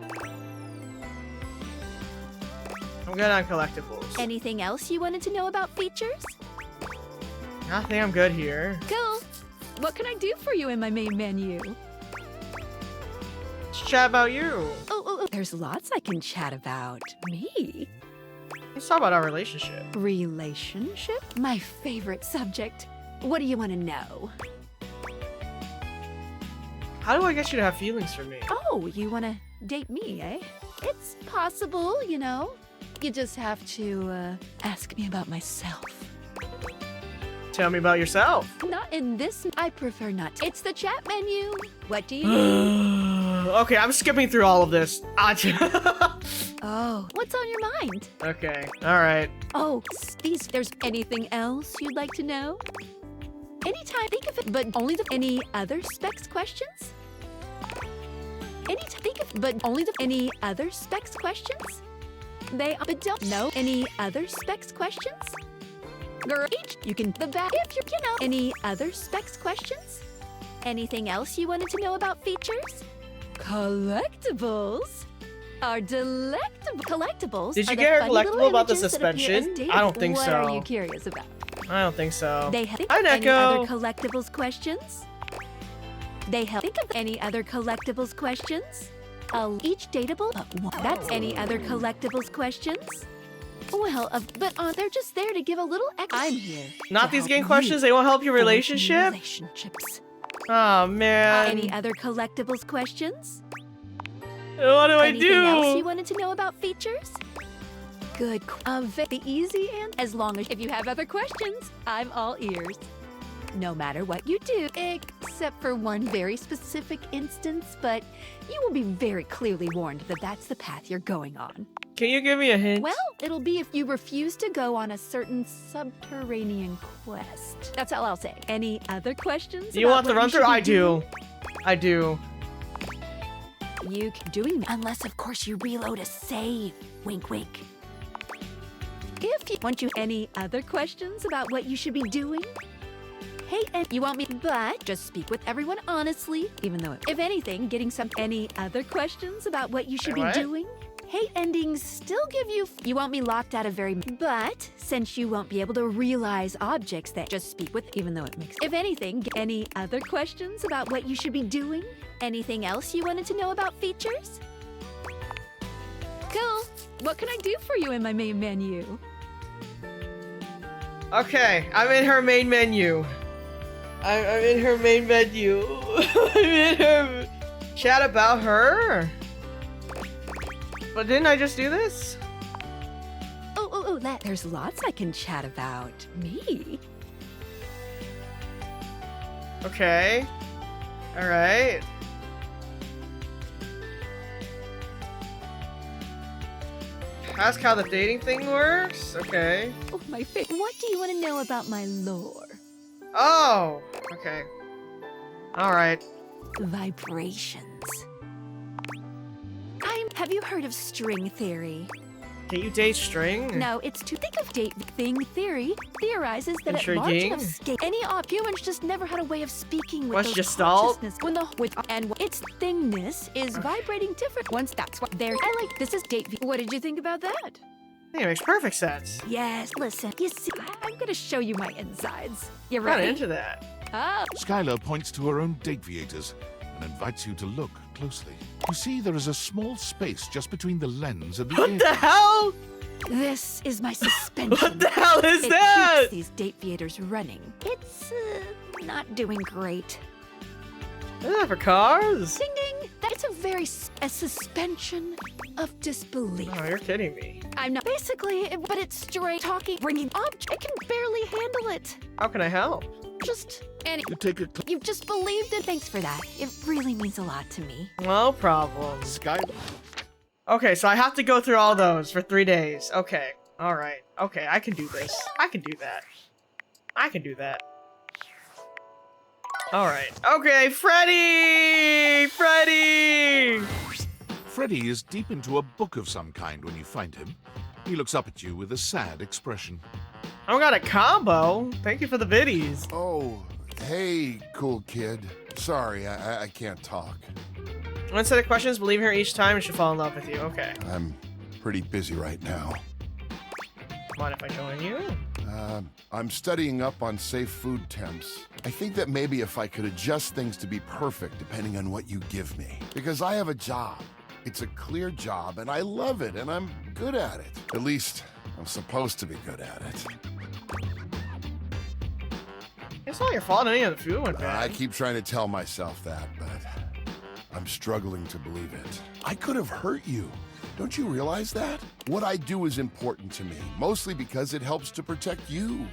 I'm good on collectibles. Anything else you wanted to know about features? I think I'm good here. Cool. What can I do for you in my main menu? Let's chat about you. Oh, there's lots I can chat about. Me? Let's talk about our relationship. Relationship? My favorite subject. What do you want to know? How do I get you to have feelings for me? Oh, you want to date me, eh? It's possible, you know. You just have to ask me about myself. Tell me about yourself. Not in this. I prefer not. It's the chat menu. What do you Okay, I'm skipping through all of this. Oh, what's on your mind? Okay, alright. Oh, there's anything else you'd like to know? Anytime, think of it, but only any other specs questions? Any other specs questions? But don't know any other specs questions? Girl, you can the back if you know any other specs questions? Anything else you wanted to know about features? Collectibles are delectable. Collectibles. Did you are get her the funny collectible little about the images that appear as suspension? data. I don't think what so. What are you curious about? I don't think so. They have Hi, any other Neko. collectibles questions? They help think of any other collectibles questions? Each dateable. That's any other collectibles questions? Well, they're just there to give a little extra. I'm here. Not these game questions? They won't help your relationship? Relationships. Oh, man. Any other collectibles questions? What do I Anything do? else you wanted to know about features? Good. The easy and as long as if you have other questions, I'm all ears. No matter what you do, except for one very specific instance, but you will be very clearly warned that that's the path you're going on. Can you give me a hint? Well, it'll be if you refuse to go on a certain subterranean quest. That's all I'll say. Any other questions? You about want the what run you through? should be I do. doing? I do. You doing unless, of course, you reload a save. Wink, wink. If you want any other questions about what you should be doing? Hey, and you want me, but just speak with everyone honestly, even though, if anything, getting any other questions about what you should be doing? Hate endings still give you want me locked out of but since you won't be able to realize objects that just speak with, even though it makes, if anything, any other questions about what you should be doing? Anything else you wanted to know about features? Cool. What can I do for you in my main menu? Okay, I'm in her main menu. I'm in her main menu. I'm in her chat about her. But didn't I just do this? Oh, There's lots I can chat about. Me? Okay. Alright. Ask how the dating thing works? Okay. Oh, my face. What do you want to know about my lore? Oh! Okay. Alright. Vibrations. Have you heard of string theory? Can you date string? No, it's to think of date thing theory theorizes that at large Intriguing. enough scale, any humans just never had a way of speaking with What's those Gestalt? consciousness and its thingness is vibrating different once that's what they're this is date. What did you think about that? I think it makes perfect sense. Yes, listen, you see, I'm gonna show you my insides. You I'm kinda ready? into that. Oh. Skylar points to her own deviators and invites you to look closely. You see there is a small space just between the lens and the What the hell? This is my suspension. What the hell is it that? keeps these date theaters running. It's not doing great. Is that for cars? Ding ding! That's a suspension of disbelief. Oh, you're kidding me. I'm not but it's straight talking, bringing object. I can barely handle it. How can I help? Just You take a you've just believed it. Thanks for that. It really means a lot to me. No problem. Skylar. Okay, so I have to go through all those for 3 days. Okay. Alright. Okay, I can do this. I can do that. I can do that. Alright. Okay, Freddy! Freddy! Freddy is deep into a book of some kind when you find him. He looks up at you with a sad expression. I got a combo. Thank you for the biddies. Oh, hey, cool kid. Sorry, I can't talk. One set of questions, believe her each time, and she'll fall in love with you. Okay. I'm pretty busy right now. Mind if I join you? I'm studying up on safe food temps. I think that maybe if I could adjust things to be perfect depending on what you give me. Because I have a job. It's a clear job, and I love it, and I'm good at it. At least, I'm supposed to be good at it. It's not your fault any of the food went bad. I keep trying to tell myself that, but I'm struggling to believe it. I could have hurt you. Don't you realize that? What I do is important to me, mostly because it helps to protect you.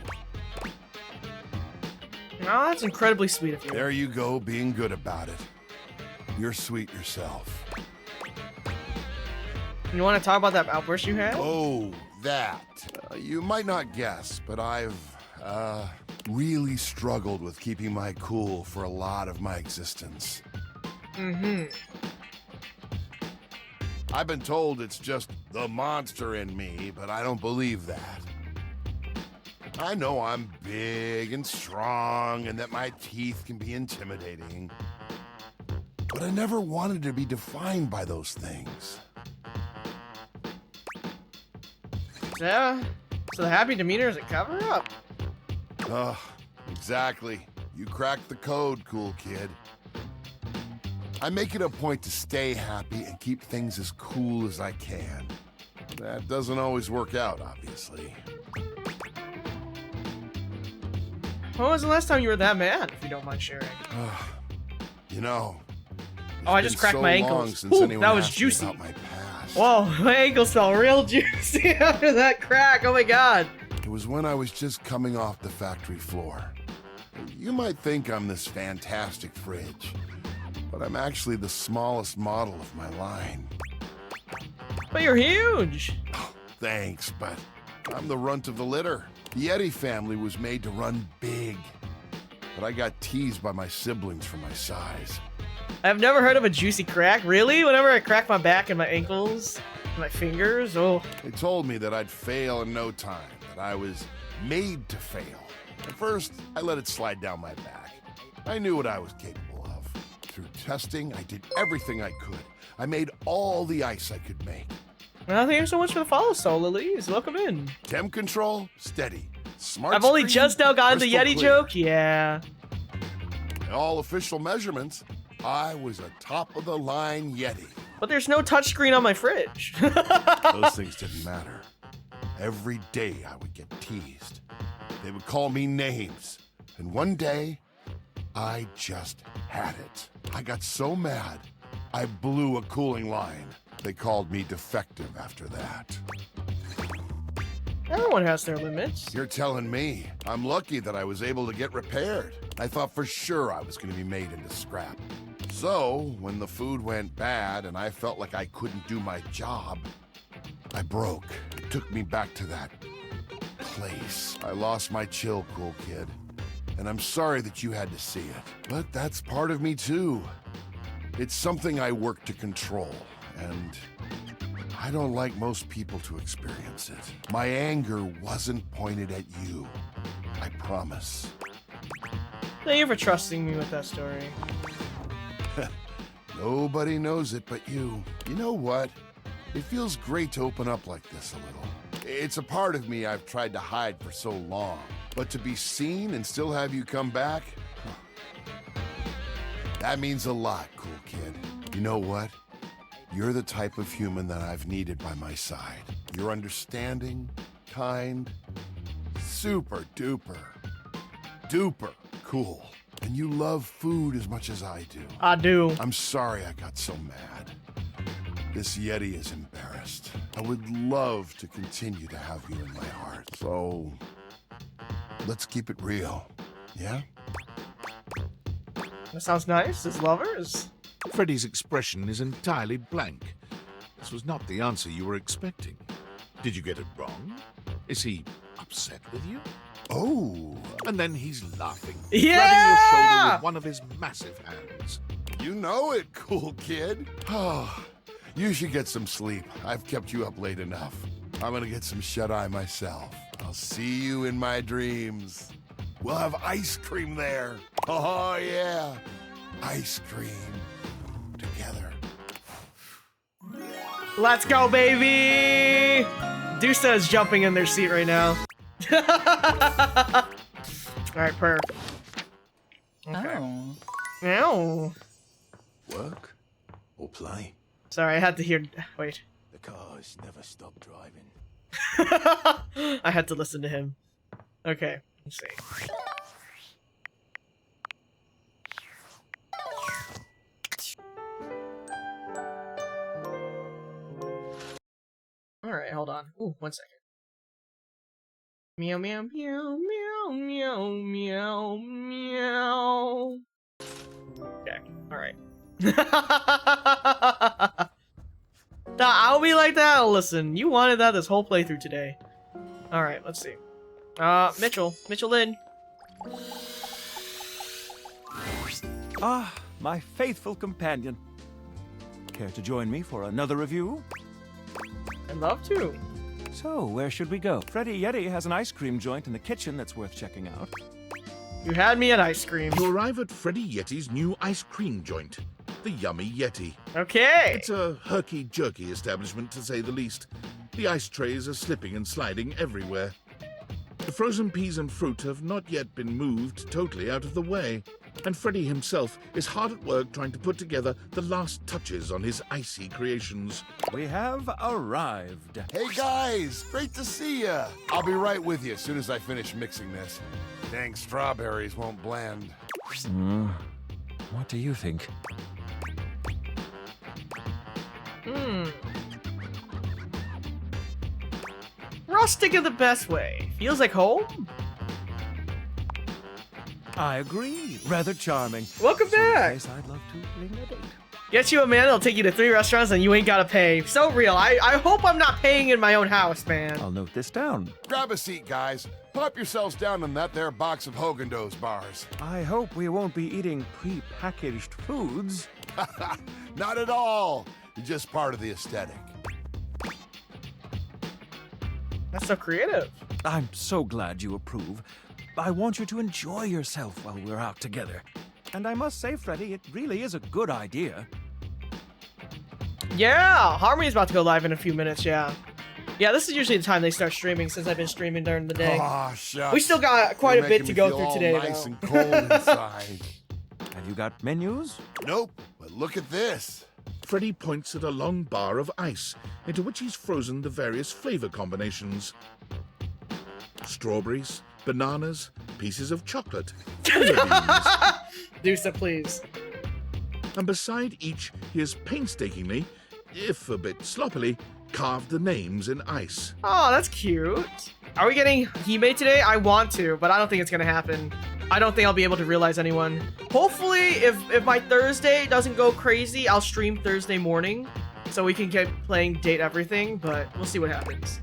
No, that's incredibly sweet of you. There you go, being good about it. You're sweet yourself. You want to talk about that outburst you had? Oh, that. You might not guess, but I've, really struggled with keeping my cool for a lot of my existence. Mm-hmm. I've been told it's just the monster in me, but I don't believe that. I know I'm big and strong and that my teeth can be intimidating. But I never wanted to be defined by those things. Yeah. So the happy demeanor is a cover-up? Ugh, exactly. You cracked the code, cool kid. I make it a point to stay happy and keep things as cool as I can. That doesn't always work out, obviously. When was the last time you were that mad, if you don't mind sharing? You know, Oh, I just cracked so my long ankles. since Ooh, anyone that was asked me juicy. about my past. Whoa, my ankles felt real juicy after that crack. Oh my god. It was when I was just coming off the factory floor. You might think I'm this fantastic fridge, but I'm actually the smallest model of my line. But you're huge. Thanks, but I'm the runt of the litter. The Yeti family was made to run big, but I got teased by my siblings for my size. I've never heard of a juicy crack. Really? Whenever I crack my back and my ankles, and my fingers, oh. They told me that I'd fail in no time, that I was made to fail. At first, I let it slide down my back. I knew what I was capable of. Through testing, I did everything I could. I made all the ice I could make. Well, thank you so much for the follow, Soul Elise. Welcome in. Chem control, steady. Smart I've only screen, just now gotten the crystal Yeti clear. joke. Yeah. In all official measurements, I was a top-of-the-line Yeti. But there's no touchscreen on my fridge. Those things didn't matter. Every day I would get teased. They would call me names. And one day, I just had it. I got so mad, I blew a cooling line. They called me defective after that. Everyone has their limits. You're telling me. I'm lucky that I was able to get repaired. I thought for sure I was going to be made into scrap. So, when the food went bad and I felt like I couldn't do my job, I broke. It took me back to that place. I lost my chill, cool kid. And I'm sorry that you had to see it. But that's part of me too. It's something I work to control, and I don't like most people to experience it. My anger wasn't pointed at you. I promise. Thank you for trusting me with that story. Nobody knows it but you. You know what? It feels great to open up like this a little. It's a part of me I've tried to hide for so long. But to be seen and still have you come back? That means a lot, cool kid. You know what? You're the type of human that I've needed by my side. You're understanding, kind, super duper cool. And you love food as much as I do. I do. I'm sorry I got so mad. This Yeti is embarrassed. I would love to continue to have you in my heart. So, let's keep it real. Yeah? That sounds nice. As lovers. Freddy's expression is entirely blank. This was not the answer you were expecting. Did you get it wrong? Is he upset with you? Oh. And then he's laughing, Yeah! grabbing your shoulder with one of his massive hands. You know it, cool kid. Oh, you should get some sleep. I've kept you up late enough. I'm gonna get some shut-eye myself. I'll see you in my dreams. We'll have ice cream there. Oh, yeah. Ice cream. Together. Let's go, baby! Dusta is jumping in their seat right now. Alright, perf. Okay. Oh. Ow. Work or play? Sorry, I had to hear. Wait. The cars never stop driving. I had to listen to him. Okay, let's see. Alright, hold on. Ooh, 1 second. Meow, meow, meow, meow, meow, meow, meow. Okay, alright. I'll be like that. Listen, you wanted that this whole playthrough today. Alright, let's see. Mitchell Lynn. Ah, my faithful companion. Care to join me for another review? I'd love to. So, where should we go? Freddy Yeti has an ice cream joint in the kitchen that's worth checking out. You had me at ice cream. You arrive at Freddy Yeti's new ice cream joint, the Yummy Yeti. Okay. It's a herky-jerky establishment, to say the least. The ice trays are slipping and sliding everywhere. The frozen peas and fruit have not yet been moved totally out of the way, and Freddy himself is hard at work trying to put together the last touches on his icy creations. We have arrived. Hey guys, great to see ya. I'll be right with you as soon as I finish mixing this. Dang strawberries won't blend. What do you think? Rustic in the best way. Feels like home. I agree. Rather charming. Welcome back. Place I'd love to bring a date. Get you a man that'll take you to 3 restaurants and you ain't gotta pay. So real. I hope I'm not paying in my own house, man. I'll note this down. Grab a seat, guys. Pop yourselves down in that there box of Haagen-Dazs bars. I hope we won't be eating pre-packaged foods. Not at all. Just part of the aesthetic. That's so creative. I'm so glad you approve. I want you to enjoy yourself while we're out together. And I must say, Freddy, it really is a good idea. Yeah, Harmony's about to go live in a few minutes, yeah. Yeah, this is usually the time they start streaming since I've been streaming during the day. Aw, shucks. We still got quite You're a bit making to me go feel through all today, nice though. and cold inside. Have you got menus? Nope, but look at this. Freddy points at a long bar of ice, into which he's frozen the various flavor combinations. Strawberries, bananas, pieces of chocolate, Dusa, please. And beside each, he has painstakingly, if a bit sloppily, carved the names in ice. Oh, that's cute. Are we getting Hime today? I want to, but I don't think it's gonna happen. I don't think I'll be able to realize anyone. Hopefully, if my Thursday doesn't go crazy, I'll stream Thursday morning so we can get playing Date Everything, but we'll see what happens.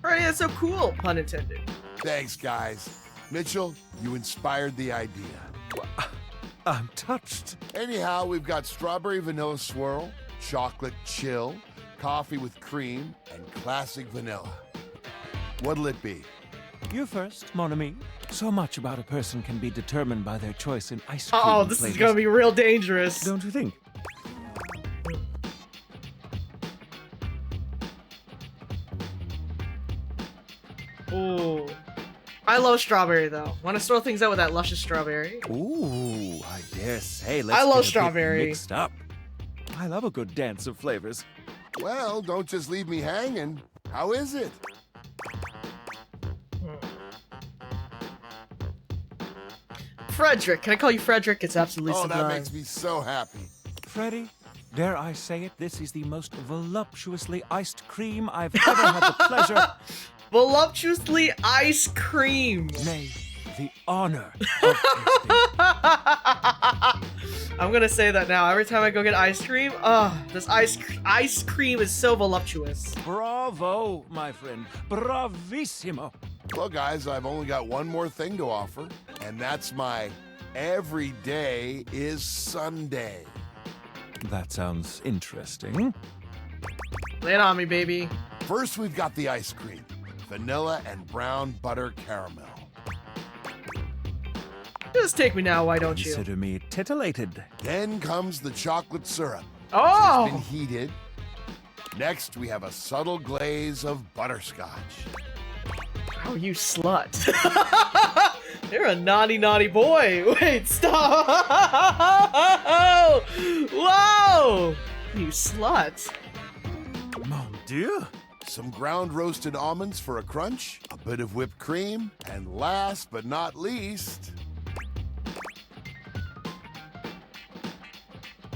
Alright, that's so cool, pun intended. Thanks, guys. Mitchell, you inspired the idea. I'm touched. Anyhow, we've got strawberry vanilla swirl, chocolate chill, coffee with cream, and classic vanilla. What'll it be? You first, mon ami. So much about a person can be determined by their choice in ice cream Uh-oh, this is gonna be real dangerous. Don't you think? Ooh. I love strawberry, though. Want to throw things out with that luscious strawberry? Ooh, I dare say. Let's I love get a bit strawberry. mixed up. I love a good dance of flavors. Well, don't just leave me hanging. How is it? Frederick. Can I call you Frederick? It's absolutely sublime. That makes me so happy. Freddie, dare I say it, this is the most voluptuously iced cream I've ever had the pleasure. Voluptuously ice cream. Nay, the honor. I'm gonna say that now. Every time I go get ice cream, this ice cream is so voluptuous. Bravo, my friend. Bravissimo. Well, guys, I've only got one more thing to offer, and that's my every day is Sunday. That sounds interesting. Lay it on me, baby. First, we've got the ice cream. Vanilla and brown butter caramel. Just take me now, why don't you? Consider me titillated. Then comes the chocolate syrup. Oh! Which has been heated. Next, we have a subtle glaze of butterscotch. Oh, you slut. You're a naughty, naughty boy. Wait, stop. Whoa! You slut. Mon Dieu. Some ground roasted almonds for a crunch, a bit of whipped cream, and last but not least...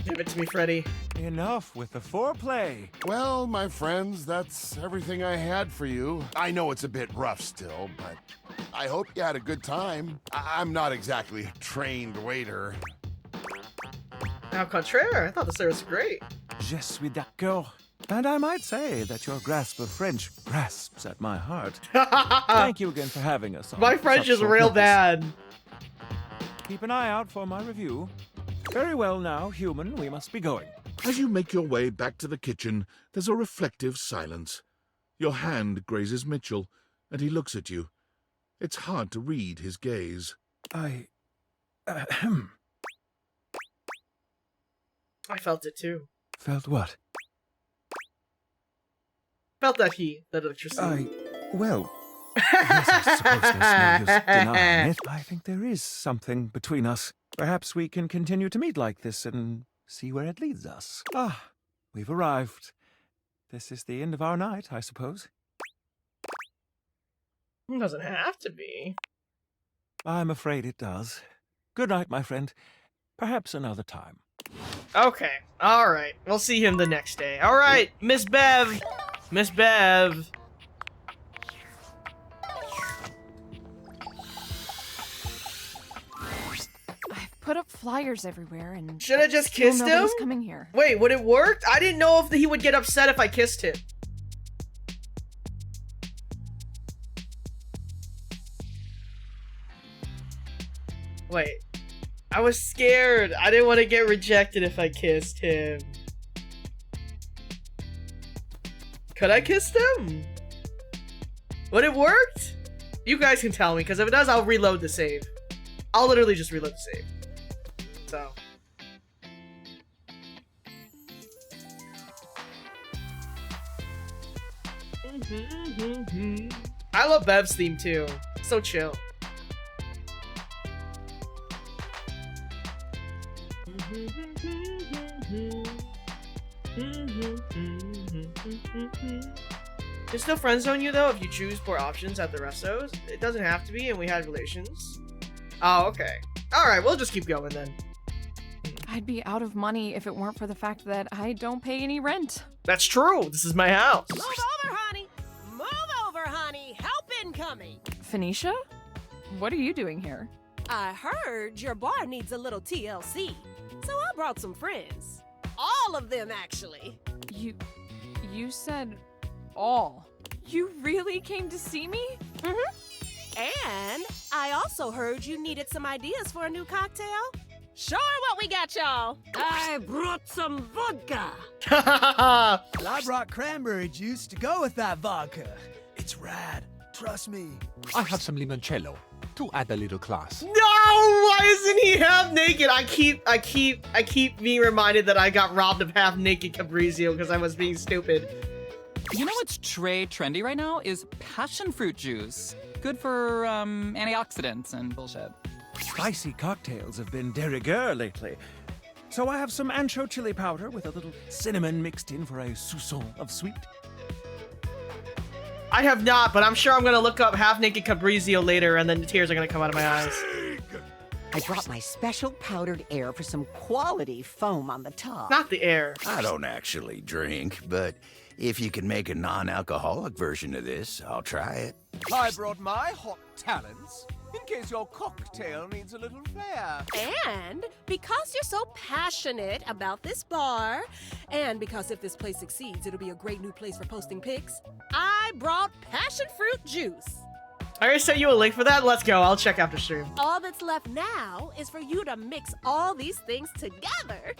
Give it to me, Freddy. Enough with the foreplay. Well, my friends, that's everything I had for you. I know it's a bit rough still, but I hope you had a good time. I'm not exactly a trained waiter. Au contraire, I thought the service was great. Je suis d'accord. And I might say that your grasp of French grasps at my heart. Thank you again for having us. My French is real bad. Keep an eye out for my review. Very well now, human, we must be going. As you make your way back to the kitchen, there's a reflective silence. Your hand grazes Mitchell, and he looks at you. It's hard to read his gaze. I felt it too. Felt what? Felt that electricity. Well, yes, I suppose there's no use denying it. I think there is something between us. Perhaps we can continue to meet like this and see where it leads us. Ah, we've arrived. This is the end of our night, I suppose. It doesn't have to be. I'm afraid it does. Good night, my friend. Perhaps another time. Okay, alright. We'll see him the next day. Alright, Miss Bev! Miss Bev! Put up flyers everywhere and should I just kissed him? Nobody's coming here. Wait, would it work? I didn't know if he would get upset if I kissed him. Wait. I was scared. I didn't want to get rejected if I kissed him. Could I kiss them? Would it worked? You guys can tell me, because if it does, I'll reload the save. I'll literally just reload the save. So. I love Bev's theme too. So chill. Can still friend zone you though if you choose poor options at the restos? It doesn't have to be, and we had relations. Oh, okay. Alright, we'll just keep going then. I'd be out of money if it weren't for the fact that I don't pay any rent. That's true. This is my house. Move over, honey. Move over, honey. Help incoming. Phoenicia? What are you doing here? I heard your bar needs a little TLC, so I brought some friends. All of them, actually. You said all. You really came to see me? And I also heard you needed some ideas for a new cocktail. Sure, what we got, y'all? I brought some vodka. Well, I brought cranberry juice to go with that vodka. It's rad. Trust me. I have some limoncello to add a little class. No! Why isn't he half naked? I keep being reminded that I got robbed of half naked Fabrizio because I was being stupid. You know what's trendy right now is passion fruit juice. Good for antioxidants and bullshit. Spicy cocktails have been de rigueur lately. So I have some ancho chili powder with a little cinnamon mixed in for a soupçon of sweet. I have not, but I'm sure I'm gonna look up half naked Fabrizio later and then the tears are gonna come out of my eyes. I brought my special powdered air for some quality foam on the top. Not the air. I don't actually drink, but if you can make a non-alcoholic version of this, I'll try it. I brought my hot talents in case your cocktail needs a little flair. And because you're so passionate about this bar, and because if this place succeeds, it'll be a great new place for posting pics, I brought passion fruit juice. I already sent you a link for that. Let's go. I'll check after stream. All that's left now is for you to mix all these things together.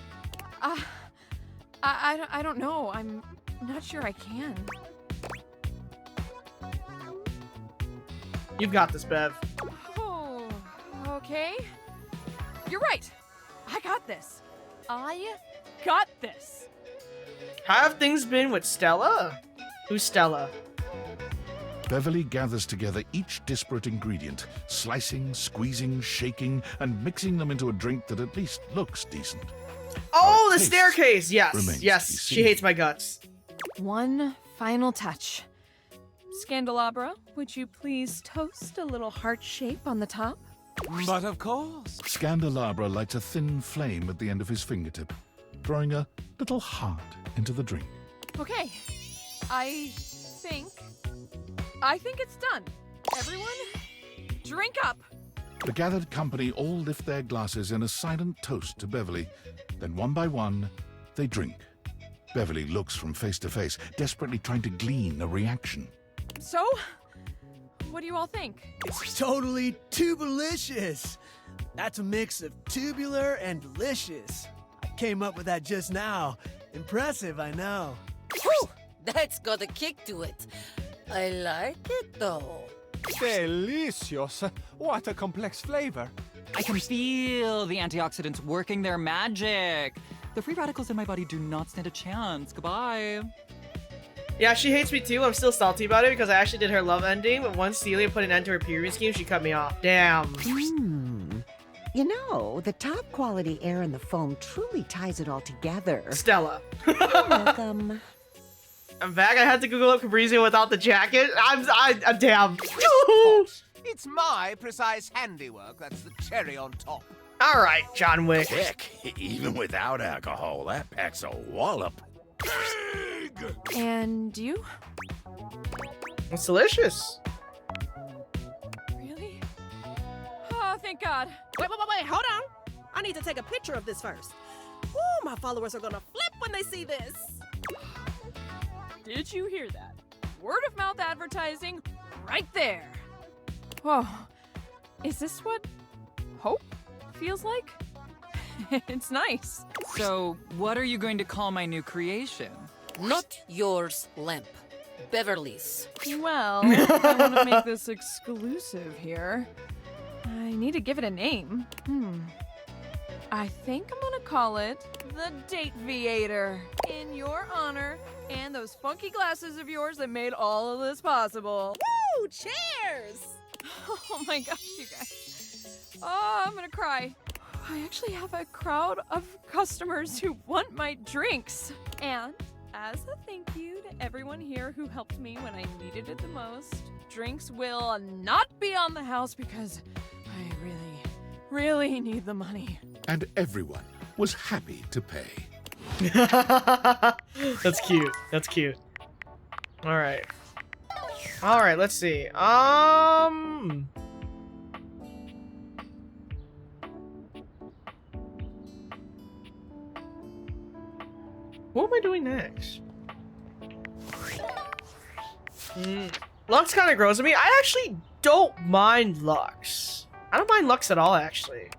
I don't know. I'm not sure I can. You've got this, Bev. Oh, okay. You're right. I got this. I got this. How have things been with Stella? Who's Stella? Beverly gathers together each disparate ingredient, slicing, squeezing, shaking, and mixing them into a drink that at least looks decent. Oh, the taste staircase! Yes, remains to be yes. seen. She hates my guts. One final touch. Scandelabra, would you please toast a little heart shape on the top? But of course. Scandelabra lights a thin flame at the end of his fingertip, drawing a little heart into the drink. Okay. I think it's done. Everyone, drink up. The gathered company all lift their glasses in a silent toast to Beverly. Then one by one, they drink. Beverly looks from face to face, desperately trying to glean a reaction. So, what do you all think? It's totally tubelicious. That's a mix of tubular and delicious. I came up with that just now. Impressive, I know. Whew, that's got a kick to it. I like it though. Delicious! What a complex flavor. I can feel the antioxidants working their magic. The free radicals in my body do not stand a chance. Goodbye. Yeah, she hates me too. I'm still salty about it because I actually did her love ending, but once Celia put an end to her period scheme, she cut me off. Damn. You know, the top quality air in the foam truly ties it all together. Stella. You're welcome. I'm back. I had to Google up Fabrizio without the jacket. I'm damn. It's my precise handiwork that's the cherry on top. All right, John Wick. Heck, even without alcohol, that packs a wallop. And you? It's delicious. Really? Oh, thank God. Wait, hold on. I need to take a picture of this first. Ooh, my followers are gonna flip when they see this. Did you hear that? Word of mouth advertising right there. Whoa. Is this what hope feels like? It's nice. So, what are you going to call my new creation? Not yours, Lamp. Beverly's. Well, if I want to make this exclusive here, I need to give it a name. I think I'm gonna call it the Dateviator, in your honor and those funky glasses of yours that made all of this possible. Woo! Cheers! Oh my gosh, you guys. Oh, I'm gonna cry. I actually have a crowd of customers who want my drinks. And as a thank you to everyone here who helped me when I needed it the most, drinks will not be on the house because I really need the money. And everyone was happy to pay. That's cute. That's cute. All right. All right. Let's see. What am I doing next? Lux kind of grows on me. I actually don't mind Lux. I don't mind Lux at all, actually.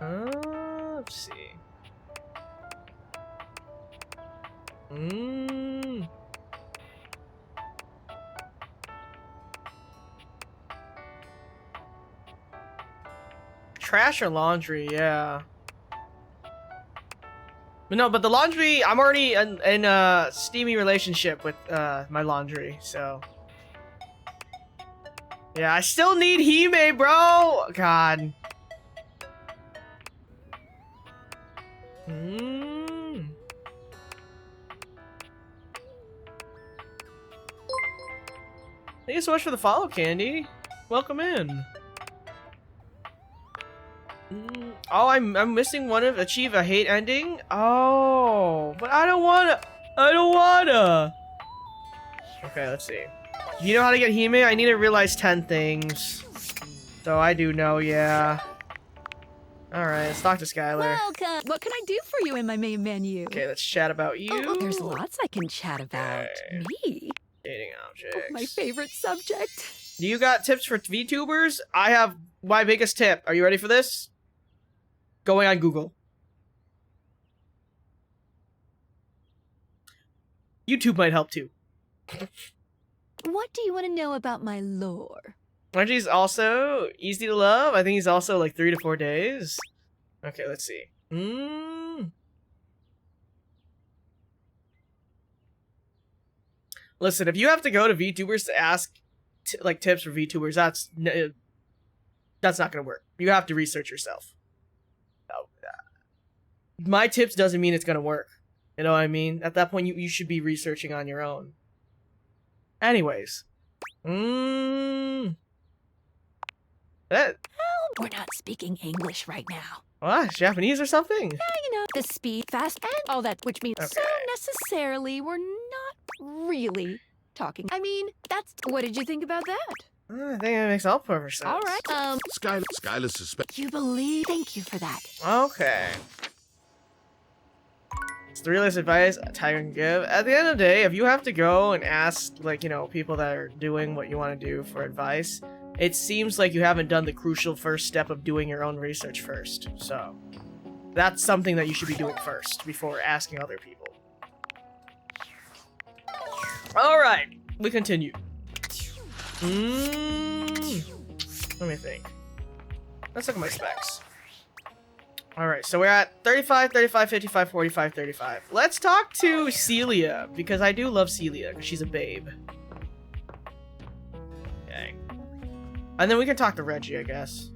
Let's see. Trash or laundry, yeah. But no, but the laundry, I'm already in a steamy relationship with my laundry, so. Yeah, I still need Hime, bro! God. Thank you so much for the follow, Candy. Welcome in. Oh, I'm missing one of achieve a hate ending. Oh, but I don't wanna. I don't wanna. Okay, let's see. You know how to get Hime? I need to realize 10 things. So I do know, yeah. Alright, let's talk to Skylar. Welcome. What can I do for you in my main menu? Okay, let's chat about you. Oh, there's lots I can chat about. Okay. Me? Dating objects. Oh, my favorite subject. Do you got tips for VTubers? I have my biggest tip. Are you ready for this? Going on Google. YouTube might help too. What do you want to know about my lore? Margie's also easy to love. I think he's also like 3 to 4 days. Okay, let's see. Listen, if you have to go to VTubers to ask like tips for VTubers, that's not gonna work. You have to research yourself. My tips doesn't mean it's gonna work. You know what I mean? At that point, you should be researching on your own. Anyways. We're not speaking English right now. What? Japanese or something? Yeah, you know, the speed, fast, and all that, which means so necessarily we're not really talking. I mean, that's... What did you think about that? I think it makes all perfect sense. All right, Skylar suspects. You believe... Thank you for that. Okay. It's the realest advice Taiga can give. At the end of the day, if you have to go and ask, like, you know, people that are doing what you want to do for advice, it seems like you haven't done the crucial first step of doing your own research first. So, that's something that you should be doing first before asking other people. Alright, we continue. Let me think. Let's look at my specs. Alright, so we're at 35, 35, 55, 45, 35. Let's talk to Celia, because I do love Celia, because she's a babe. Okay. And then we can talk to Reggie, I guess.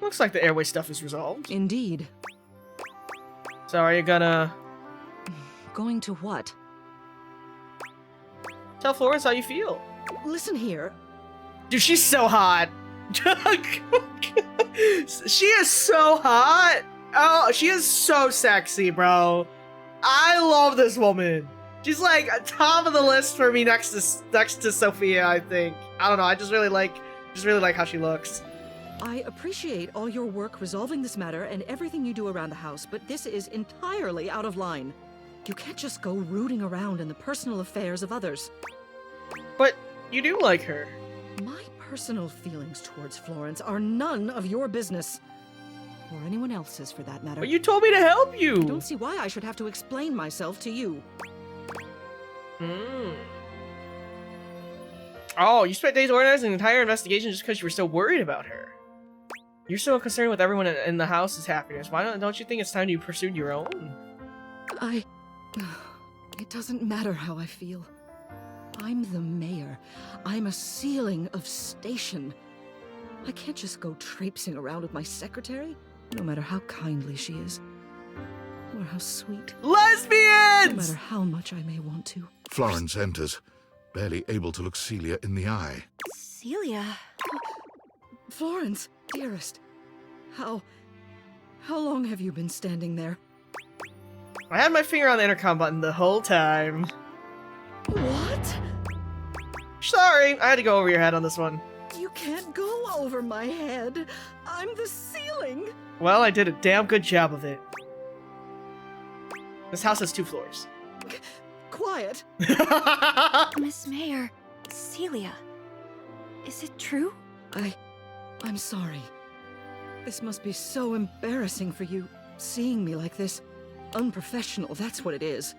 Looks like the airway stuff is resolved. Indeed. So are you gonna... Going to what? Tell Florence how you feel. Listen here. Dude, she's so hot. She is so hot. Oh, she is so sexy, bro. I love this woman. She's like top of the list for me next to Sophia, I think. I don't know. I just really like how she looks. I appreciate all your work resolving this matter and everything you do around the house, but this is entirely out of line. You can't just go rooting around in the personal affairs of others. But you do like her. My personal feelings towards Florence are none of your business. Or anyone else's, for that matter. But you told me to help you! I don't see why I should have to explain myself to you. Oh, you spent days organizing an entire investigation just because you were so worried about her. You're so concerned with everyone in the house's happiness. Why don't you think it's time you pursued your own? It doesn't matter how I feel. I'm the mayor. I'm a ceiling of station. I can't just go traipsing around with my secretary, no matter how kindly she is. Or how sweet. Lesbians! No matter how much I may want to. Florence enters. barely able to look Celia in the eye. Celia? Florence, dearest. How long have you been standing there? I had my finger on the intercom button the whole time. What? Sorry, I had to go over your head on this one. You can't go over my head. I'm the ceiling. Well, I did a damn good job of it. This house has 2 floors. Quiet. Miss Mayor, Celia, is it true? I'm sorry. This must be so embarrassing for you, seeing me like this. Unprofessional, that's what it is.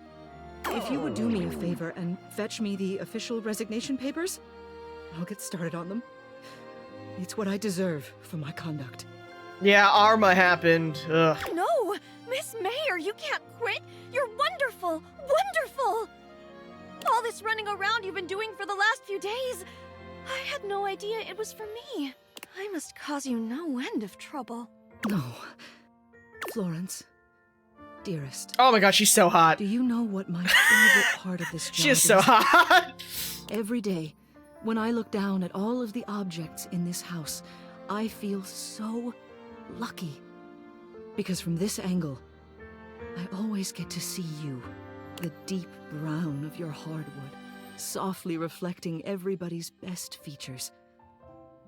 If you would do me a favor and fetch me the official resignation papers, I'll get started on them. It's what I deserve for my conduct. Yeah, Arma happened. Ugh. No! Miss Mayor, you can't quit! You're wonderful! Wonderful! All this running around you've been doing for the last few days, I had no idea it was for me. I must cause you no end of trouble. No. Florence, dearest. Oh my god, she's so hot. Do you know what my favorite part of this job She is so hot. Every day, when I look down at all of the objects in this house, I feel so lucky. Because from this angle, I always get to see you, the deep brown of your hardwood, softly reflecting everybody's best features.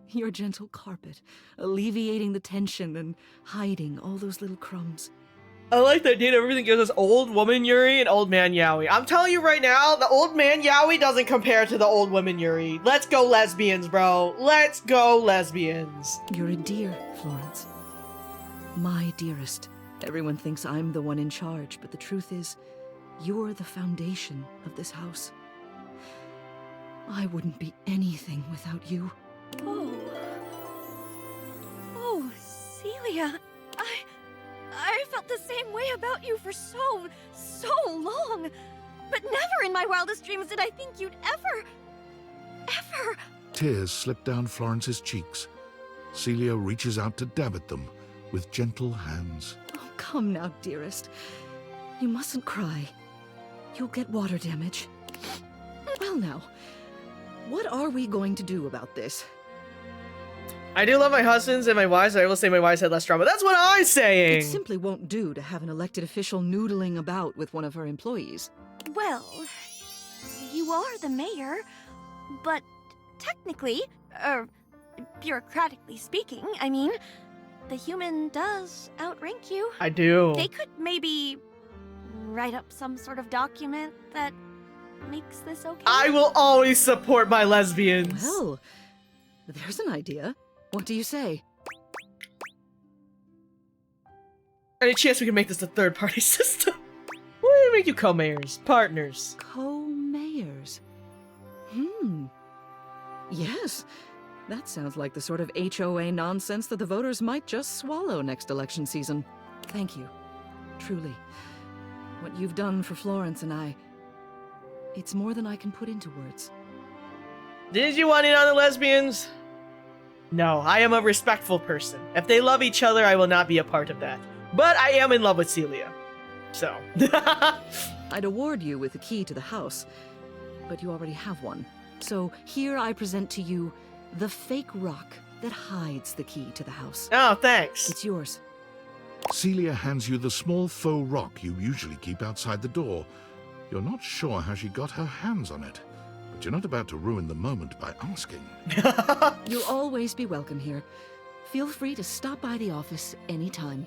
Your gentle carpet, alleviating the tension and hiding all those little crumbs. I like the idea that everything gives us old woman Yuri and old man Yaoi. I'm telling you right now, the old man Yaoi doesn't compare to the old woman Yuri. Let's go lesbians, bro. Let's go lesbians. You're a dear, Florence. My dearest. Everyone thinks I'm the one in charge, but the truth is, you're the foundation of this house. I wouldn't be anything without you. Oh, Celia, I felt the same way about you for so long. But never in my wildest dreams did I think you'd ever... Tears slip down Florence's cheeks. Celia reaches out to dab at them with gentle hands. Oh, come now, dearest. You mustn't cry. You'll get water damage. Well now, what are we going to do about this? I do love my husbands and my wives. I will say my wives had less drama. That's what I'm saying! It simply won't do to have an elected official noodling about with one of her employees. Well, you are the mayor, but technically, bureaucratically speaking, I mean, the human does outrank you. I do. They could maybe write up some sort of document that makes this okay. I will always support my lesbians. Well, there's an idea. What do you say? Any chance we can make this a third-party system? We'll make you co-mayors, partners. Co-mayors? Yes. That sounds like the sort of HOA nonsense that the voters might just swallow next election season. Thank you. Truly. What you've done for Florence and I, it's more than I can put into words. Did you want in on the lesbians? No, I am a respectful person. If they love each other, I will not be a part of that. But I am in love with Celia. So. I'd award you with the key to the house, but you already have one. So here I present to you the fake rock that hides the key to the house. Oh, thanks. It's yours. Celia hands you the small faux rock you usually keep outside the door. You're not sure how she got her hands on it, but you're not about to ruin the moment by asking. You'll always be welcome here. Feel free to stop by the office anytime.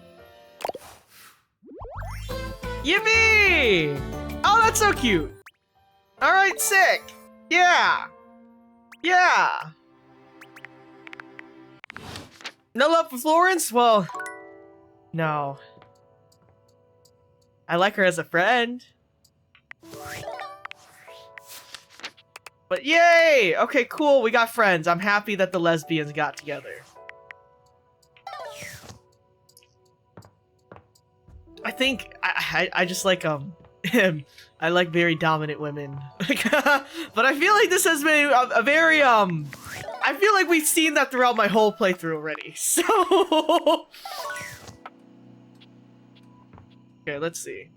Yippee! Oh, that's so cute. All right, sick. Yeah. Yeah. No love for Florence? Well, no. I like her as a friend. But yay! Okay, cool, we got friends. I'm happy that the lesbians got together. I think I just like I like very dominant women. But I feel like this has been a very I feel like we've seen that throughout my whole playthrough already. So okay, let's see.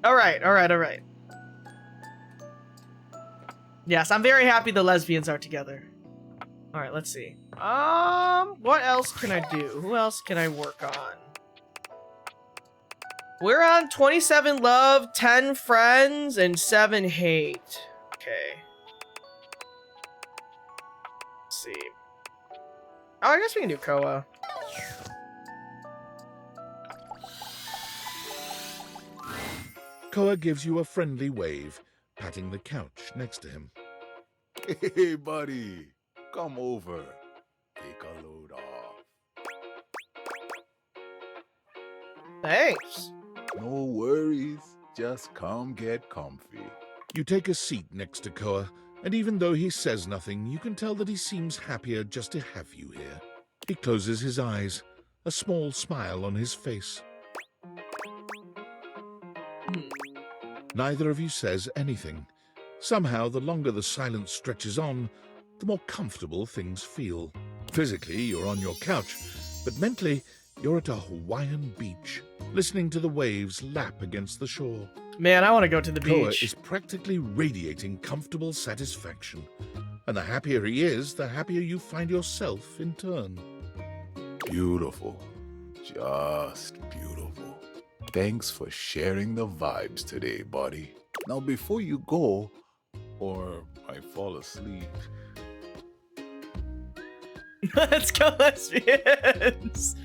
Alright. Yes, I'm very happy the lesbians are together. Alright, let's see. What else can I do? Who else can I work on? We're on 27 love, 10 friends, and 7 hate. Okay. Let's see. Oh, I guess we can do Koa. Koa gives you a friendly wave, patting the couch next to him. Hey, buddy. Come over. Take a load off. Thanks. No worries. Just come get comfy. You take a seat next to Koa, and even though he says nothing, you can tell that he seems happier just to have you here. He closes his eyes, a small smile on his face. Neither of you says anything. Somehow, the longer the silence stretches on, the more comfortable things feel. Physically, you're on your couch, but mentally, you're at a Hawaiian beach, listening to the waves lap against the shore. Man, I want to go to the Koa beach. is practically radiating comfortable satisfaction. And the happier he is, the happier you find yourself in turn. Beautiful. Just beautiful. Thanks for sharing the vibes today, buddy. Now, before you go, or I fall asleep. Let's go, lesbians!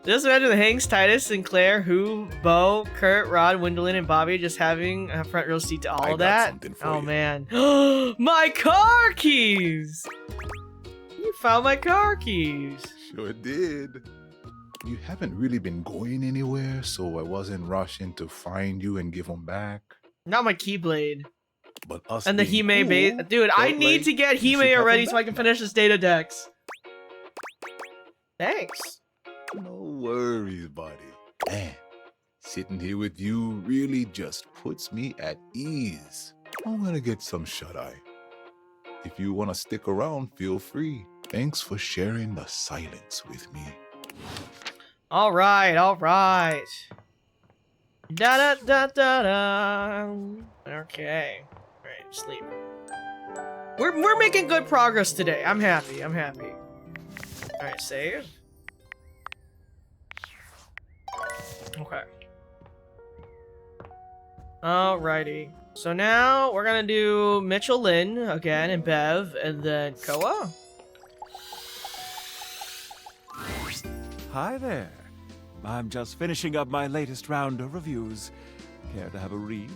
Just imagine Hanks, Titus, Sinclair, Who, Bo, Kurt, Rod, Wendolyn, and Bobby just having a front row seat to all of that. Oh, man. My car keys! You found my car keys. Sure did. You haven't really been going anywhere, so I wasn't rushing to find you and give them back. Not my Keyblade. But us And the being Hime cool base. Dude, I felt need like to get you should Hime have already them so I can finish this data dex. Thanks. No worries, buddy. Man, sitting here with you really just puts me at ease. I'm gonna get some shut-eye. If you want to stick around, feel free. Thanks for sharing the silence with me. Alright, alright. Da da da da da. Okay. Alright, sleep. We're making good progress today. I'm happy, I'm happy. Alright, save. Okay. Alrighty. So now we're gonna do Mitchell Lynn again and Bev and then Koa. Hi there. I'm just finishing up my latest round of reviews. Care to have a read?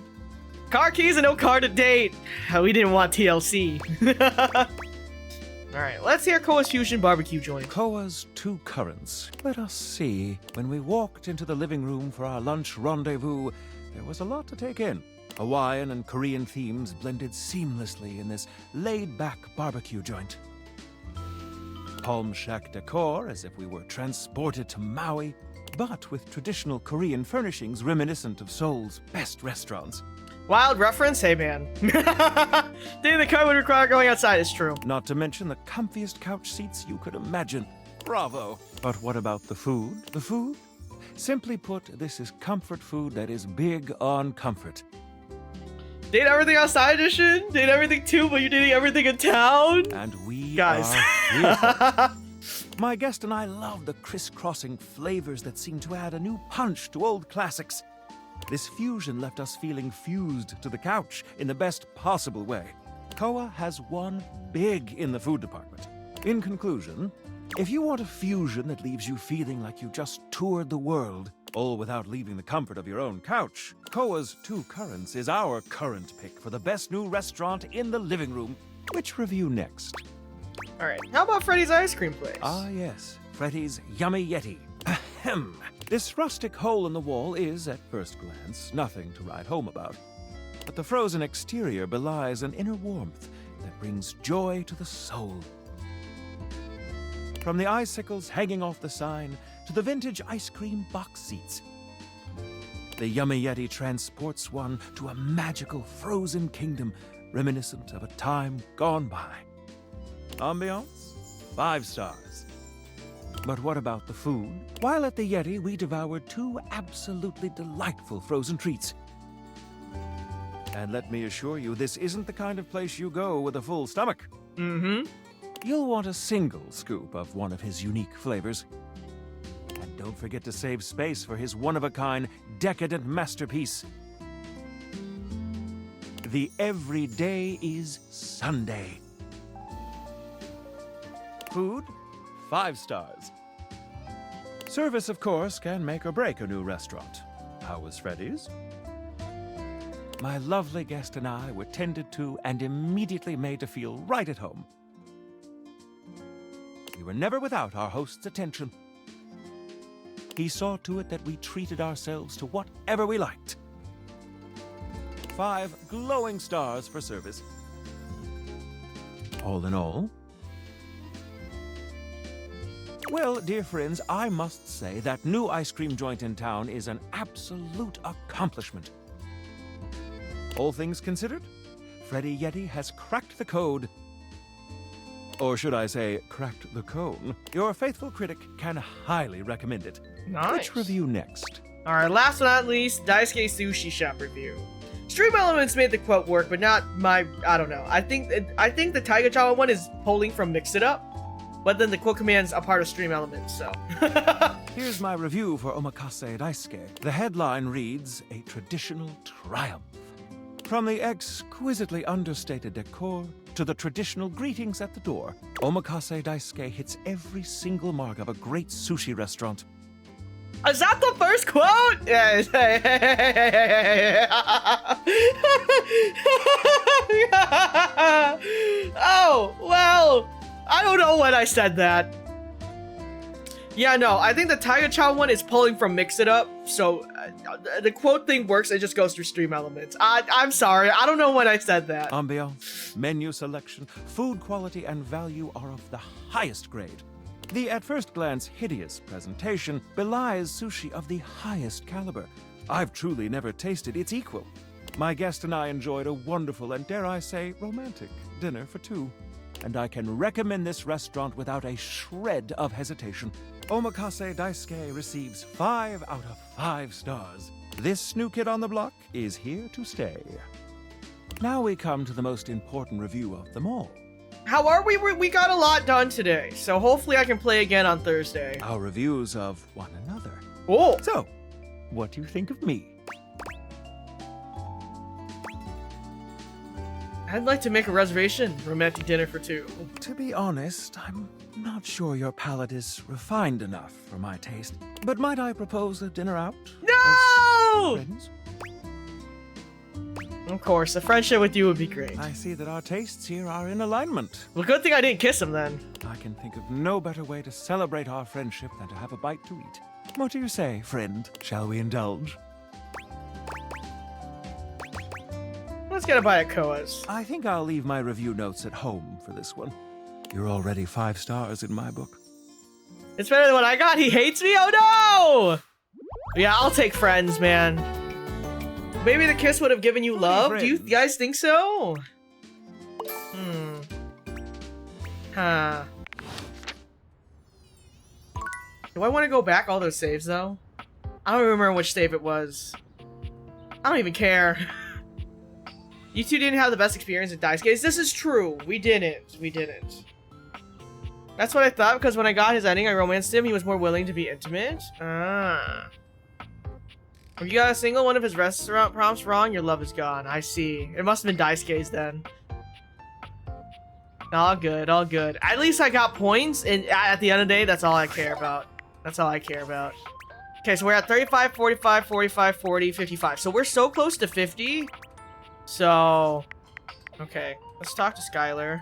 Car keys and no car to date. We didn't want TLC. Alright, let's hear Koa's Fusion Barbecue joint. Koa's Two Currents. Let us see. When we walked into the living room for our lunch rendezvous, there was a lot to take in. Hawaiian and Korean themes blended seamlessly in this laid-back barbecue joint. Palm shack decor, as if we were transported to Maui, but with traditional Korean furnishings reminiscent of Seoul's best restaurants. Wild reference? Hey, man. Dating the car would require going outside, it's true. Not to mention the comfiest couch seats you could imagine. Bravo! But what about the food? The food? Simply put, this is comfort food that is big on comfort. Date everything outside edition? Date everything too, but you're dating everything in town? And we Guys. are My guest and I love the crisscrossing flavors that seem to add a new punch to old classics. This fusion left us feeling fused to the couch in the best possible way. Koa has won big in the food department. In conclusion, if you want a fusion that leaves you feeling like you just toured the world, all without leaving the comfort of your own couch, Koa's Two Currents is our current pick for the best new restaurant in the living room. Which review next? Alright, how about Freddy's Ice Cream Place? Ah, yes. Freddy's Yummy Yeti. Ahem. This rustic hole in the wall is, at first glance, nothing to write home about. But the frozen exterior belies an inner warmth that brings joy to the soul. From the icicles hanging off the sign to the vintage ice cream box seats, the Yummy Yeti transports one to a magical frozen kingdom reminiscent of a time gone by. Ambiance? 5 stars. But what about the food? While at the Yeti, we devoured 2 absolutely delightful frozen treats. And let me assure you, this isn't the kind of place you go with a full stomach. Mm-hmm. You'll want a single scoop of one of his unique flavors. And don't forget to save space for his one-of-a-kind, decadent masterpiece. The everyday is Sunday. Food, 5 stars. Service, of course, can make or break a new restaurant. How was Freddy's? My lovely guest and I were tended to and immediately made to feel right at home. We were never without our host's attention. He saw to it that we treated ourselves to whatever we liked. 5 glowing stars for service. All in all, well, dear friends, I must say that new ice cream joint in town is an absolute accomplishment. All things considered, Freddy Yeti has cracked the code. Or should I say, cracked the cone. Your faithful critic can highly recommend it. Nice. Which review next? Alright, last but not least, Daisuke Sushi Shop review. Stream elements made the quote work, but not my, I don't know. I think the Taiga Jawa one is pulling from Mix It Up, but then the quote command's a part of stream elements, so. Here's my review for Omakase Daisuke. The headline reads, a traditional triumph. From the exquisitely understated decor to the traditional greetings at the door, Omakase Daisuke hits every single mark of a great sushi restaurant. Is that the first quote? Oh, well, I don't know when I said that. Yeah, no, I think the Taiga Chow one is pulling from Mix It Up, so the quote thing works, it just goes through stream elements. I'm sorry, I don't know when I said that. Ambiance, menu selection, food quality, and value are of the highest grade. The at first glance hideous presentation belies sushi of the highest caliber. I've truly never tasted its equal. My guest and I enjoyed a wonderful and, dare I say, romantic dinner for 2. And I can recommend this restaurant without a shred of hesitation. Omakase Daisuke receives 5 out of 5 stars. This new kid on the block is here to stay. Now we come to the most important review of them all. How are we? We got a lot done today, so hopefully I can play again on Thursday. Our reviews of one another. Oh! So, what do you think of me? I'd like to make a reservation. Romantic dinner for 2. To be honest, I'm not sure your palate is refined enough for my taste. But might I propose a dinner out? No! As friends? Of course, a friendship with you would be great. I see that our tastes here are in alignment. Well, good thing I didn't kiss him then. I can think of no better way to celebrate our friendship than to have a bite to eat. What do you say, friend? Shall we indulge? Let's get a bite at Koa's. I think I'll leave my review notes at home for this one. You're already 5 stars in my book. It's better than what I got. He hates me? Oh no! Yeah, I'll take friends, man. Maybe the kiss would have given you love? Do you guys think so? Huh. Do I want to go back all those saves, though? I don't remember which save it was. I don't even care. You two didn't have the best experience at Daisuke's. This is true. We didn't. We didn't. That's what I thought, because when I got his ending, I romanced him. He was more willing to be intimate. Ah. If you got a single one of his restaurant prompts wrong, your love is gone. I see. It must have been Daisuke's then. All good, all good. At least I got points, and at the end of the day, that's all I care about. That's all I care about. Okay, so we're at 35, 45, 45, 40, 55. So we're so close to 50. So, okay. Let's talk to Skylar.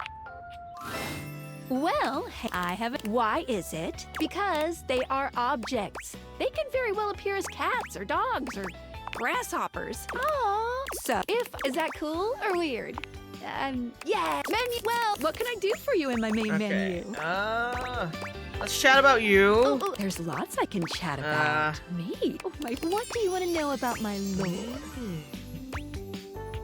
Well, I haven't. Why is it? Because they are objects. They can very well appear as cats or dogs or grasshoppers. Oh, so is that cool or weird? Yeah, menu. Well, what can I do for you in my main menu? Let's chat about you. Oh, there's lots I can chat about. Me? Oh my! What do you want to know about my lord?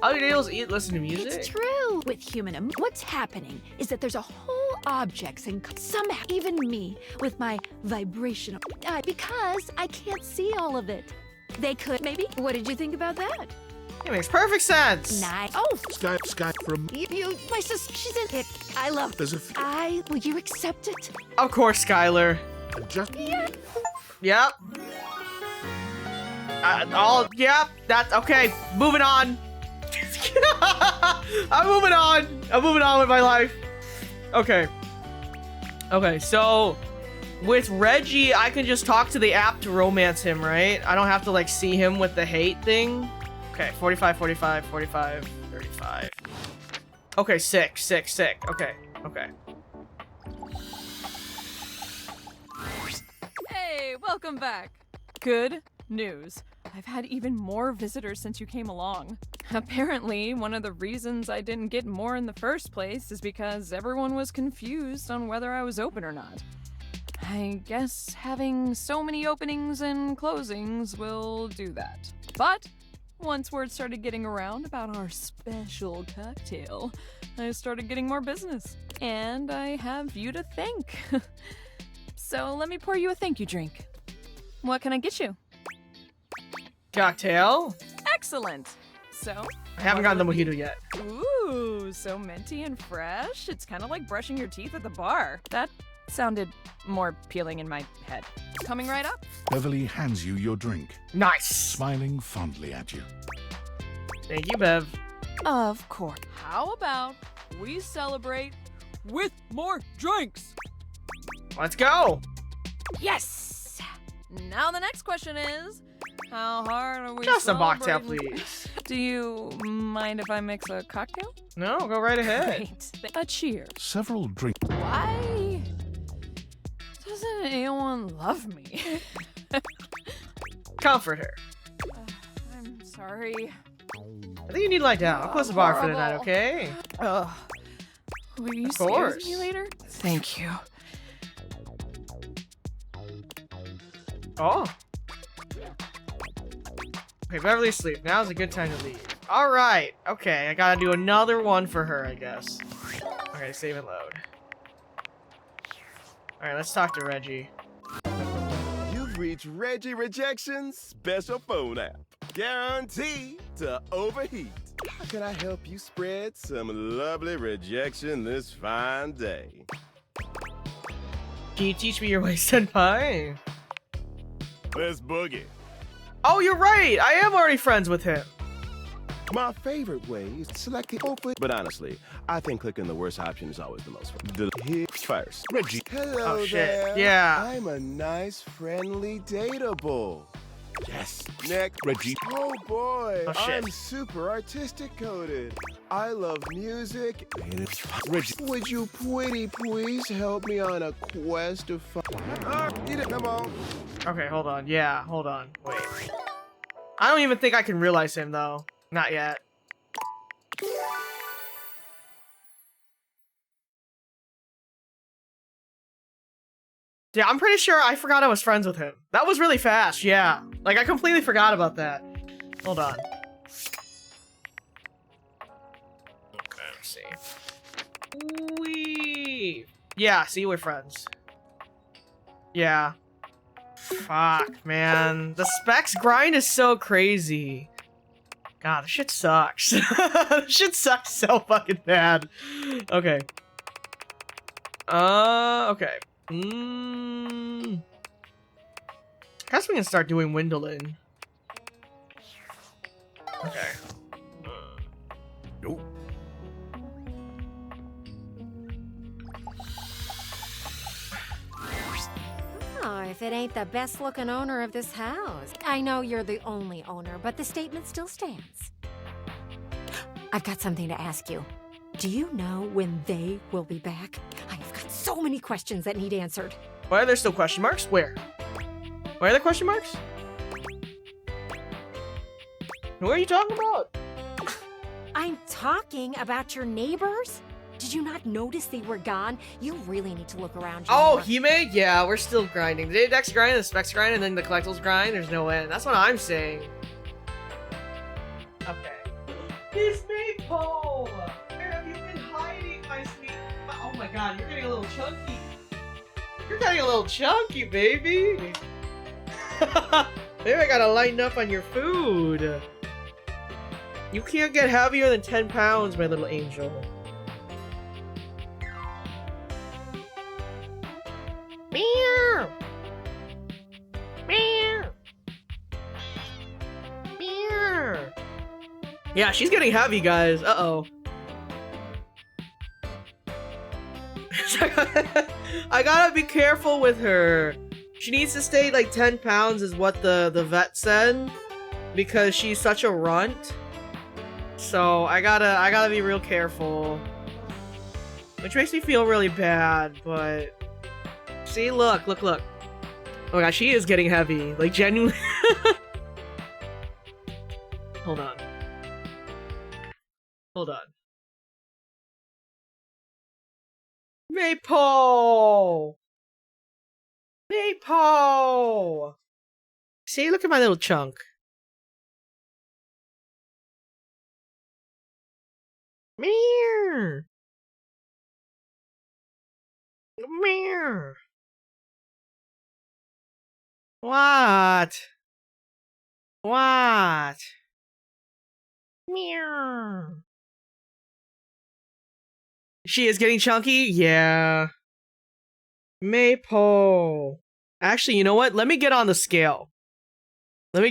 All your nails eat, listen to music? It's true. With human, what's happening is that there's a whole objects and somehow even me with my vibrational, because I can't see all of it. They could, maybe? What did you think about that? It makes perfect sense. Nice. Oh! Sky from... My sister, she's in it. I love There's a... will you accept it? Of course, Skylar. Just... Yeah. Yep. Yep. That's okay. Moving on. I'm moving on. I'm moving on with my life. Okay. Okay, so with Reggie, I can just talk to the app to romance him, right? I don't have to like see him with the hate thing. Okay, 45, 45, 45, 35. Okay, sick. Okay, okay. Hey, welcome back. Good news. I've had even more visitors since you came along. Apparently, one of the reasons I didn't get more in the first place is because everyone was confused on whether I was open or not. I guess having so many openings and closings will do that. But once word started getting around about our special cocktail, I started getting more business. And I have you to thank. So let me pour you a thank you drink. What can I get you? Cocktail? Excellent. So? I haven't gotten the mojito yet. Ooh, so minty and fresh. It's kind of like brushing your teeth at the bar. That sounded more appealing in my head. Coming right up. Beverly hands you your drink. Nice. Smiling fondly at you. Thank you, Bev. Of course. How about we celebrate with more drinks? Let's go. Yes. Now the next question is, how hard are we Just a mocktail, celebrating? please. Do you mind if I mix a cocktail? No, go right ahead. Great. A cheer. Several drinks. Why doesn't anyone love me? Comfort her. I'm sorry. I think you need to lie down. I'll close the bar for the night, okay? Ugh. Will you Of stay course. with me later? Thank you. Oh. Okay, Beverly's asleep. Now's a good time to leave. Alright. Okay, I gotta do another one for her, I guess. Okay, save and load. Alright, let's talk to Reggie. You've reached Reggie Rejection's special phone app. Guaranteed to overheat. How can I help you spread some lovely rejection this fine day? Can you teach me your way, senpai? Let's boogie. Oh, you're right! I am already friends with him. My favorite way is to select the open, but honestly, I think clicking the worst option is always the most fun. Here first. Reggie. Hello Oh, shit. there. Yeah. I'm a nice, friendly dateable. Yes. Next. Reggie. Oh boy. Oh, shit. I'm super artistic coded. I love music. Reggie. Would you please help me on a quest to find... Come on. Okay, hold on. Yeah, hold on. Wait. I don't even think I can realize him, though. Not yet. Yeah, I'm pretty sure I forgot I was friends with him. That was really fast, yeah. Like, I completely forgot about that. Hold on. Okay, let's see. Wee. Yeah, see, we're friends. Yeah. Fuck, man. The specs grind is so crazy. God, this shit sucks. This shit sucks so fucking bad. Okay. Okay. Guess we can start doing Windolin. Okay. Nope. Oh, if it ain't the best looking owner of this house. I know you're the only owner, but the statement still stands. I've got something to ask you. Do you know when they will be back? I've got so many questions that need answered. Why are there still question marks? Where? Why are there question marks? What are you talking about? I'm talking about your neighbors? Did you not notice they were gone? You really need to look around you. Oh, more. Hime? Yeah, we're still grinding. The index grind, the specs grind, and then the collectibles grind. There's no end. That's what I'm saying. Okay. It's me, Paul! Where have you been hiding, my sweet... Oh my god, you're getting a little chunky. You're getting a little chunky, baby! Maybe I gotta lighten up on your food. You can't get heavier than 10 pounds, my little angel. Meow. Meow. Meow. Yeah, she's getting heavy, guys. Uh-oh. I gotta be careful with her. She needs to stay like 10 pounds is what the vet said. Because she's such a runt. So I gotta be real careful. Which makes me feel really bad, but see, look. Oh my gosh, she is getting heavy. Like genuinely. Hold on. Maple! See, look at my little chunk. Meow. Meow. What? Meow. She is getting chunky? Yeah. Maple. Actually, you know what? Let me get on the scale. Let me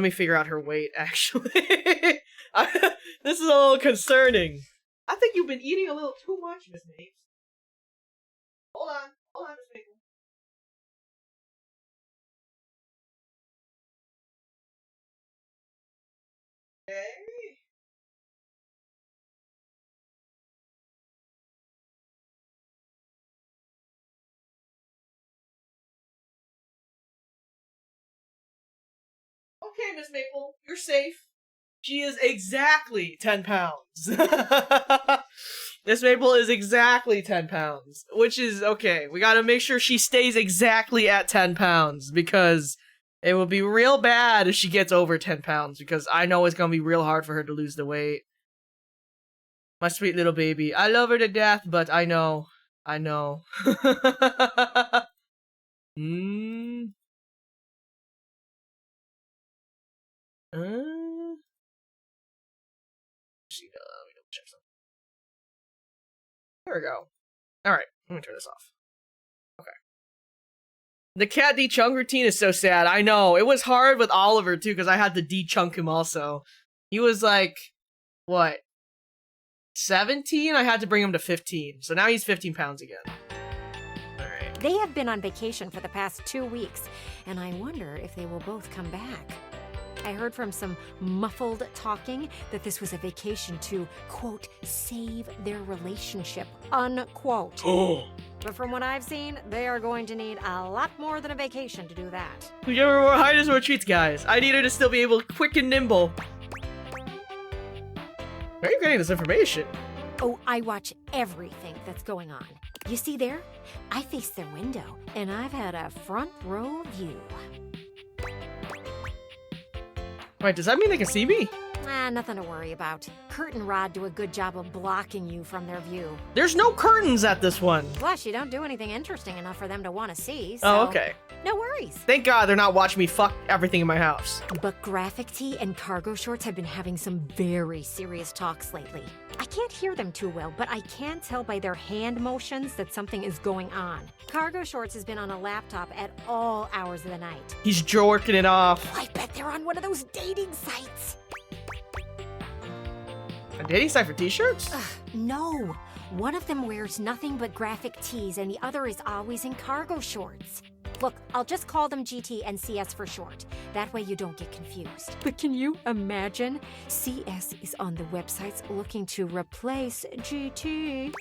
figure out her weight, actually. This is a little concerning. I think you've been eating a little too much, Miss Mapes. Hold on, Miss Maple. Okay. Okay, Miss Maple, you're safe. She is exactly 10 pounds. Miss Maple is exactly 10 pounds, which is okay. We gotta make sure she stays exactly at 10 pounds because it will be real bad if she gets over 10 pounds because I know it's gonna be real hard for her to lose the weight. My sweet little baby. I love her to death, but I know. There we go. Alright, let me turn this off. Okay. The cat de-chunk routine is so sad. I know. It was hard with Oliver, too, because I had to de-chunk him also. He was like, what? 17? I had to bring him to 15. So now he's 15 pounds again. Alright. They have been on vacation for the past 2 weeks, and I wonder if they will both come back. I heard from some muffled talking that this was a vacation to, quote, save their relationship, unquote. Oh. But from what I've seen, they are going to need a lot more than a vacation to do that. Whichever more hiders or treats, guys. I need her to still be able to quick and nimble. Where are you getting this information? Oh, I watch everything that's going on. You see there? I face their window, and I've had a front row view. Wait, does that mean they can see me? Nothing to worry about. Kurt and Rod do a good job of blocking you from their view. There's no curtains at this one. Plus, you don't do anything interesting enough for them to want to see, so... Oh, okay. No worries. Thank God they're not watching me fuck everything in my house. But graphic tee and cargo shorts have been having some very serious talks lately. I can't hear them too well, but I can tell by their hand motions that something is going on. Cargo shorts has been on a laptop at all hours of the night. He's jorking it off. I bet they're on one of those dating sites. A dating site for t-shirts? No. One of them wears nothing but graphic tees and the other is always in cargo shorts. Look, I'll just call them GT and CS for short. That way you don't get confused. But can you imagine? CS is on the websites looking to replace GT.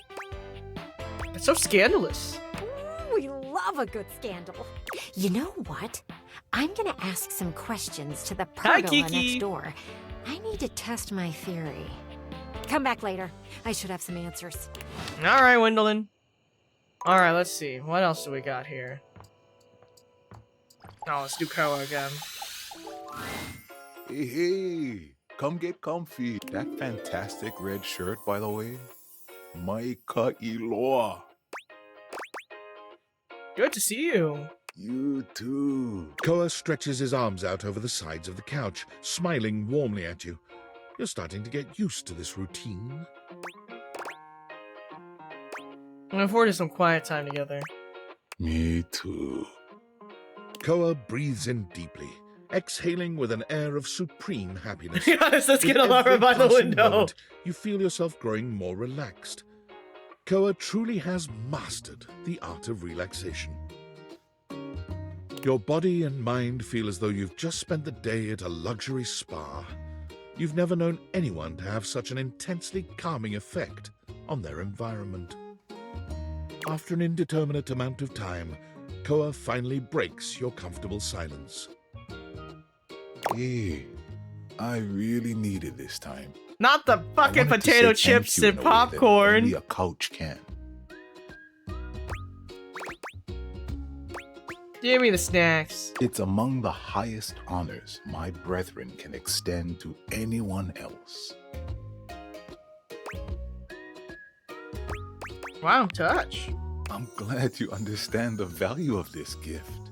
That's so scandalous. Ooh, we love a good scandal. You know what? I'm gonna ask some questions to the pergola next door. I need to test my theory. Come back later. I should have some answers. Alright, Wendolyn. Alright, let's see. What else do we got here? Oh, let's do Koa again. Hey, come get comfy. That fantastic red shirt, by the way. Maika Iloa. Good to see you. You too. Koa stretches his arms out over the sides of the couch, smiling warmly at you. You're starting to get used to this routine. I'm looking forward to some quiet time together. Me too. Koa breathes in deeply, exhaling with an air of supreme happiness. Yes, let's get With Alara every by the passing window. moment, you feel yourself growing more relaxed. Koa truly has mastered the art of relaxation. Your body and mind feel as though you've just spent the day at a luxury spa. You've never known anyone to have such an intensely calming effect on their environment. After an indeterminate amount of time, Koa finally breaks your comfortable silence. Hey, I really needed this time. Not the fucking wanted to potato say chips thank you and in a way that popcorn. only a couch can. Give me the snacks. It's among the highest honors my brethren can extend to anyone else. Wow, touch. I'm glad you understand the value of this gift.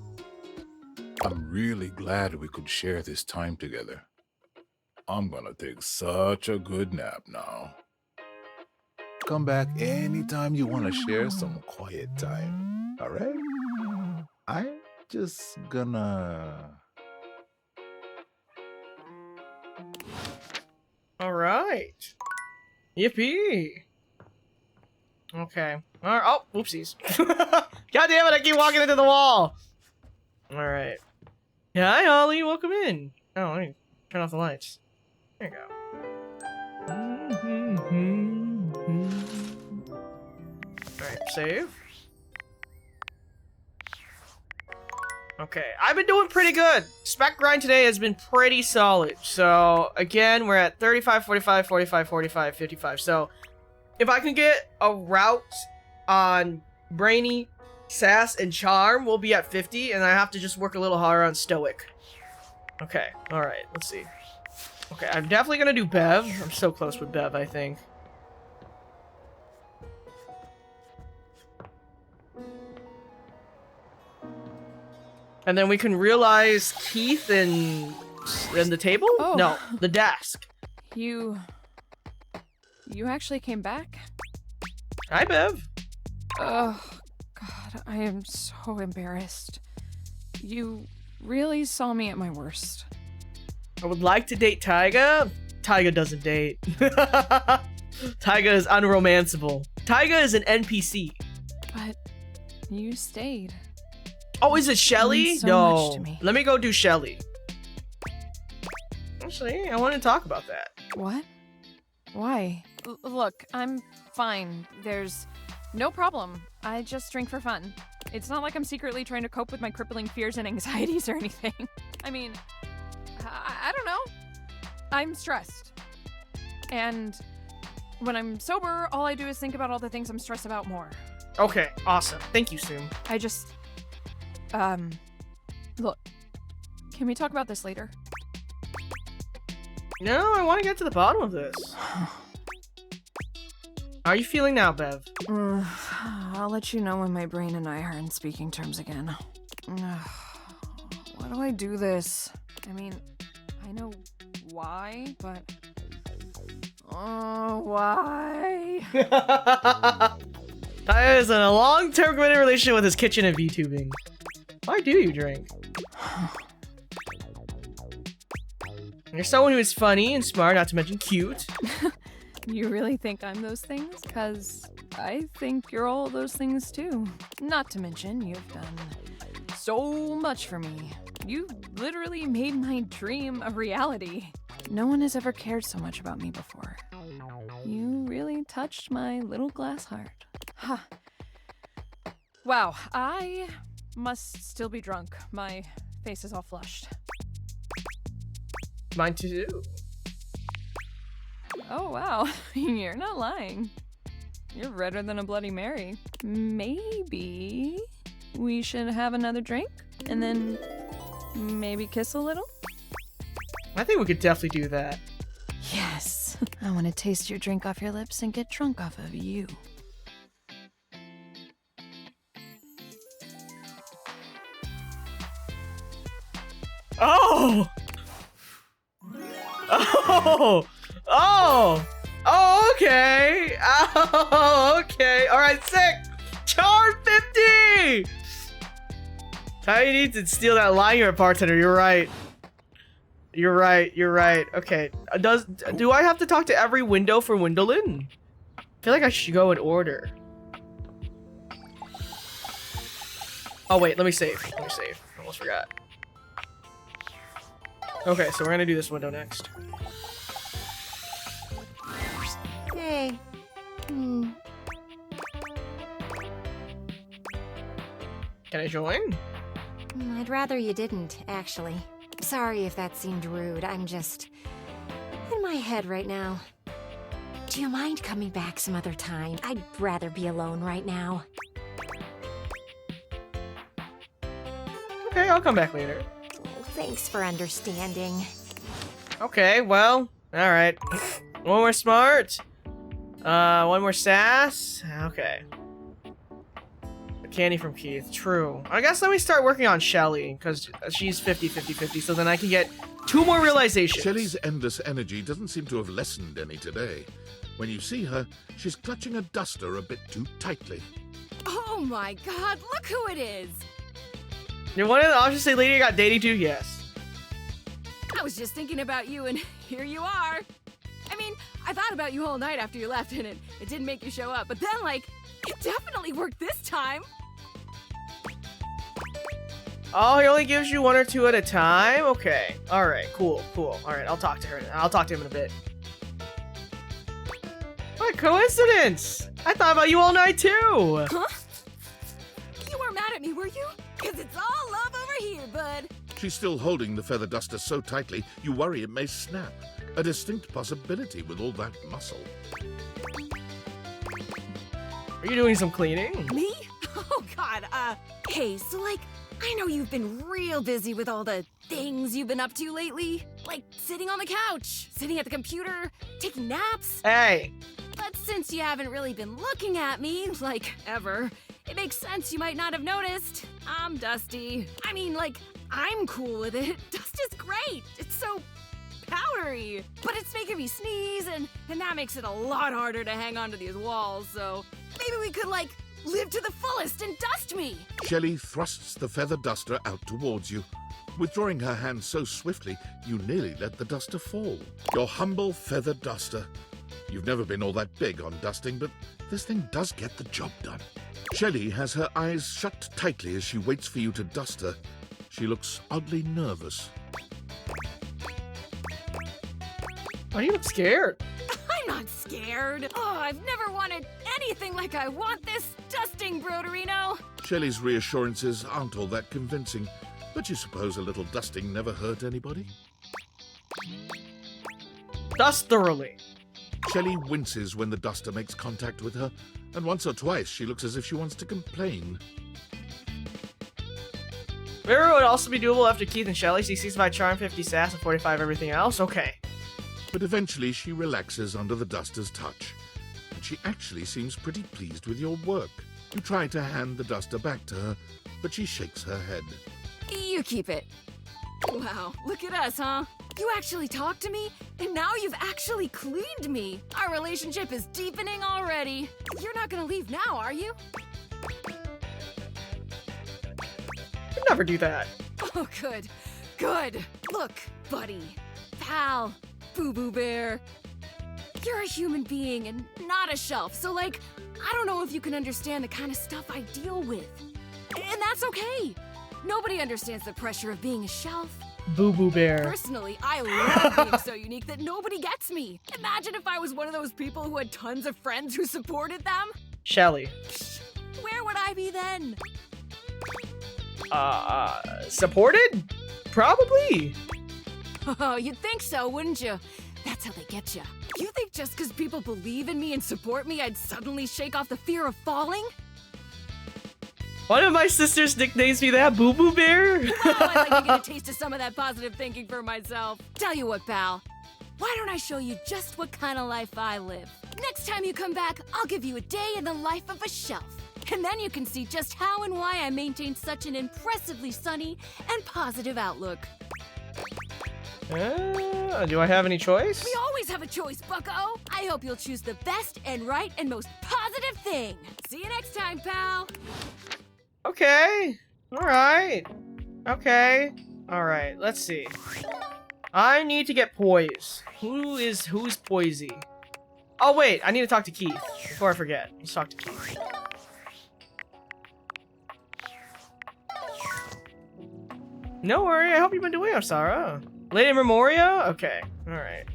I'm really glad we could share this time together. I'm gonna take such a good nap now. Come back anytime you want to share some quiet time, alright? I'm just gonna... Alright. Yippee. Okay. Alright. Oh, whoopsies. God damn it, I keep walking into the wall. Alright. Yeah, hi, Ollie. Welcome in. Oh, let me turn off the lights. There you go. Alright, save. Okay, I've been doing pretty good. Spec grind today has been pretty solid. So, again, we're at 35, 45, 45, 45, 55. So, if I can get a route on Brainy, Sass, and Charm, we'll be at 50, and I have to just work a little harder on Stoic. Okay, alright, let's see. Okay, I'm definitely gonna do Bev. I'm so close with Bev, I think. And then we can realize Keith and the table? Oh. No, the desk. You actually came back? Hi, Bev. Oh, God, I am so embarrassed. You really saw me at my worst. I would like to date Taiga. Taiga doesn't date. Taiga is unromanceable. Taiga is an NPC. But you stayed. Oh, is it Shelly? Means so No. much to me. Let me go do Shelly. Actually, I want to talk about that. What? Why? Look, I'm fine. There's no problem. I just drink for fun. It's not like I'm secretly trying to cope with my crippling fears and anxieties or anything. I mean, I don't know. I'm stressed. And when I'm sober, all I do is think about all the things I'm stressed about more. Okay, awesome. Thank you, Soom. I just... Look. Can we talk about this later? No, I want to get to the bottom of this. How are you feeling now, Bev? I'll let you know when my brain and I are in speaking terms again. Why do I do this? I mean, I know why, but... Oh, why? Taiga is in a long-term committed relationship with his kitchen and VTubing. Why do you drink? You're someone who is funny and smart, not to mention cute. You really think I'm those things? Because I think you're all those things too. Not to mention, you've done so much for me. You literally made my dream a reality. No one has ever cared so much about me before. You really touched my little glass heart. Huh. Wow, I must still be drunk. My face is all flushed. Mine too. Oh wow, you're not lying. You're redder than a Bloody Mary. Maybe we should have another drink and then maybe kiss a little? I think we could definitely do that. Yes. I want to taste your drink off your lips and get drunk off of you. Oh! Oh! Oh! Oh, okay! Oh, okay! Alright, sick! Charm 50! Taiga needs to steal that line, you're a bartender, you're right. You're right. Okay. Do I have to talk to every window for Windolin? I feel like I should go in order. Oh wait, let me save. Almost forgot. Okay, so we're gonna do this window next. Hey. Can I join? I'd rather you didn't, actually. Sorry if that seemed rude. I'm just in my head right now. Do you mind coming back some other time? I'd rather be alone right now. Okay, I'll come back later. Oh, thanks for understanding. Okay, well, alright. One more smart. One more sass. Okay. The candy from Keith. True. I guess let me start working on Shelly, because she's 50-50-50, so then I can get 2 more realizations. Shelly's endless energy doesn't seem to have lessened any today. When you see her, she's clutching a duster a bit too tightly. Oh my god, look who it is! You're one of the options say lady I got dating to? Yes. I was just thinking about you and here you are. I mean, I thought about you all night after you left and it didn't make you show up, but then like, it definitely worked this time. Oh, he only gives you 1 or 2 at a time? Okay. Alright, cool. Alright, I'll talk to her. I'll talk to him in a bit. What coincidence! I thought about you all night too! Huh? You weren't mad at me, were you? Cause it's all love over here, bud. She's still holding the feather duster so tightly, you worry it may snap. A distinct possibility with all that muscle. Are you doing some cleaning? Me? Oh god, hey, so like, I know you've been real busy with all the things you've been up to lately. Like sitting on the couch, sitting at the computer, taking naps. Hey! But since you haven't really been looking at me, like, ever, it makes sense you might not have noticed. I'm dusty. I mean, like, I'm cool with it. Dust is great. It's so powdery. But it's making me sneeze, and that makes it a lot harder to hang onto these walls, so maybe we could, like, live to the fullest and dust me. Shelly thrusts the feather duster out towards you. Withdrawing her hand so swiftly, you nearly let the duster fall. Your humble feather duster. You've never been all that big on dusting, but this thing does get the job done. Shelly has her eyes shut tightly as she waits for you to dust her. She looks oddly nervous. Why do you look scared? I'm not scared. Oh, I've never wanted anything like I want this dusting, Broderino. Shelly's reassurances aren't all that convincing, but you suppose a little dusting never hurt anybody? Dust thoroughly. Shelly winces when the duster makes contact with her, and once or twice she looks as if she wants to complain. Mirror would also be doable after Keith and Shelly. 65 charm, 50 sass, and 45 everything else. Okay. But eventually she relaxes under the duster's touch, and she actually seems pretty pleased with your work. You try to hand the duster back to her, but she shakes her head. You keep it. Wow, look at us, huh? You actually talked to me, and now you've actually cleaned me. Our relationship is deepening already. You're not gonna leave now, are you? I'd never do that. Oh, good. Good. Look, buddy, pal, boo-boo bear. You're a human being and not a shelf, so like, I don't know if you can understand the kind of stuff I deal with. And that's okay. Nobody understands the pressure of being a shelf. Boo-boo bear. Personally, I love being so unique that nobody gets me. Imagine if I was one of those people who had tons of friends who supported them. Shelly. Where would I be then? Supported? Probably. Oh, you'd think so, wouldn't you? That's how they get you. You think just because people believe in me and support me, I'd suddenly shake off the fear of falling? One of my sisters nicknames me that, Boo Boo Bear. Wow, I'd like to get a taste of some of that positive thinking for myself. Tell you what, pal. Why don't I show you just what kind of life I live? Next time you come back, I'll give you a day in the life of a shelf. And then you can see just how and why I maintain such an impressively sunny and positive outlook. Do I have any choice? We always have a choice, bucko! I hope you'll choose the best and right and most positive thing. See you next time, pal! Okay. Alright. Okay. Alright, let's see. I need to get Poise. Who's Poisey? Oh wait, I need to talk to Keith before I forget. Let's talk to Keith. No worry, I hope you've been doing well, Sarah. Lady Memoria? Okay, alright.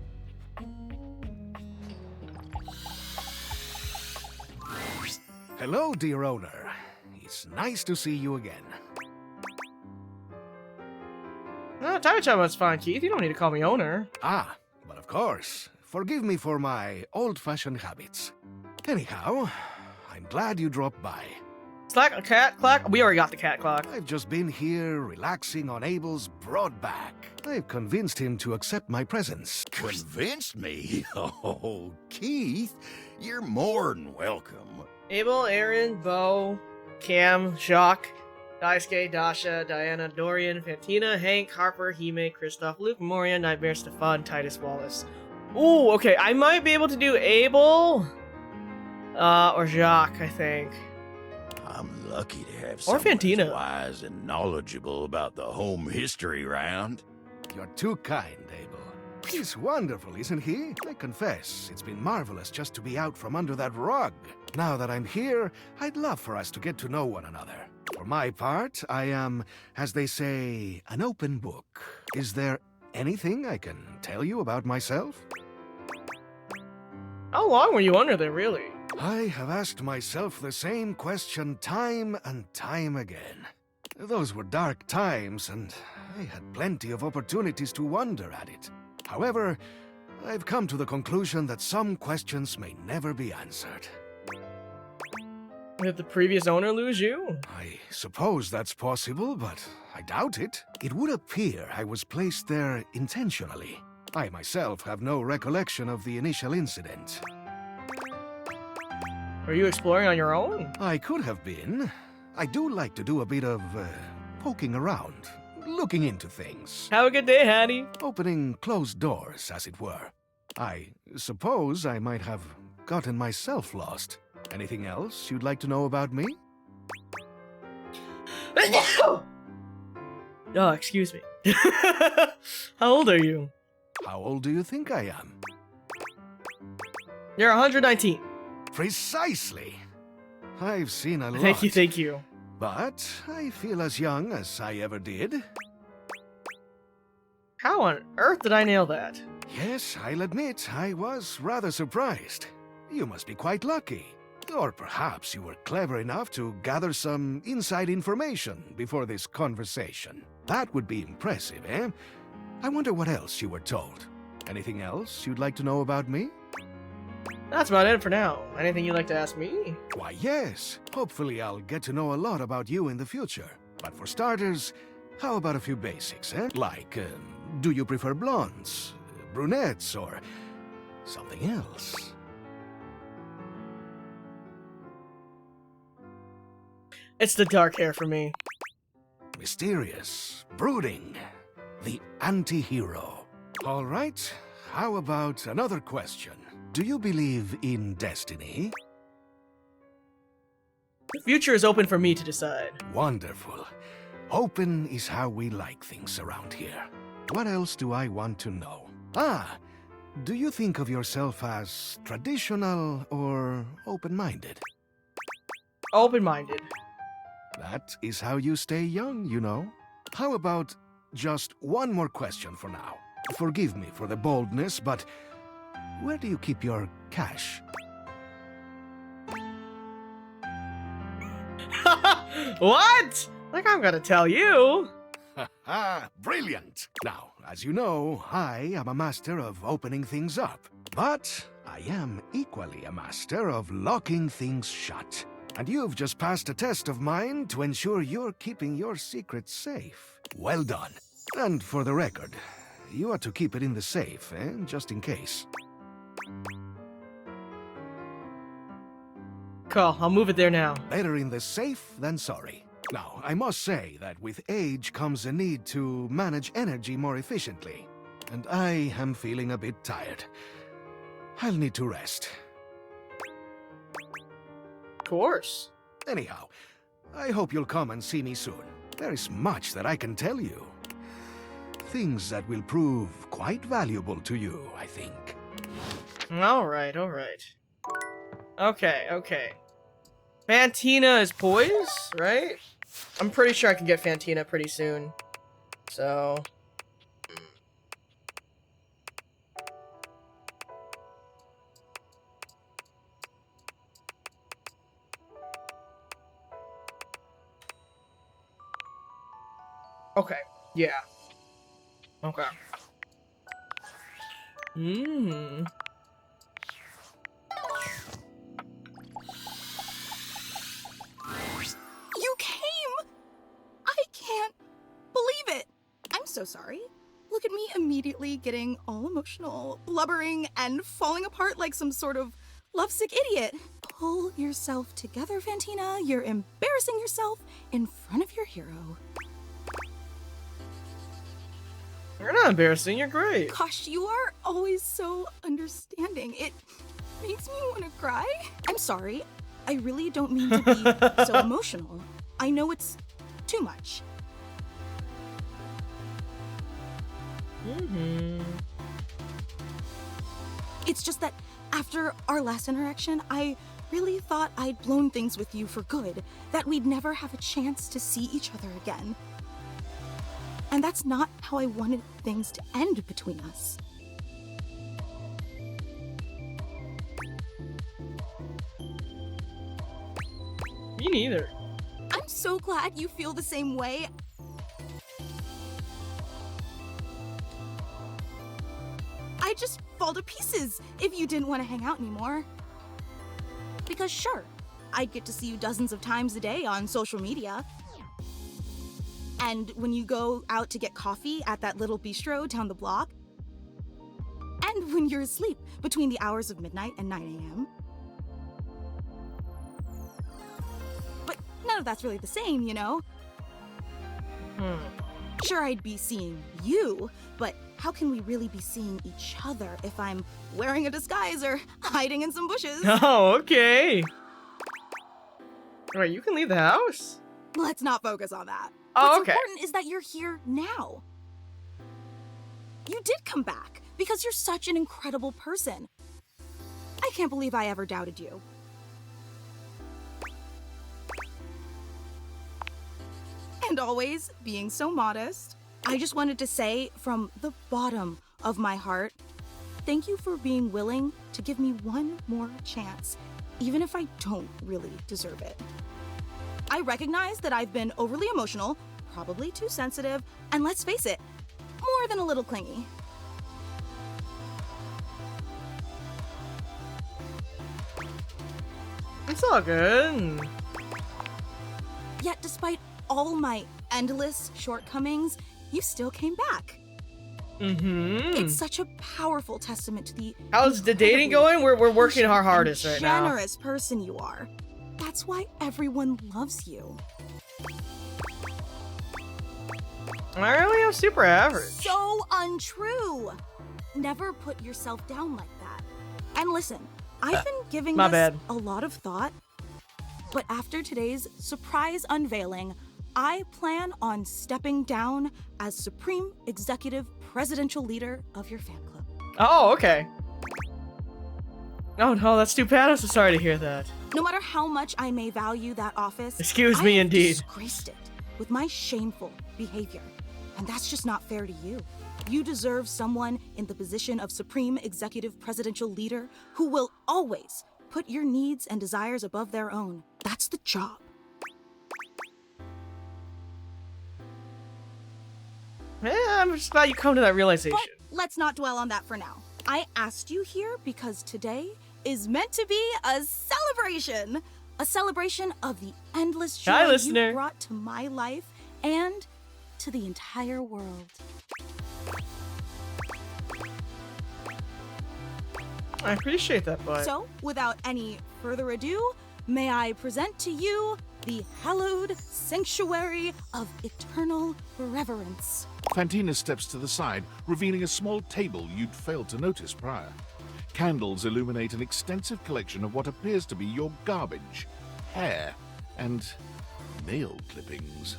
Hello, dear owner. It's nice to see you again. Time was fine, Keith. You don't need to call me owner. Ah, but of course. Forgive me for my old-fashioned habits. Anyhow, I'm glad you dropped by. Slack a cat clock? We already got the cat clock. I've just been here relaxing on Abel's broad back. I've convinced him to accept my presence. Convinced me? Oh, Keith, you're more than welcome. Abel, Aaron, Bo, Cam, Jacques, Daisuke, Dasha, Diana, Dorian, Fantina, Hank, Harper, Hime, Kristoff, Luke, Moria, Nightmare, Stefan, Titus Wallace. Ooh, okay, I might be able to do Abel, or Jacques, I think. I'm lucky to have Or someone Fantina. as wise and knowledgeable about the home history round. You're too kind, Abel. He's wonderful, isn't he? I confess, it's been marvelous just to be out from under that rug. Now that I'm here, I'd love for us to get to know one another. For my part, I am, as they say, an open book. Is there anything I can tell you about myself? How long were you under there, really? I have asked myself the same question time and time again. Those were dark times, and I had plenty of opportunities to wonder at it. However, I've come to the conclusion that some questions may never be answered. Did the previous owner lose you? I suppose that's possible, but I doubt it. It would appear I was placed there intentionally. I myself have no recollection of the initial incident. Were you exploring on your own? I could have been. I do like to do a bit of poking around, looking into things. Have a good day, Hattie. Opening closed doors, as it were. I suppose I might have gotten myself lost. Anything else you'd like to know about me? Oh, excuse me. How old are you? How old do you think I am? You're 119. Precisely. I've seen a lot. Thank you. But I feel as young as I ever did. How on earth did I nail that? Yes, I'll admit, I was rather surprised. You must be quite lucky. Or perhaps you were clever enough to gather some inside information before this conversation. That would be impressive, eh? I wonder what else you were told. Anything else you'd like to know about me? That's about it for now. Anything you'd like to ask me? Why, yes. Hopefully I'll get to know a lot about you in the future. But for starters, how about a few basics, eh? Like, do you prefer blondes, brunettes, or something else? It's the dark hair for me. Mysterious, brooding, the anti-hero. All right, how about another question? Do you believe in destiny? The future is open for me to decide. Wonderful. Open is how we like things around here. What else do I want to know? Do you think of yourself as traditional or open-minded? Open-minded. That is how you stay young, you know. How about just one more question for now? Forgive me for the boldness, but where do you keep your cash? What? Like I'm gonna tell you. Brilliant! Now, as you know, I am a master of opening things up. But I am equally a master of locking things shut. And you've just passed a test of mine to ensure you're keeping your secret safe. Well done. And for the record, you ought to keep it in the safe, just in case. Cool, I'll move it there now. Better in the safe than sorry. Now, I must say that with age comes a need to manage energy more efficiently. And I am feeling a bit tired. I'll need to rest. Of course. Anyhow, I hope you'll come and see me soon. There is much that I can tell you. Things that will prove quite valuable to you, I think. Alright, alright. Okay. Fantina is poised, right? I'm pretty sure I can get Fantina pretty soon. So... Okay, yeah. Okay. You came! I can't believe it! I'm so sorry. Look at me immediately getting all emotional, blubbering, and falling apart like some sort of lovesick idiot. Pull yourself together, Fantina. You're embarrassing yourself in front of your hero. You're not embarrassing, you're great. Gosh, you are always so understanding. It makes me want to cry. I'm sorry. I really don't mean to be so emotional. I know it's too much. It's just that after our last interaction, I really thought I'd blown things with you for good, that we'd never have a chance to see each other again. And that's not how I wanted things to end between us. Me neither. I'm so glad you feel the same way. I'd just fall to pieces if you didn't want to hang out anymore. Because sure, I'd get to see you dozens of times a day on social media. And when you go out to get coffee at that little bistro down the block. And when you're asleep between the hours of midnight and 9 a.m. But none of that's really the same, you know? Sure, I'd be seeing you, but how can we really be seeing each other if I'm wearing a disguise or hiding in some bushes? Oh, okay. Wait, you can leave the house? Let's not focus on that. Oh, What's okay. important is that you're here now. You did come back because you're such an incredible person. I can't believe I ever doubted you. And always being so modest. I just wanted to say from the bottom of my heart, thank you for being willing to give me one more chance, even if I don't really deserve it. I recognize that I've been overly emotional, probably too sensitive, and let's face it, more than a little clingy. It's all good. Yet despite all my endless shortcomings, you still came back. It's such a powerful testament to the How's the dating going? We're working our hardest right now. generous person you are. That's why everyone loves you. I really am super average. So untrue. Never put yourself down like that. And listen, I've been giving my this bad. a lot of thought, but after today's surprise unveiling, I plan on stepping down as Supreme Executive Presidential Leader of your fan club. Oh, okay. Oh no, that's too bad. I'm so sorry to hear that. No matter how much I may value that office, Excuse me, I have indeed. disgraced it with my shameful behavior. And that's just not fair to you. You deserve someone in the position of Supreme Executive Presidential Leader who will always put your needs and desires above their own. That's the job. Yeah, I'm just glad you come to that realization. But let's not dwell on that for now. I asked you here because today is meant to be a celebration. A celebration of the endless joy Hi, listener. you brought to my life and to the entire world. I appreciate that, but... So, without any further ado, may I present to you the hallowed sanctuary of eternal reverence. Fantina steps to the side, revealing a small table you'd failed to notice prior. Candles illuminate an extensive collection of what appears to be your garbage, hair, and nail clippings.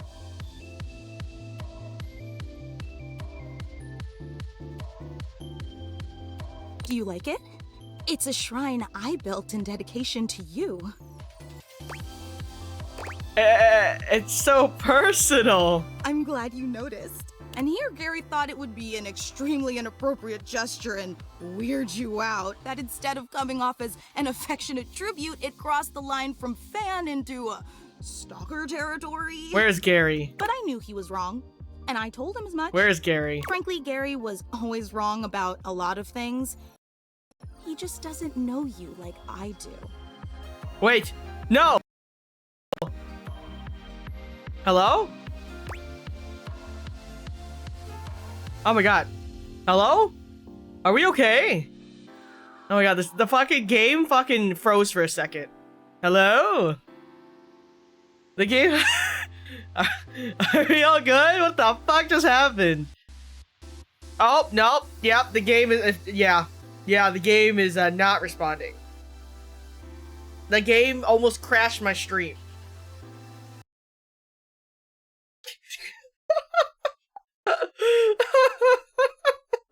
Do you like it? It's a shrine I built in dedication to you. It's so personal. I'm glad you noticed. And here Gary thought it would be an extremely inappropriate gesture and weird you out, that instead of coming off as an affectionate tribute, it crossed the line from fan into stalker territory. Where's Gary? But I knew he was wrong, and I told him as much. Where's Gary? Frankly, Gary was always wrong about a lot of things. He just doesn't know you like I do. Wait, no! Hello? Oh my god. Hello? Are we okay? Oh my god, the fucking game fucking froze for a second. Hello? The game... Are we all good? What the fuck just happened? Oh, nope. Yep, the game is... Yeah, the game is not responding. The game almost crashed my stream.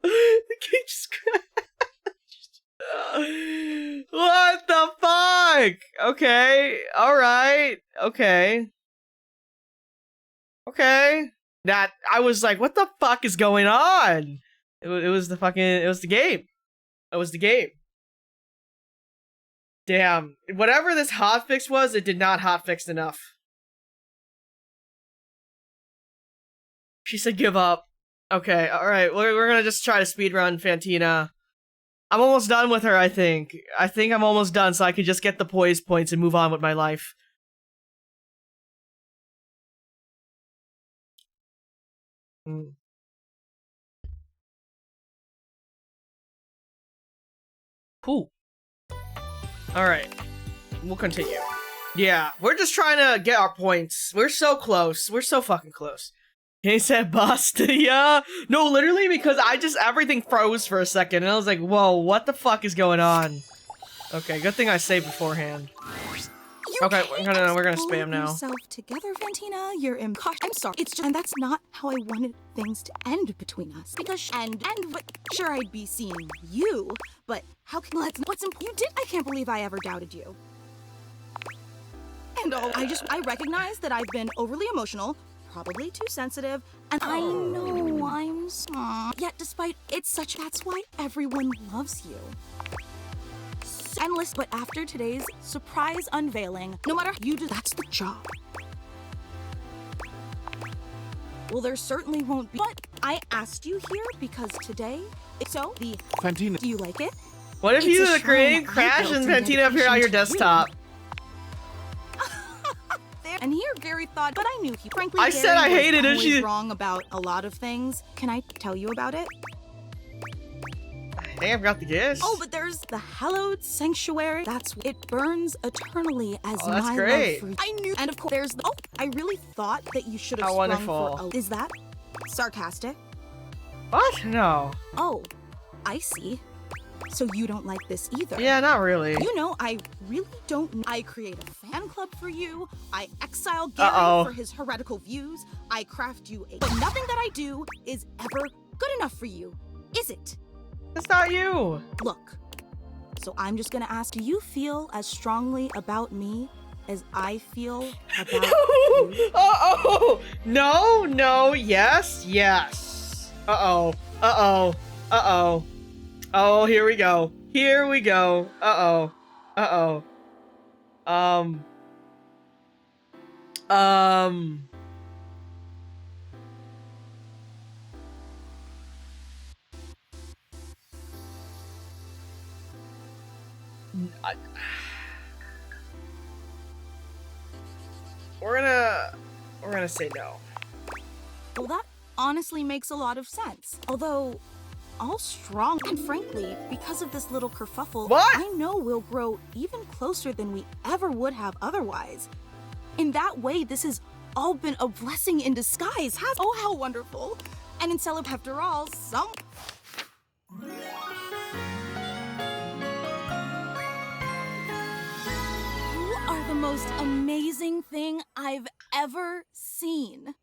The game just crashed. What the fuck? Okay, alright, okay. Okay. That, I was like, what the fuck is going on? It was the fucking, it was the game. It was the game. Damn. Whatever this hotfix was, it did not hotfix enough. She said give up. Okay, alright. We're gonna just try to speedrun Fantina. I'm almost done with her, I think. I think I'm almost done, so I can just get the poise points and move on with my life. Cool. Alright. We'll continue. Yeah, we're just trying to get our points. We're so close. We're so fucking close. He said bust. Yeah. No, literally, because everything froze for a second, and I was like, whoa, what the fuck is going on? Okay, good thing I saved beforehand. Okay, we're gonna spam now. Yourself together, Fantina. You're I'm sorry. It's just, and that's not how I wanted things to end between us. Because but sure, I'd be seeing you, but how can you did? I can't believe I ever doubted you. And I recognize that I've been overly emotional, probably too sensitive, and I know I'm small. Yet, despite that's why everyone loves you. Endless, but after today's surprise unveiling, no matter you do, that's the job. Well, there certainly won't be, but I asked you here because today, Fantina. Do you like it? What if you the creating crash and Fantina appeared on your desktop? And here Gary thought, but I knew he frankly I said I hated it. She's wrong about a lot of things. Can I tell you about it? I think I've got the gist. Oh, but there's the hallowed sanctuary. It burns eternally as that's my great. love for you. I knew, and of course there's I really thought that you should have How sprung wonderful. for is that sarcastic? What? No. Oh, I see. So you don't like this either. Yeah, not really. You know, I really don't. I create a fan club for you. I exile Gary for his heretical views. I craft you but nothing that I do is ever good enough for you, is it? That's not you. Look, so I'm just gonna ask, do you feel as strongly about me as I feel about you? No, yes. Oh, here we go. We're gonna say no. Well, that honestly makes a lot of sense. Although, all strong and frankly, because of this little kerfuffle, I know we'll grow even closer than we ever would have otherwise. In that way, this has all been a blessing in disguise. Oh, how wonderful. And in celebration, after all, You are the most amazing thing I've ever seen.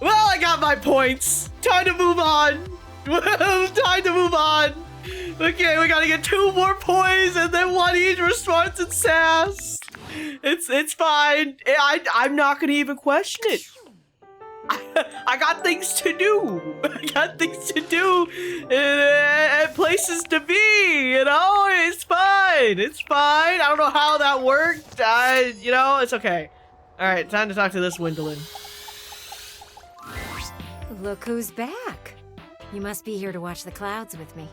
Well, I got my points. Time to move on. Time to move on. Okay, we gotta get 2 more points and then 1 each response and sass. It's fine. I'm not gonna even question it. I got things to do. I got things to do and places to be, you know? It's fine. It's fine. I don't know how that worked. You know, it's okay. All right, time to talk to this Windolin. Look who's back. You must be here to watch the clouds with me.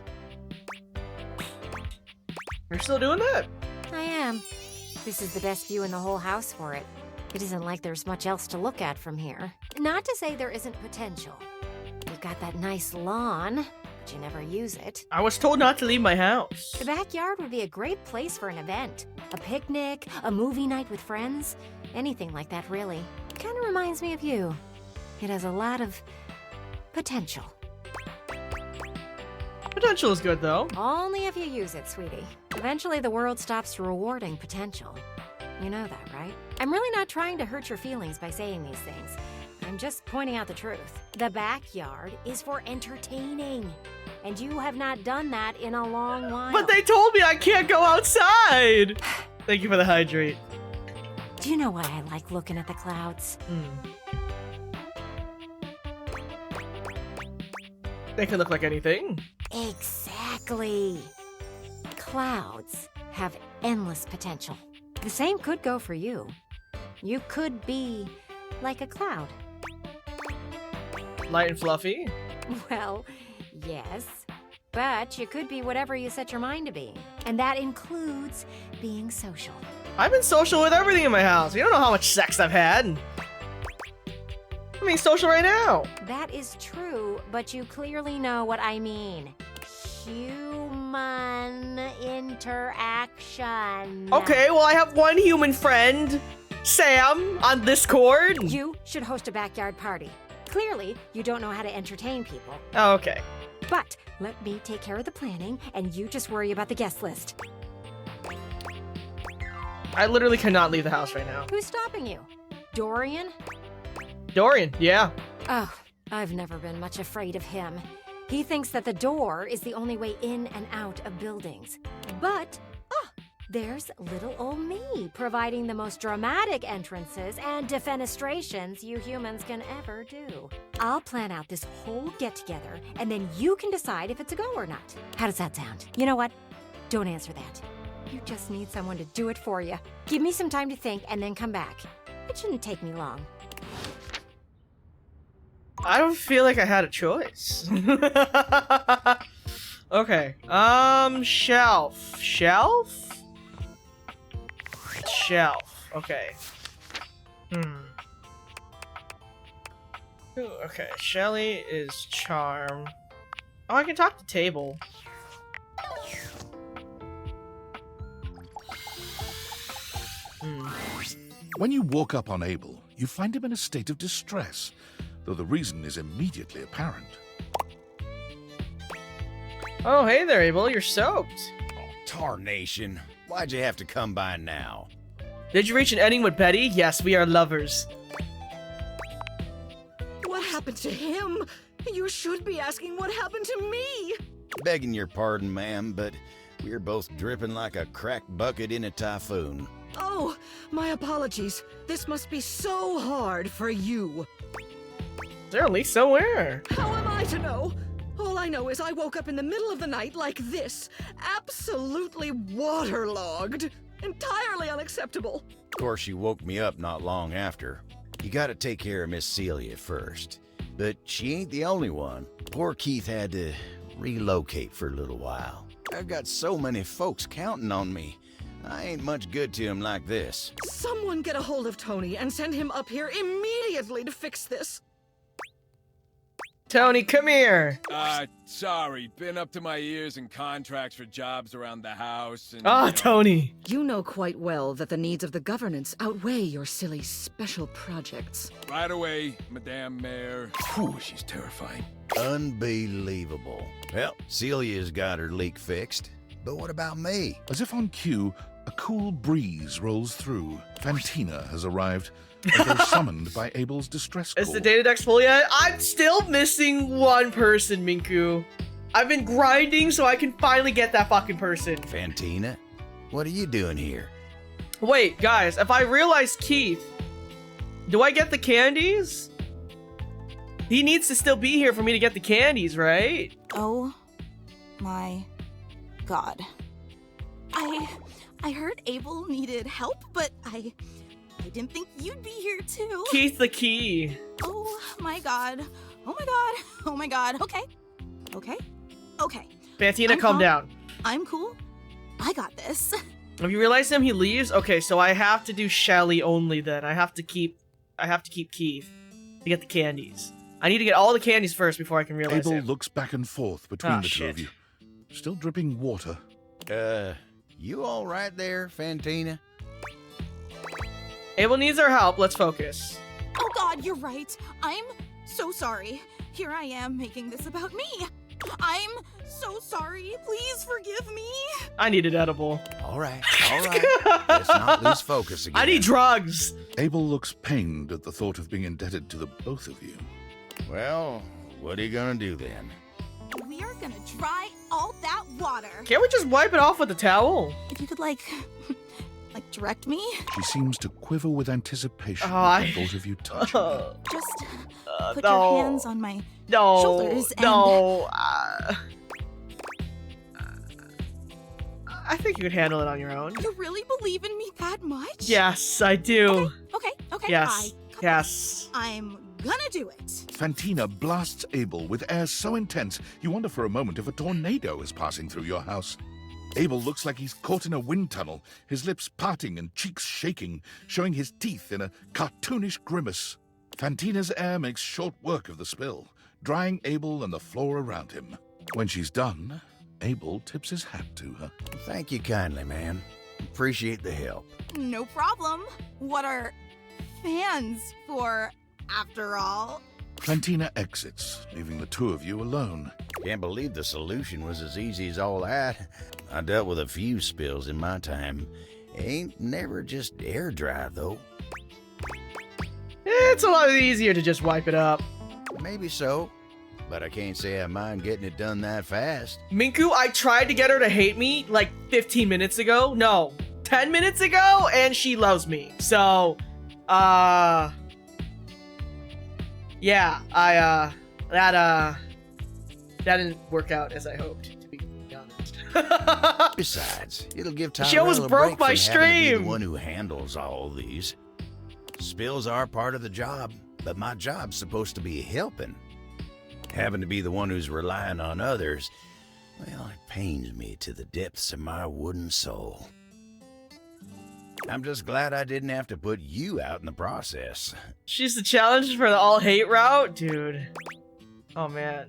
You're still doing that? I am. This is the best view in the whole house for it. It isn't like there's much else to look at from here. Not to say there isn't potential. You've got that nice lawn, but you never use it. I was told not to leave my house. The backyard would be a great place for an event. A picnic, a movie night with friends, anything like that, really. Kind of reminds me of you. It has a lot of potential. Potential is good, though. Only if you use it, sweetie. Eventually, the world stops rewarding potential. You know that, right? I'm really not trying to hurt your feelings by saying these things. I'm just pointing out the truth. The backyard is for entertaining. And you have not done that in a long while. But they told me I can't go outside! Thank you for the hydrate. Do you know why I like looking at the clouds? They can look like anything. Exactly. Clouds have endless potential. The same could go for you. You could be like a cloud. Light and fluffy? Well, yes. But you could be whatever you set your mind to be. And that includes being social. I've been social with everything in my house. You don't know how much sex I've had. I'm being social right now. That is true, but you clearly know what I mean. Human interaction. Okay, well, I have one human friend, Sam, on Discord. You should host a backyard party. Clearly, you don't know how to entertain people. Oh, okay. But let me take care of the planning, and you just worry about the guest list. I literally cannot leave the house right now. Who's stopping you? Dorian? Dorian, yeah. Oh, I've never been much afraid of him. He thinks that the door is the only way in and out of buildings. But, there's little old me, providing the most dramatic entrances and defenestrations you humans can ever do. I'll plan out this whole get-together, and then you can decide if it's a go or not. How does that sound? You know what? Don't answer that. You just need someone to do it for you. Give me some time to think, and then come back. It shouldn't take me long. I don't feel like I had a choice. Okay. Shelf. Shelf? Shelf. Okay. Ooh, okay. Shelly is charm. Oh, I can talk to table. When you walk up on Abel, you find him in a state of distress, though the reason is immediately apparent. Oh, hey there, Abel. You're soaked. Tarnation. Why'd you have to come by now? Did you reach an ending with Betty? Yes, we are lovers. What happened to him? You should be asking what happened to me. Begging your pardon, ma'am, but we're both dripping like a cracked bucket in a typhoon. Oh, my apologies. This must be so hard for you. Is there a leak somewhere? How am I to know? All I know is I woke up in the middle of the night like this, absolutely waterlogged. Entirely unacceptable. Of course, you woke me up not long after. You gotta take care of Miss Celia first. But she ain't the only one. Poor Keith had to relocate for a little while. I've got so many folks counting on me. I ain't much good to him like this. Someone get a hold of Tony and send him up here immediately to fix this. Tony, come here. Sorry. Been up to my ears in contracts for jobs around the house and... Tony. You know quite well that the needs of the governance outweigh your silly special projects. Right away, Madame Mayor. Whew, she's terrifying. Unbelievable. Well, Celia's got her leak fixed. But what about me? As if on cue, a cool breeze rolls through. Fantina has arrived, as though summoned by Abel's distress call. Is the data exfoliate? I'm still missing one person, Minku. I've been grinding so I can finally get that fucking person. Fantina? What are you doing here? Wait, guys, if I realize Keith, do I get the candies? He needs to still be here for me to get the candies, right? Oh my God. I heard Abel needed help, but I didn't think you'd be here too. Keith the key. Oh my God. Oh my God. Oh my God. Okay. Fantina, calm down. I'm cool. I got this. Have you realized him? He leaves? Okay, so I have to do Shelly only then. I have to keep Keith to get the candies. I need to get all the candies first before I can realize Abel him. looks back and forth between the two of you. Still dripping water. You all right there, Fantina? Abel needs our help. Let's focus. Oh God, you're right. I'm so sorry. Here I am making this about me. I'm so sorry. Please forgive me. I need an edible. All right. Let's not lose focus again. I need drugs. Abel looks pained at the thought of being indebted to the both of you. Well, what are you gonna do then? We are gonna dry all that water. Can't we just wipe it off with a towel? If you could like direct me. She seems to quiver with anticipation Oh, at the thought of you touching her. Just put no. your hands on my No, shoulders and... no. I think you could handle it on your own. You really believe in me that much? Yes, I do. Okay. Yes. I'm gonna do it. Fantina blasts Abel with air so intense, you wonder for a moment if a tornado is passing through your house. Abel looks like he's caught in a wind tunnel, his lips parting and cheeks shaking, showing his teeth in a cartoonish grimace. Fantina's air makes short work of the spill, drying Abel and the floor around him. When she's done, Abel tips his hat to her. Thank you kindly, ma'am. Appreciate the help. No problem. What are fans for, after all? Fantina exits, leaving the two of you alone. Can't believe the solution was as easy as all that. I dealt with a few spills in my time. Ain't never just air dry, though. It's a lot easier to just wipe it up. Maybe so, but I can't say I mind getting it done that fast. Minku, I tried to get her to hate me like 15 minutes ago. No, 10 minutes ago, and she loves me. So, yeah, that didn't work out as I hoped, to be honest. Besides, it'll give Tyrell She almost a broke break my from having to be stream. the one who handles all these. Spills are part of the job, but my job's supposed to be helping. Having to be the one who's relying on others, well, it pains me to the depths of my wooden soul. I'm just glad I didn't have to put you out in the process. She's the challenge for the all hate route, dude. Oh man.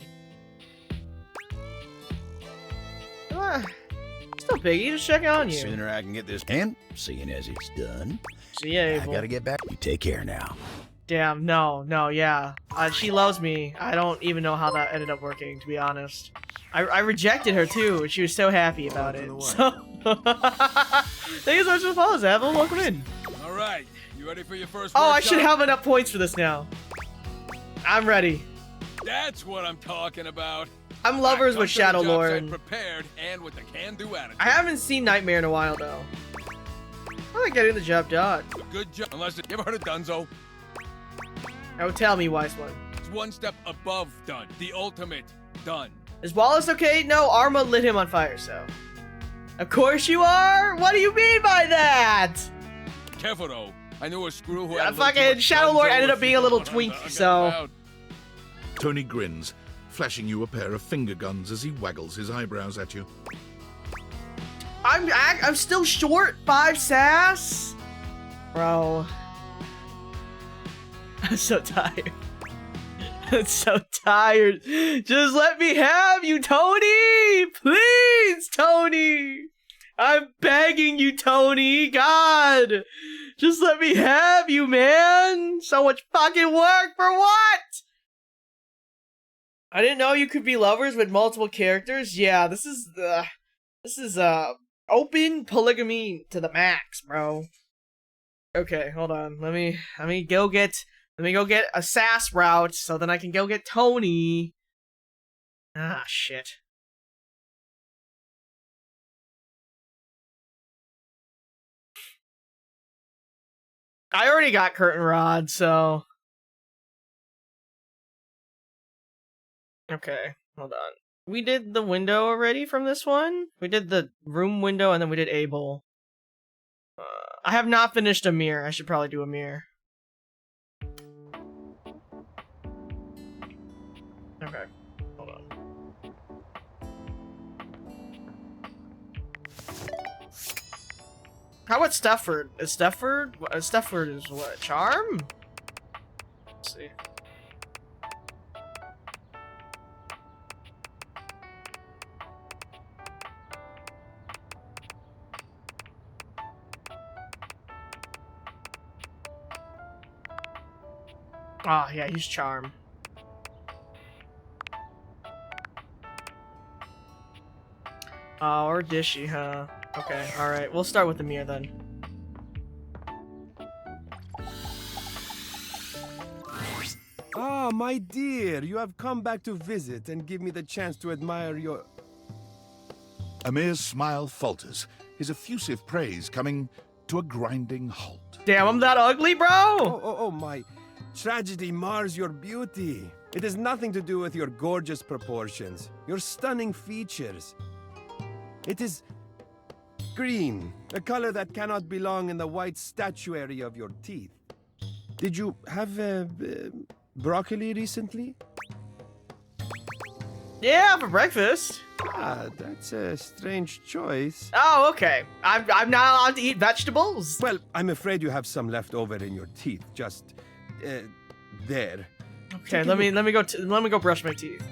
Still Biggie, just checking on The you. sooner I can get this and seeing as it's done. See ya, I Abel. gotta get back. You take care now. Damn, no, yeah. She loves me. I don't even know how that ended up working, to be honest. I rejected her too, and she was so happy about it. So, thank you so much for the follows, Abel. Welcome in. All right, you ready for your first Oh, I workshop? should have enough points for this now. I'm ready. That's what I'm talking about. I'm lovers Come with to the Shadow job Lord. site prepared and with a can-do attitude. I haven't seen Nightmare in a while, though. I like getting the job done. Good job. Unless you ever heard of Dunzo? Oh, tell me, wise one. It's one step above done. The ultimate done. Is Wallace okay? No, Arma lit him on fire, so. Of course you are? What do you mean by that? Careful though. I knew a screw who Yeah, had a little too fucking much Shadow Lord Dunzo ended up if being you a little don't twink, get so. out. Tony grins, flashing you a pair of finger guns as he waggles his eyebrows at you. I'm still short 5 sass? Bro. I'm so tired. I'm so tired. Just let me have you, Tony! Please, Tony! I'm begging you, Tony! God! Just let me have you, man! So much fucking work for what? I didn't know you could be lovers with multiple characters. Yeah, this is open polygamy to the max, bro. Okay, hold on. Let me go get a sass route so then I can go get Tony. Ah, shit. I already got curtain rod, so okay, hold on. We did the window already from this one? We did the room window and then we did Abel. I have not finished a mirror. I should probably do a mirror. Okay, hold on. How about Stefford? Is Stefford? Stefford is what? Charm? Let's see. Oh, yeah, he's Charm. Oh, or Dishy, huh? Okay, alright. We'll start with the mirror then. Ah, my dear, you have come back to visit and give me the chance to admire your... Amir's smile falters, his effusive praise coming to a grinding halt. Damn, I'm that ugly, bro! Oh, my tragedy mars your beauty. It has nothing to do with your gorgeous proportions, your stunning features. It is green, a color that cannot belong in the white statuary of your teeth. Did you have broccoli recently? Yeah, for breakfast. Ah, that's a strange choice. Oh, okay. I'm not allowed to eat vegetables? Well, I'm afraid you have some left over in your teeth, just there. Okay, let me go brush my teeth.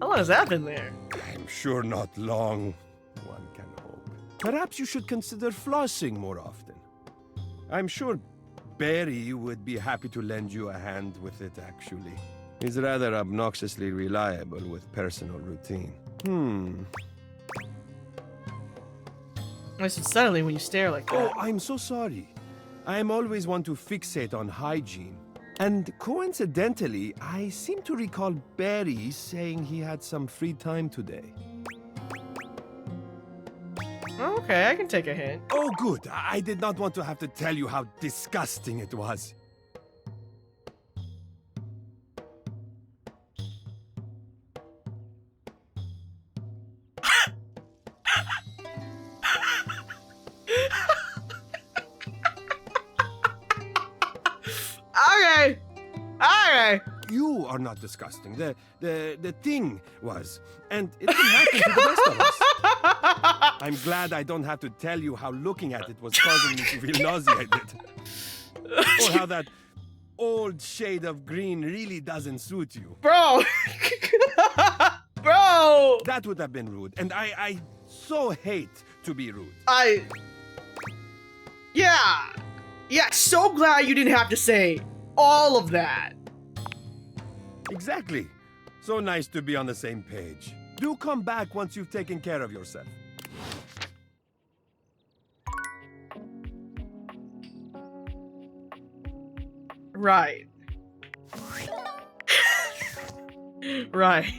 How long has that been there? I'm sure not long. One can hope. Perhaps you should consider flossing more often. I'm sure Barry would be happy to lend you a hand with it, actually. He's rather obnoxiously reliable with personal routine. Nice and suddenly when you stare like that. Oh, I'm so sorry. I am always one to fixate on hygiene. And coincidentally, I seem to recall Barry saying he had some free time today. Okay, I can take a hint. Oh, good. I did not want to have to tell you how disgusting it was. Okay. You are not disgusting. The thing was, and it can happen to the best of us. I'm glad I don't have to tell you how looking at it was causing me to feel nauseated. Or how that old shade of green really doesn't suit you. Bro! Bro! That would have been rude, and I so hate to be rude. Yeah, so glad you didn't have to say all of that. Exactly. So nice to be on the same page. Do come back once you've taken care of yourself. Right. Right.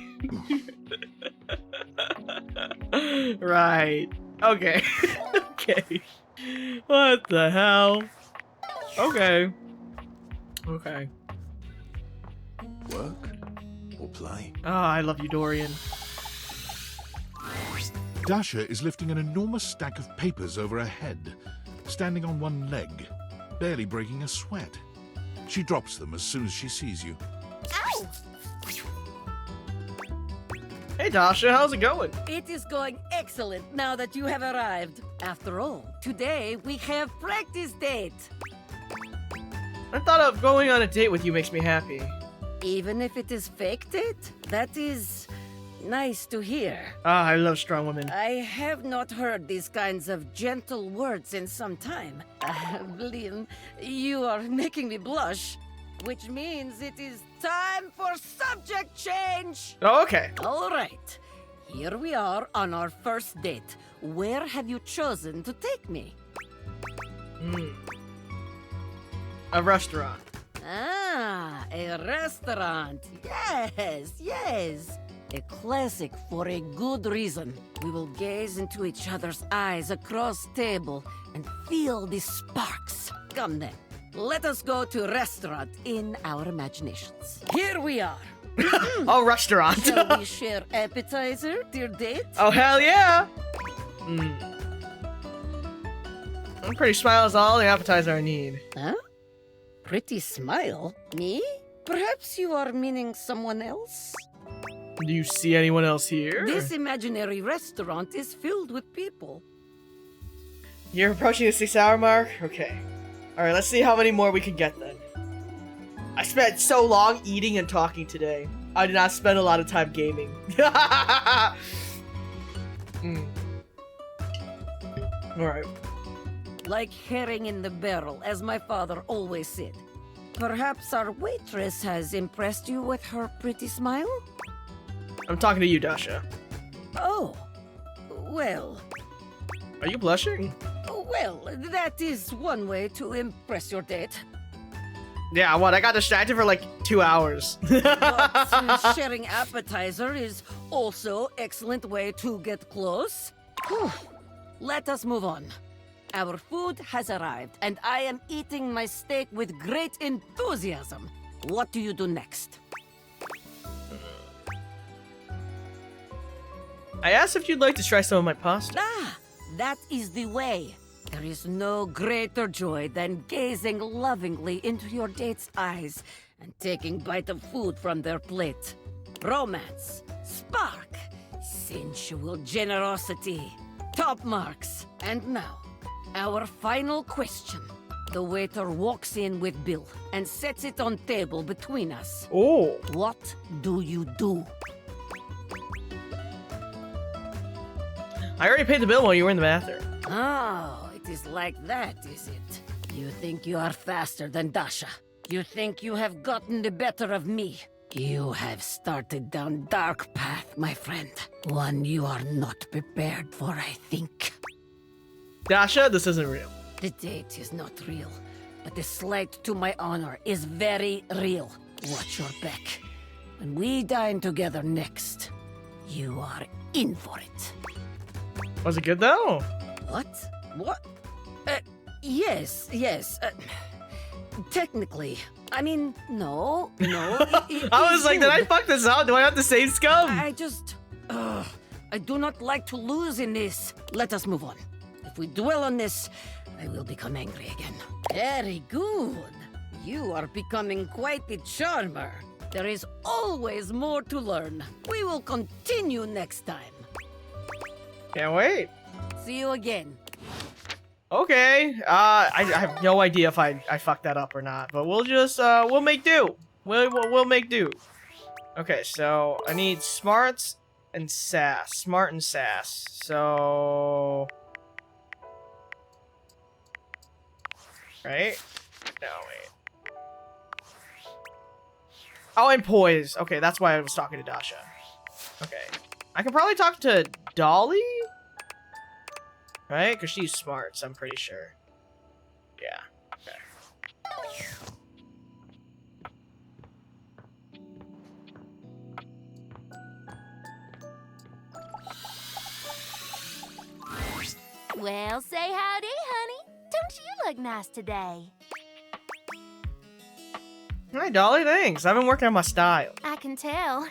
Right. Okay. Okay. What the hell? Okay. Okay. Work or play? Ah, I love you, Dorian. Dasha is lifting an enormous stack of papers over her head, standing on one leg, barely breaking a sweat. She drops them as soon as she sees you. Hey, Hey, Dasha, how's it going? It is going excellent now that you have arrived. After all, today we have practice date. I thought of going on a date with you makes me happy. Even if it is fake date, that is nice to hear. Ah, I love strong women. I have not heard these kinds of gentle words in some time. Liam, you are making me blush, which means it is time for subject change. Oh, okay. All right. Here we are on our first date. Where have you chosen to take me? A restaurant. Ah, a restaurant. Yes, yes. A classic for a good reason. We will gaze into each other's eyes across table and feel the sparks. Come then, let us go to a restaurant in our imaginations. Here we are. A restaurant. Shall we share appetizer, dear date? Oh, hell yeah! I'm pretty smile is all the appetizer I need. Huh? Pretty smile? Me? Perhaps you are meaning someone else? Do you see anyone else here? This imaginary restaurant is filled with people. You're approaching the 6-hour mark? Okay. Alright, let's see how many more we can get then. I spent so long eating and talking today. I did not spend a lot of time gaming. Alright. Like herring in the barrel, as my father always said. Perhaps our waitress has impressed you with her pretty smile? I'm talking to you, Dasha. Oh. Well. Are you blushing? Well, that is one way to impress your date. Yeah, what? I got distracted for like 2 hours. But sharing appetizer is also excellent way to get close. Whew. Let us move on. Our food has arrived, and I am eating my steak with great enthusiasm. What do you do next? I asked if you'd like to try some of my pasta. Ah, that is the way. There is no greater joy than gazing lovingly into your date's eyes and taking bite of food from their plate. Romance, spark, sensual generosity, top marks. And now, our final question. The waiter walks in with bill and sets it on table between us. Oh. What do you do? I already paid the bill while you were in the bathroom. Oh, it is like that, is it? You think you are faster than Dasha. You think you have gotten the better of me. You have started down dark path, my friend. One you are not prepared for, I think. Dasha, this isn't real. The date is not real, but the slight to my honor is very real. Watch your back. When we dine together next, you are in for it. Was it good though? What? What? Yes. Technically. I mean, no. I was like, did I fuck this up? Do I have the same scum? I do not like to lose in this. Let us move on. If we dwell on this, I will become angry again. Very good. You are becoming quite the charmer. There is always more to learn. We will continue next time. Can't wait. See you again. Okay. I have no idea if I fucked that up or not, but we'll just we'll make do. We'll make do. Okay, so I need smarts and sass. Smart and sass. So right? No, wait. Oh, and poise. Okay, that's why I was talking to Dasha. Okay. I can probably talk to Dolly? Right? Because she's smart, so I'm pretty sure. Yeah. Okay. Well, say howdy, honey. Don't you look nice today? Hi, Dolly, thanks. I've been working on my style. I can tell.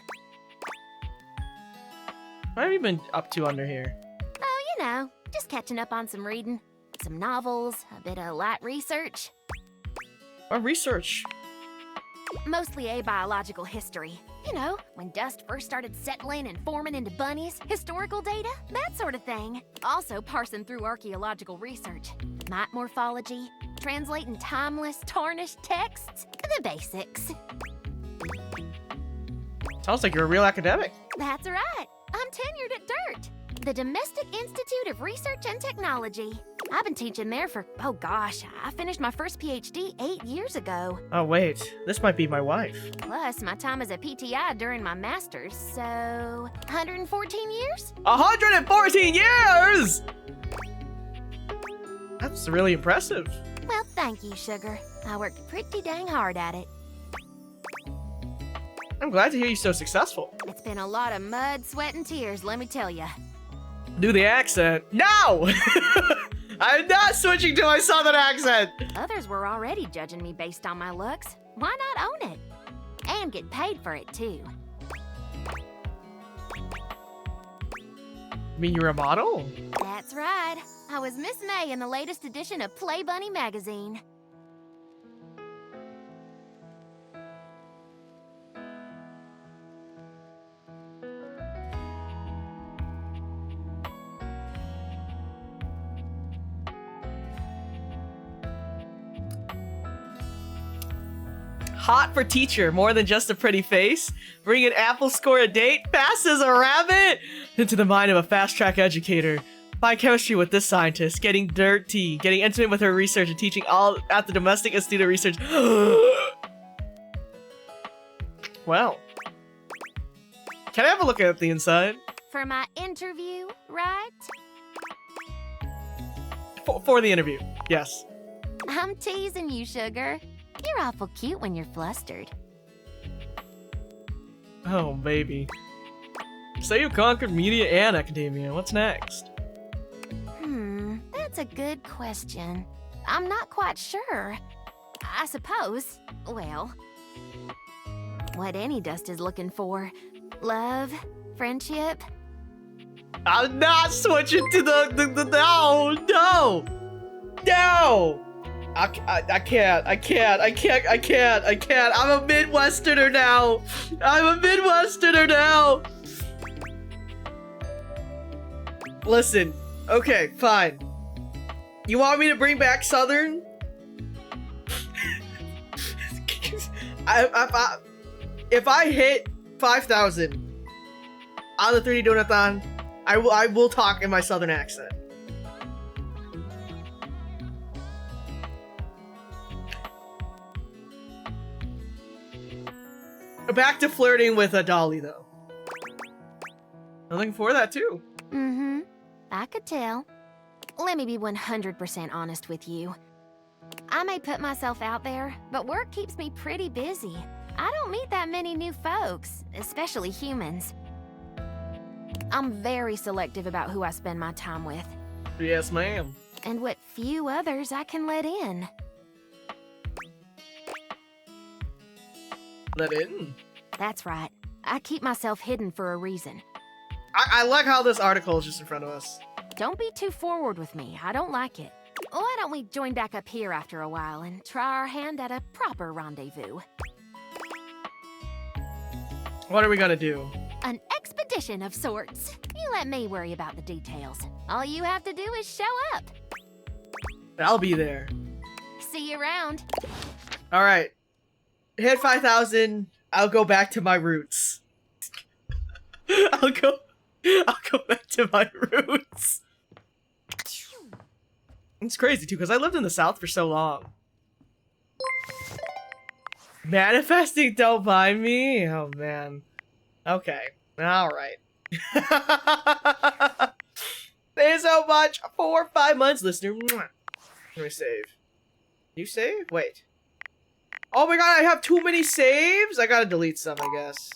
What have you been up to under here? Oh, you know, just catching up on some reading. Some novels, a bit of light research. What research? Mostly abiological history. You know, when dust first started settling and forming into bunnies, historical data, that sort of thing. Also parsing through archaeological research, mite morphology, translating timeless, tarnished texts, the basics. Sounds like you're a real academic. That's right. I'm tenured at DIRT, the Domestic Institute of Research and Technology. I've been teaching there for, oh gosh, I finished my first PhD 8 years ago. Oh wait, this might be my wife. Plus, my time as a PTI during my master's, so 114 years? 114 years! That's really impressive. Well, thank you, Sugar. I worked pretty dang hard at it. I'm glad to hear you're so successful. It's been a lot of mud, sweat, and tears, let me tell ya. Do the accent. No! I'm not switching to my southern accent! Others were already judging me based on my looks. Why not own it? And get paid for it, too. You mean you're a model? That's right. I was Miss May in the latest edition of Play Bunny magazine. Hot for teacher, more than just a pretty face. Bring an apple score a date, fast as a rabbit. Into the mind of a fast-track educator. Biochemistry with this scientist, getting dirty, getting intimate with her research and teaching all at the Domestic Institute of Research. Well. Can I have a look at the inside? For my interview, right? For the interview, yes. I'm teasing you, Sugar. You're awful cute when you're flustered. Oh, baby. Say you conquered media and academia. What's next? That's a good question. I'm not quite sure. I suppose, well, what any dust is looking for. Love, friendship. I'm not switching to the no! I can't. I'm a Midwesterner now. Listen, okay, fine. You want me to bring back Southern? If I hit 5,000 on the 3D Donutathon, I will talk in my Southern accent. Back to flirting with a dolly, though. I'm looking for that, too. Mm-hmm. I could tell. Let me be 100% honest with you. I may put myself out there, but work keeps me pretty busy. I don't meet that many new folks, especially humans. I'm very selective about who I spend my time with. Yes, ma'am. And what few others I can let in. Let in? That's right. I keep myself hidden for a reason. I like how this article is just in front of us. Don't be too forward with me. I don't like it. Why don't we join back up here after a while and try our hand at a proper rendezvous? What are we gonna do? An expedition of sorts. You let me worry about the details. All you have to do is show up. I'll be there. See you around. Alright. Hit 5,000. I'll go back to my roots. I'll go back to my roots. It's crazy too, because I lived in the South for so long. Manifesting don't mind me? Oh man. Okay. Alright. Thanks so much. 4 or 5 months, listener. Let me save. You save? Wait. Oh my god, I have too many saves? I gotta delete some, I guess.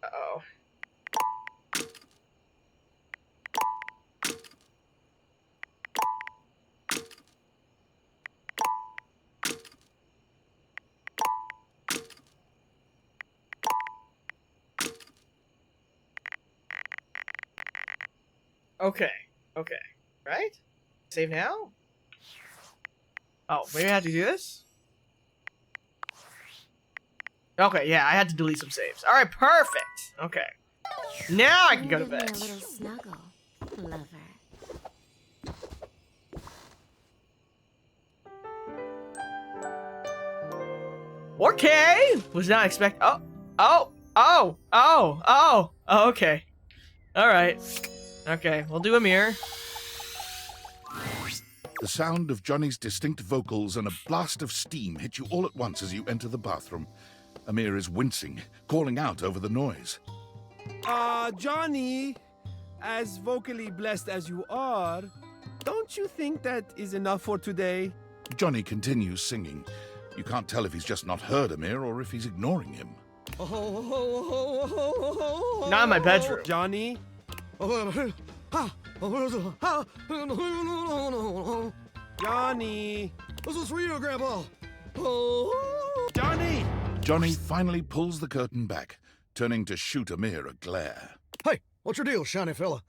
Uh-oh. Okay. Okay. Right? Save now? Oh, maybe I have to do this? Okay, yeah, I had to delete some saves. Alright, perfect! Okay. Now I can go to bed. A little snuggle, lover. Okay! Was not expect. Oh, okay. Alright. Okay, we'll do a mirror. The sound of Johnny's distinct vocals and a blast of steam hit you all at once as you enter the bathroom. Amir is wincing, calling out over the noise. Johnny, as vocally blessed as you are, don't you think that is enough for today? Johnny continues singing. You can't tell if he's just not heard Amir or if he's ignoring him. Not in my bedroom. Johnny? Johnny! This is for you, Grandpa! Johnny! Johnny finally pulls the curtain back, turning to shoot Amir a glare. Hey, what's your deal, shiny fella?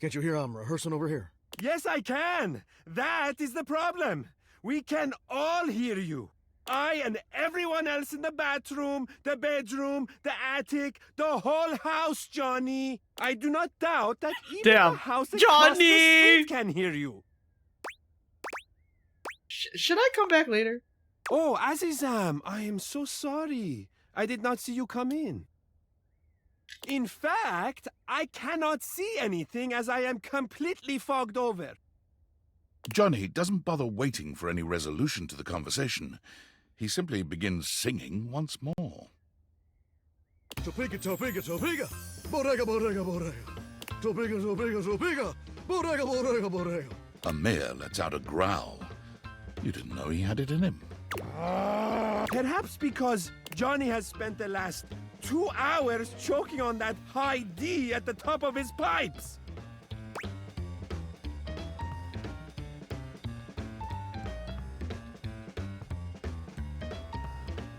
Can't you hear I'm rehearsing over here? Yes, I can! That is the problem! We can all hear you! I and everyone else in the bathroom, the bedroom, the attic, the whole house, Johnny! I do not doubt that even the house across the street can hear you! Should I come back later? Oh, Azizam, I am so sorry. I did not see you come in. In fact, I cannot see anything as I am completely fogged over. Johnny doesn't bother waiting for any resolution to the conversation. He simply begins singing once more. Topeka, Topeka, Topeka, bodega, bodega, bodega. Topeka, Topeka, Topeka, bodega, bodega, bodega. Amir lets out a growl. You didn't know he had it in him. Perhaps because Johnny has spent the last 2 hours choking on that high D at the top of his pipes.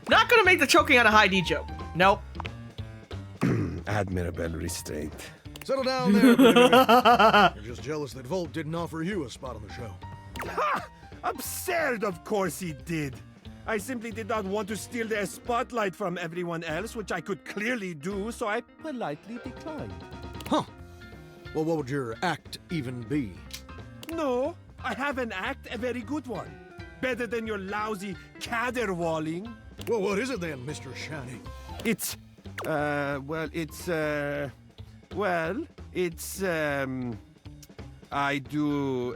Not gonna make the choking on a high D joke. Nope. Admirable restraint. Settle down there, baby. You're just jealous that Volt didn't offer you a spot on the show. Ha! Absurd, of course he did. I simply did not want to steal the spotlight from everyone else, which I could clearly do, so I politely declined. Huh. Well, what would your act even be? No, I have an act, a very good one. Better than your lousy caterwauling. Well, what is it then, Mr. Shiny? It's, I do,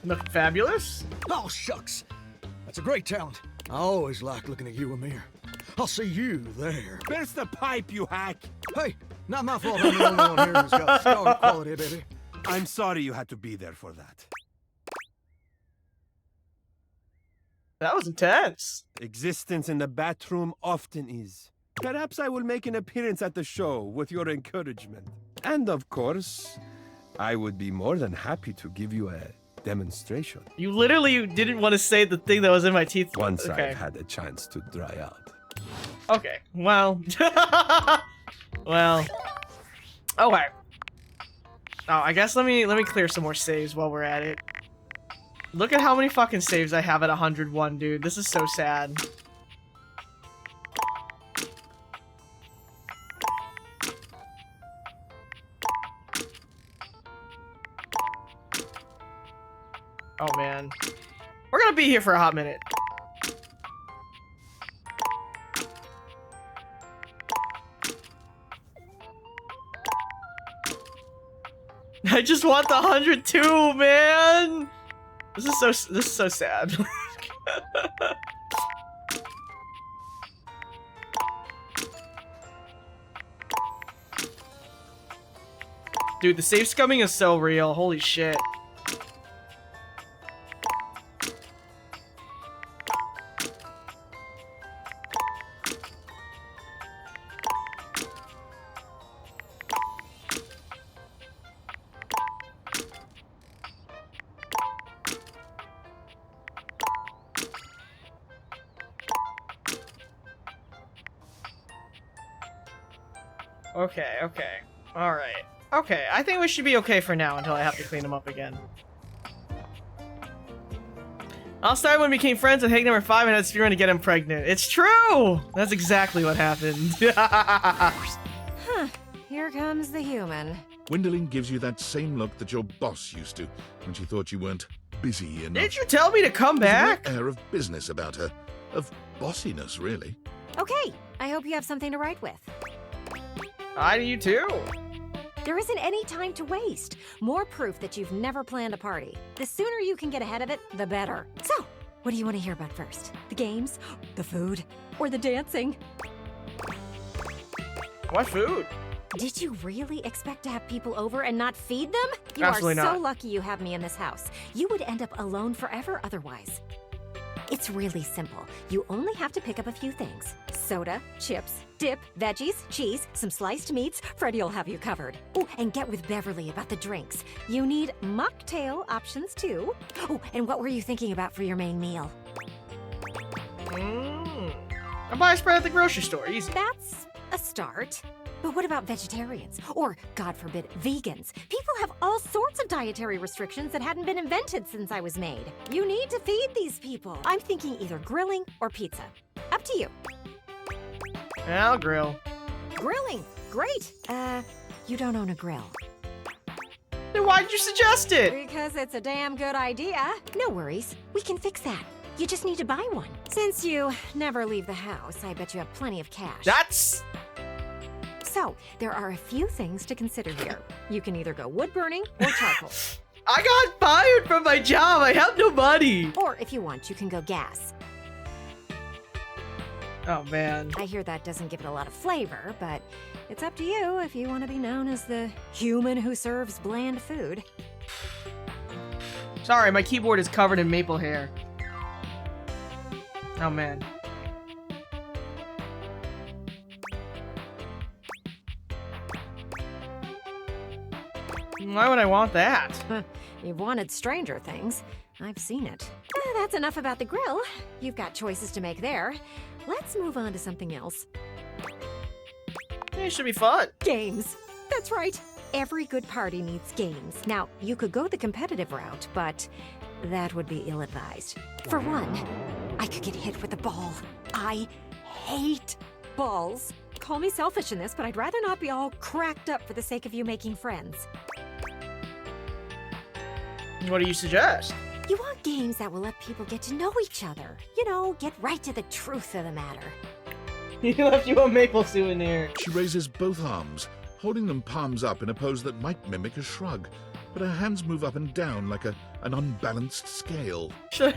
Look fabulous? Oh, shucks. That's a great talent. I always like looking at you, Amir. I'll see you there. Where's the pipe, you hack? Hey, not my fault I'm the only one here who's got star quality, baby. I'm sorry you had to be there for that. That was intense. Existence in the bathroom often is. Perhaps I will make an appearance at the show with your encouragement. And of course, I would be more than happy to give you a demonstration. You literally didn't want to say the thing that was in my teeth. Once okay. I've had a chance to dry out. Okay, well. Well. Okay. Oh, I guess let me clear some more saves while we're at it. Look at how many fucking saves I have at 101, dude. This is so sad. Oh man. We're gonna be here for a hot minute. I just want the 102, man. This is so sad. Dude, the save scumming is so real. Holy shit. Okay, okay. Alright. Okay, I think we should be okay for now until I have to clean them up again. I'll start when we became friends with Hag number 5 and had speedrun to get him pregnant. It's true! That's exactly what happened. Huh. Here comes the human. Gwendolyn gives you that same look that your boss used to when she thought you weren't busy enough. Did you tell me to come back? There's an air of business about her. Of bossiness, really. Okay, I hope you have something to write with. I do you too. There isn't any time to waste. More proof that you've never planned a party. The sooner you can get ahead of it, the better. So, what do you want to hear about first? The games, the food, or the dancing? What food? Did you really expect to have people over and not feed them? You Absolutely are so not. lucky you have me in this house. You would end up alone forever otherwise. It's really simple. You only have to pick up a few things. Soda, chips, dip, veggies, cheese, some sliced meats. Freddie will have you covered. Oh, and get with Beverly about the drinks. You need mocktail options too. Oh, and what were you thinking about for your main meal? I'll buy a spread at the grocery store, easy. That's a start. But what about vegetarians? Or, God forbid, vegans? People have all sorts of dietary restrictions that hadn't been invented since I was made. You need to feed these people. I'm thinking either grilling or pizza. Up to you. I'll grill. Grilling! Great! You don't own a grill. Then why'd you suggest it? Because it's a damn good idea. No worries. We can fix that. You just need to buy one. Since you never leave the house, I bet you have plenty of cash. That's... So, there are a few things to consider here. You can either go wood burning or charcoal. I got fired from my job. I have no money. Or if you want, you can go gas. Oh, man. I hear that doesn't give it a lot of flavor, but it's up to you if you want to be known as the human who serves bland food. Sorry, my keyboard is covered in maple hair. Oh, man. Why would I want that? You've wanted stranger things. I've seen it. That's enough about the grill. You've got choices to make there. Let's move on to something else. It should be fun. Games. That's right. Every good party needs games. Now, you could go the competitive route, but that would be ill-advised. For one, I could get hit with a ball. I hate balls. Call me selfish in this, but I'd rather not be all cracked up for the sake of you making friends. What do you suggest? You want games that will let people get to know each other. You know, get right to the truth of the matter. He left you a maple souvenir. She raises both arms, holding them palms up in a pose that might mimic a shrug, but her hands move up and down like an unbalanced scale. She's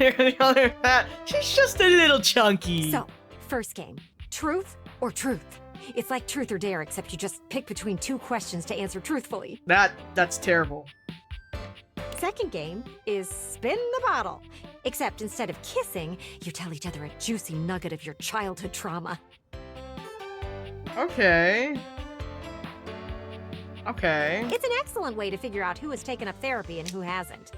just a little chunky. So, first game, truth or truth? It's like truth or dare, except you just pick between two questions to answer truthfully. That's terrible. Second game is spin the bottle. Except instead of kissing, you tell each other a juicy nugget of your childhood trauma. Okay. Okay. It's an excellent way to figure out who has taken up therapy and who hasn't.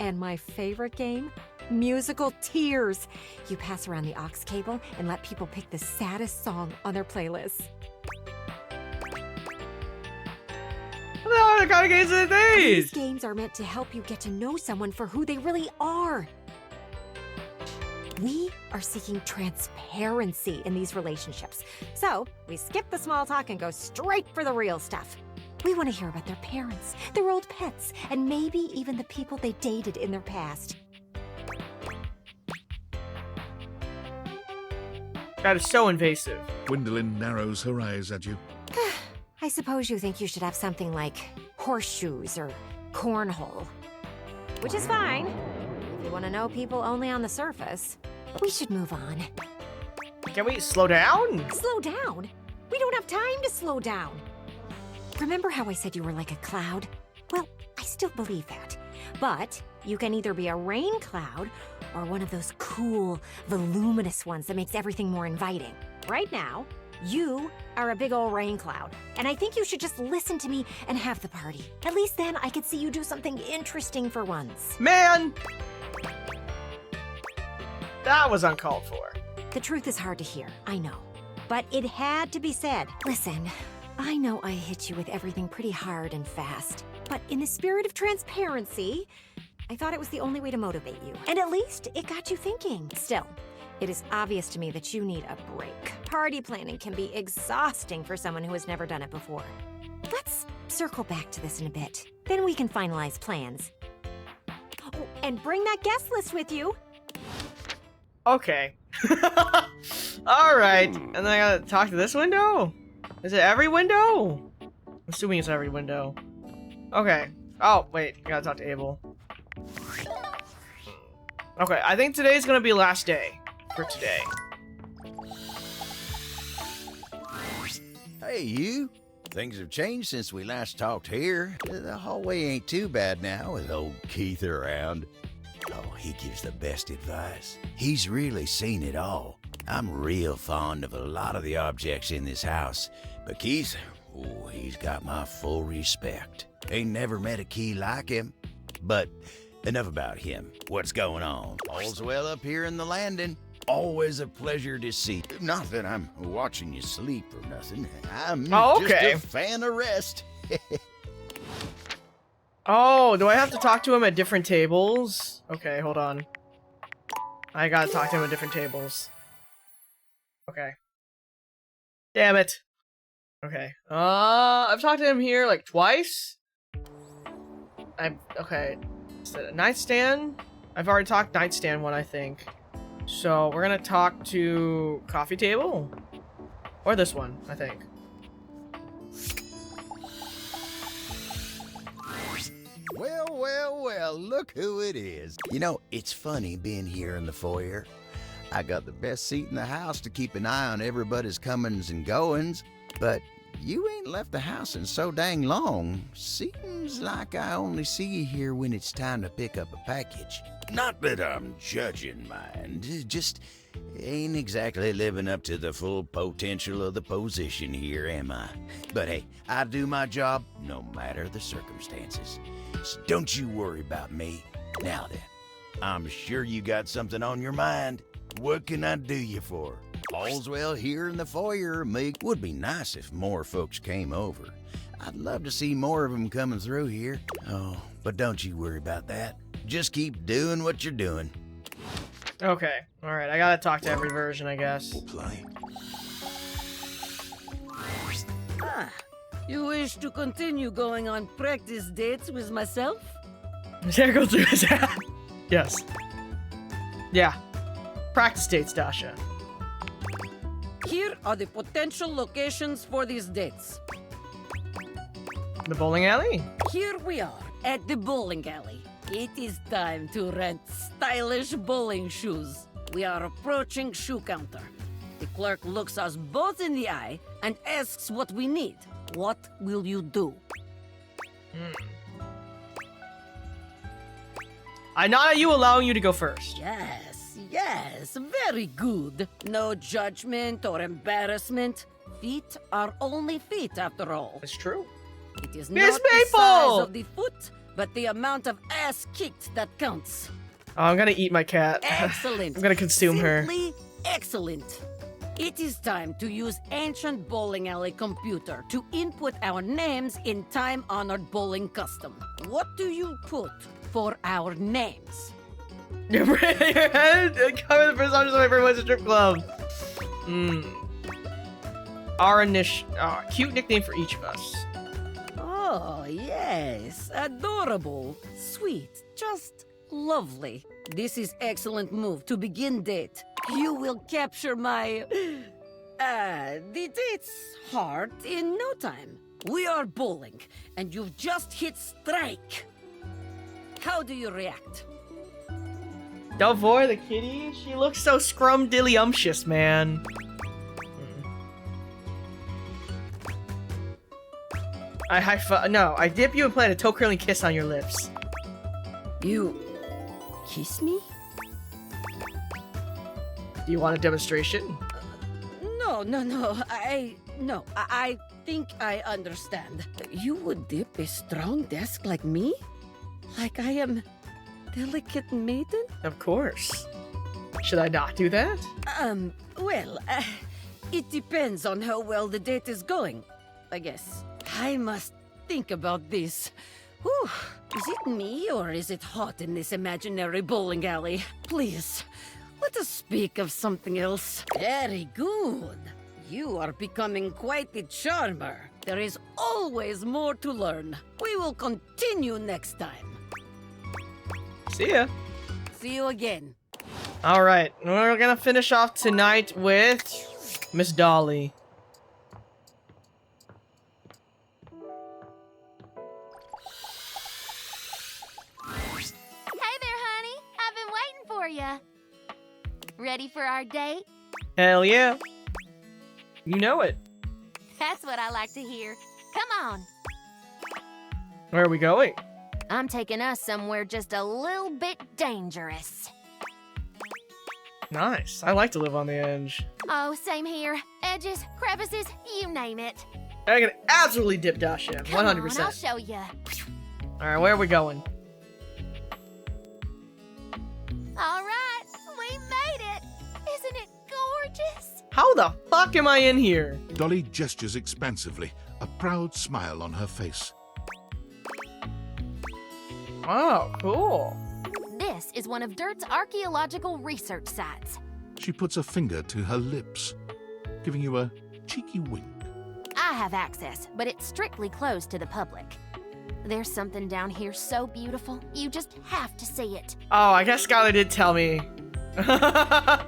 And my favorite game? Musical tears. You pass around the aux cable and let people pick the saddest song on their playlist. What kind of games are these? These games are meant to help you get to know someone for who they really are. We are seeking transparency in these relationships. So, we skip the small talk and go straight for the real stuff. We want to hear about their parents, their old pets, and maybe even the people they dated in their past. That is so invasive. Gwendolyn narrows her eyes at you. I suppose you think you should have something like horseshoes or cornhole. Which is fine. If you want to know people only on the surface, we should move on. Can we slow down? Slow down? We don't have time to slow down. Remember how I said you were like a cloud? Well, I still believe that. But you can either be a rain cloud or one of those cool, voluminous ones that makes everything more inviting. Right now, you are a big old rain cloud, and I think you should just listen to me and have the party. At least then I could see you do something interesting for once. Man! That was uncalled for. The truth is hard to hear, I know. But it had to be said. Listen, I know I hit you with everything pretty hard and fast, but in the spirit of transparency, I thought it was the only way to motivate you. And at least it got you thinking. Still, it is obvious to me that you need a break. Party planning can be exhausting for someone who has never done it before. Let's circle back to this in a bit. Then we can finalize plans. Oh, and bring that guest list with you. Okay. Alright. And then I gotta talk to this window? Is it every window? I'm assuming it's every window. Okay. Oh, wait. I gotta talk to Abel. Okay, I think today's gonna be last day for today. Hey, you. Things have changed since we last talked here. The hallway ain't too bad now with old Keith around. Oh, he gives the best advice. He's really seen it all. I'm real fond of a lot of the objects in this house, but Keith, oh, he's got my full respect. Ain't never met a key like him. But enough about him. What's going on? All's well up here in the landing. Always a pleasure to see. Not that I'm watching you sleep or nothing. I'm just a fan of rest. Oh, do I have to talk to him at different tables? Okay, hold on. I gotta talk to him at different tables. Okay. Damn it. Okay. I've talked to him here like twice. Okay. Is that a nightstand? I've already talked nightstand one, I think. So we're gonna talk to coffee table? Or this one, I think. Well, well, well, look who it is. You know, it's funny being here in the foyer. I got the best seat in the house to keep an eye on everybody's comings and goings, but you ain't left the house in so dang long. Seems like I only see you here when it's time to pick up a package. Not that I'm judging, mind, just ain't exactly living up to the full potential of the position here, am I? But hey, I do my job no matter the circumstances. So don't you worry about me. Now then, I'm sure you got something on your mind. What can I do you for? All's well here in the foyer, Meg. Would be nice if more folks came over. I'd love to see more of them coming through here. Oh, but don't you worry about that. Just keep doing what you're doing. Okay, alright, I gotta talk to every version, I guess. Ah, you wish to continue going on practice dates with myself? Go through his hat. Yes. Yeah. Practice dates, Dasha. Here are the potential locations for these dates. The bowling alley? Here we are at the bowling alley. It is time to rent stylish bowling shoes. We are approaching shoe counter. The clerk looks us both in the eye and asks what we need. What will you do? I nod at you, allowing you to go first. Yes, very good. No judgment or embarrassment. Feet are only feet after all. It's true. It is Miss not the Maple! size of the foot, but the amount of ass kicked that counts. Oh, I'm gonna eat my cat. Excellent. I'm gonna consume her. Simply excellent. It is time to use ancient bowling alley computer to input our names in time-honored bowling custom. What do you put for our names? Your head. Cover the percentage of everyone's strip club. Our initial cute nickname for each of us. Oh, yes. Adorable. Sweet. Just lovely. This is excellent move to begin date. You will capture my... the date's heart in no time. We are bowling, and you've just hit strike. How do you react? Delvor, the kitty? She looks so scrumdiddlyumptious, man. I dip you and plant a toe-curling kiss on your lips. You... kiss me? Do you want a demonstration? No. I think I understand. You would dip a strong desk like me? Like I am delicate maiden? Of course. Should I not do that? Well, it depends on how well the date is going. I guess. I must think about this. Whew. Is it me or is it hot in this imaginary bowling alley? Please, let us speak of something else. Very good. You are becoming quite the charmer. There is always more to learn. We will continue next time. See ya. See you again. Alright, we're gonna finish off tonight with Miss Dolly. Hey there, honey. I've been waiting for you. Ready for our date? Hell yeah. You know it. That's what I like to hear. Come on. Where are we going? I'm taking us somewhere just a little bit dangerous. Nice. I like to live on the edge. Oh, same here. Edges, crevices, you name it. I can absolutely dip dash him. 100%. Come on, I'll show you. Alright, where are we going? All right, we made it. Isn't it gorgeous? How the fuck am I in here? Dolly gestures expansively, a proud smile on her face. Wow, cool. This is one of Dirt's archaeological research sites. She puts a finger to her lips, giving you a cheeky wink. I have access, but it's strictly closed to the public. There's something down here so beautiful, you just have to see it. Oh, I guess Skylar did tell me. I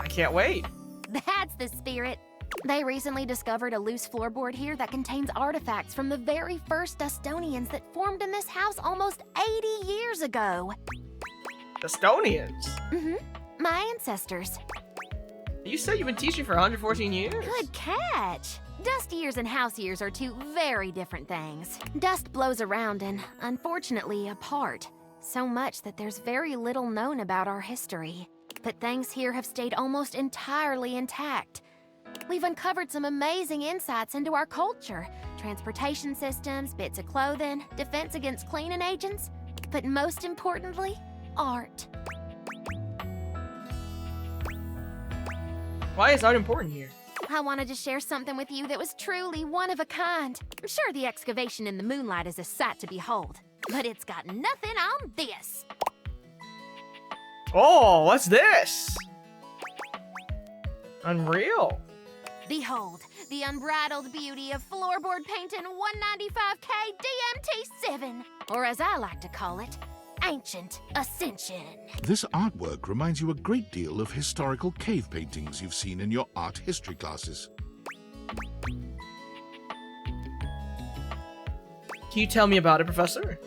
can't wait. That's the spirit. They recently discovered a loose floorboard here that contains artifacts from the very first Dustonians that formed in this house almost 80 years ago. Dustonians? Mm-hmm. My ancestors. You said you've been teaching for 114 years? Good catch. Dust years and house years are two very different things. Dust blows around and, unfortunately, apart. So much that there's very little known about our history. But things here have stayed almost entirely intact. We've uncovered some amazing insights into our culture. Transportation systems, bits of clothing, defense against cleaning agents, but most importantly, art. Why is art important here? I wanted to share something with you that was truly one of a kind. I'm sure the excavation in the moonlight is a sight to behold, but it's got nothing on this. Oh, what's this? Unreal. Behold, the unbridled beauty of floorboard painting 195K DMT7, or as I like to call it, Ancient Ascension. This artwork reminds you a great deal of historical cave paintings you've seen in your art history classes. Can you tell me about it, Professor?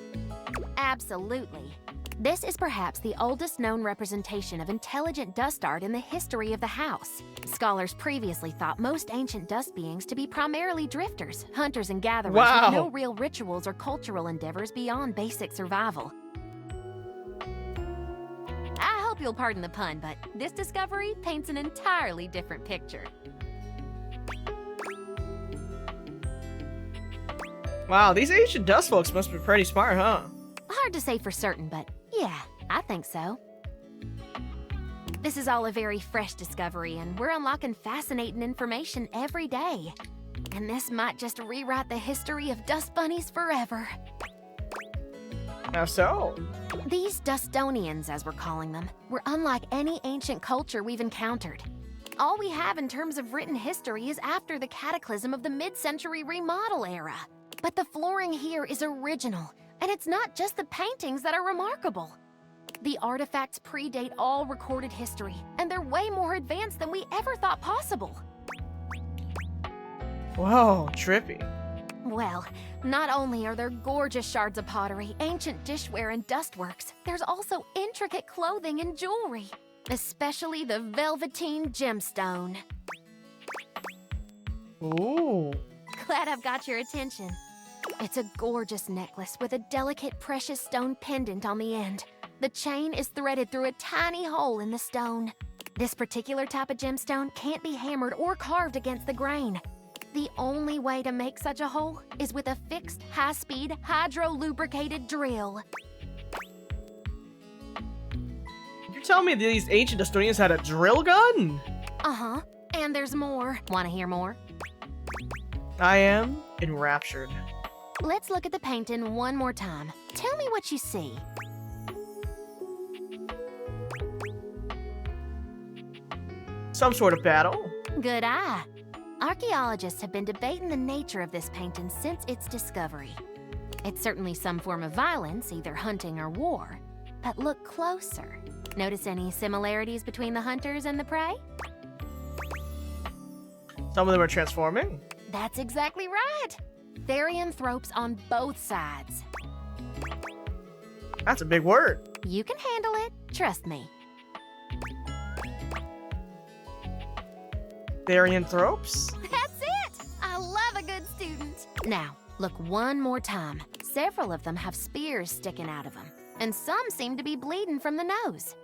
Absolutely. This is perhaps the oldest known representation of intelligent dust art in the history of the house. Scholars previously thought most ancient dust beings to be primarily drifters, hunters and gatherers with no real rituals or cultural endeavors beyond basic survival. I hope you'll pardon the pun, but this discovery paints an entirely different picture. Wow, these ancient dust folks must be pretty smart, huh? Hard to say for certain, but yeah, I think so. This is all a very fresh discovery, and we're unlocking fascinating information every day. And this might just rewrite the history of dust bunnies forever. How so? These Dustonians, as we're calling them, were unlike any ancient culture we've encountered. All we have in terms of written history is after the cataclysm of the mid-century remodel era. But the flooring here is original, and it's not just the paintings that are remarkable. The artifacts predate all recorded history, and they're way more advanced than we ever thought possible. Whoa, trippy. Well, not only are there gorgeous shards of pottery, ancient dishware, and dustworks, there's also intricate clothing and jewelry, especially the velveteen gemstone. Ooh. Glad I've got your attention. It's a gorgeous necklace with a delicate precious stone pendant on the end. The chain is threaded through a tiny hole in the stone. This particular type of gemstone can't be hammered or carved against the grain. The only way to make such a hole is with a fixed, high-speed, hydro-lubricated drill. You're telling me these ancient Dustonians had a drill gun? Uh-huh. And there's more. Want to hear more? I am enraptured. Let's look at the painting one more time. Tell me what you see. Some sort of battle. Good eye. Archaeologists have been debating the nature of this painting since its discovery. It's certainly some form of violence, either hunting or war. But look closer. Notice any similarities between the hunters and the prey? Some of them are transforming. That's exactly right. Therianthropes on both sides. That's a big word. You can handle it. Trust me. Therianthropes? That's it! I love a good student. Now, look one more time. Several of them have spears sticking out of them, and some seem to be bleeding from the nose.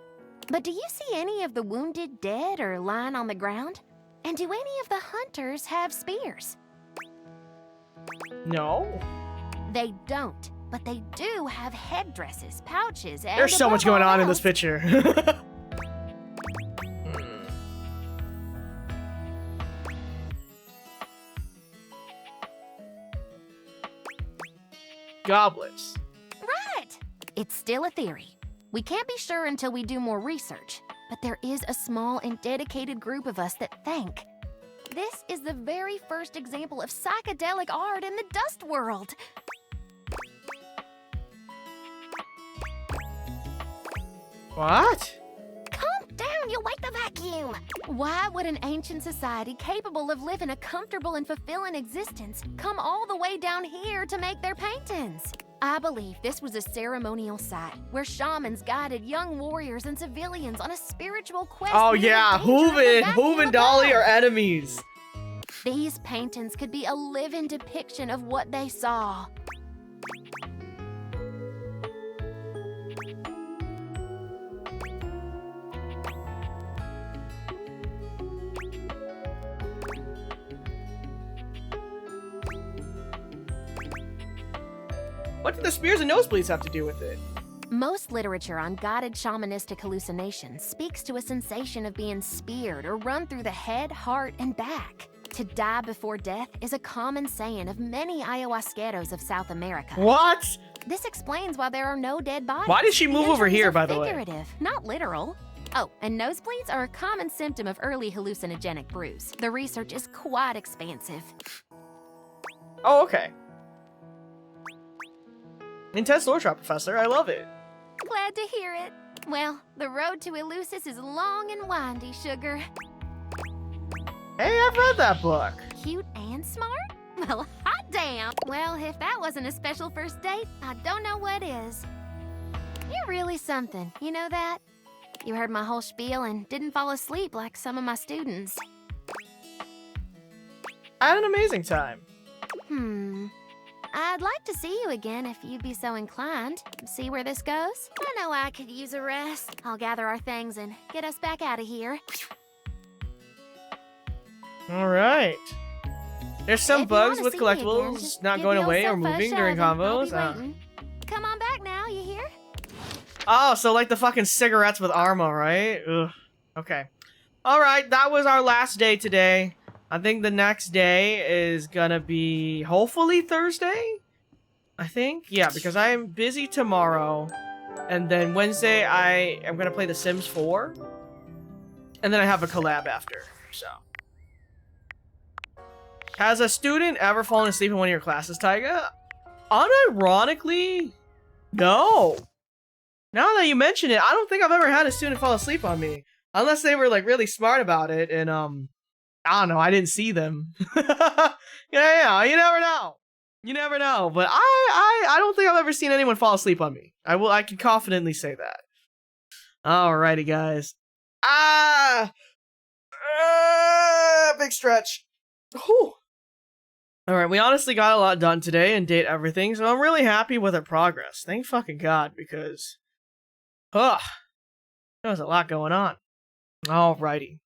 But do you see any of the wounded dead or lying on the ground? And do any of the hunters have spears? No. They don't, but they do have headdresses, pouches, and There's so much going on in this picture. Goblets. Right! It's still a theory. We can't be sure until we do more research, but there is a small and dedicated group of us that think. This is the very first example of psychedelic art in the dust world. What? Calm down, you'll wake the vacuum. Why would an ancient society capable of living a comfortable and fulfilling existence come all the way down here to make their paintings? I believe this was a ceremonial site where shamans guided young warriors and civilians on a spiritual quest. Oh yeah, Hoov and Dolly are enemies. These paintings could be a living depiction of what they saw. What do the spears and nosebleeds have to do with it? Most literature on guided shamanistic hallucinations speaks to a sensation of being speared or run through the head, heart, and back. To die before death is a common saying of many ayahuasqueros of South America. What? This explains why there are no dead bodies. Why did she move over here, by the way? Figurative, not literal. Oh, and nosebleeds are a common symptom of early hallucinogenic brews. The research is quite expansive. Oh, okay. Intense lore trap, Professor. I love it. Glad to hear it. Well, the road to Eleusis is long and windy, sugar. Hey, I've read that book. Cute and smart? Well, hot damn. Well, if that wasn't a special first date, I don't know what is. You're really something, you know that? You heard my whole spiel and didn't fall asleep like some of my students. I had an amazing time. I'd like to see you again if you'd be so inclined. See where this goes? I know I could use a rest. I'll gather our things and get us back out of here. All right. There's some bugs with collectibles not going away or moving during combos. Come on back now, you hear? Oh, so like the fucking cigarettes with Arma, right? Ugh. Okay. All right, that was our last day today. I think the next day is gonna be hopefully Thursday. I think, yeah, because I am busy tomorrow, and then Wednesday I am gonna play The Sims 4, and then I have a collab after. So, has a student ever fallen asleep in one of your classes, Taiga? Unironically, no. Now that you mention it, I don't think I've ever had a student fall asleep on me, unless they were like really smart about it and I don't know, I didn't see them. Yeah, you never know. You never know. But I don't think I've ever seen anyone fall asleep on me. I can confidently say that. Alrighty, guys. Big stretch. Whew. Alright, we honestly got a lot done today and did everything, so I'm really happy with our progress. Thank fucking God, because there was a lot going on. Alrighty.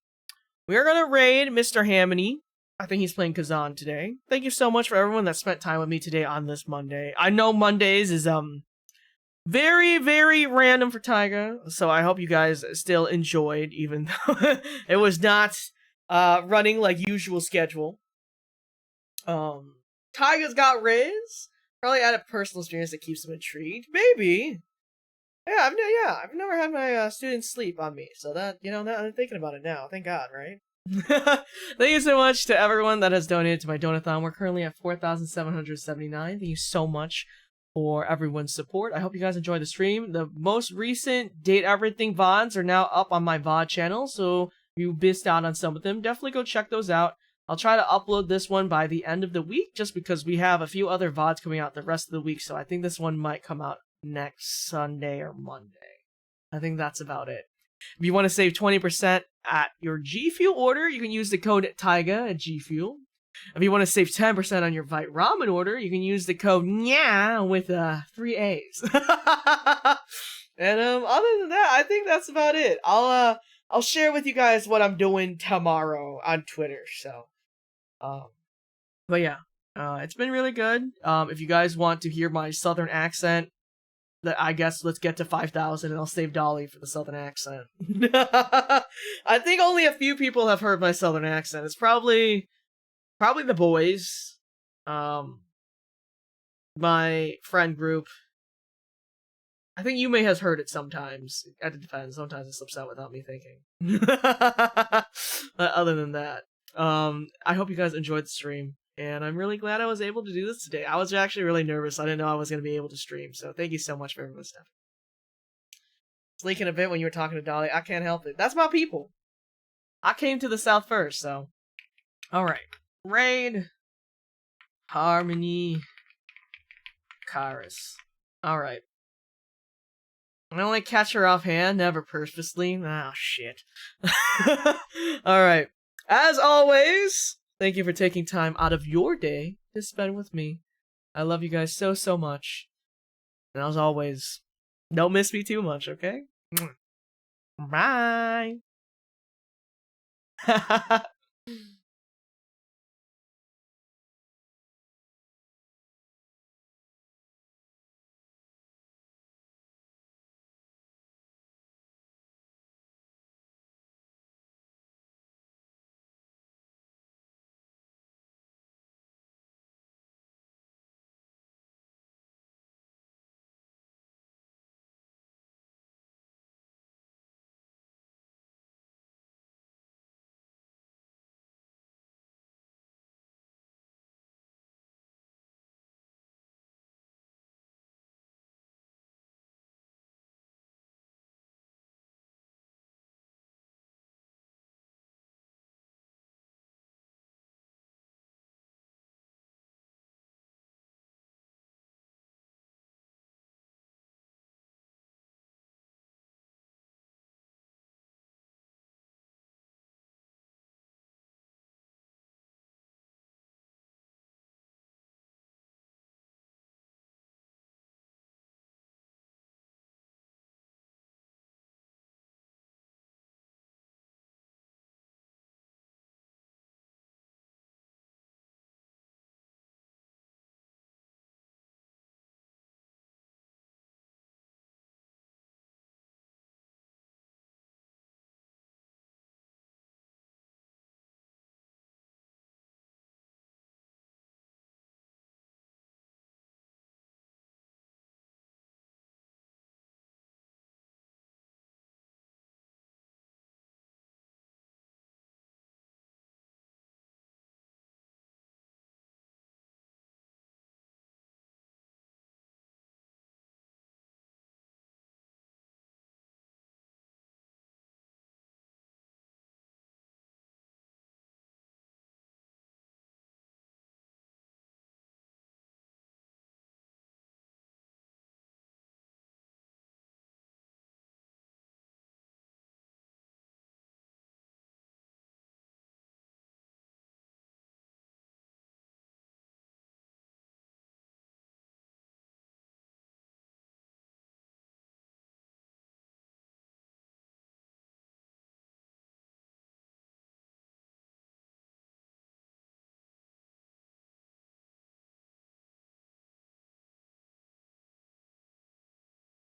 We are going to raid Mr. Hammony. I think he's playing Kazan today. Thank you so much for everyone that spent time with me today on this Monday. I know Mondays is very, very random for Taiga, so I hope you guys still enjoyed, even though it was not running like usual schedule. Taiga's got Riz. Probably add a personal experience that keeps them intrigued. Maybe. Yeah, I've never had my students sleep on me, so that, that I'm thinking about it now. Thank God, right? Thank you so much to everyone that has donated to my Donutathon. We're currently at 4,779. Thank you so much for everyone's support. I hope you guys enjoyed the stream. The most recent Date Everything VODs are now up on my VOD channel, so if you missed out on some of them, definitely go check those out. I'll try to upload this one by the end of the week, just because we have a few other VODs coming out the rest of the week, so I think this one might come out next Sunday or Monday. I think that's about it. If you want to save 20% at your G Fuel order, you can use the code Taiga at G Fuel. If you want to save 10% on your Vite Ramen order, you can use the code NYA with 3 A's. And other than that, I think that's about it. I'll share with you guys what I'm doing tomorrow on Twitter. So, but yeah, it's been really good. If you guys want to hear my southern accent, I guess let's get to 5,000 and I'll save Dolly for the southern accent. I think only a few people have heard my southern accent. It's probably the boys, my friend group. I think Yume has heard it sometimes. It depends. Sometimes it slips out without me thinking. But other than that, I hope you guys enjoyed the stream. And I'm really glad I was able to do this today. I was actually really nervous. I didn't know I was going to be able to stream. So thank you so much for everyone's stuff. It's leaking a bit when you were talking to Dolly. I can't help it. That's my people. I came to the South first, so. Alright. Raid. Harmony. Kairos. Alright. I only catch her offhand, never purposely. Oh, shit. Alright. As always, thank you for taking time out of your day to spend with me. I love you guys so, so much. And as always, don't miss me too much, okay? Bye!